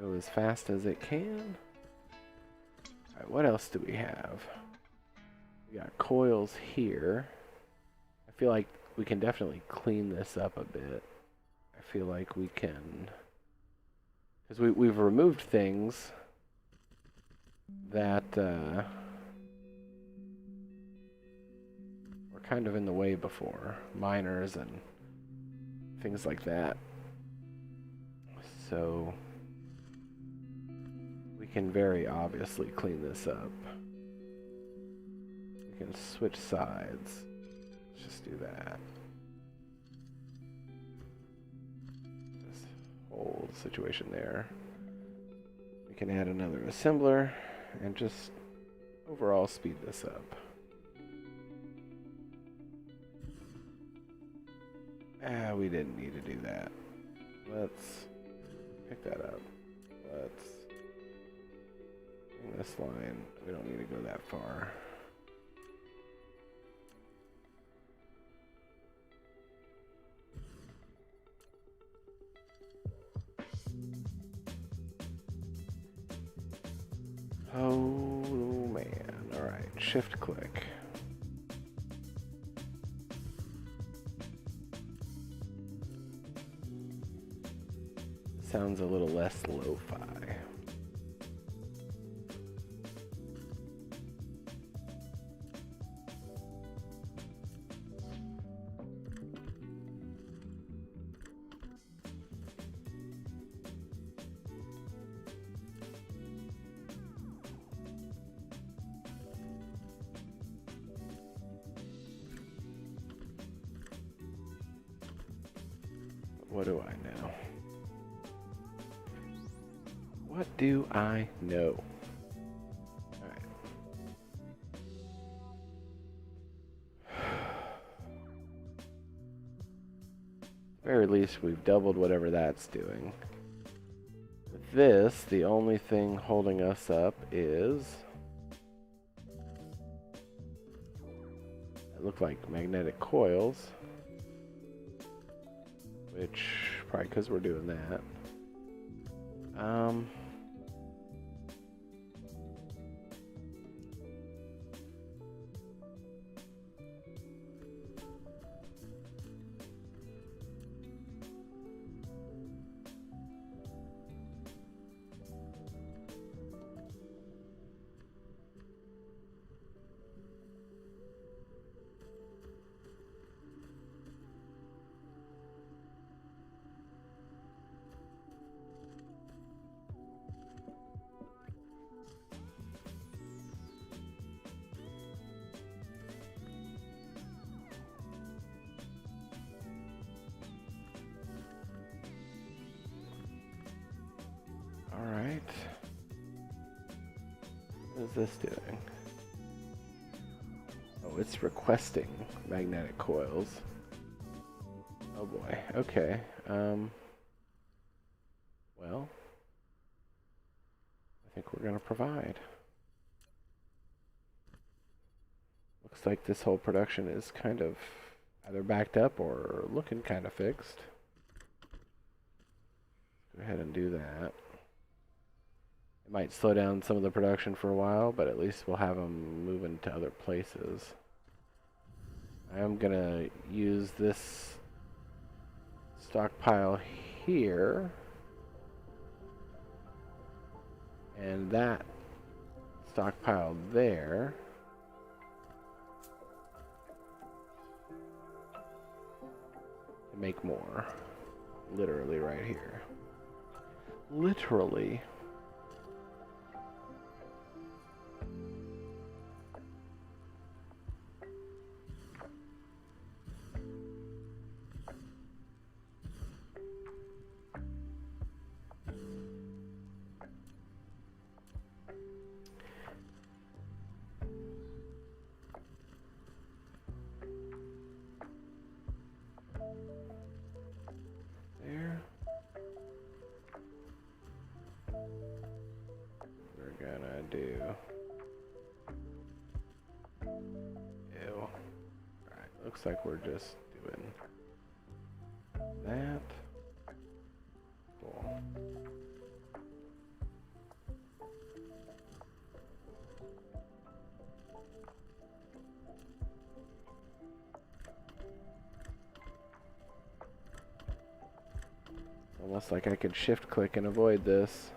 go as fast as it can. Alright, what else do we have? We got coils here. I feel like we can definitely clean this up a bit. I feel like we can... Because we've removed things that were kind of in the way before. Miners and things like that. So we can very obviously clean this up. We can switch sides. Let's just do that. This whole situation there. We can add another assembler and just overall speed this up. We didn't need to do that. Let's pick that up. Let's bring this line. We don't need to go that far. Oh man. Alright, shift click. Sounds a little less lo-fi. What do I know? What do I know? Alright. At the very least, we've doubled whatever that's doing. With this, the only thing holding us up is... It looked like magnetic coils. Which, probably because we're doing that. Alright. What is this doing? Oh, it's requesting magnetic coils. Oh boy, okay. Well, I think we're gonna provide. Looks like this whole production is kind of either backed up or looking kind of fixed. Go ahead and do that. It might slow down some of the production for a while, but at least we'll have them moving to other places. I am gonna use this stockpile here and that stockpile there to make more. Literally right here. Literally. There. We're gonna do. Ew. Alright, looks like we're just doing that. Cool. Almost like I could shift click and avoid this.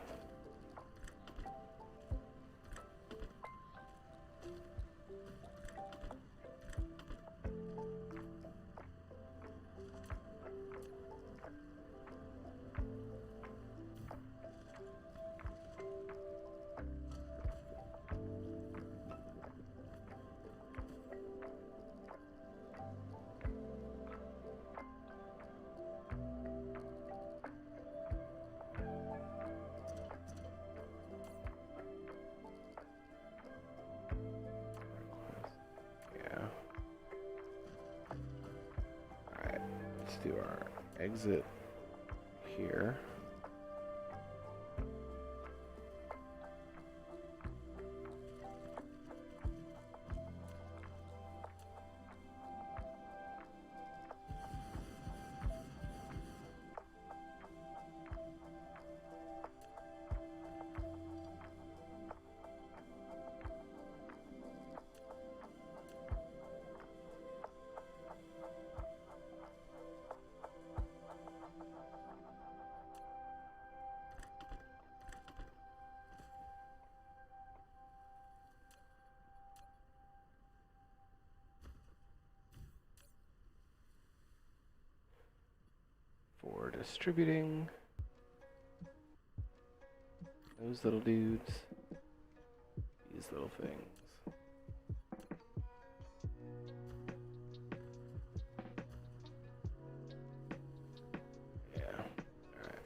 Do our exit here. For distributing those little dudes, these little things. Yeah, alright.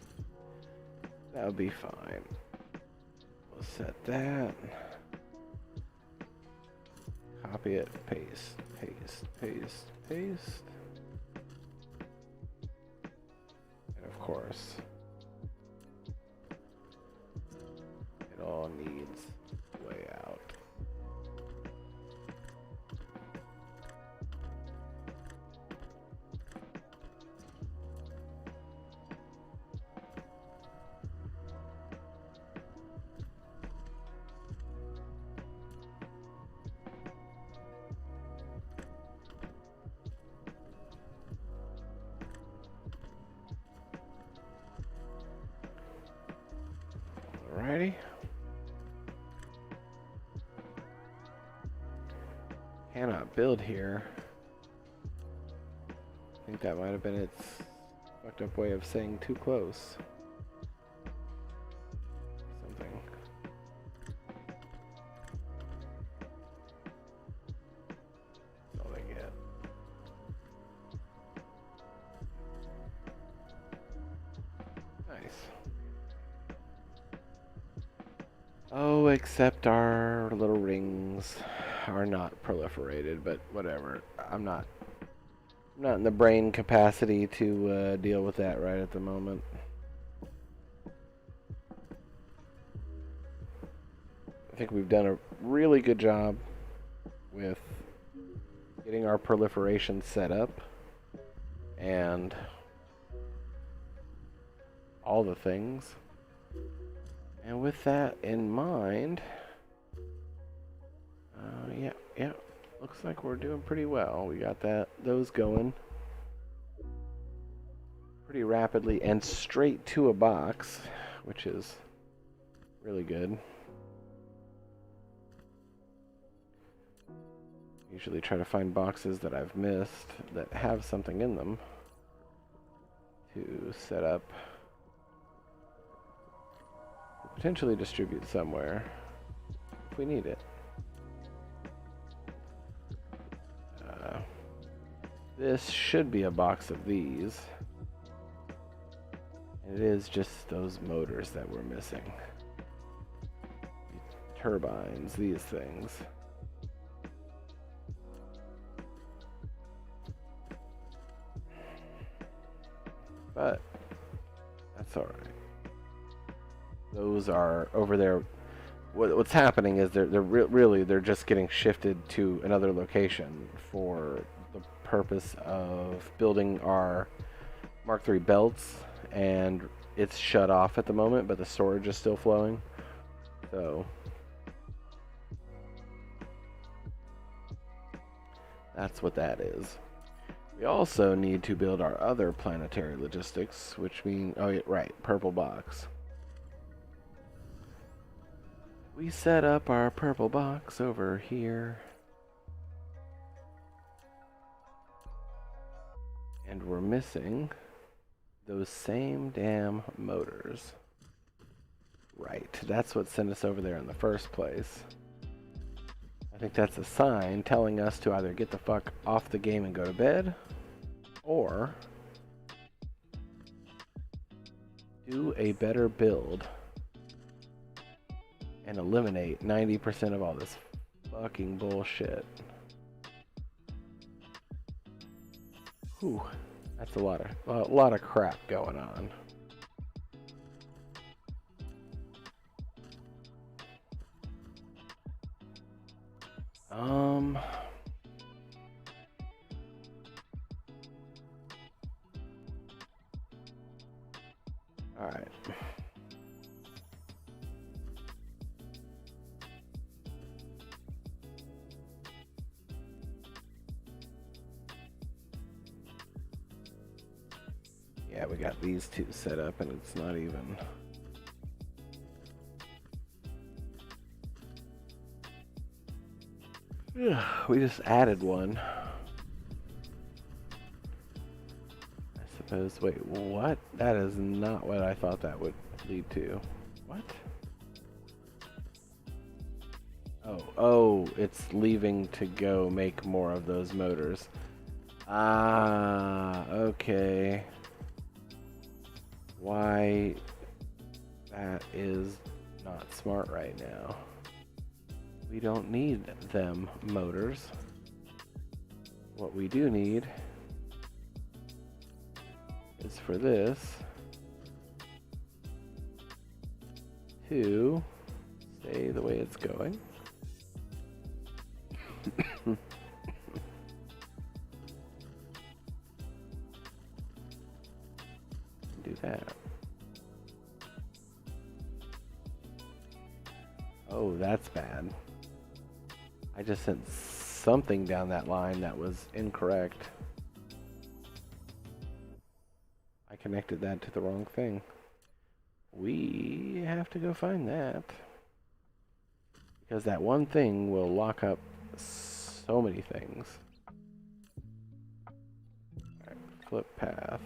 That'll be fine. We'll set that. Copy it, paste, paste, paste, paste. Of course, it all needs way out. Alrighty. Cannot build here. I think that might have been its fucked up way of saying too close. Something. That's all they get. Nice. except our little rings are not proliferated, but whatever. I'm not in the brain capacity to deal with that right at the moment. I think we've done a really good job with getting our proliferation set up and all the things. And with that in mind, yeah, looks like we're doing pretty well. We got those going pretty rapidly and straight to a box, which is really good. Usually try to find boxes that I've missed that have something in them to set up, potentially distribute somewhere if we need it. This should be a box of these. And it is just those motors that we're missing. Turbines, these things. But that's all right. Those are over there. What's happening is they're just getting shifted to another location for the purpose of building our Mark III belts, and it's shut off at the moment, but the storage is still flowing. So that's what that is. We also need to build our other planetary logistics, which means, oh yeah, right, purple box. We set up our purple box over here. And we're missing those same damn motors. Right, that's what sent us over there in the first place. I think that's a sign telling us to either get the fuck off the game and go to bed, or do a better build and eliminate 90% of all this fucking bullshit. Whew, that's a lot of crap going on. All right. Yeah, we got these two set up and it's not even... We just added one. I suppose, wait, what? That is not what I thought that would lead to. What? Oh, it's leaving to go make more of those motors. Ah, okay. Why that is not smart right now. We don't need them motors. What we do need is for this to stay the way it's going. Do that. Oh, that's bad. I just sent something down that line that was incorrect. I connected that to the wrong thing. We have to go find that. Because that one thing will lock up so many things. Alright, flip path.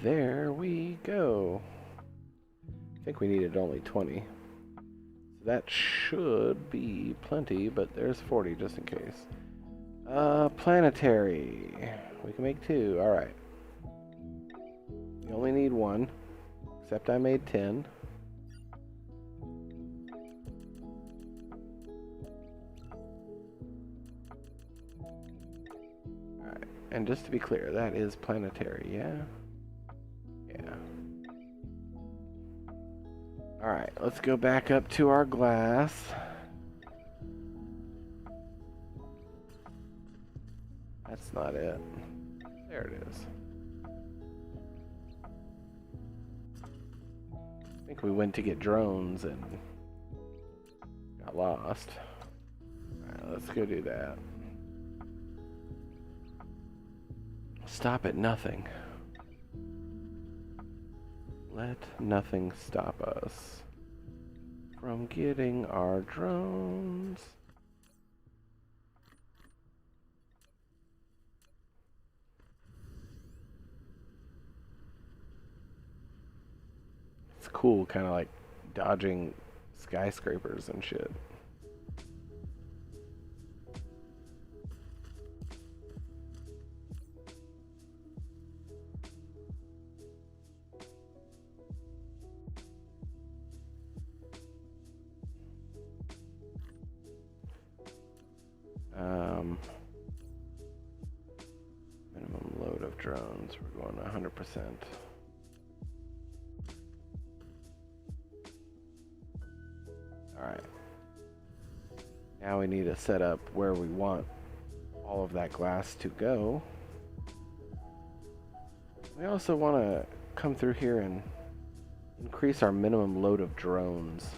there we go. I think we needed only 20. So that should be plenty, but there's 40 just in case. Planetary. We can make 2. Alright. You only need 1. Except I made 10. Alright. And just to be clear, that is planetary, yeah? Yeah. Alright, let's go back up to our glass. That's not it. There it is. I think we went to get drones and got lost. Alright, let's go do that. Stop at nothing. Let nothing stop us from getting our drones. It's cool, kind of like dodging skyscrapers and shit. Minimum load of drones. We're going 100%. Alright. Now we need to set up where we want all of that glass to go. We also want to come through here and increase our minimum load of drones.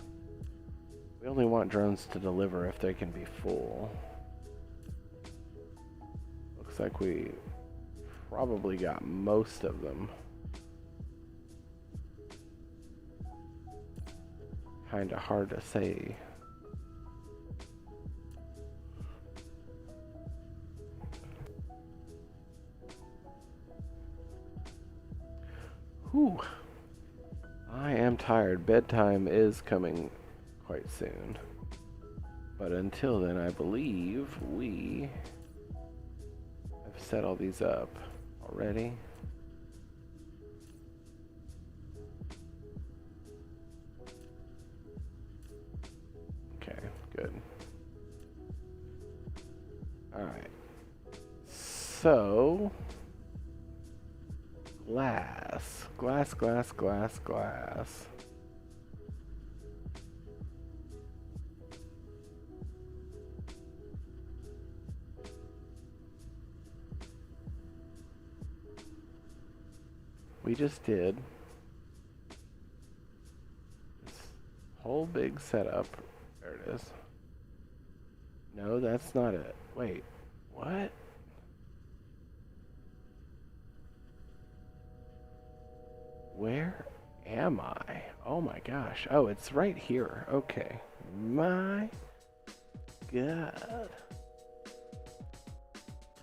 We only want drones to deliver if they can be full. Looks like we probably got most of them. Kinda hard to say. Whew. I am tired. Bedtime is coming quite soon. But until then, I believe we have set all these up already. Okay, good. Alright. So, glass. Glass, glass, glass, glass. We just did this whole big setup. There it is. No, that's not it. Wait, what? Where am I? Oh my gosh. Oh, it's right here. Okay. My God.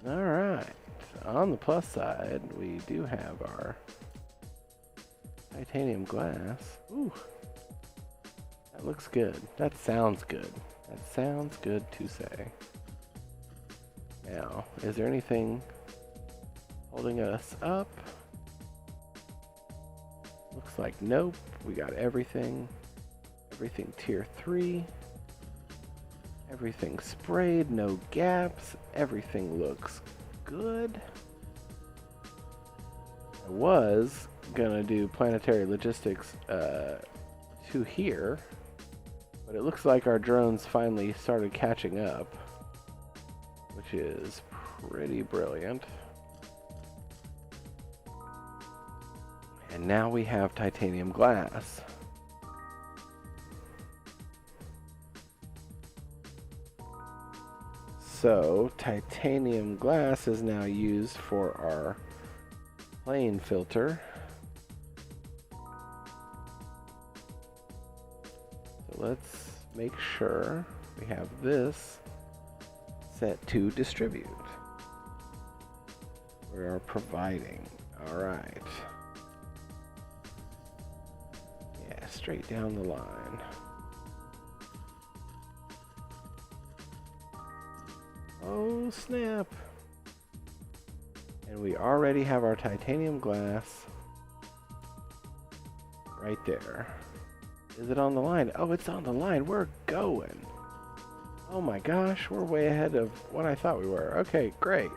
Alright. On the plus side, we do have our titanium glass. Ooh. That looks good. That sounds good. That sounds good to say. Now, is there anything holding us up? Looks like nope. We got everything. Everything tier 3. Everything sprayed. No gaps. Everything looks good. I was gonna do planetary logistics to here, but it looks like our drones finally started catching up, which is pretty brilliant. And now we have titanium glass. So titanium glass is now used for our plane filter. So let's make sure we have this set to distribute. We are providing. All right. straight down the line. Oh, snap. And we already have our titanium glass right there. Is it on the line? Oh, it's on the line. We're going. Oh my gosh, we're way ahead of what I thought we were. Okay, great.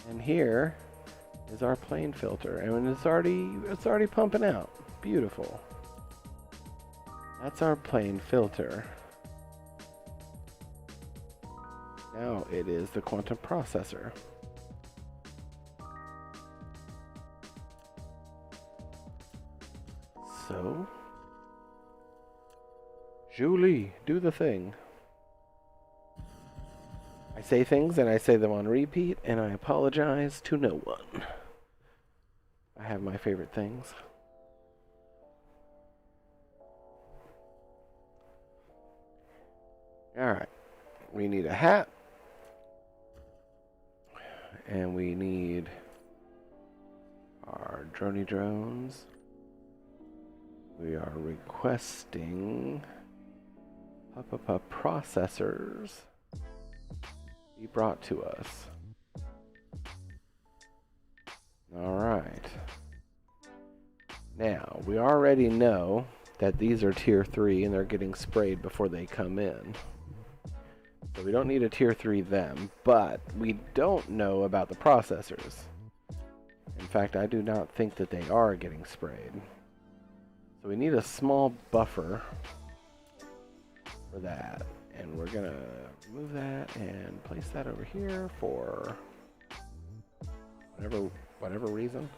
And here is our plane filter, and it's already pumping out. Beautiful. That's our plane filter. Now it is the quantum processor. So, Julie, do the thing. I say things and I say them on repeat, and I apologize to no one. I have my favorite things. Alright, we need a hat, and we need our droney drones. We are requesting processors be brought to us. Alright. Now, we already know that these are tier 3 and they're getting sprayed before they come in. So we don't need a tier 3 them, but we don't know about the processors. In fact, I do not think that they are getting sprayed. So we need a small buffer for that. And we're gonna move that and place that over here for whatever reason.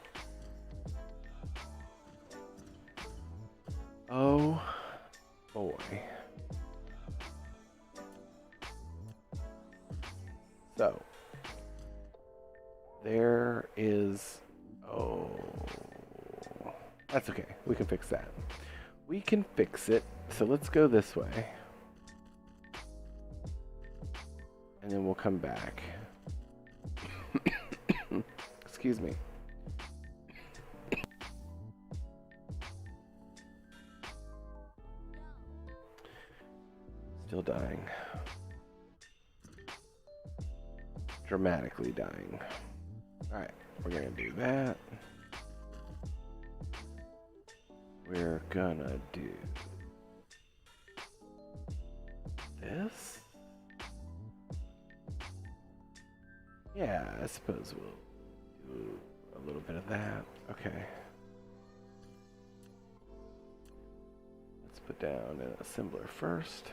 Oh boy. So there is, oh, that's okay. We can fix that. We can fix it. So let's go this way. And then we'll come back. Excuse me. Still dying. Dramatically dying. Alright, we're gonna do that. We're gonna do this. Yeah, I suppose we'll do a little bit of that. Okay. Let's put down an assembler first.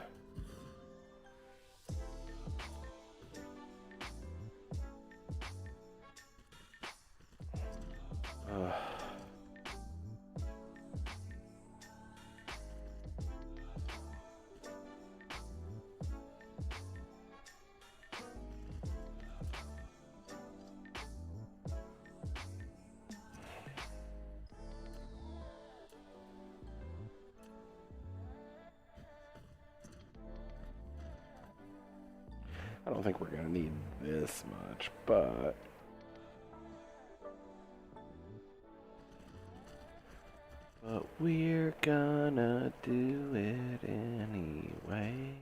I don't think we're gonna need this much, but we're gonna do it anyway.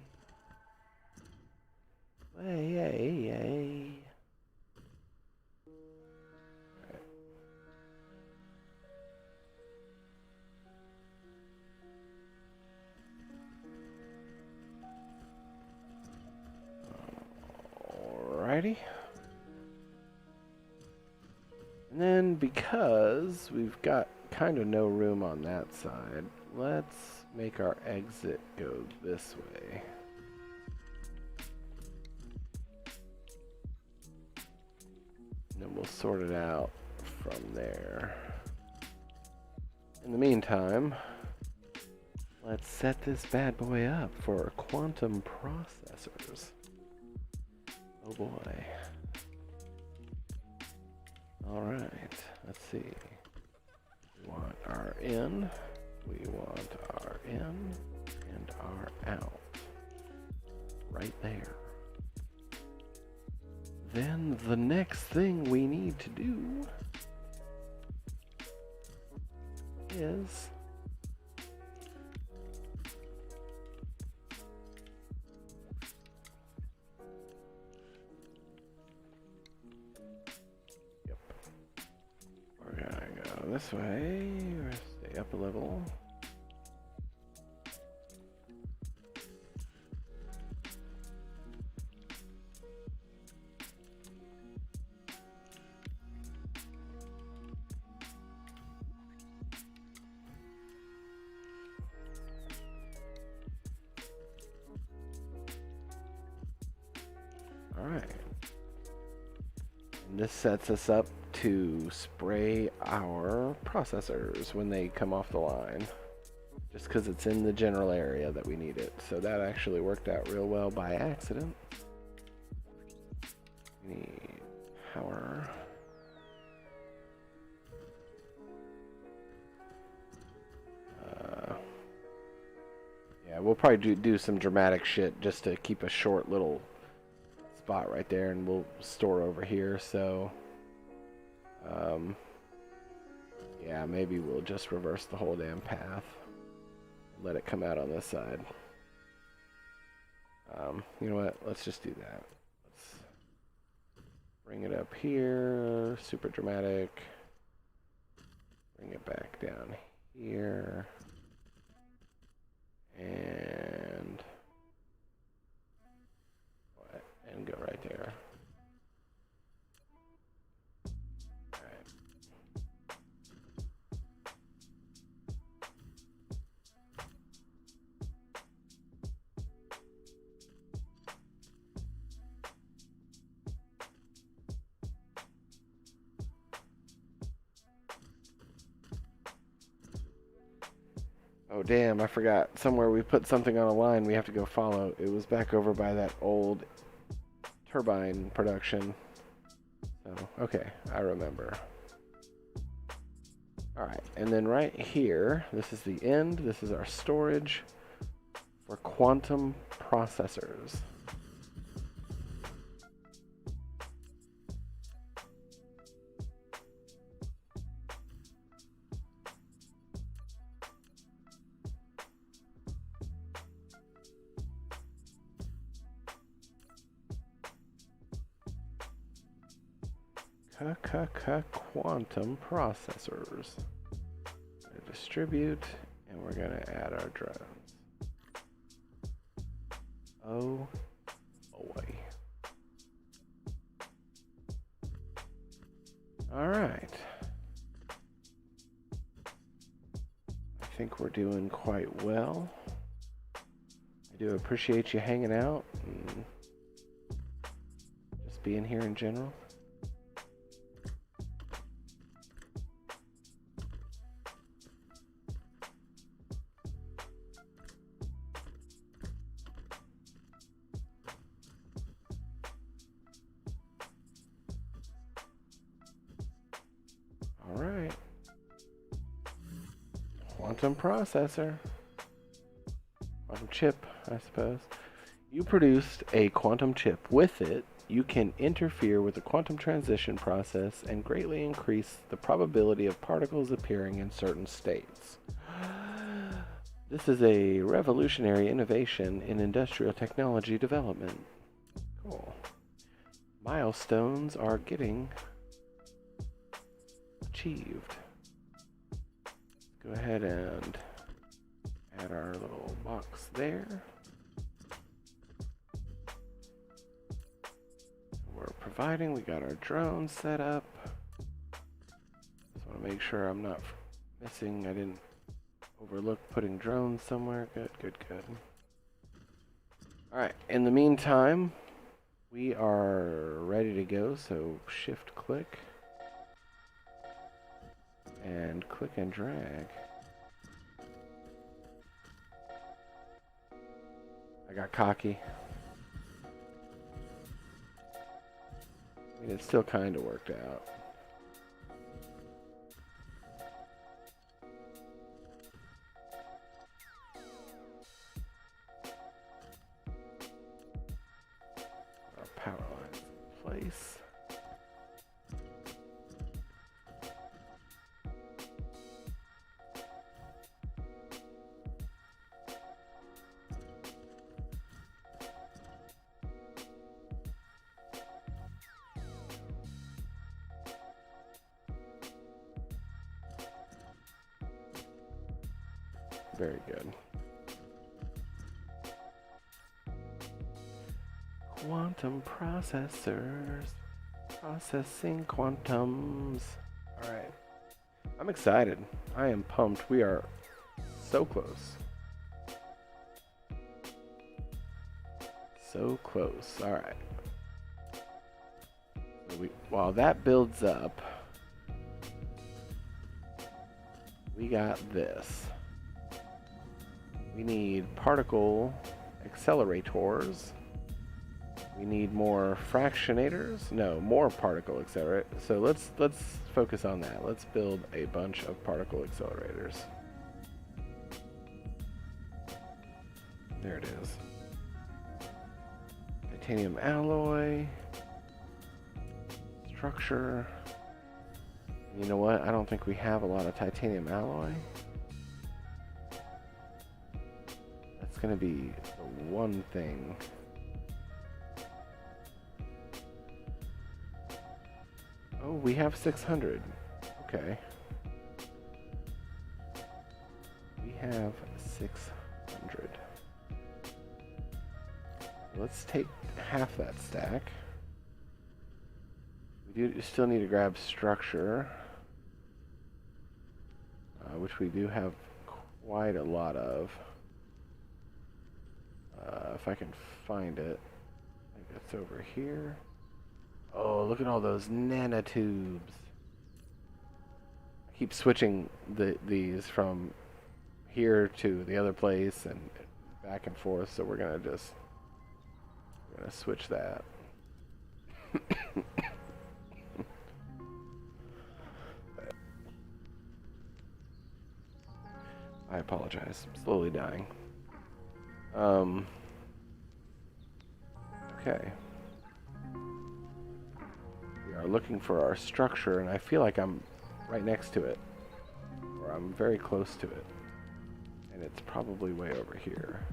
Alrighty. And then because we've got kind of no room on that side, let's make our exit go this way. And then we'll sort it out from there. In the meantime, let's set this bad boy up for quantum processors. Oh boy. Alright, let's see. We want our in, we want our in, and our out. Right there. Then the next thing we need to do is this way, or stay up a level. All right. And this sets us up to spray our processors when they come off the line, just because it's in the general area that we need it. So that actually worked out real well by accident. We need power. Yeah, we'll probably do some dramatic shit just to keep a short little spot right there, and we'll store over here. So yeah, maybe we'll just reverse the whole damn path, let it come out on this side. You know what, let's just do that. Let's bring it up here, super dramatic, bring it back down here, and go right there. Oh damn, I forgot. Somewhere we put something on a line we have to go follow. It was back over by that old turbine production. So, okay, I remember. Alright, and then right here, this is the end. This is our storage for quantum processors. Quantum processors. Distribute, and we're gonna add our drones. Oh boy. Alright. I think we're doing quite well. I do appreciate you hanging out and just being here in general. Alright. Quantum processor. Quantum chip, I suppose. You produced a quantum chip. With it, you can interfere with the quantum transition process and greatly increase the probability of particles appearing in certain states. This is a revolutionary innovation in industrial technology development. Cool. Milestones are getting achieved. Go ahead and add our little box there. We're providing, we got our drone set up. Just want to make sure I'm not missing, I didn't overlook putting drones somewhere. Good, good, good. Alright, in the meantime, we are ready to go, so shift click. And click and drag. I got cocky. I mean, it still kind of worked out. Our power lines in place. very good. Quantum processors. Processing quantums. Alright. I'm excited. I am pumped. We are so close. So close. Alright. So while that builds up, we got this. We need particle accelerators. We need more fractionators. No, more particle accelerators. So let's focus on that. Let's build a bunch of particle accelerators. There it is. Titanium alloy. Structure. You know what? I don't think we have a lot of titanium alloy. That's going to be the one thing. Oh, we have 600. Okay. We have 600. Let's take half that stack. We do still need to grab structure, which we do have quite a lot of. If I can find it. I think it's over here. Oh, look at all those nanotubes. I keep switching these from here to the other place and back and forth, so we're gonna switch that. I apologize. I'm slowly dying. Okay. We are looking for our structure, and I feel like I'm right next to it, or I'm very close to it, and it's probably way over here.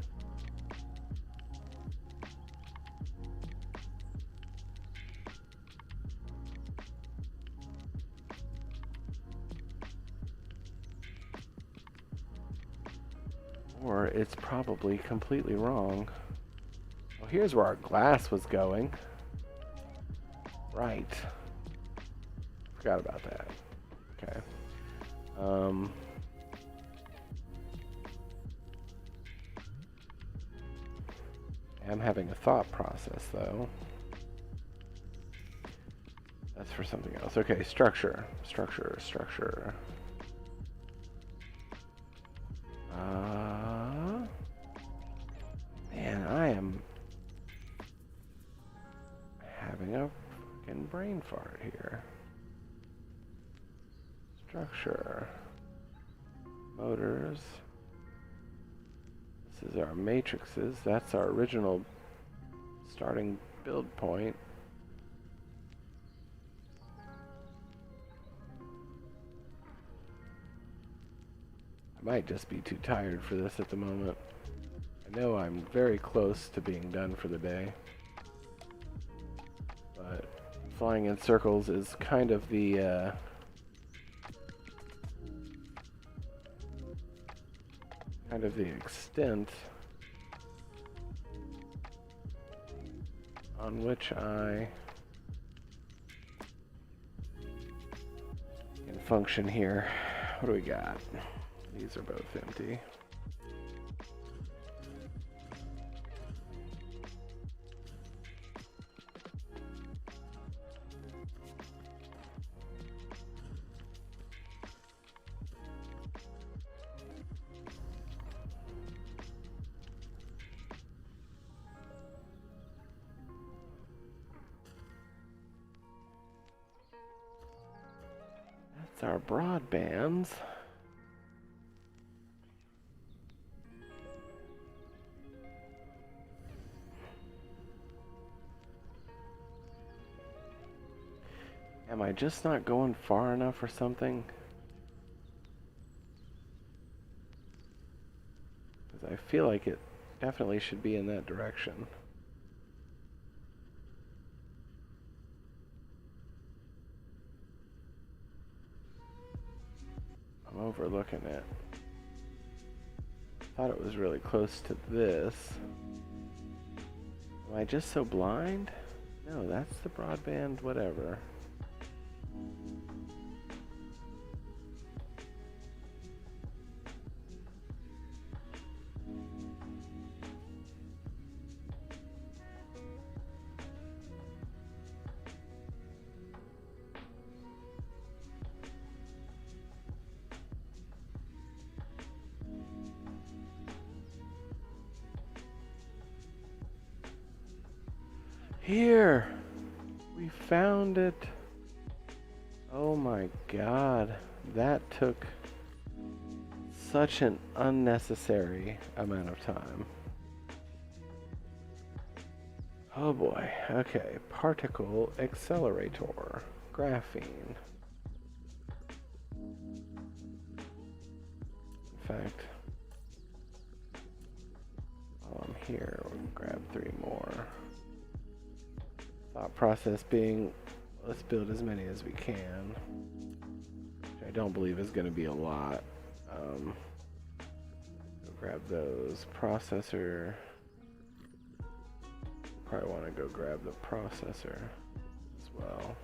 Or it's probably completely wrong. Well, here's where our glass was going. Right. Forgot about that. Okay. I'm having a thought process, though. That's for something else. Okay, structure. Man, I am having a fucking brain fart here. Structure. Motors. This is our matrices. That's our original starting build point. I might just be too tired for this at the moment. I know I'm very close to being done for the day. But flying in circles is kind of the extent on which I can function here. What do we got? These are both empty. That's our broadbands. Am I just not going far enough or something? Because I feel like it definitely should be in that direction. I'm overlooking it. thought it was really close to this. Am I just so blind? No, that's the broadband, whatever. Here! We found it! Oh my god. That took such an unnecessary amount of time. Oh boy. Okay. Particle accelerator. Graphene. In fact, while I'm here, we'll grab 3 more. Thought process being, let's build as many as we can. Which I don't believe is going to be a lot. Go grab those. Processor. Probably want to go grab the processor as well.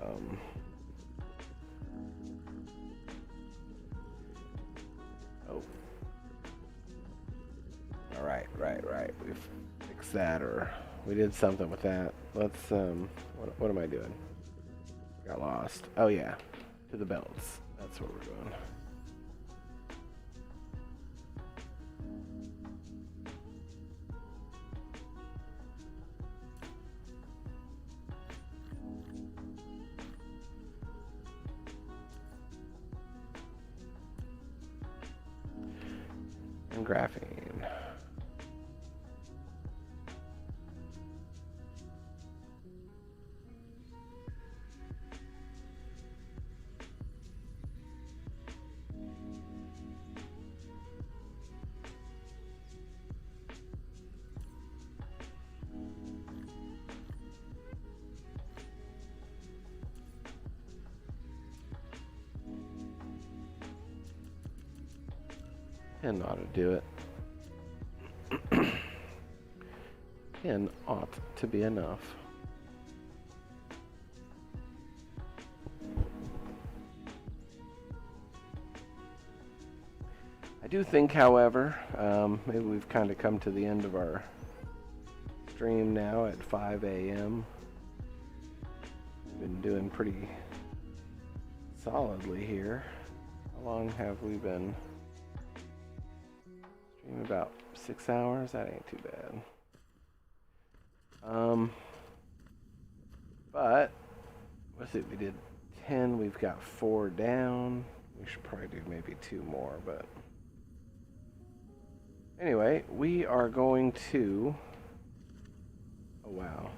Oh. Right. We fixed that, or we did something with that. Let's, what am I doing? Got lost. Oh yeah, to the belts. That's what we're doing. And graphene. And ought to do it. 10 ought to be enough. I do think, however, maybe we've kind of come to the end of our stream now at 5 a.m. Been doing pretty solidly here. How long have we been? About 6 hours. That ain't too bad. But let's see. We did 10. We've got 4 down. We should probably do maybe 2 more. But anyway, we are going to. Oh wow.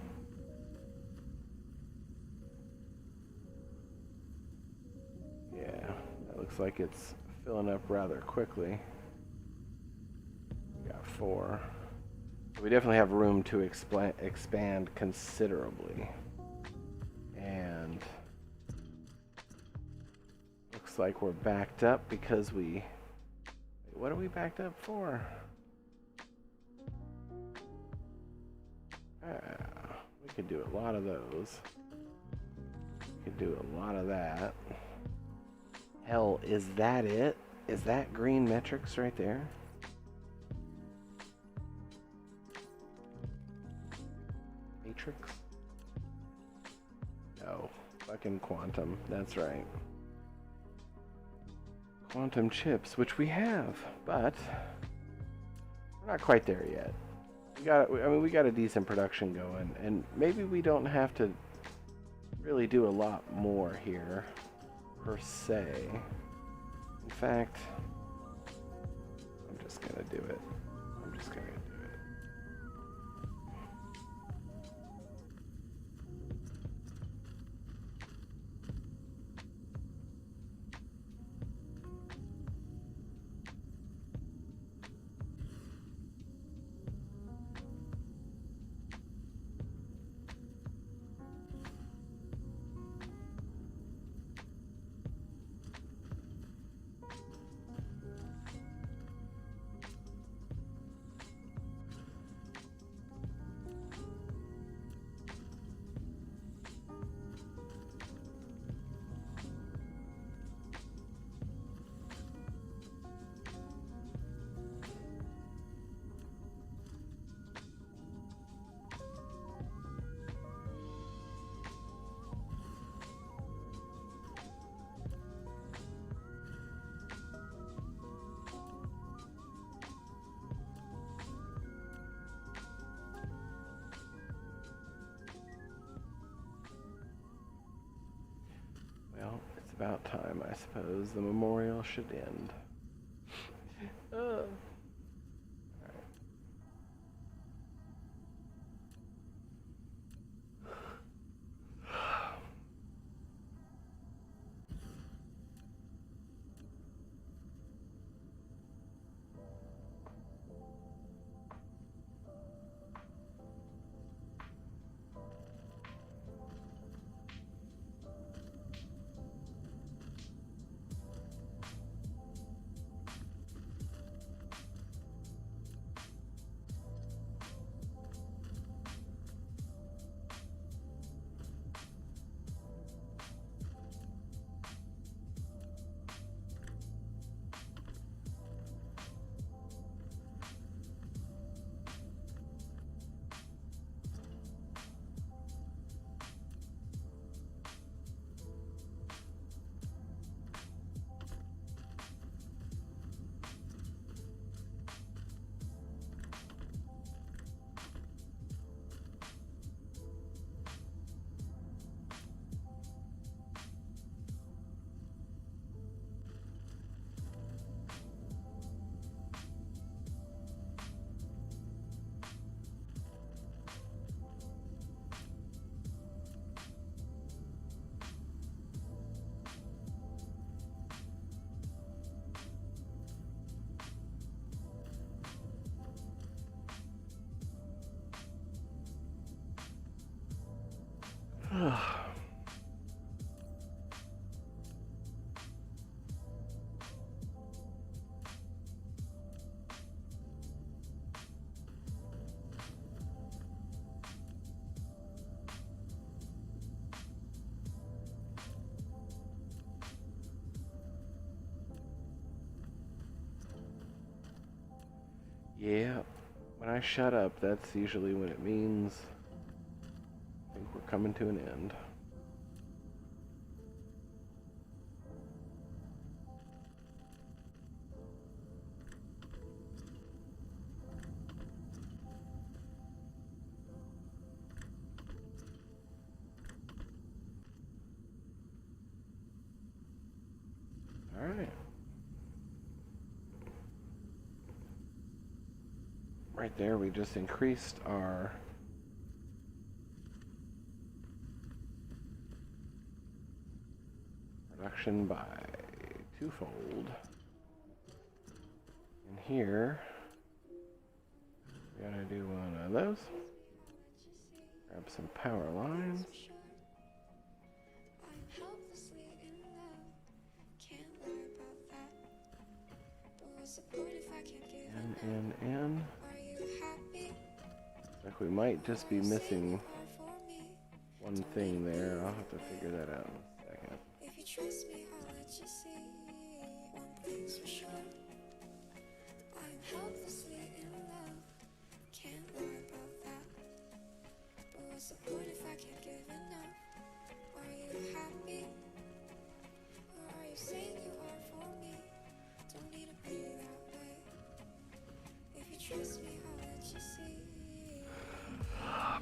Yeah, that looks like it's filling up rather quickly. 4. We definitely have room to expand considerably. And looks like we're backed up because we... What are we backed up for? We could do a lot of those. We could do a lot of that. Hell, is that it? Is that green metrics right there? Matrix? No. Fucking quantum. That's right. Quantum chips, which we have, but we're not quite there yet. We got a decent production going, and maybe we don't have to really do a lot more here, per se. In fact, I'm just gonna do it. I'm just gonna do it. about time, I suppose. The memorial should end. Yeah, when I shut up, that's usually when it means I think we're coming to an end. All right. Right there, we just increased our production by twofold. And here, we're gonna do one of those. Grab some power lines. And like we might just be missing one thing there. I'll have to figure that out in a second. If you trust me, I'll let you see. One thing's for sure, I'm helplessly in love. Can't lie about that. But what's the point if I can't give enough? Are you happy? Or are you saying you are for me? Don't need to be that way. If you trust me, I'll let you see.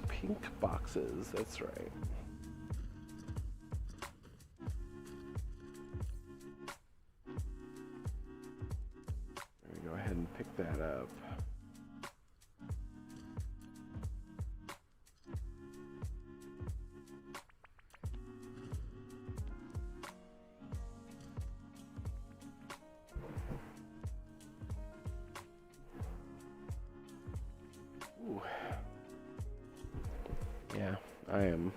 Pink boxes, that's right. Let me go ahead and pick that up. Ooh. Yeah, I am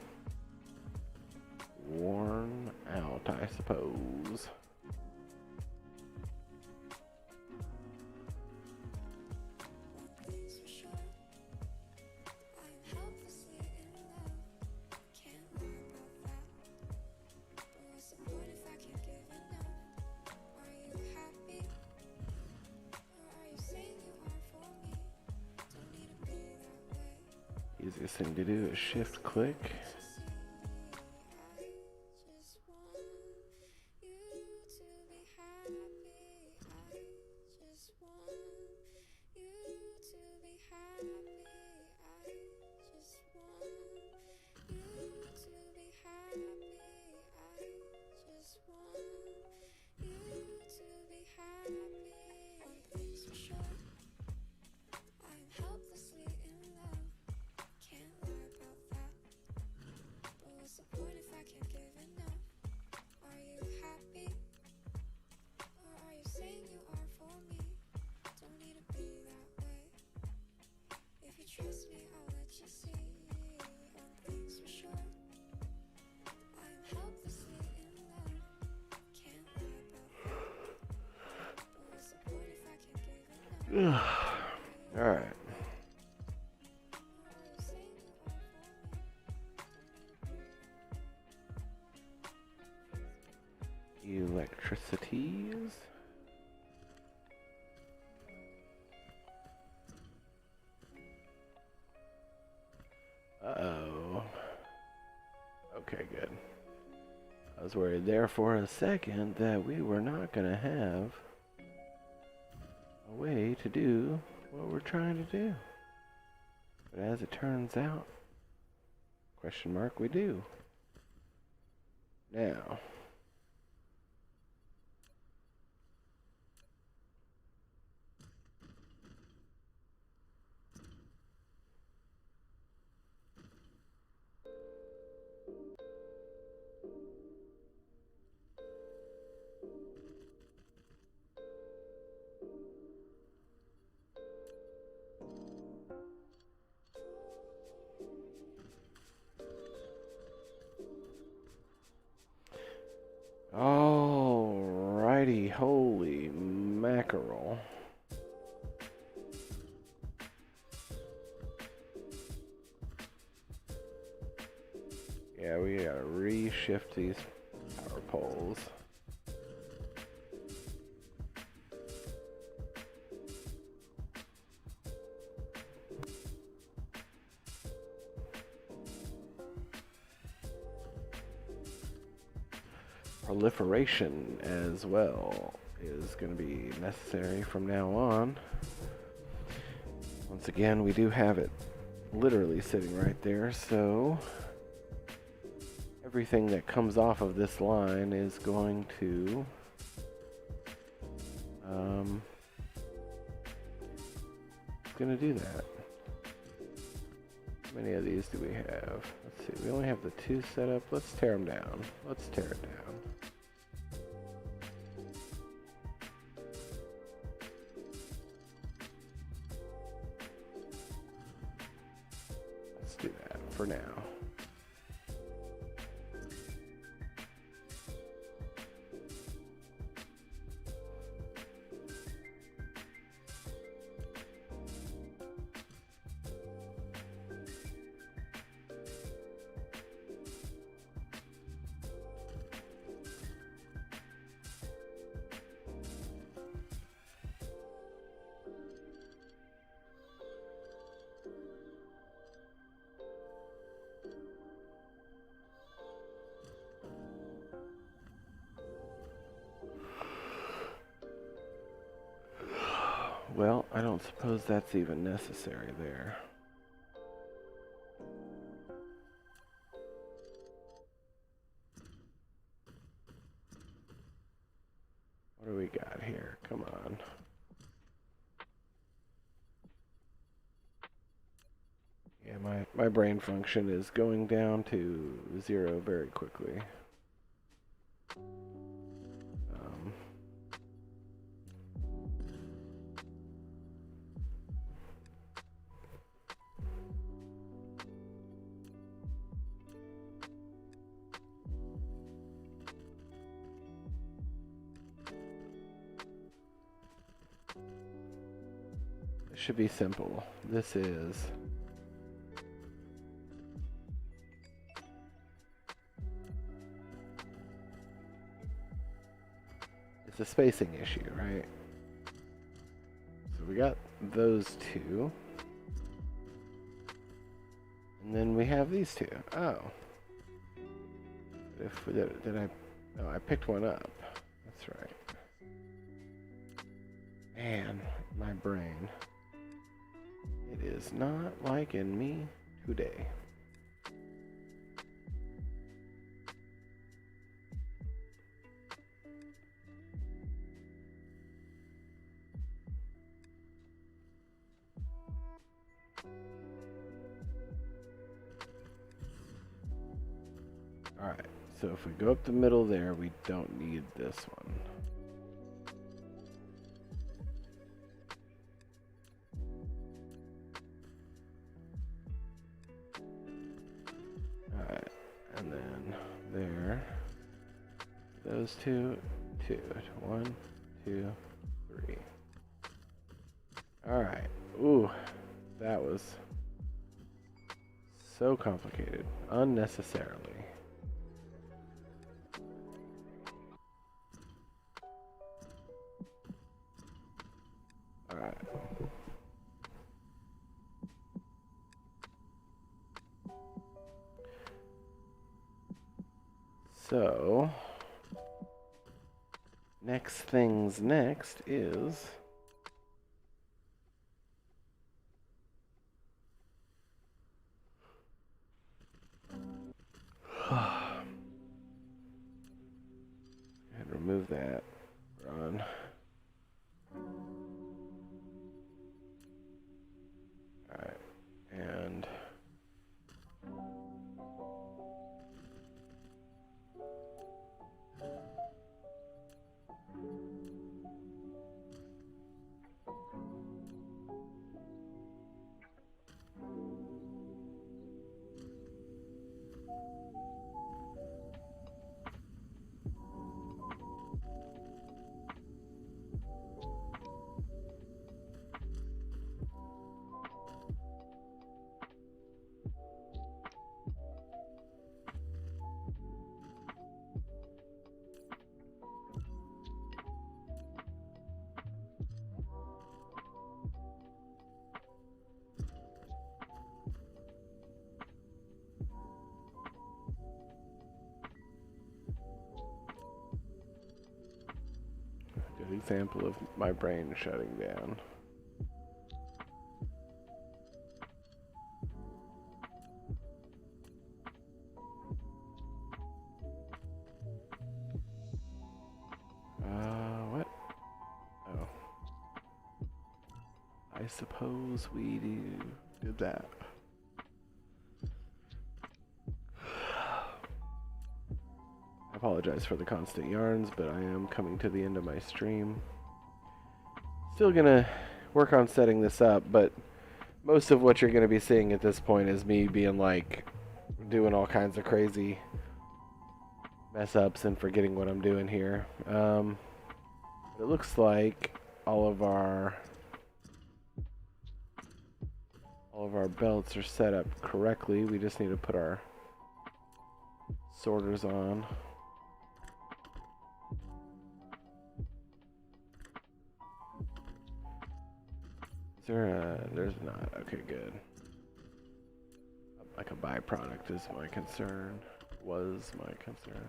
worn out, I suppose. Easiest thing to do is shift click. Just want Alright. Electricities. Uh-oh. Okay, good. I was worried there for a second that we were not going to have a way to do what we're trying to do. But as it turns out, question mark, we do. Now. Alrighty, holy mackerel. Yeah, we gotta reshift these power poles. Proliferation as well is going to be necessary from now on. Once again, we do have it literally sitting right there, so everything that comes off of this line is going to do that. How many of these do we have? Let's see, we only have the 2 set up. Let's tear them down. Let's tear it down. Let's do that for now. Well, I don't suppose that's even necessary there. What do we got here? Come on. Yeah, my brain function is going down to 0 very quickly. It should be simple. This is a spacing issue, right? So we got those 2. And then we have these 2. Oh. Did I... No, I picked one up. That's right. Man, my brain. It is not liking me today. Alright, so if we go up the middle there, we don't need this one. Alright, and then there. Those 2, 2. 1, 2, 3. Alright. Ooh, that was so complicated. Unnecessarily. Alright. So, next things next is and remove that. Run. Alright. And good example of my brain shutting down. What? Oh. I suppose we did that. I apologize for the constant yarns, but I am coming to the end of my stream. Still gonna work on setting this up, but most of what you're gonna be seeing at this point is me being like doing all kinds of crazy mess ups and forgetting what I'm doing here. It looks like all of our belts are set up correctly. We just need to put our sorters on. Is there there's not. Okay, good. Like a byproduct is my concern. Was my concern.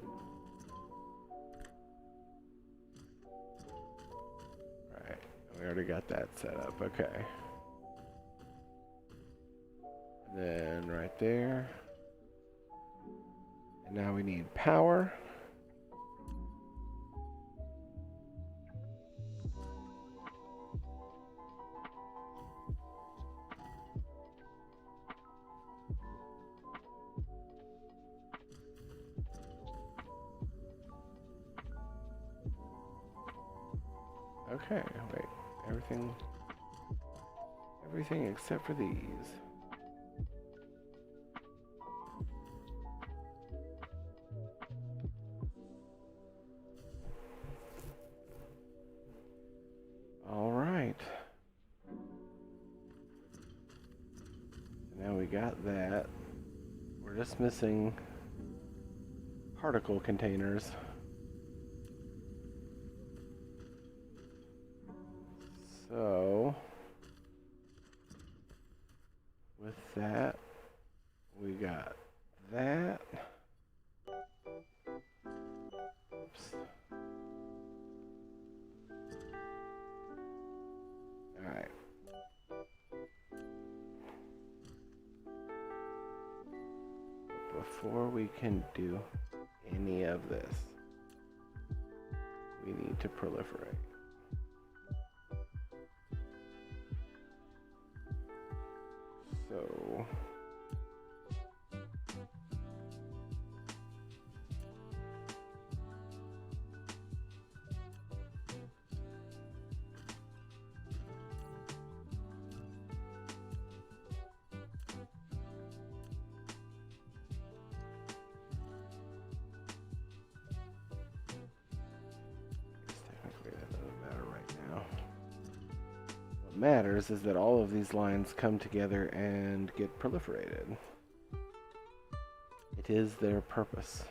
Alright, we already got that set up. Okay. And then right there. And now we need power. Okay, wait. Everything except for these. All right. Now we got that. We're just missing particle containers. So, with that, we got that. Oops. All right. Before we can do any of this, we need to proliferate. So matters is that all of these lines come together and get proliferated. It is their purpose.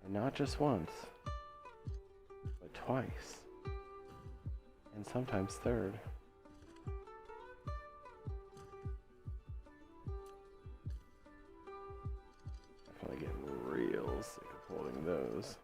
And not just once, but twice. And sometimes third. Definitely getting real sick of holding those.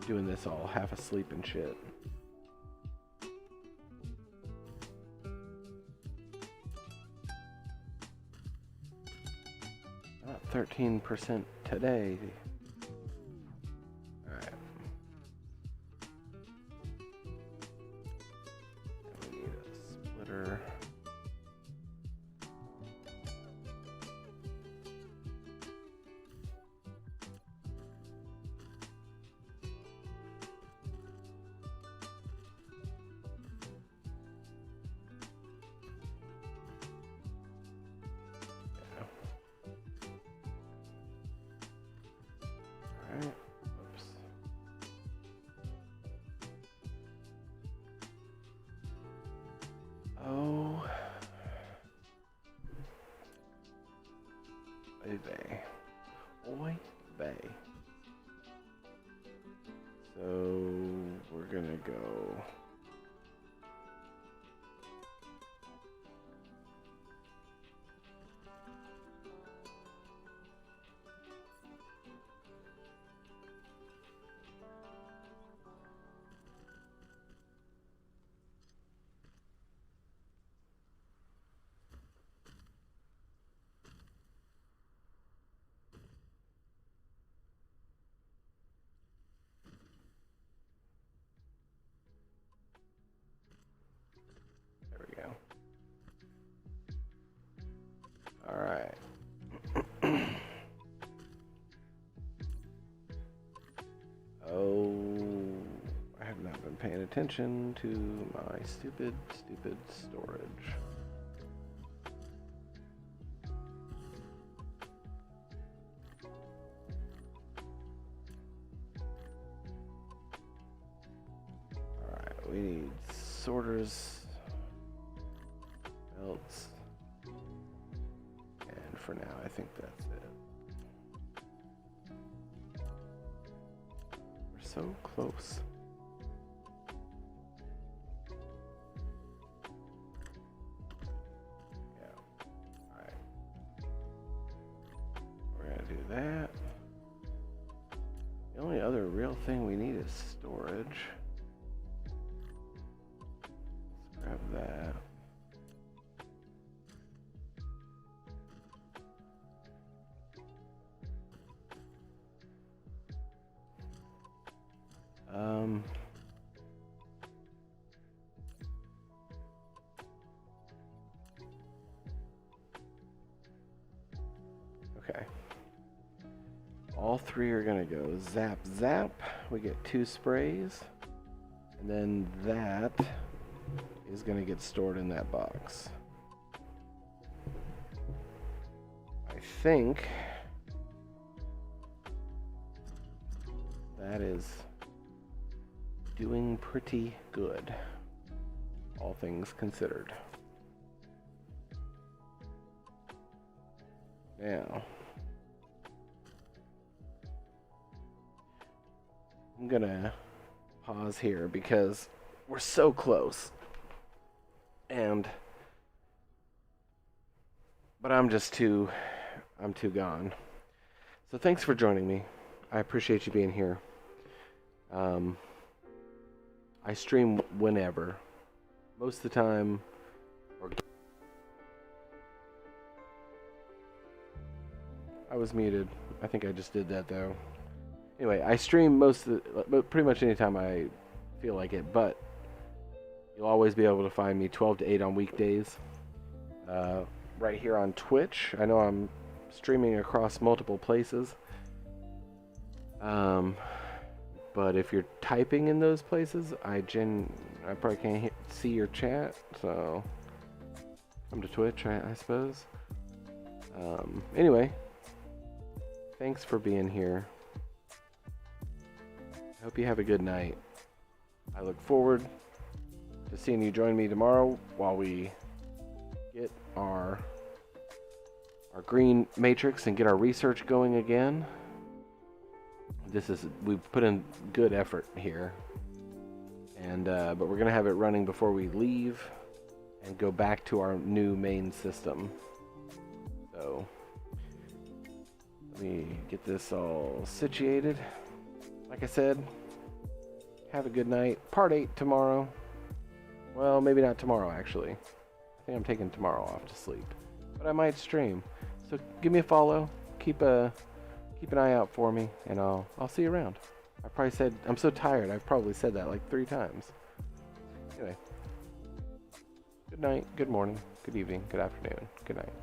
Doing this all half asleep and shit. Not 13% today. Alright. We need a splitter. Oops. Oh, baby. Oy vey. So we're gonna go. All right. Oh, I have not been paying attention to my stupid storage. All right, we need sorters, belts. For now, I think that's it. We're so close. Yeah. Alright. We're gonna do that. The only other real thing we need is storage. Let's grab that. Okay. All three are gonna go zap, zap. We get 2 sprays. And then that is gonna get stored in that box. I think that is doing pretty good, all things considered. Now, I'm gonna pause here because we're so close, but I'm too gone. So thanks for joining me. I appreciate you being here. I stream whenever. Most of the time. I was muted. I think I just did that though. Anyway, I stream pretty much anytime I feel like it, but you'll always be able to find me 12 to 8 on weekdays. Right here on Twitch. I know I'm streaming across multiple places. But if you're typing in those places, I probably can't see your chat, so come to Twitch, I suppose. Anyway, thanks for being here. I hope you have a good night. I look forward to seeing you join me tomorrow while we get our green matrix and get our research going again. We've put in good effort here, and but we're gonna have it running before we leave and go back to our new main system. So let me get this all situated. Like I said, have a good night. Part 8 tomorrow. Well, maybe not tomorrow, actually. I think I'm taking tomorrow off to sleep, but I might stream. So give me a follow. Keep an eye out for me, and I'll see you around. I probably said, I'm so tired, I've probably said that like 3 times. Anyway, good night, good morning, good evening, good afternoon, good night.